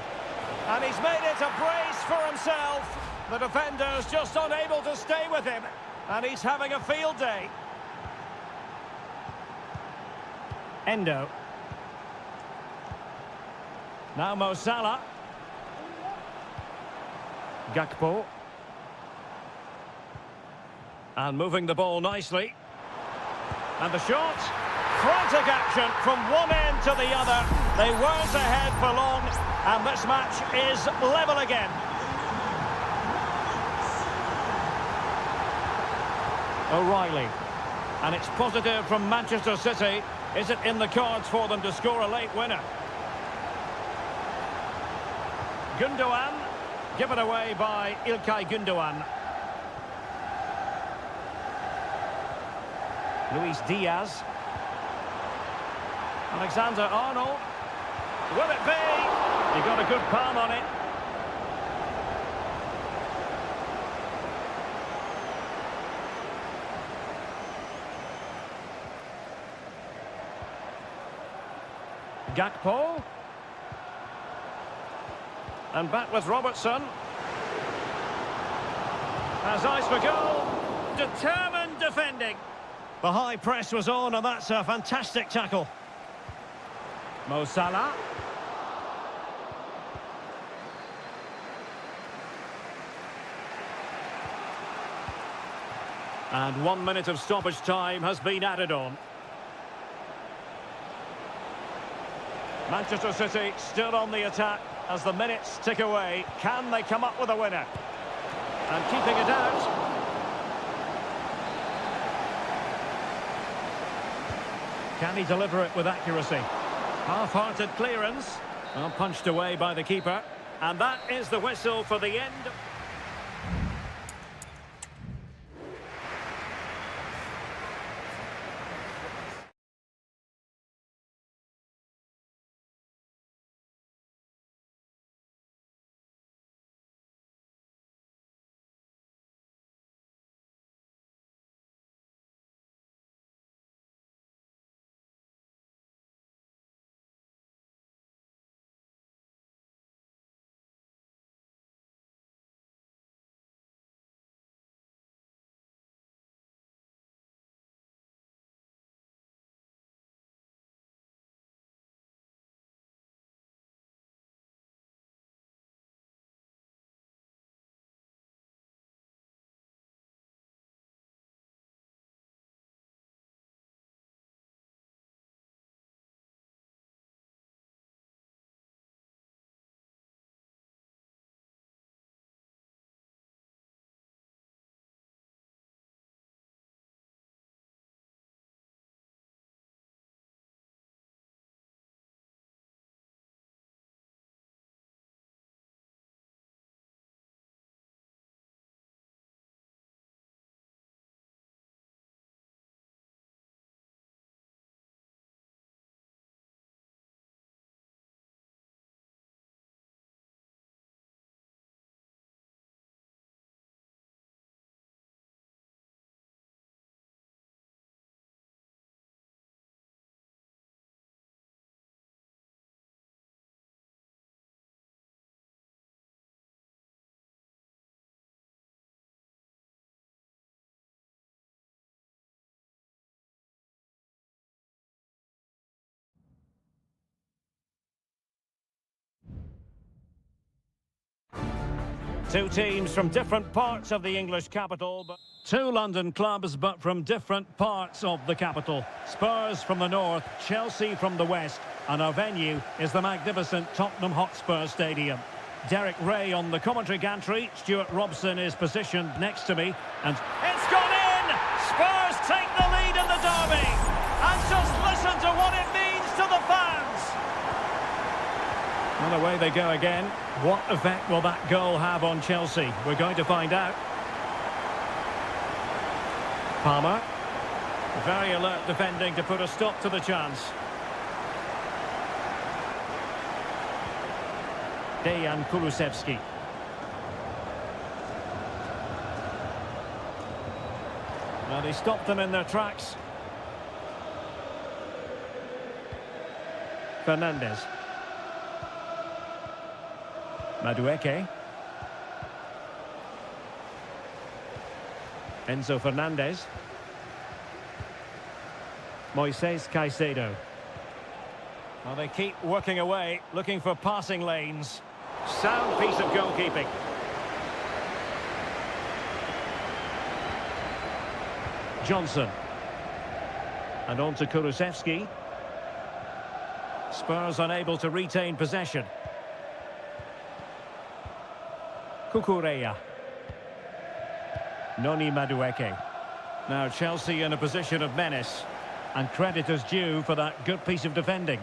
And he's made it a brace for himself. The defender's just unable to stay with him. And he's having a field day. Endo. Now Mo Salah. Gakpo. And moving the ball nicely. And the shot. Frantic action from one end to the other. They weren't ahead for long. And this match is level again. O'Reilly. And it's positive from Manchester City. Is it in the cards for them to score a late winner? Gundogan. Given away by Ilkay Gundogan. Luis Diaz. Alexander-Arnold. Will it be? He got a good palm on it. Gakpo. And back with Robertson. Has eyes for goal. Determined defending. The high press was on, and that's a fantastic tackle. Mo Salah. And 1 minute of stoppage time has been added on. Manchester City still on the attack as the minutes tick away. Can they come up with a winner? And keeping it out. Can he deliver it with accuracy? Half-hearted clearance. Well, punched away by the keeper. And that is the whistle for the end. Two teams from different parts of the English capital, but two London clubs, but from different parts of the capital. Spurs from the north, Chelsea from the west, and our venue is the magnificent Tottenham Hotspur Stadium. Derek Ray on the commentary gantry. Stuart Robson is positioned next to me, and It's gone in! Spurs take the lead in the derby! And just listen to what it means to the fans! well, away they go again. What effect will that goal have on Chelsea? We're going to find out. Palmer. Very alert defending to put a stop to the chance. Dejan Kulusevski. Well, he stopped them in their tracks. Fernandez. Madueke. Enzo Fernandez. Moises Caicedo. Well, they keep working away, looking for passing lanes. Sound piece of goalkeeping. Johnson. And on to Kulusevski. Spurs unable to retain possession. Kukureya. Noni Madueke. Now Chelsea in a position of menace. And credit is due for that good piece of defending.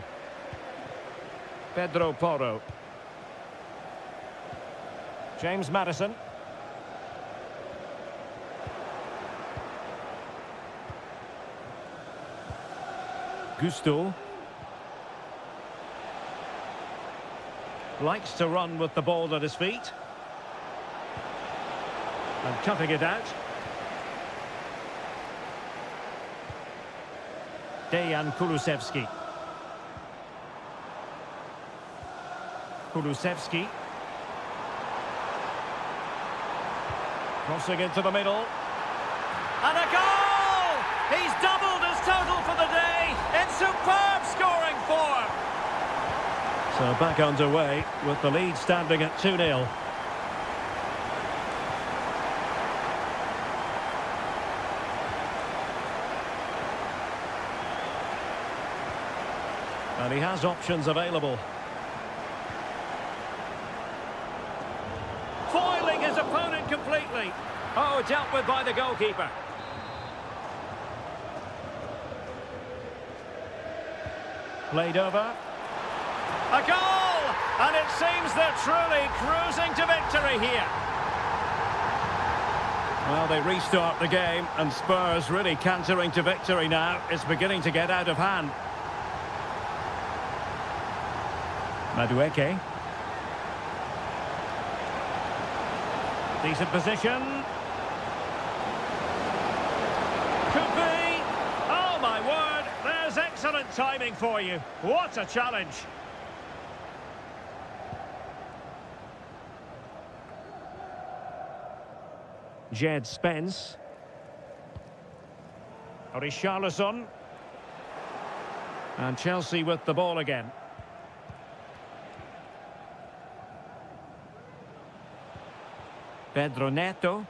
Pedro Porro. James Maddison. Gusto. Likes to run with the ball at his feet. And cutting it out. Dejan Kulusevski. Kulusevski. Crossing into the middle. And a goal! He's doubled his total for the day in superb scoring form. So back underway with the lead standing at 2-0. And he has options available. Foiling his opponent completely. Oh, dealt with by the goalkeeper. Played over. A goal! And it seems they're truly cruising to victory here. Well, they restart the game, and Spurs really cantering to victory now. It's beginning to get out of hand. Madueke. Decent position. Could be. Oh, my word. There's excellent timing for you. What a challenge. Jed Spence. Richarlison. And Chelsea with the ball again. Pedro Neto.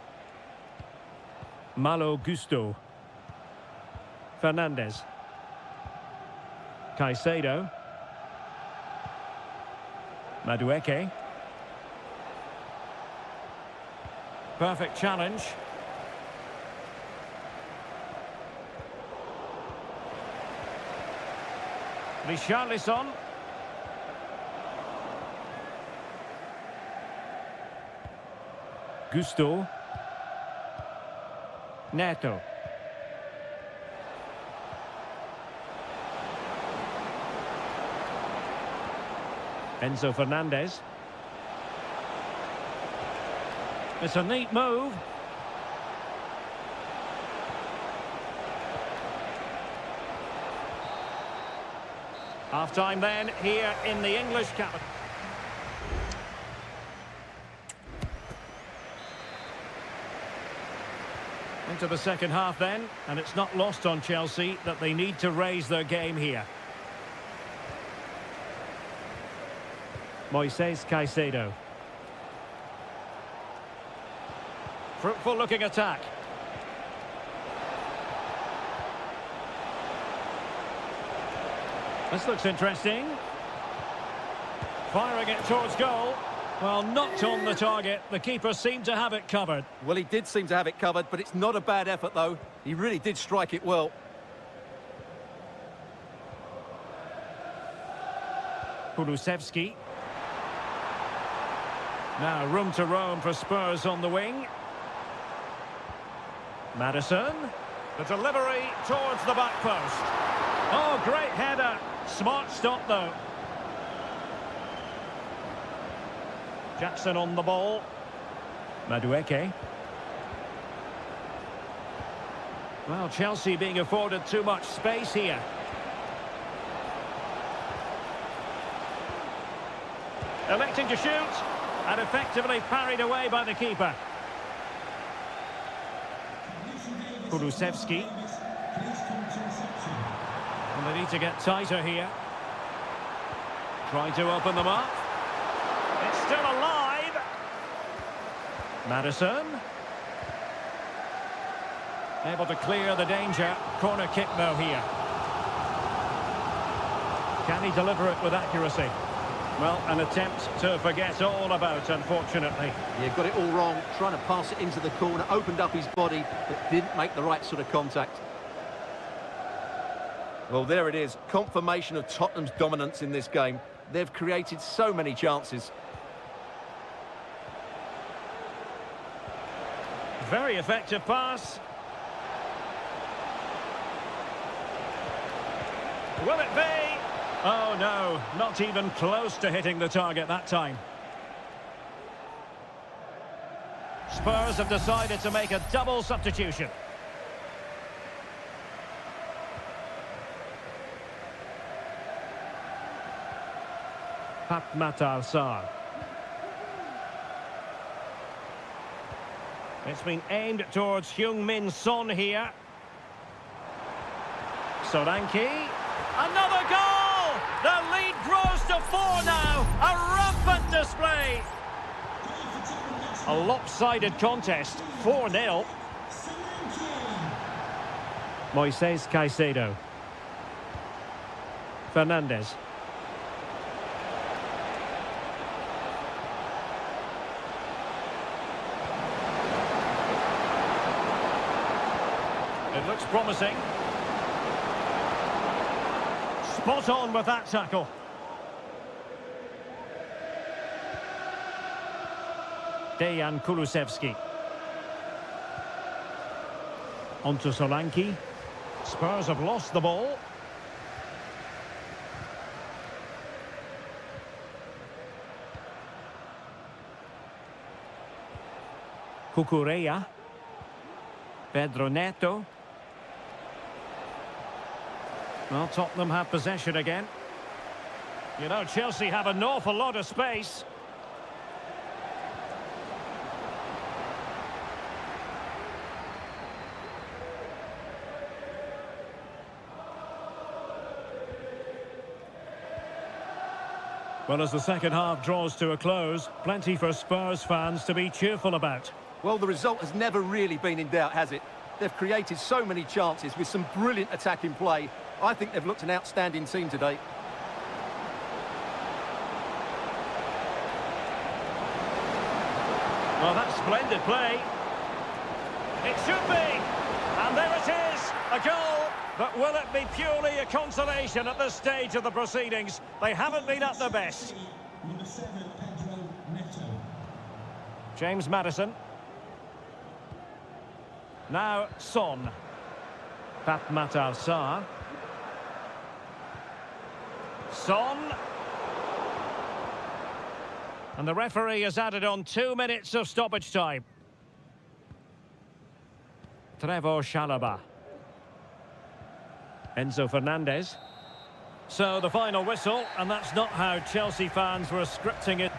Malo Gusto. Fernandez. Caicedo. Madueke. Perfect challenge. Richarlison. Gusto. Neto. Enzo Fernandez. It's a neat move. Half-time then, here in the English capital. Into the second half then, and it's not lost on Chelsea that they need to raise their game here. Moises Caicedo. Fruitful looking attack. This looks interesting. Firing it towards goal. Well, not on the target. The keeper seemed to have it covered. Well, he did seem to have it covered, but it's not a bad effort, though. He really did strike it well. Kulusevski. Now room to roam for Spurs on the wing. Maddison. The delivery towards the back post. Oh, great header. Smart stop, though. Jackson on the ball. Madueke. Well, Chelsea being afforded too much space here. Electing to shoot, and effectively parried away by the keeper. Kulusevski. And they need to get tighter here. Trying to open them up. It's still alive. Maddison. Able to clear the danger. Corner kick though here. Can he deliver it with accuracy? Well, an attempt to forget all about, unfortunately. Yeah, got it all wrong. Trying to pass it into the corner, opened up his body, but didn't make the right sort of contact. Well, there it is. Confirmation of Tottenham's dominance in this game. They've created so many chances. Very effective pass. Will it be? Oh no, not even close to hitting the target that time. Spurs have decided to make a double substitution. Matar Sarr. It's been aimed towards Heung-min Son here. Solanke. Another goal! The lead grows to 4 now. A rampant display. A lopsided contest, 4-0. Moises Caicedo. Fernandes. It looks promising. Spot on with that tackle. Dejan Kulusevski. Onto Solanke. Spurs have lost the ball. Cucurella. Pedro Neto. Well, Tottenham have possession again. You know, Chelsea have an awful lot of space. Well, as the second half draws to a close, plenty for Spurs fans to be cheerful about. Well, the result has never really been in doubt, has it? They've created so many chances with some brilliant attacking play. I think they've looked an outstanding team today. Well, that's splendid play. It should be. And there it is, a goal. But will it be purely a consolation at this stage of the proceedings? They haven't been at their best. Number 7, Pedro Neto. James Maddison. Now Son. Matar Sarr. Son. And the referee has added on 2 minutes of stoppage time. Trevoh Chalobah. Enzo Fernandez. So the final whistle, and that's not how Chelsea fans were scripting it.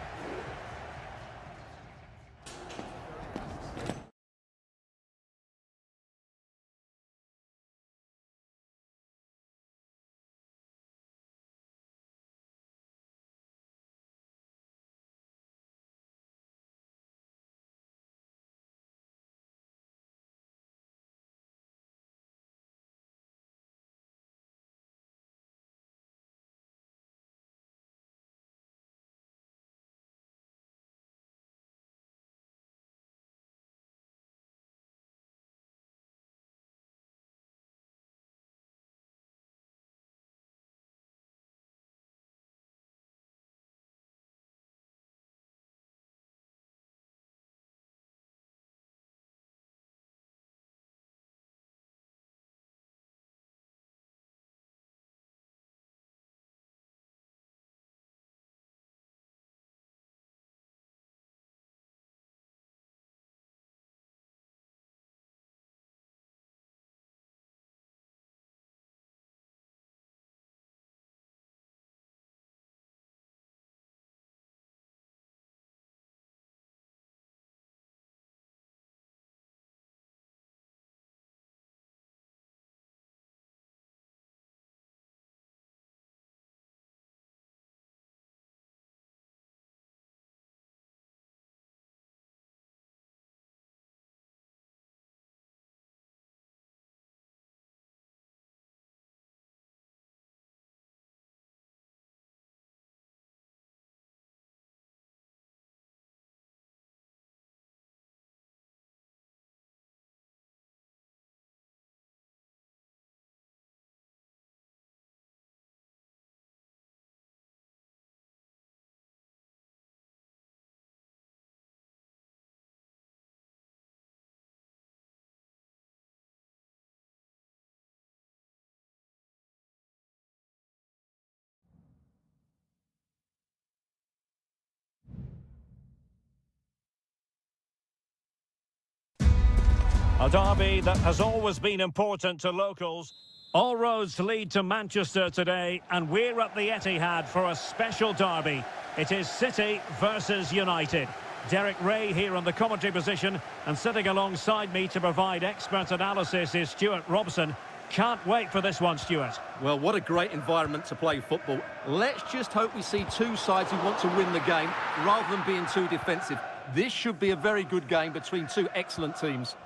A derby that has always been important to locals. All roads lead to Manchester today, and we're at the Etihad for a special derby. It is City versus United. Derek Ray here on the commentary position, and sitting alongside me to provide expert analysis is Stuart Robson. Can't wait for this one, Stuart. Well, what a great environment to play football. Let's just hope we see two sides who want to win the game rather than being too defensive. This should be a very good game between two excellent teams.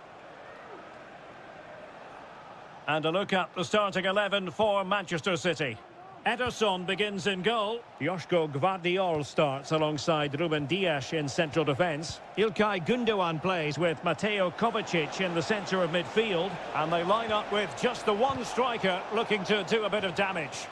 And a look at the starting 11 for Manchester City. Ederson begins in goal. Joško Gvardiol starts alongside Ruben Dias in central defence. Ilkay Gundogan plays with Mateo Kovacic in the centre of midfield. And they line up with just the one striker looking to do a bit of damage.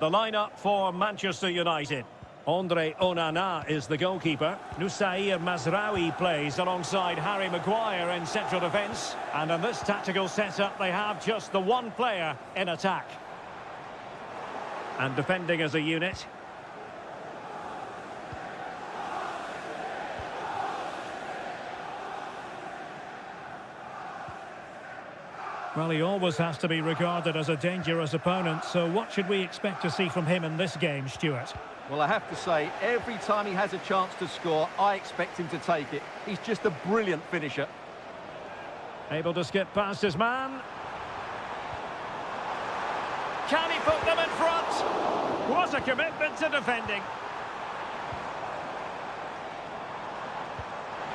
The lineup for Manchester United. Andre Onana is the goalkeeper. Nusair Mazraoui plays alongside Harry Maguire in central defence. And in this tactical setup, they have just the one player in attack. And defending as a unit. Well, he always has to be regarded as a dangerous opponent, so what should we expect to see from him in this game, Stuart? Well, I have to say, every time he has a chance to score, I expect him to take it. He's just a brilliant finisher. Able to skip past his man. Can he put them in front? What a commitment to defending.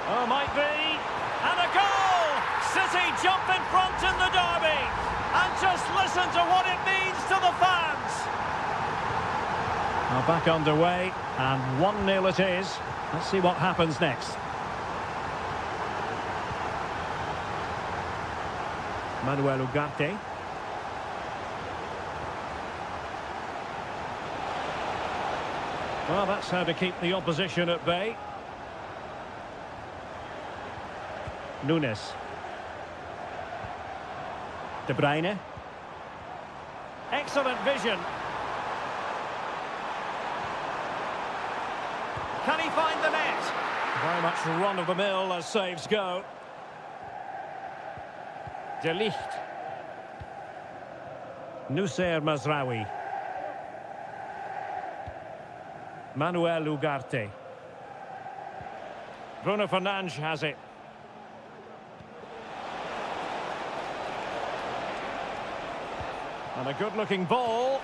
Oh, might be. And a goal! City jump in front in the derby. And just listen to what it means to the fans. Now back underway, and 1-0 it is. Let's see what happens next. Manuel Ugarte. Well, that's how to keep the opposition at bay. Nunes. De Bruyne. Excellent vision. Can he find the net? Very much run-of-the-mill as saves go. De Ligt. Nusair Mazraoui. Manuel Ugarte. Bruno Fernandes has it. And a good-looking ball.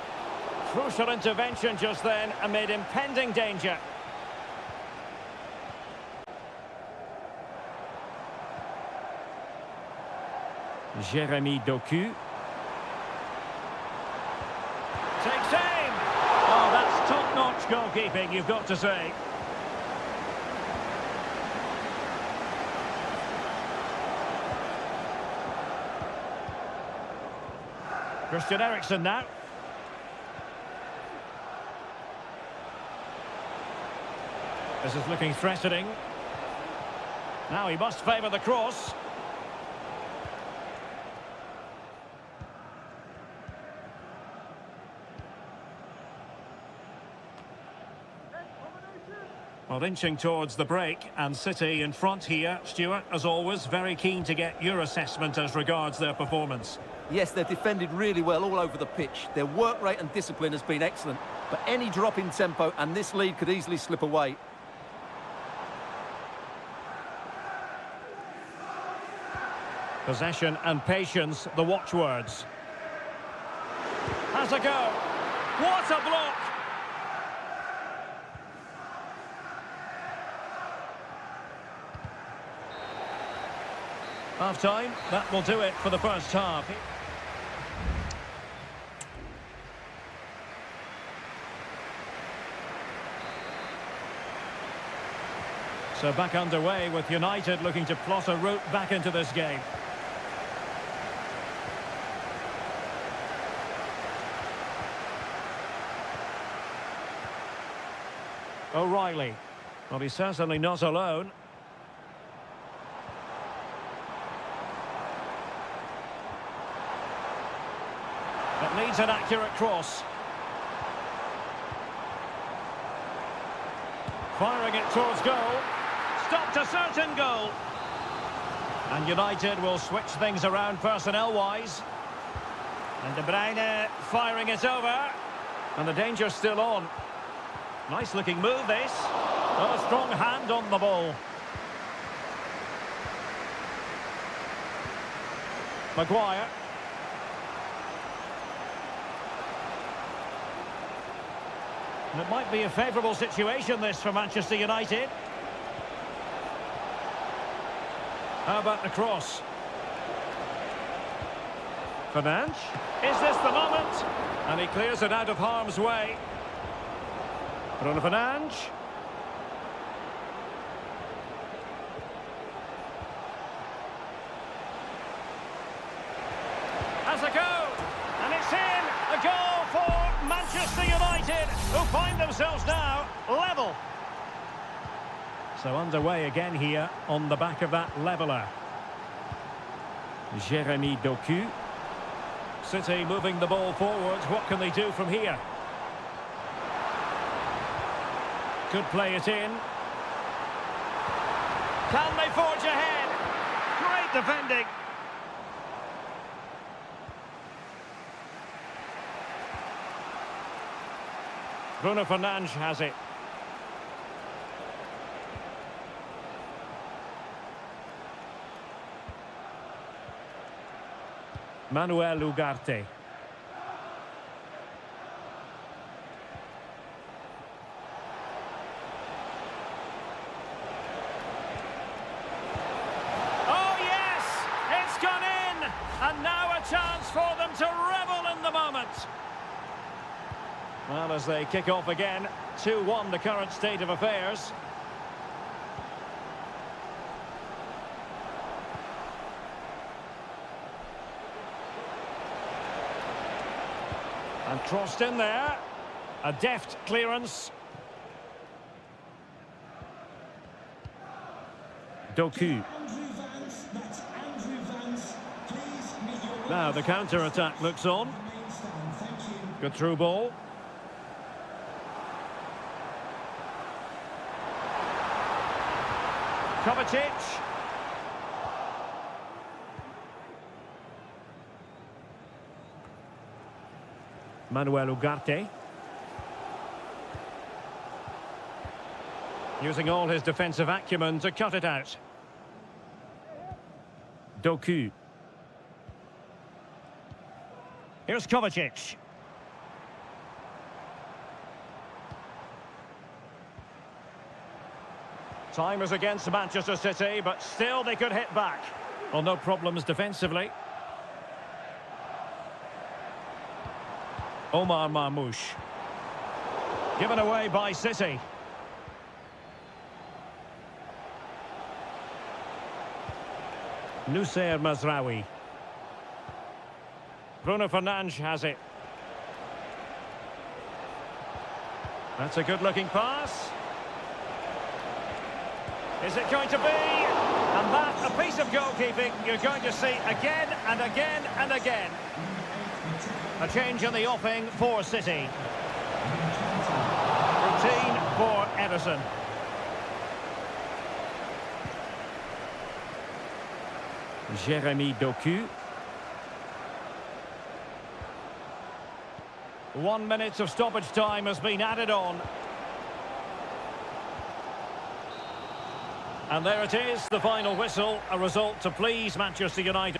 Crucial intervention just then amid impending danger. Jeremy Doku. Takes aim! Oh, that's top-notch goalkeeping, you've got to say. Christian Eriksen now. This is looking threatening. Now he must favour the cross. Well, inching towards the break, and City in front here. Stuart, as always, very keen to get your assessment as regards their performance. Yes, they've defended really well all over the pitch. Their work rate and discipline has been excellent. But any drop in tempo and this lead could easily slip away. Possession and patience, the watchwords. Has a go. What a block! Half-time, that will do it for the first half. So back underway with United looking to plot a route back into this game. O'Reilly. Well, he's certainly not alone. It needs an accurate cross. Firing it towards goal. Stopped a certain goal. And United will switch things around personnel-wise. And De Bruyne firing it over. And the danger's still on. Nice-looking move, this. Oh, a strong hand on the ball. Maguire. And it might be a favourable situation, this, for Manchester United. How about the cross? Fernandes. Is this the moment? And he clears it out of harm's way. Bruno Fernandes. Has a go. And it's in. A goal for Manchester United, who find themselves now level. So underway again here on the back of that leveller. Jeremy Doku. City moving the ball forwards. What can they do from here? Could play it in. Can they forge ahead? Great defending. Bruno Fernandes has it. Manuel Ugarte. Oh yes, it's gone in, and now a chance for them to revel in the moment. Well, as they kick off again, 2-1 the current state of affairs. And crossed in there. A deft clearance. Doku. Now the counter-attack looks on. Good through ball. Kovacic. Manuel Ugarte. Using all his defensive acumen to cut it out. Doku. Here's Kovacic. Time is against Manchester City, but still they could hit back. Well, no problems defensively. Omar Marmoush. Given away by City. Noussair Mazraoui. Bruno Fernandes has it. That's a good-looking pass. Is it going to be? And that, a piece of goalkeeping you're going to see again and again and again. A change in the offing for City. Routine for Ederson. Jeremy Doku. 1 minute of stoppage time has been added on. And there it is, the final whistle, a result to please Manchester United.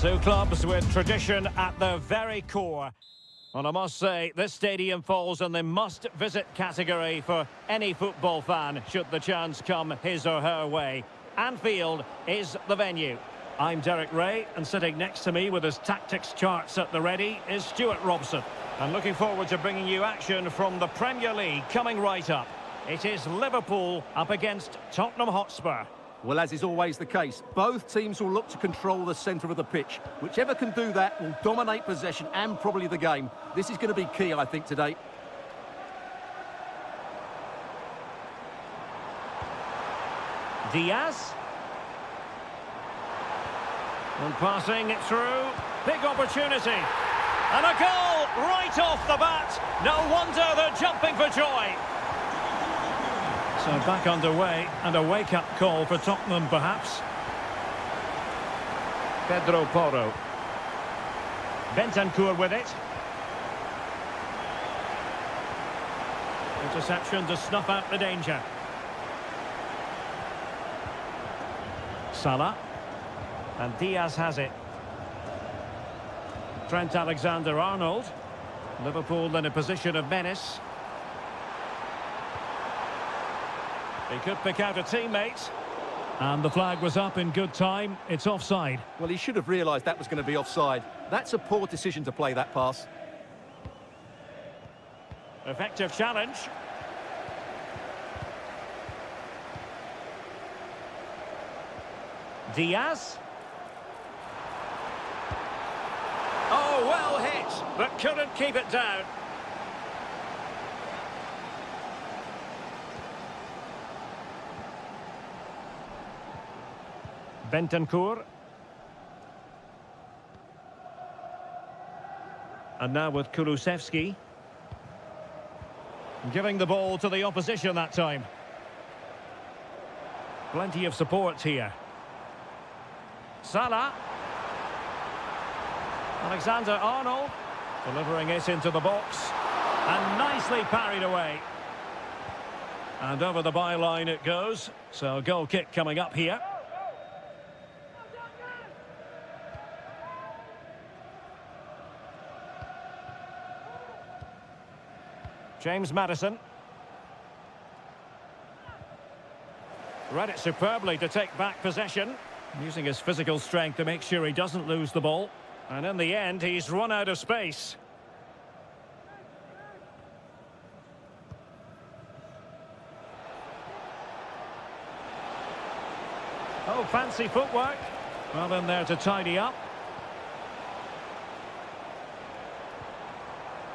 Two clubs with tradition at their very core. And I must say, this stadium falls in the must-visit category for any football fan, should the chance come his or her way. Anfield is the venue. I'm Derek Ray, and sitting next to me with his tactics charts at the ready is Stuart Robson. And looking forward to bringing you action from the Premier League coming right up. It is Liverpool up against Tottenham Hotspur. Well, as is always the case, both teams will look to control the centre of the pitch. Whichever can do that will dominate possession and probably the game. This is going to be key, I think, today. Diaz. And passing it through. Big opportunity. And a goal right off the bat. No wonder they're jumping for joy. So back underway, and a wake-up call for Tottenham, perhaps. Pedro Porro. Bentancur with it. Interception to snuff out the danger. Salah. And Diaz has it. Trent Alexander-Arnold. Liverpool in a position of menace. He could pick out a teammate. And the flag was up in good time. It's offside. Well, he should have realised that was going to be offside. That's a poor decision to play that pass. Effective challenge. Diaz. Oh, well hit, but couldn't keep it down. Bentancur. And now with Kulusevski. Giving the ball to the opposition that time. Plenty of support here. Salah. Alexander-Arnold. Delivering it into the box. And nicely parried away. And over the byline it goes. So a goal kick coming up here. James Maddison. Read it superbly to take back possession. Using his physical strength to make sure he doesn't lose the ball. And in the end, he's run out of space. Oh, fancy footwork. Well in there to tidy up.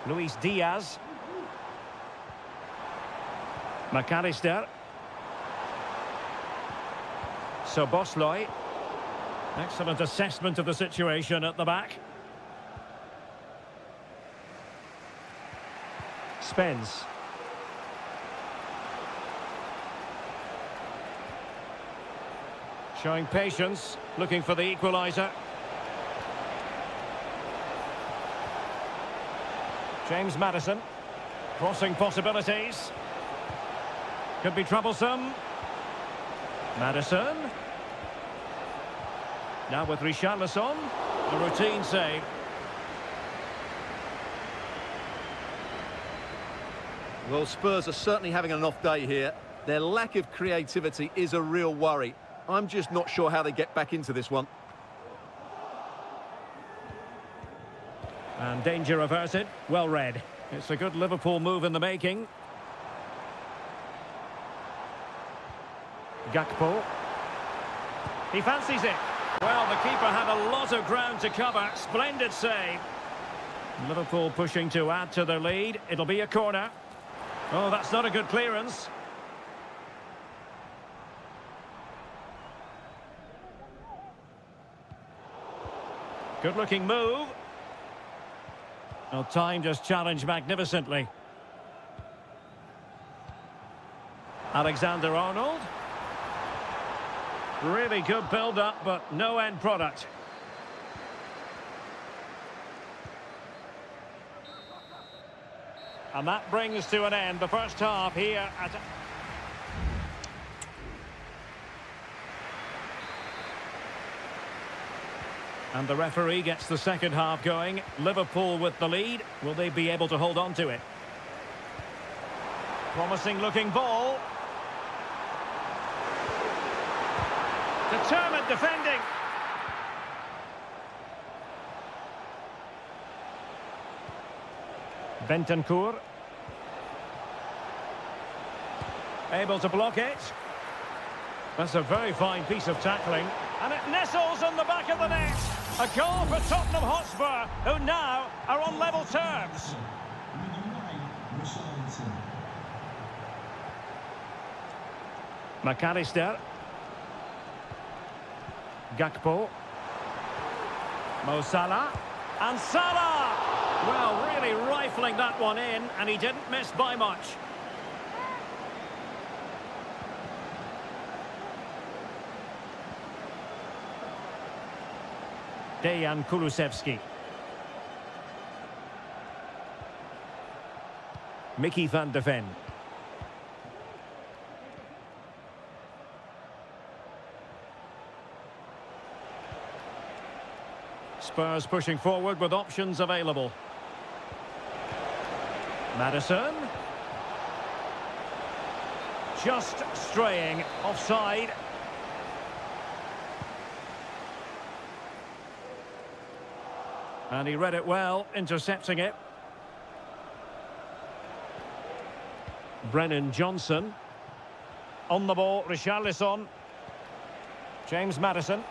Luis Diaz. McAllister. Szoboszlai. Excellent assessment of the situation at the back. Spence. Showing patience, looking for the equaliser. James Maddison. Crossing possibilities. Could be troublesome. Maddison. Now with Richarlison. A routine save. Well, Spurs are certainly having an off day here. Their lack of creativity is a real worry. I'm just not sure how they get back into this one. And danger averted. Well read. It's a good Liverpool move in the making. Gakpo. He fancies it. Well, the keeper had a lot of ground to cover. Splendid save. Liverpool pushing to add to their lead. It'll be a corner. Oh, that's not a good clearance. Good-looking move. Well, timed his challenge magnificently. Alexander-Arnold. Really good build-up, but no end product. And that brings to an end the first half here at... And the referee gets the second half going. Liverpool with the lead. Will they be able to hold on to it? Promising looking ball. Determined defending. Bentancur. Able to block it. That's a very fine piece of tackling. And it nestles on the back of the net. A goal for Tottenham Hotspur, who now are on level terms. McAllister. Gakpo. Mo Salah. And Salah! Well, really rifling that one in, and he didn't miss by much. Dejan Kulusevski. Mickey van de Ven. Spurs pushing forward with options available. Maddison. Just straying offside. And he read it well, intercepting it. Brennan Johnson. On the ball, Richarlison. James Maddison.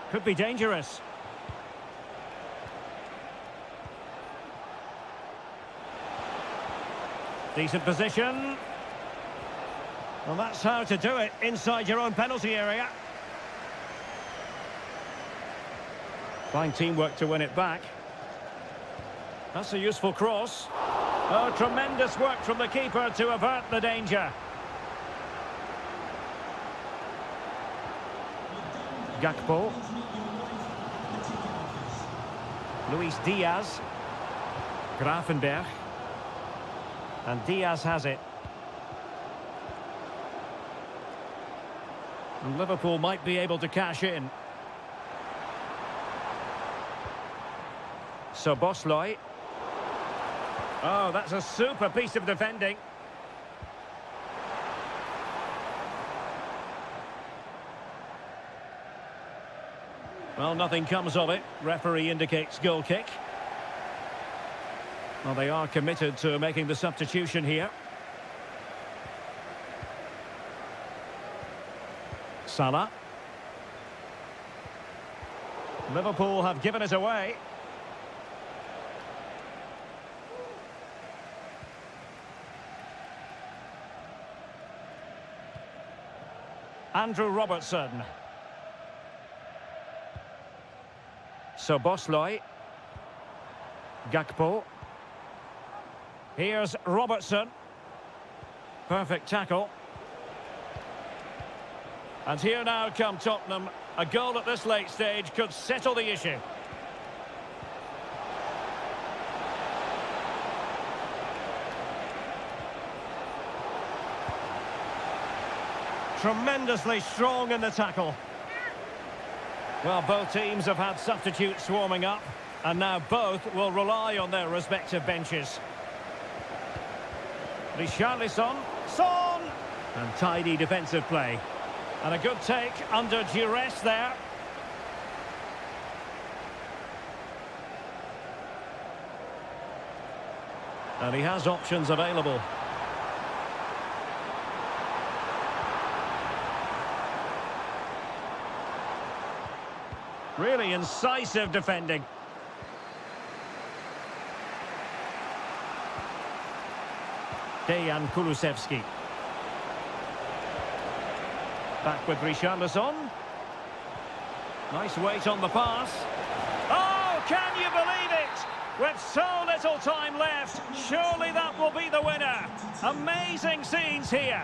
Could be dangerous. Decent position. Well, that's how to do it inside your own penalty area. Fine teamwork to win it back. That's a useful cross. Oh, tremendous work from the keeper to avert the danger. Gakpo. Luis Diaz. Gravenberch. And Diaz has it. And Liverpool might be able to cash in. So Bosley. Oh, that's a super piece of defending. Well, nothing comes of it. Referee indicates goal kick. Well, they are committed to making the substitution here. Salah. Liverpool have given it away. Andrew Robertson. So Bosley. Gakpo. Here's Robertson. Perfect tackle. And here now come Tottenham. A goal at this late stage could settle the issue. Tremendously strong in the tackle. Well, both teams have had substitutes swarming up, and now both will rely on their respective benches. Richarlison, Son, and tidy defensive play. And a good take under duress there. And he has options available. Really incisive defending. Dejan Kulusevski. Back with Richarlison. Nice weight on the pass. Oh, can you believe it? With so little time left, surely that will be the winner. Amazing scenes here.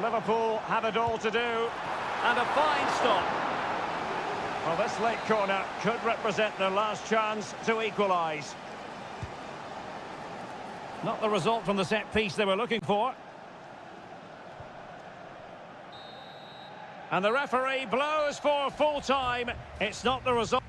Liverpool have it all to do. And a fine stop. Well, this late corner could represent their last chance to equalise. Not the result from the set piece they were looking for. And the referee blows for full time. It's not the result.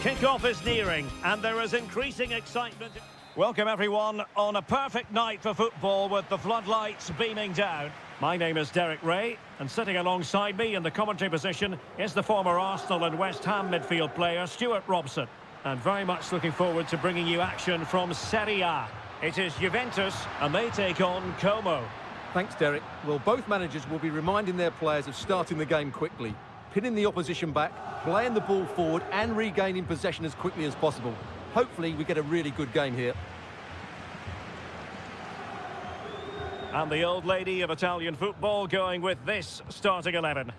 Kick-off is nearing, and there is increasing excitement. Welcome, everyone, on a perfect night for football with the floodlights beaming down. My name is Derek Ray, and sitting alongside me in the commentary position is the former Arsenal and West Ham midfield player, Stuart Robson. And very much looking forward to bringing you action from Serie A. It is Juventus, and they take on Como. Thanks, Derek. Well, both managers will be reminding their players of starting the game quickly, pinning the opposition back, playing the ball forward and regaining possession as quickly as possible. Hopefully we get a really good game here. And the old lady of Italian football going with this starting 11.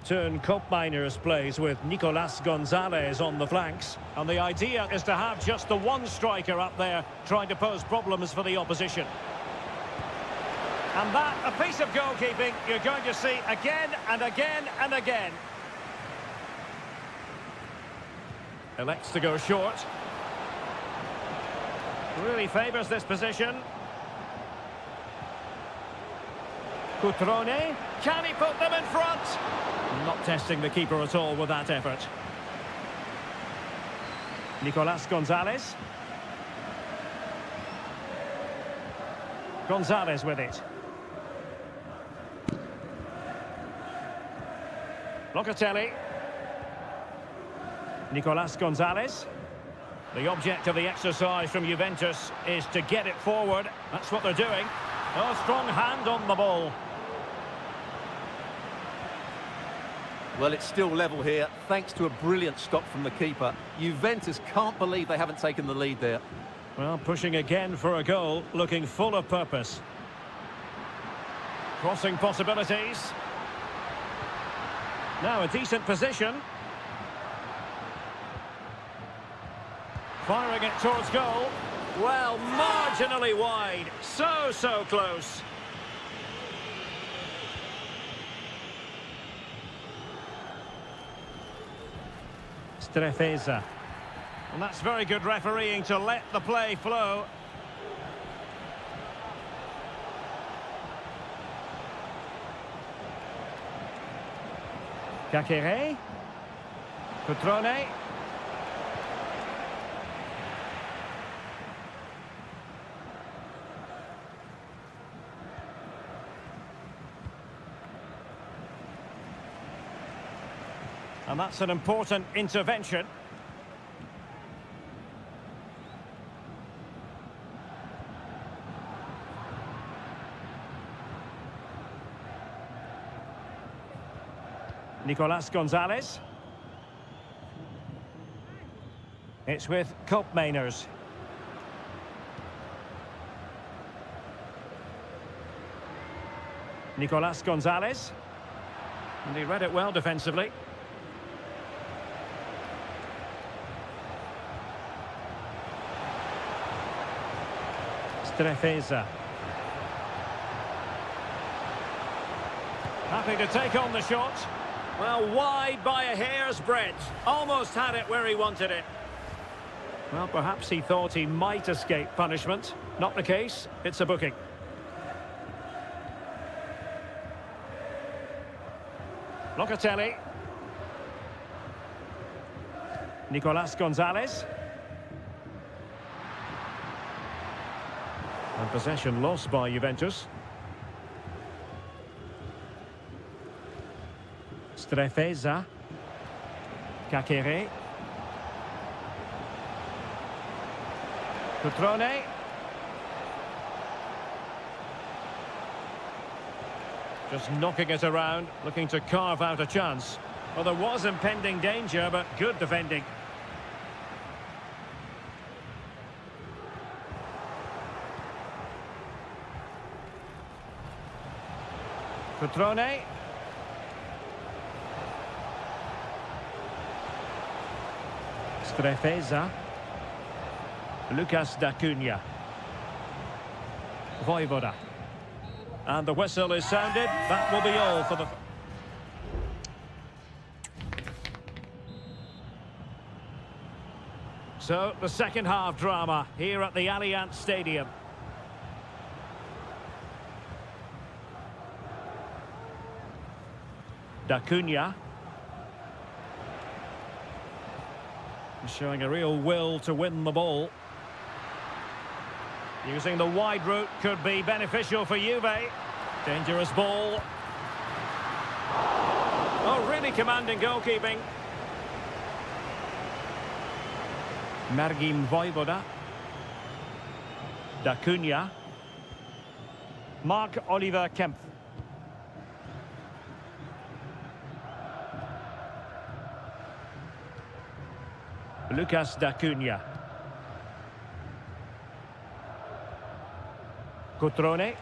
Turn Koopmeiners plays with Nicolas Gonzalez on the flanks. And the idea is to have just the one striker up there trying to pose problems for the opposition. And that, a piece of goalkeeping you're going to see again and again and again. Elects to go short. Really favours this position. Cutrone. Can he put them in front? Not testing the keeper at all with that effort. Nicolas Gonzalez. Gonzalez with it. Locatelli. Nicolas Gonzalez. The object of the exercise from Juventus is to get it forward. That's what they're doing. Oh, strong hand on the ball. Well, it's still level here, thanks to a brilliant stop from the keeper. Juventus can't believe they haven't taken the lead there. Well, pushing again for a goal, looking full of purpose. Crossing possibilities. Now a decent position. Firing it towards goal. Well, marginally wide. So close. Strefeza. And that's very good refereeing to let the play flow. Kakere. Cutrone. And that's an important intervention. Nicolas Gonzalez. It's with Koopmeiners. Nicolas Gonzalez. And he read it well defensively. Strefeza. Happy to take on the shot. Well, wide by a hair's breadth. Almost had it where he wanted it. Well, perhaps he thought he might escape punishment. Not the case. It's a booking. Locatelli. Nicolas Gonzalez. And possession lost by Juventus. Strefeza. Kakere. Cutrone. Just knocking it around, looking to carve out a chance. Well, there was impending danger, but good defending. Cutrone. Strefeza. Lucas d'Acunha. Voivoda. And the whistle is sounded. That will be all for the... So, the second half drama here at the Allianz Stadium. D'Acunha. Showing a real will to win the ball. Using the wide route could be beneficial for Juve. Dangerous ball. Oh, really commanding goalkeeping. Mergim Voivoda. D'Acunha. Marc-Oliver Kempf. Lucas d'Acunha. Cutrone.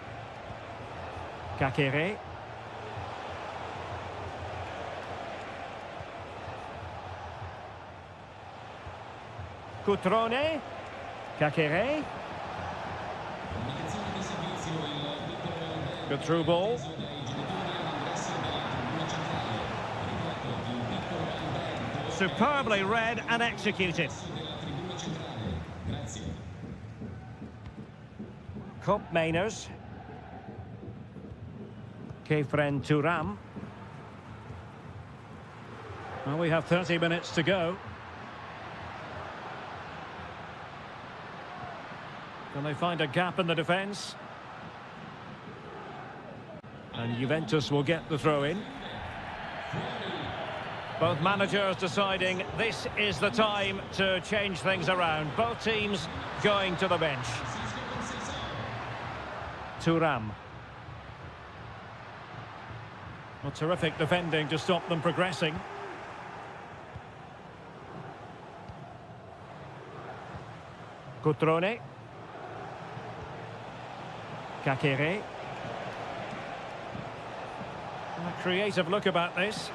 Kakere. Cutrone. Kakere. Good through ball. Superbly read and executed. Koopmeiners. Kefren Thuram. Well, we have 30 minutes to go. Can they find a gap in the defence? And Juventus will get the throw in. Both managers deciding this is the time to change things around. Both teams going to the bench. Thuram. Well, terrific defending to stop them progressing. Cutrone. Kakere. A creative look about this.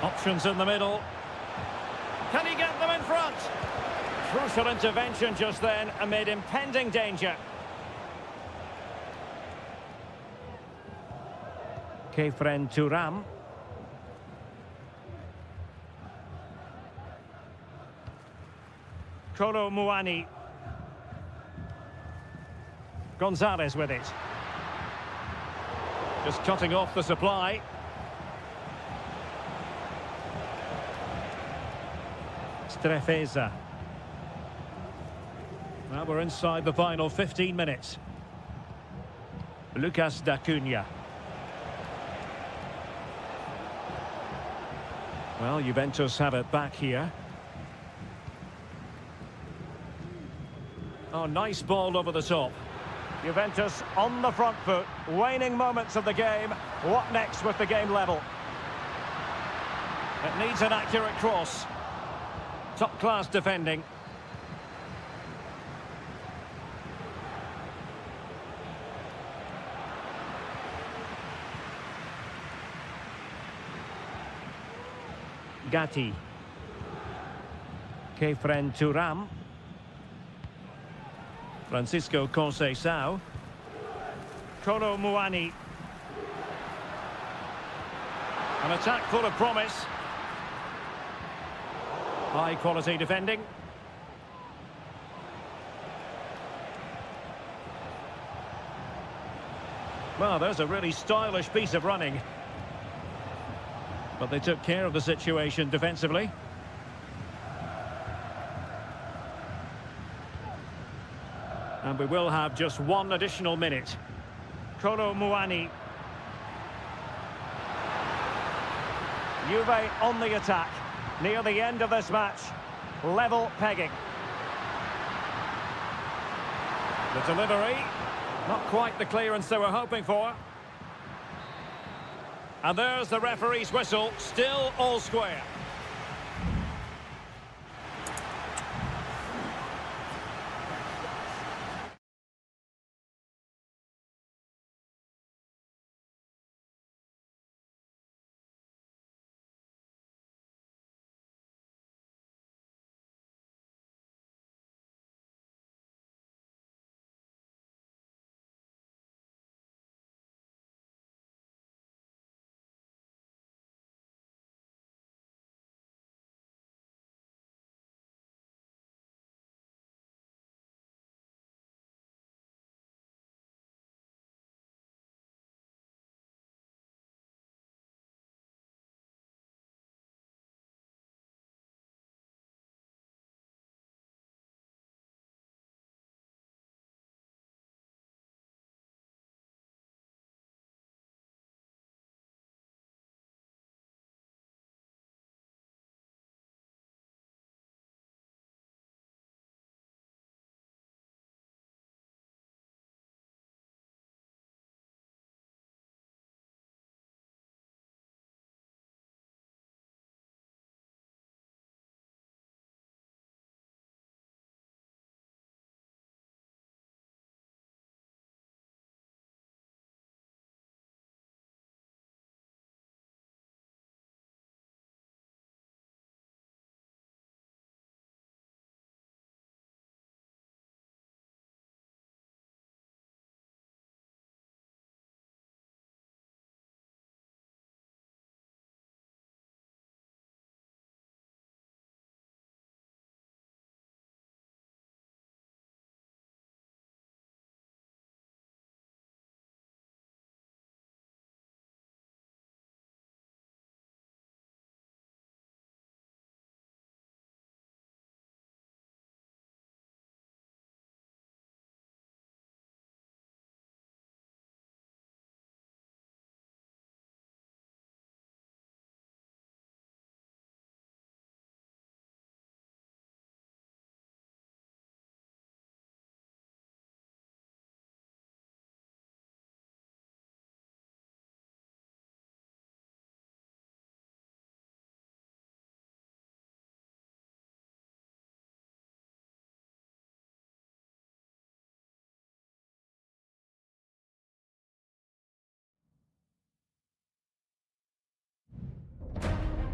Options in the middle. Can he get them in front? Crucial intervention just then amid impending danger. Kefren Thuram. Kolo Muani. Gonzalez with it. Just cutting off the supply. Strefeza. Well, we're inside the final 15 minutes. Lucas d'Acunha. Well, Juventus have it back here. Oh, nice ball over the top. Juventus on the front foot. Waning moments of the game. What next with the game level? It needs an accurate cross. Top-class defending. Gatti. Kefren Turam. Francisco Conceição. Kolo Muani. An attack full of promise. High quality defending. Well, there's a really stylish piece of running. But they took care of the situation defensively. And we will have just one additional minute. Kolo Muani. Juve on the attack. Near the end of this match. Level pegging. The delivery. Not quite the clearance they were hoping for. And there's the referee's whistle. Still all square.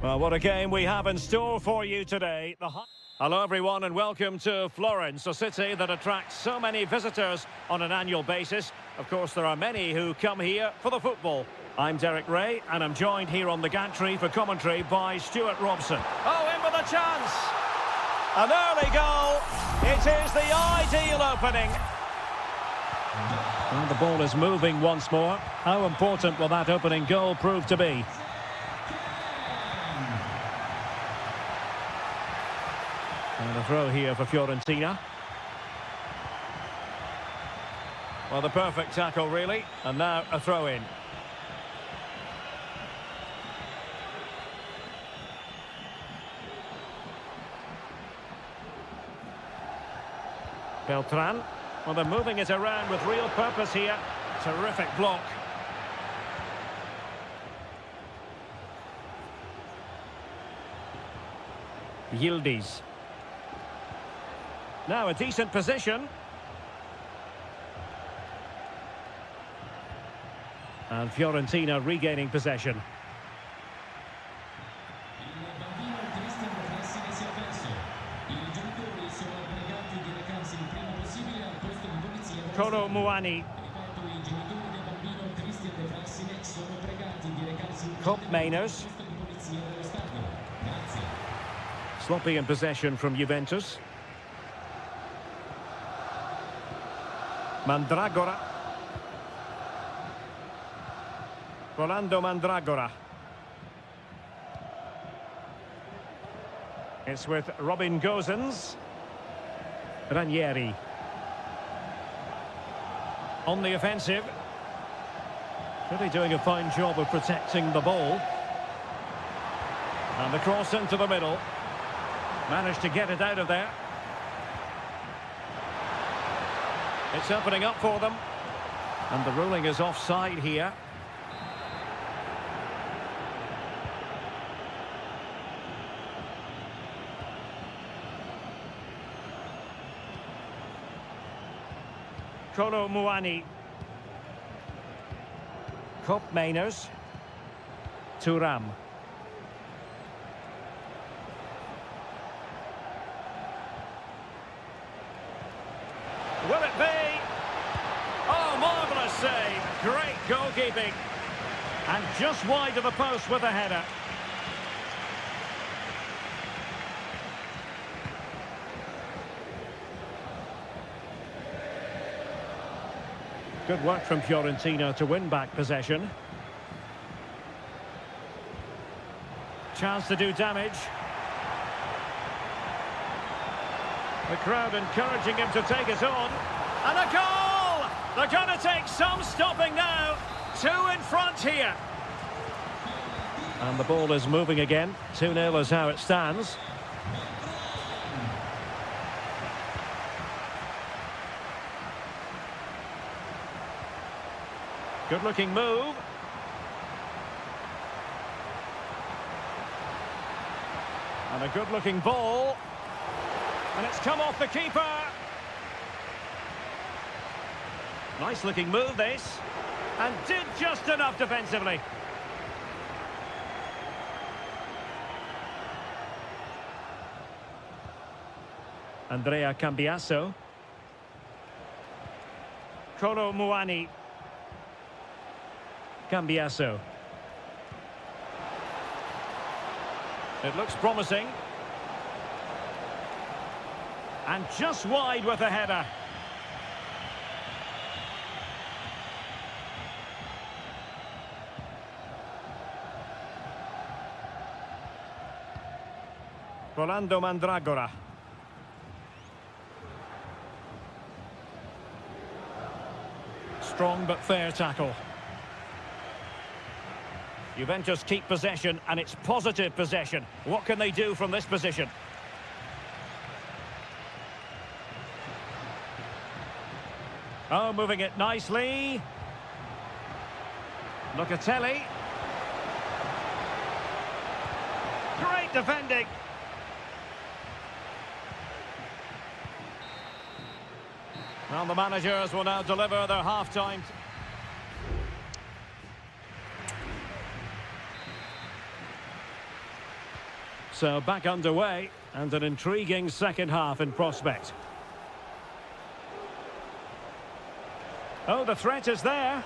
Well, what a game we have in store for you today. Hello everyone and welcome to Florence, a city that attracts so many visitors on an annual basis. Of course, there are many who come here for the football. I'm Derek Ray and I'm joined here on the gantry for commentary by Stuart Robson. Oh, in with a chance! An early goal. It is the ideal opening. And the ball is moving once more. How important will that opening goal prove to be? And a throw here for Fiorentina. Well, the perfect tackle, really. And now a throw-in. Beltran. Well, they're moving it around with real purpose here. Terrific block. Yildiz. Now a decent position. And Fiorentina regaining possession. Kolo Muani. Cop Mainers. Sloppy in possession from Juventus. Mandragora. Rolando Mandragora. It's with Robin Gosens. Ranieri. On the offensive. Really doing a fine job of protecting the ball. And the cross into the middle. Managed to get it out of there. It's opening up for them. And the ruling is offside here. Kolo Muani. Cop Mainers. Thuram. Will it be? Oh, marvellous save. Great goalkeeping. And just wide of the post with a header. Good work from Fiorentina to win back possession. Chance to do damage. The crowd encouraging him to take it on. And a goal! They're going to take some stopping now. 2 in front here. And the ball is moving again. 2-0 is how it stands. Good-looking move. And a good-looking ball. And it's come off the keeper. Nice-looking move, this. And did just enough defensively. Andrea Cambiasso. Kolo Muani. Cambiasso. It looks promising. And just wide with a header. Rolando Mandragora. Strong but fair tackle. Juventus keep possession, and it's positive possession. What can they do from this position? Oh, moving it nicely. Locatelli. Great defending. Well, the managers will now deliver their half-time. So back underway, and an intriguing second half in prospect. Oh, the threat is there.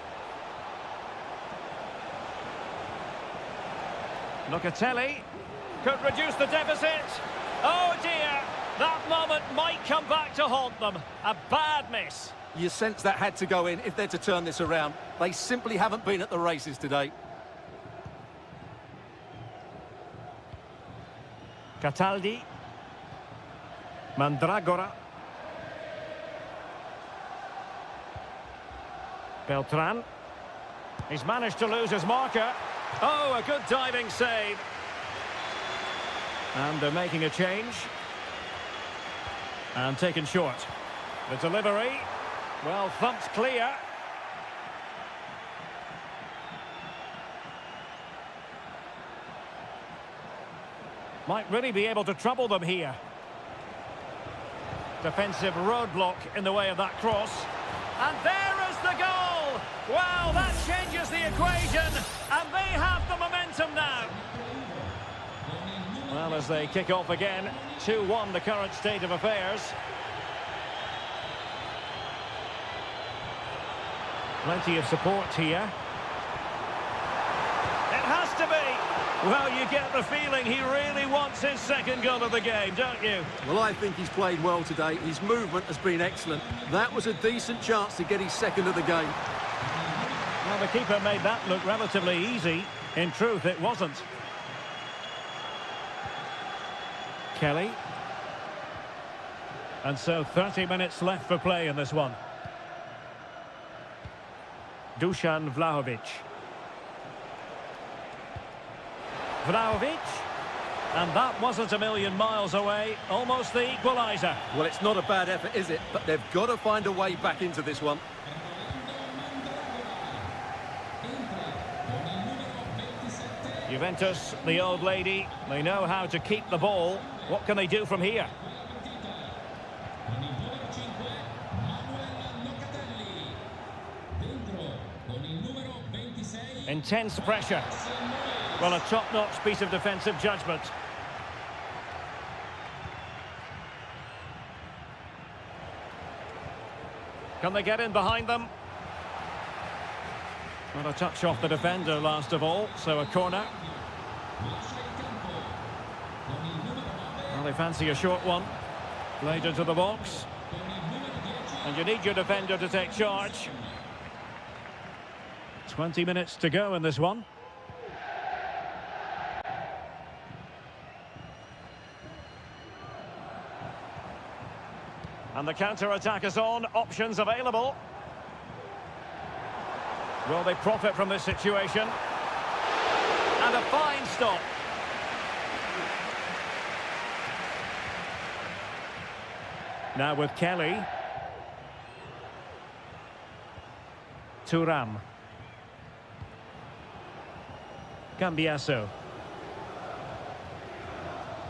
Locatelli could reduce the deficit. Oh dear, that moment might come back to haunt them. A bad miss. You sense that had to go in if they're to turn this around. They simply haven't been at the races today. Cataldi. Mandragora. Beltran. He's managed to lose his marker. Oh, a good diving save. And they're making a change. And taken short. The delivery. Well, thumped clear. Might really be able to trouble them here. Defensive roadblock in the way of that cross. And there is the goal! Wow, that changes the equation, and they have the momentum now. Well, as they kick off again, 2-1 the current state of affairs. Plenty of support here. It has to be. Well, you get the feeling he really wants his second goal of the game, don't you? Well, I think he's played well today. His movement has been excellent. That was a decent chance to get his second of the game. Well, the keeper made that look relatively easy. In truth, it wasn't. Kelly. And so 30 minutes left for play in this one. Dusan Vlahovic. Vlahovic. And that wasn't a million miles away. Almost the equaliser. Well, it's not a bad effort, is it? But they've got to find a way back into this one. Juventus, the old lady, they know how to keep the ball. What can they do from here? Intense pressure. Well, a top-notch piece of defensive judgment. Can they get in behind them? Not a touch off the defender last of all, so a corner. Well, they fancy a short one. Played into the box. And you need your defender to take charge. 20 minutes to go in this one. And the counter-attack is on. Options available. Will they profit from this situation? And a fine stop. Now with Kelly. Thuram. Cambiaso.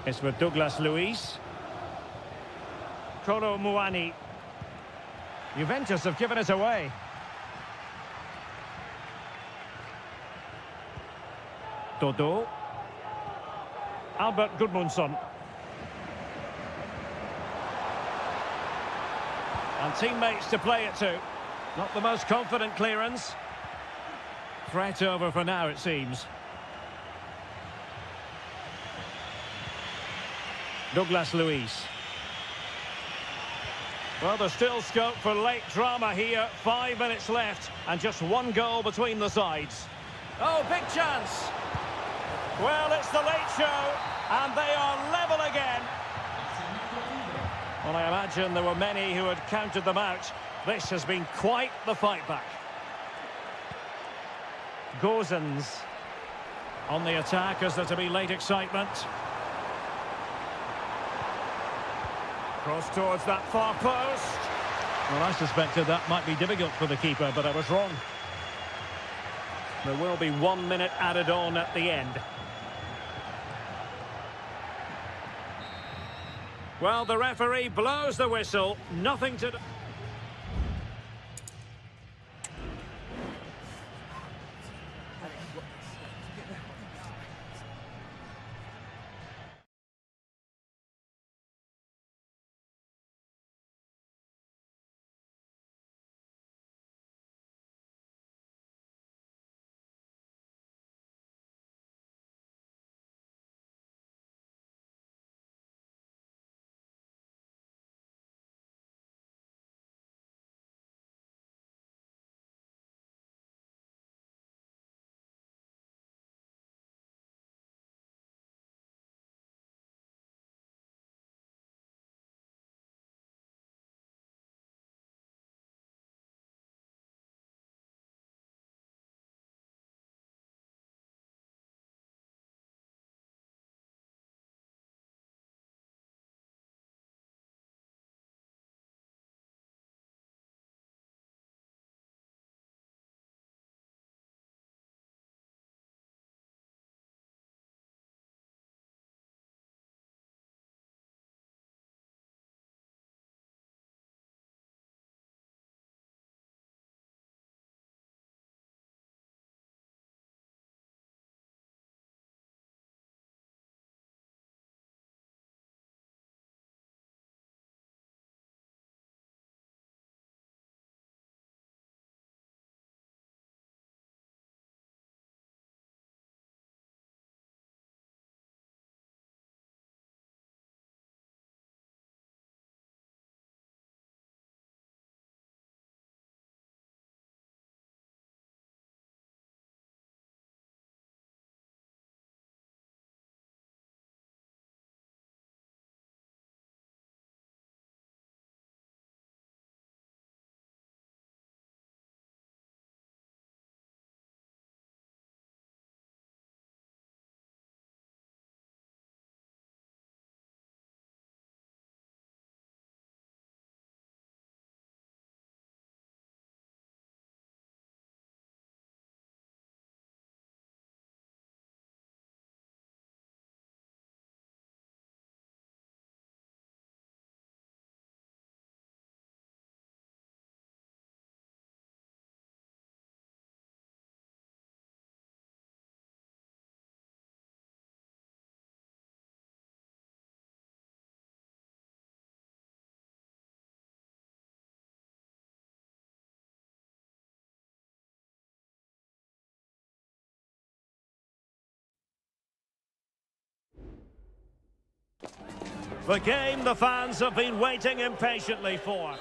It's with Douglas Luiz. Kolo Muani. Juventus have given it away. Dodo. Albert Gudmundsson. And teammates to play it to. Not the most confident clearance. Threat over for now, it seems. Douglas Luiz. Well, there's still scope for late drama here. 5 minutes left and just one goal between the sides. Oh, big chance. Well, it's the late show, and they are level again. Well, I imagine there were many who had counted them out. This has been quite the fight back. Gozens on the attack as there to be late excitement. Cross towards that far post. Well, I suspected that might be difficult for the keeper, but I was wrong. There will be 1 minute added on at the end. Well, the referee blows the whistle. Nothing to do. The game the fans have been waiting impatiently for.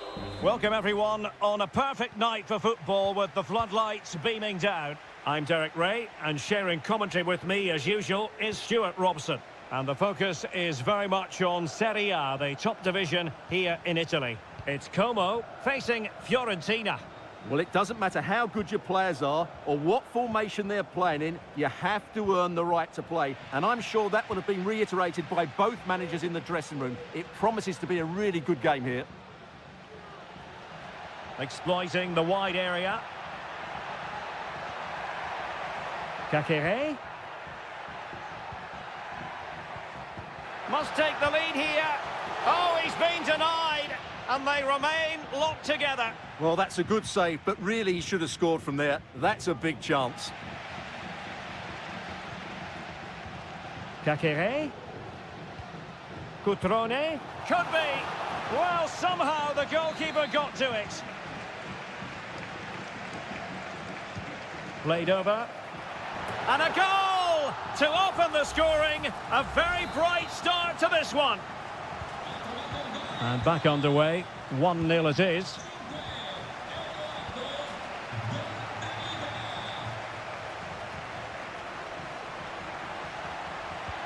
Welcome everyone on a perfect night for football with the floodlights beaming down. I'm Derek Ray, and sharing commentary with me as usual is Stuart Robson. And the focus is very much on Serie A, the top division here in Italy. It's Como facing Fiorentina. Well, it doesn't matter how good your players are or what formation they're playing in, you have to earn the right to play. And I'm sure that would have been reiterated by both managers in the dressing room. It promises to be a really good game here. Exploiting the wide area. Kakere. Must take the lead here. Oh, he's been denied. And they remain locked together. Well, that's a good save, but really he should have scored from there. That's a big chance. Kakere. Cutrone. Could be. Well, somehow the goalkeeper got to it. Played over. And a goal to open the scoring. A very bright start to this one. And back underway. 1-0 it is.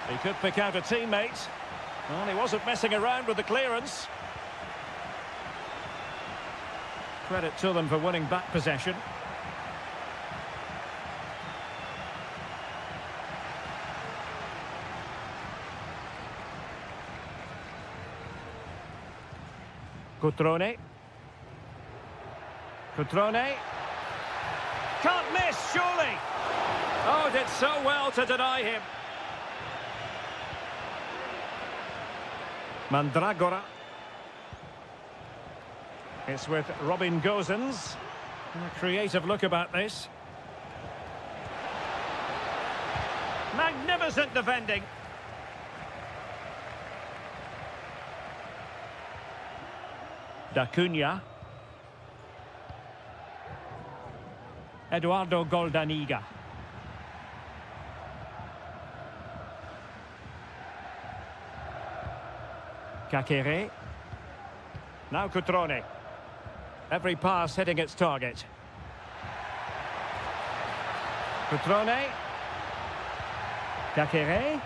He could pick out a teammate. Well, he wasn't messing around with the clearance. Credit to them for winning back possession. Cutrone. Cutrone. Can't miss, surely. Oh, did so well to deny him. Mandragora. It's with Robin Gosens. A creative look about this. Magnificent defending. D'Acunha. Eduardo Goldaniga. Kakere. Now Cutrone. Every pass hitting its target. Cutrone. Kakere.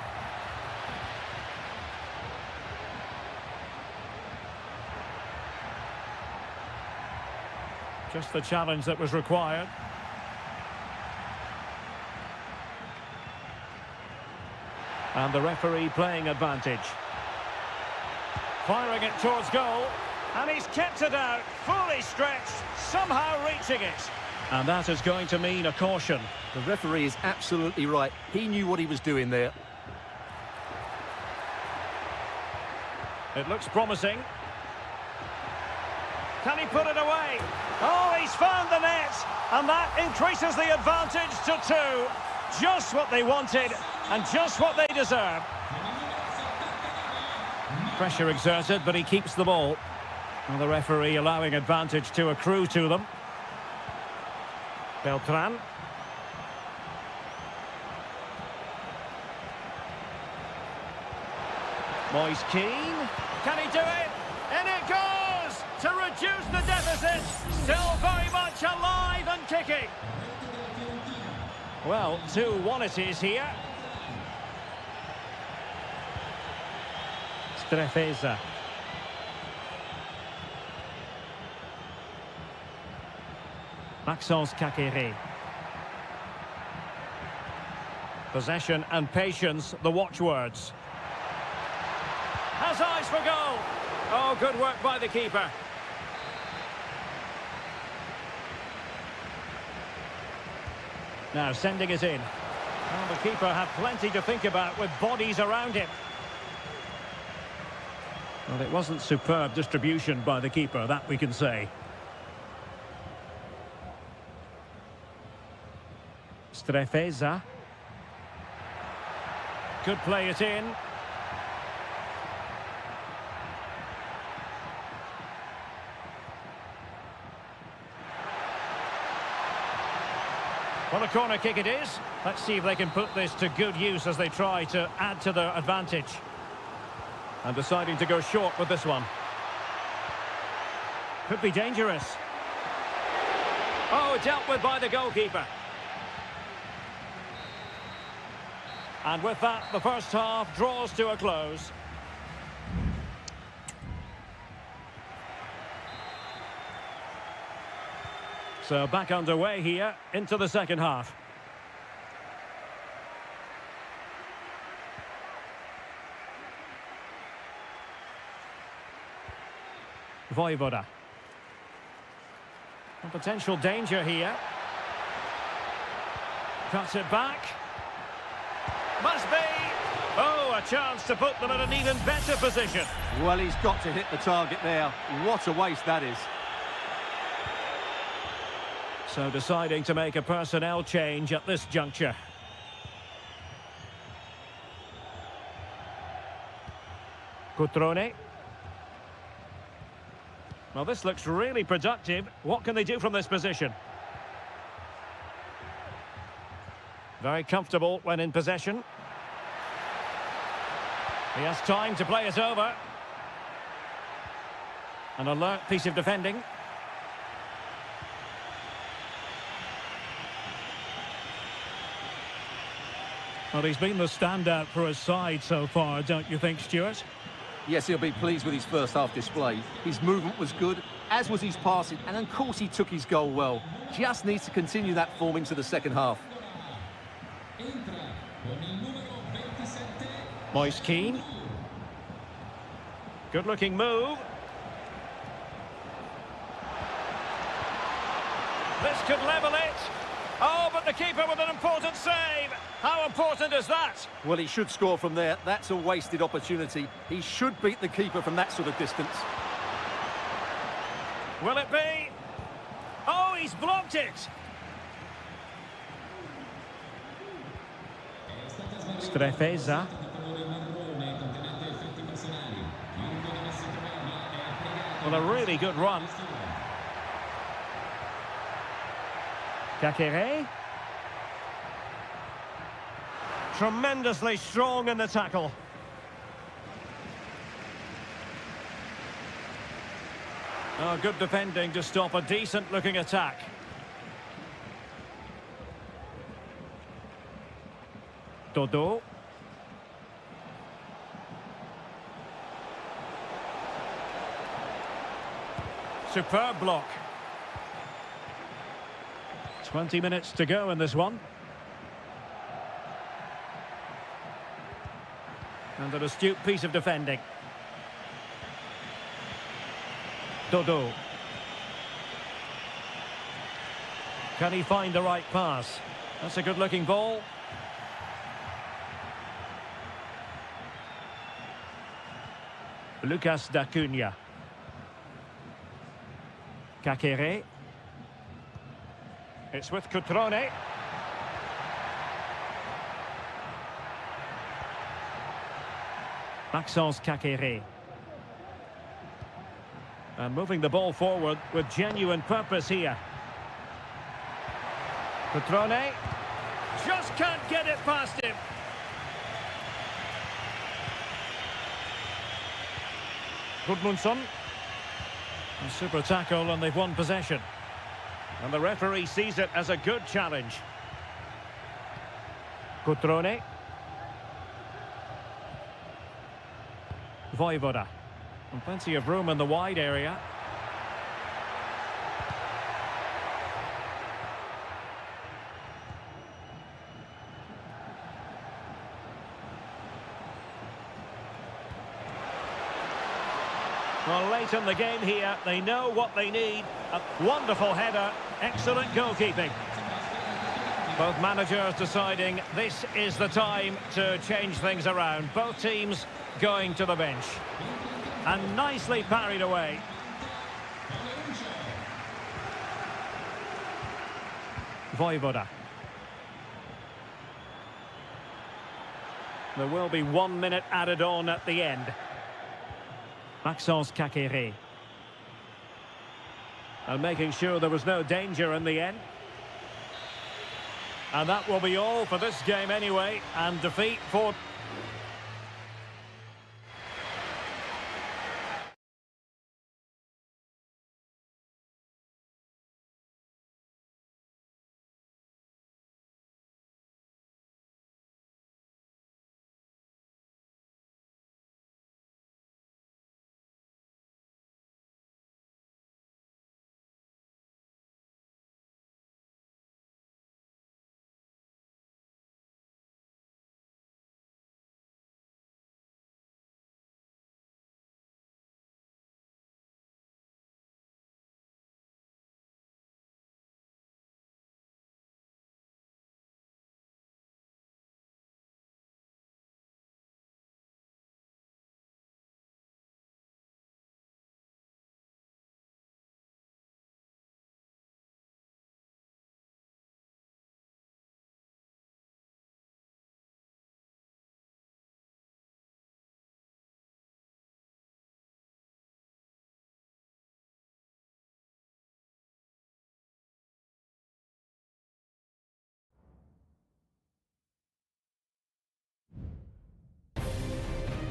Just the challenge that was required. And the referee playing advantage. Firing it towards goal. And he's kept it out, fully stretched, somehow reaching it. And that is going to mean a caution. The referee is absolutely right. He knew what he was doing there. It looks promising. Can he put it away? Oh, he's found the net. And that increases the advantage to 2. Just what they wanted and just what they deserve. Pressure exerted, but he keeps the ball. And the referee allowing advantage to accrue to them. Beltran. Moise Keane. Can he do it? In it goes! To reduce the deficit. Still very much alive and kicking. Well, 2-1 it is here. Strefeza. Maxence Kakere. Possession and patience, the watchwords. Has eyes for goal. Oh, good work by the keeper. Now sending it in. Well, the keeper had plenty to think about with bodies around him. Well, it wasn't superb distribution by the keeper, that we can say. Strefeza. Could play it in. Well, a corner kick it is. Let's see if they can put this to good use as they try to add to their advantage. And deciding to go short with this one. Could be dangerous. Oh, dealt with by the goalkeeper. And with that, the first half draws to a close. So back underway here into the second half. Vojvoda. A potential danger here. Cuts it back. Must be. Oh, a chance to put them in an even better position. Well, he's got to hit the target there. What a waste that is. So deciding to make a personnel change at this juncture. Cutrone. Well, this looks really productive. What can they do from this position? Very comfortable when in possession. He has time to play it over. An alert piece of defending. Well, he's been the standout for his side so far, don't you think, Stuart? Yes, he'll be pleased with his first half display. His movement was good, as was his passing, and of course he took his goal well. Just needs to continue that form into the second half. Moise Keane. Good-looking move. This could level it. Oh, but the keeper with an important save. How important is that? Well, he should score from there. That's a wasted opportunity. He should beat the keeper from that sort of distance. Will it be? Oh, he's blocked it. Strefeza. Well, a really good run. Kakere. Tremendously strong in the tackle. Oh, good defending to stop a decent-looking attack. Dodo. Superb block. 20 minutes to go in this one. And an astute piece of defending. Dodo. Can he find the right pass? That's a good-looking ball. Lucas D'Acunha. Kakere. It's with Cutrone. Maxence Kakere. And moving the ball forward with genuine purpose here. Cutrone. Just can't get it past him. Gudmundsson. A super tackle and they've won possession. And the referee sees it as a good challenge. Cutrone. Vojvoda. And plenty of room in the wide area. Well, late in the game here, they know what they need. A wonderful header, excellent goalkeeping. Both managers deciding this is the time to change things around. Both teams going to the bench. And nicely parried away. Vojvoda. There will be 1 minute added on at the end. Maxence Kakere. And making sure there was no danger in the end. And that will be all for this game anyway. And defeat for...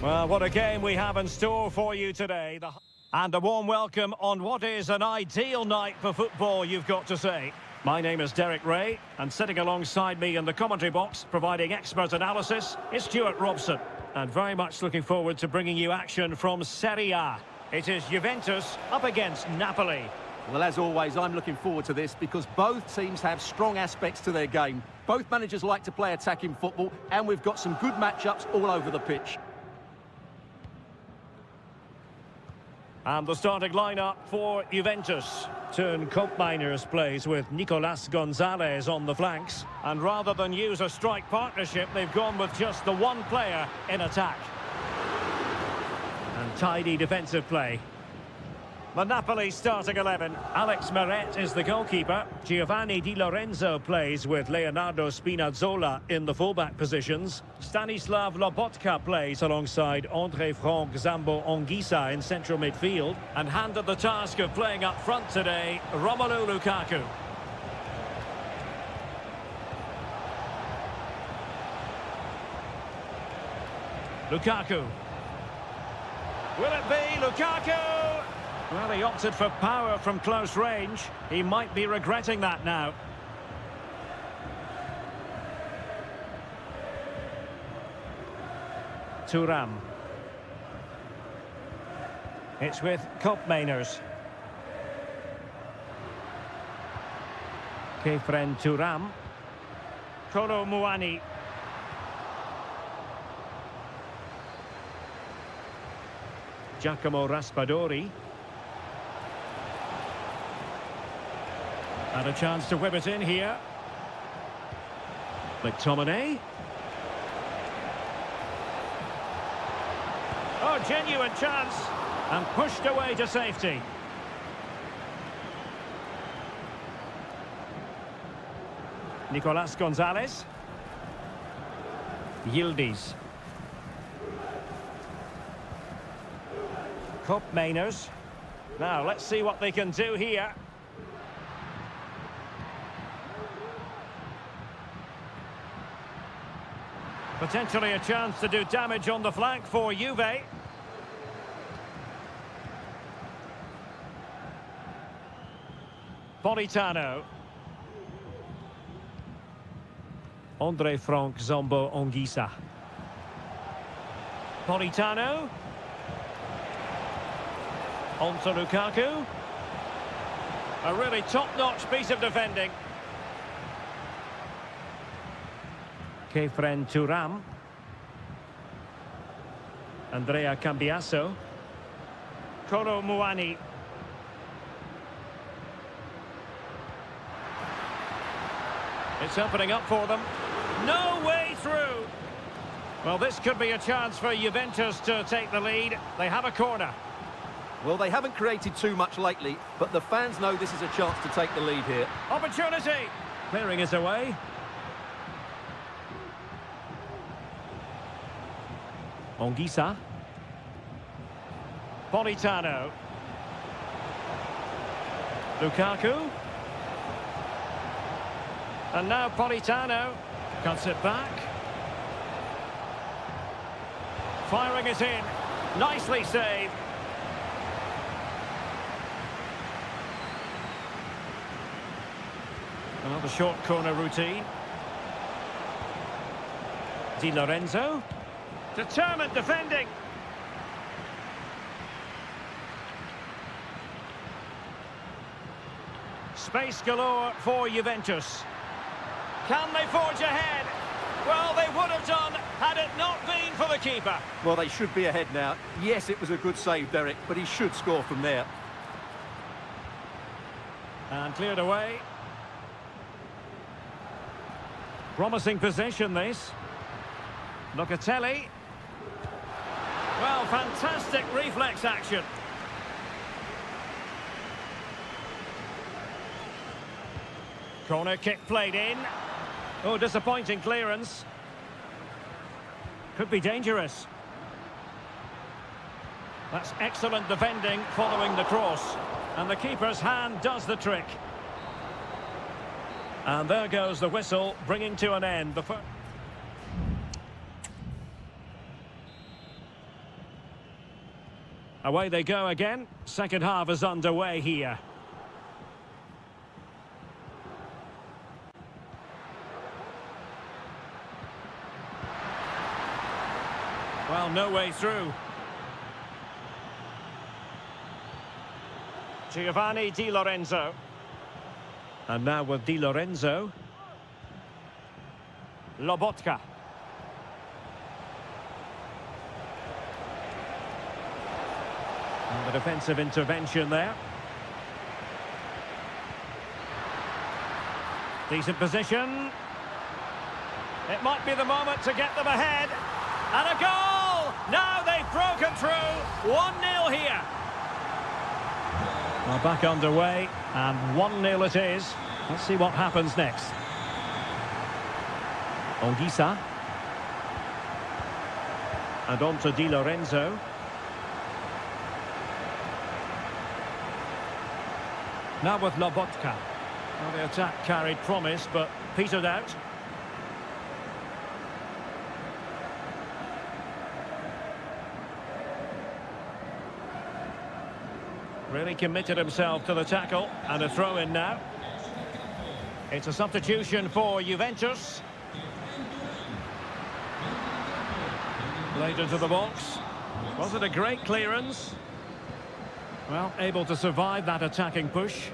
Well, what a game we have in store for you today. And a warm welcome on what is an ideal night for football, you've got to say. My name is Derek Ray, and sitting alongside me in the commentary box, providing expert analysis, is Stuart Robson. And very much looking forward to bringing you action from Serie A. It is Juventus up against Napoli. Well, as always, I'm looking forward to this because both teams have strong aspects to their game. Both managers like to play attacking football, and we've got some good matchups all over the pitch. And the starting lineup for Juventus. Turn Koopmeiners plays with Nicolas Gonzalez on the flanks. And rather than use a strike partnership, they've gone with just the one player in attack. And tidy defensive play. The Napoli starting 11. Alex Meret is the goalkeeper. Giovanni Di Lorenzo plays with Leonardo Spinazzola in the fullback positions. Stanislav Lobotka plays alongside André Franck Zambo Anguissa in central midfield. And handed the task of playing up front today, Romelu Lukaku. Lukaku. Will it be Lukaku? Well, he opted for power from close range. He might be regretting that now. Thuram. It's with Koopmeiners. Kefren Thuram. Kolo Muani. Giacomo Raspadori. And a chance to whip it in here. McTominay. Oh, genuine chance. And pushed away to safety. Nicolas Gonzalez. Yildiz. Koopmeiners. Now, let's see what they can do here. Potentially a chance to do damage on the flank for Juve. Politano. André Franck Zambo Anguissa. Politano. On to Lukaku. A really top-notch piece of defending. Kefren Thuram. Andrea Cambiasso. Kolo Muani. It's opening up for them. No way through. Well, this could be a chance for Juventus to take the lead. They have a corner. Well, they haven't created too much lately, but the fans know this is a chance to take the lead here. Opportunity. Clearing it away. Anguissa. Politano. Lukaku. And now Politano cuts it back. Firing it in. Nicely saved. Another short corner routine. Di Lorenzo. Determined defending. Space galore for Juventus. Can they forge ahead? Well, they would have done had it not been for the keeper. Well, they should be ahead now. Yes, it was a good save, Derek, but he should score from there. And cleared away. Promising possession, this. Locatelli. Well, fantastic reflex action. Corner kick played in. Oh, disappointing clearance. Could be dangerous. That's excellent defending following the cross. And the keeper's hand does the trick. And there goes the whistle, bringing to an end the first. Away they go again. Second half is underway here. Well, no way through. Giovanni Di Lorenzo. And now with Di Lorenzo. Lobotka. And the defensive intervention there. Decent position. It might be the moment to get them ahead. And a goal! Now they've broken through. 1-0 here. Well, back underway, and 1-0 it is. Let's see what happens next. Anguissa. And on to Di Lorenzo. Now with Lobotka. Well, the attack carried promise, but petered out. Really committed himself to the tackle, and a throw-in now. It's a substitution for Juventus. Played into the box. Was it a great clearance? Well, able to survive that attacking push.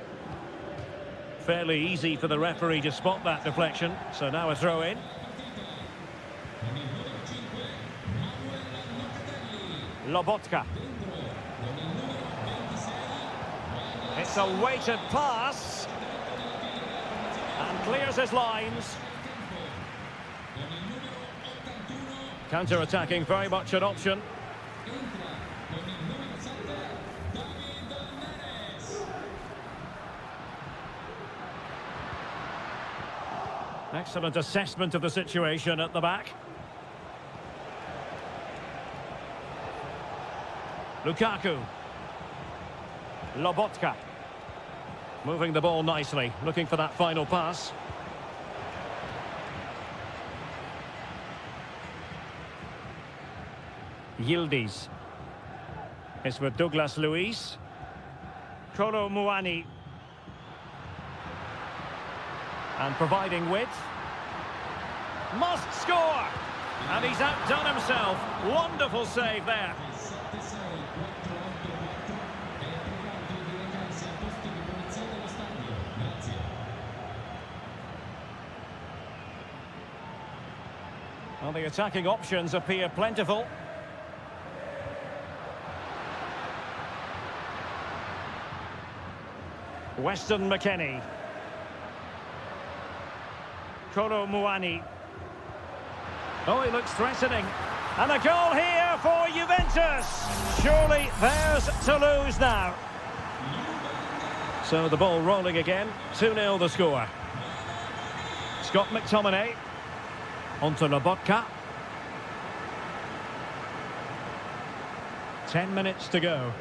Fairly easy for the referee to spot that deflection. So now a throw-in. Lobotka. It's a weighted pass. And clears his lines. Counter-attacking, very much an option. Excellent assessment of the situation at the back. Lukaku. Lobotka. Moving the ball nicely, looking for that final pass. Yildiz. It's with Douglas Luiz. Kolo Muani. And providing width. Must score! And he's outdone himself. Wonderful save there. Well, the attacking options appear plentiful. Weston McKennie. Kolo Muani. Oh, he looks threatening. And a goal here for Juventus. Surely theirs to lose now. So the ball rolling again. 2-0 the score. Scott McTominay. On to Lobotka. 10 minutes to go.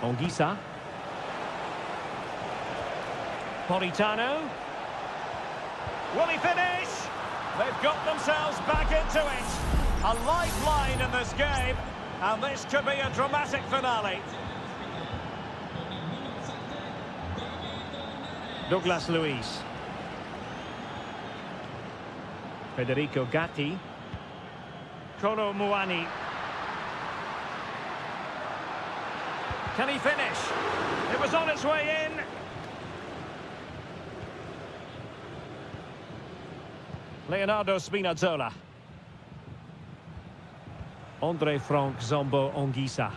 Anguissa. Politano. Will he finish? They've got themselves back into it. A lifeline in this game, and this could be a dramatic finale. Douglas Luiz. Federico Gatti. Kolo Muani. Can he finish? It was on its way in. Leonardo Spinazzola. Andre Frank Zombo Anguissa.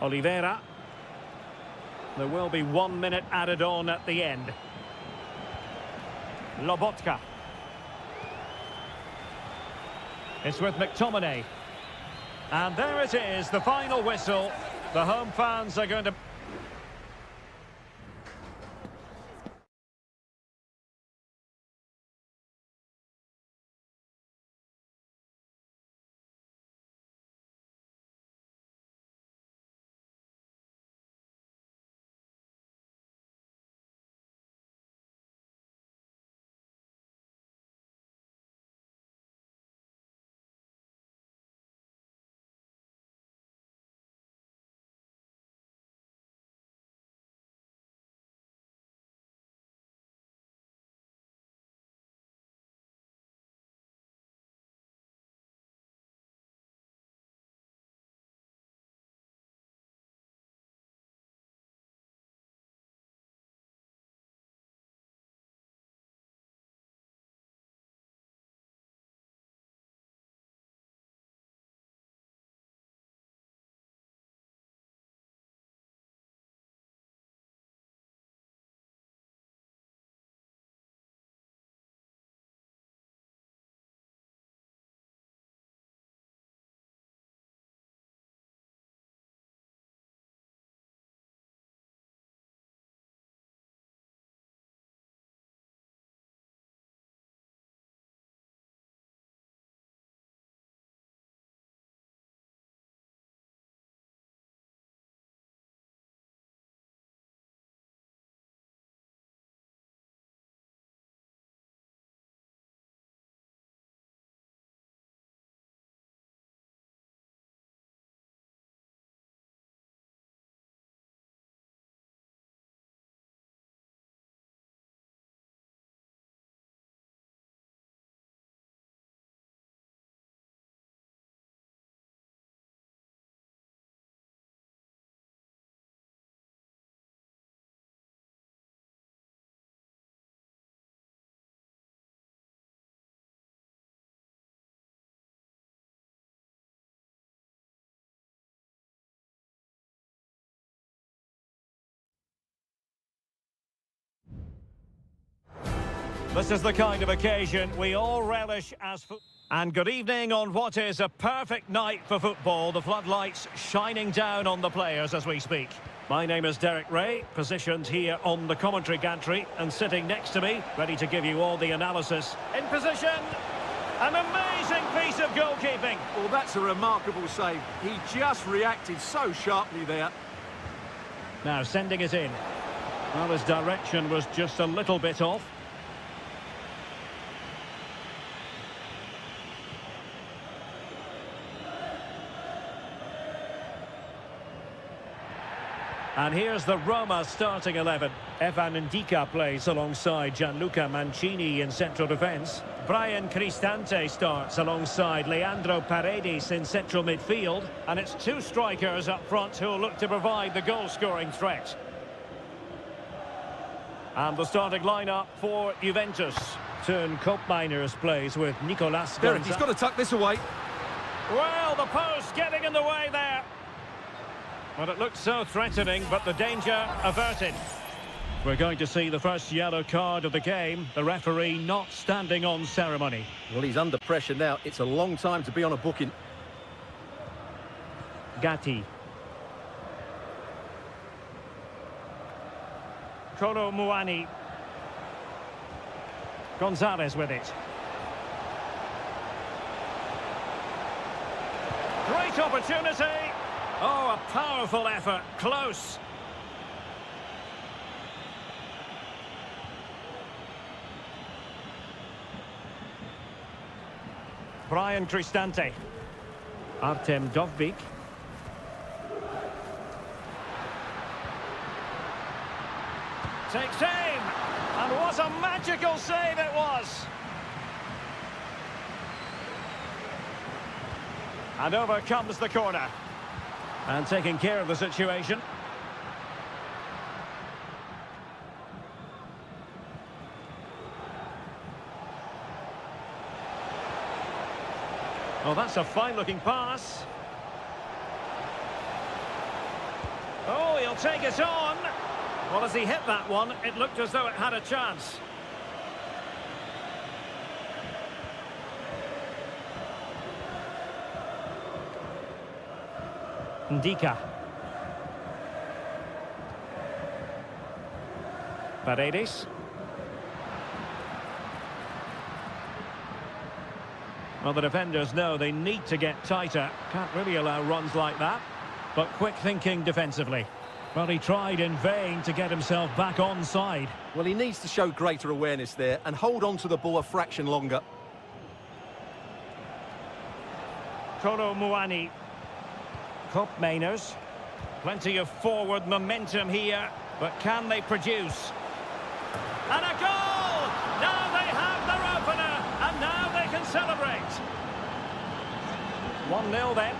Oliveira. There will be 1 minute added on at the end. Lobotka. It's with McTominay. And there it is, the final whistle. The home fans are going to... This is the kind of occasion we all relish as And good evening on what is a perfect night for football. The floodlights shining down on the players as we speak. My name is Derek Ray, positioned here on the commentary gantry, and sitting next to me, ready to give you all the analysis. In position, an amazing piece of goalkeeping. Well, that's a remarkable save. He just reacted so sharply there. Now sending it in. Well, his direction was just a little bit off. And here's the Roma starting 11. Evan Ndika plays alongside Gianluca Mancini in central defence. Brian Cristante starts alongside Leandro Paredes in central midfield. And it's two strikers up front who'll look to provide the goal-scoring threat. And the starting lineup for Juventus. Turn Koopmeiners plays with Nicolas Derek, he's got to tuck this away. Well, the post getting in the way there. Well, it looked so threatening, but the danger averted. We're going to see the first yellow card of the game. The referee not standing on ceremony. Well, he's under pressure now. It's a long time to be on a booking. Gatti. Kolo Muani. Gonzalez with it. Great opportunity. Oh, a powerful effort. Close. Brian Cristante. Artem Dovbyk. Takes aim. And what a magical save it was. And over comes the corner. And taking care of the situation. Oh, that's a fine-looking pass. Oh, he'll take it on. Well, as he hit that one, it looked as though it had a chance. Ndika. Paredes. Well, the defenders know they need to get tighter. Can't really allow runs like that. But quick thinking defensively. Well, he tried in vain to get himself back onside. Well, he needs to show greater awareness there and hold on to the ball a fraction longer. Kolo Muani. Koopmeiners. Plenty of forward momentum here, but can they produce? And a goal! Now they have their opener, and now they can celebrate. 1-0 then.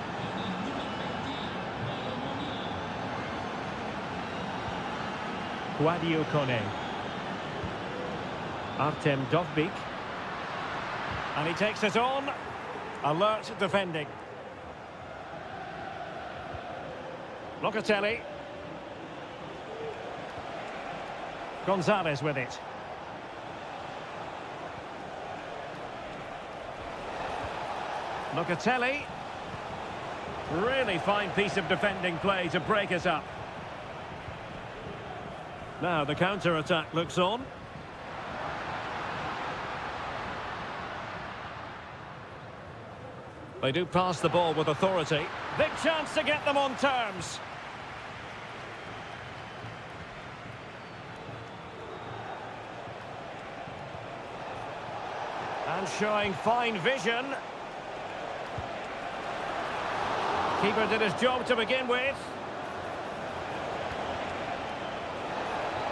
Guadio Kone. Artem Dovbyk. And he takes it on. Alert defending. Locatelli. Gonzalez with it. Locatelli. Really fine piece of defending play to break us up. Now the counter-attack looks on. They do pass the ball with authority. Big chance to get them on terms. And showing fine vision. Keeper did his job to begin with.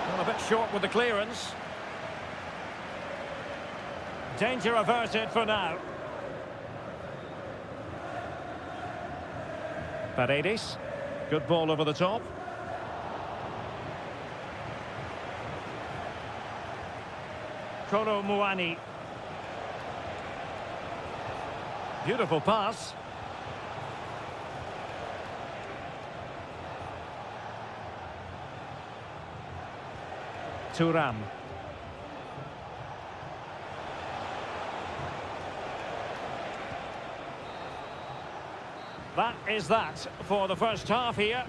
Well, a bit short with the clearance. Danger averted for now. Paredes. Good ball over the top. Kolo Muani. Beautiful pass. Thuram. That is that for the first half here.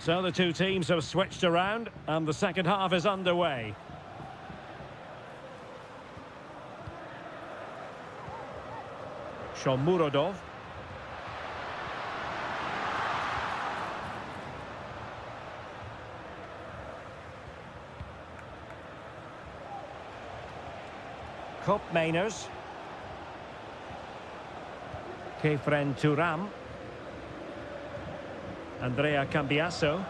So the two teams have switched around and the second half is underway. Shomurodov. Mainers. Kefren Turam. Andrea Cambiasso.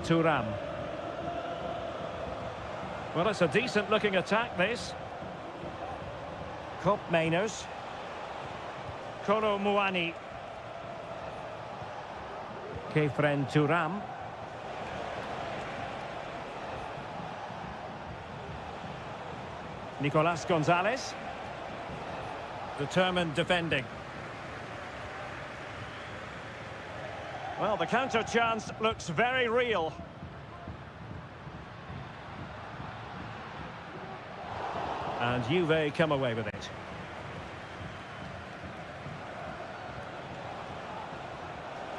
Turam. Well, it's a decent looking attack, this. Mainers. Koro Muani. Kefren Turam. Nicolas Gonzalez. Determined defending. Well, the counter chance looks very real. And Juve come away with it.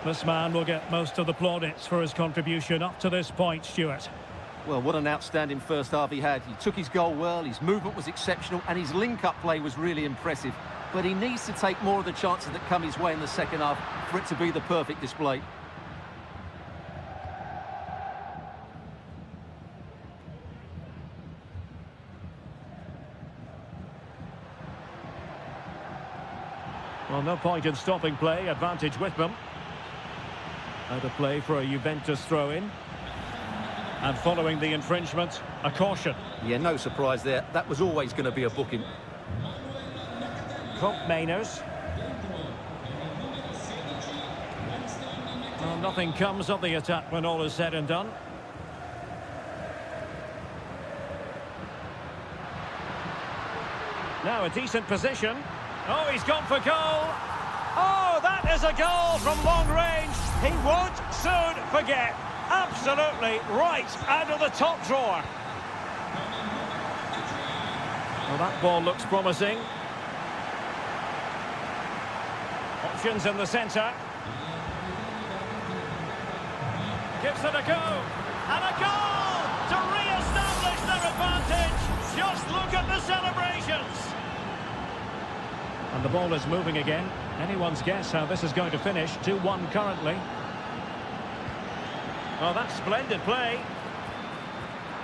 This man will get most of the plaudits for his contribution up to this point, Stuart. Well, what an outstanding first half he had. He took his goal well, his movement was exceptional, and his link-up play was really impressive. But he needs to take more of the chances that come his way in the second half for it to be the perfect display. Well, no point in stopping play, advantage with them. Out of play for a Juventus throw-in. And following the infringement, a caution. Yeah, no surprise there. That was always going to be a booking. Mainers. Well, nothing comes of the attack when all is said and done. Now a decent position. Oh, he's gone for goal. Oh, that is a goal from long range. He won't soon forget. Absolutely right out of the top drawer. Well, that ball looks promising. Options in the centre. Gives it a go. And a goal to re-establish their advantage. Just look at the celebrations. And the ball is moving again. Anyone's guess how this is going to finish. 2-1 currently. Well, that's splendid play.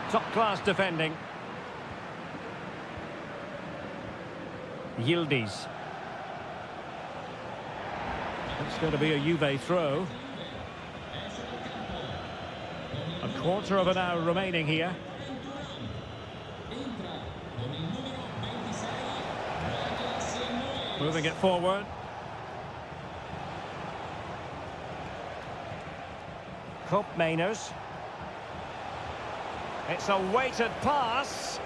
Top-class defending. Yildiz. It's going to be a Juve throw. A quarter of an hour remaining here. Moving it forward. Mainers. It's a weighted pass.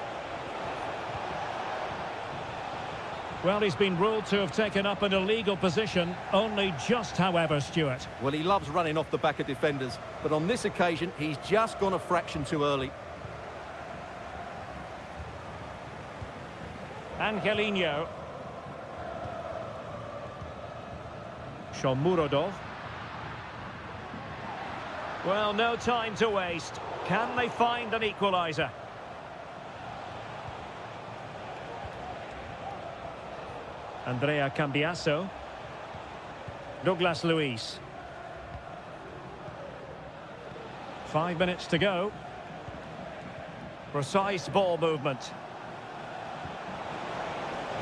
Well, he's been ruled to have taken up an illegal position, only just, however, Stuart. Well, he loves running off the back of defenders, but on this occasion, he's just gone a fraction too early. Angelino. Shomurodov. Well, no time to waste. Can they find an equaliser? Andrea Cambiasso. Douglas Luiz. 5 minutes to go. Precise ball movement.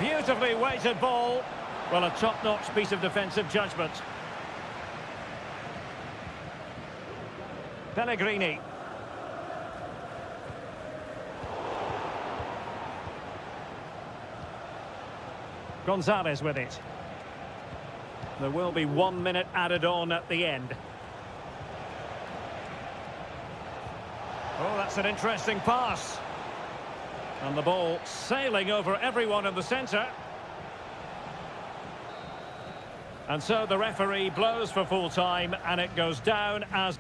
Beautifully weighted ball. Well, a top-notch piece of defensive judgment. Pellegrini. Gonzalez with it. There will be 1 minute added on at the end. Oh, that's an interesting pass. And the ball sailing over everyone in the centre. And so the referee blows for full time and it goes down as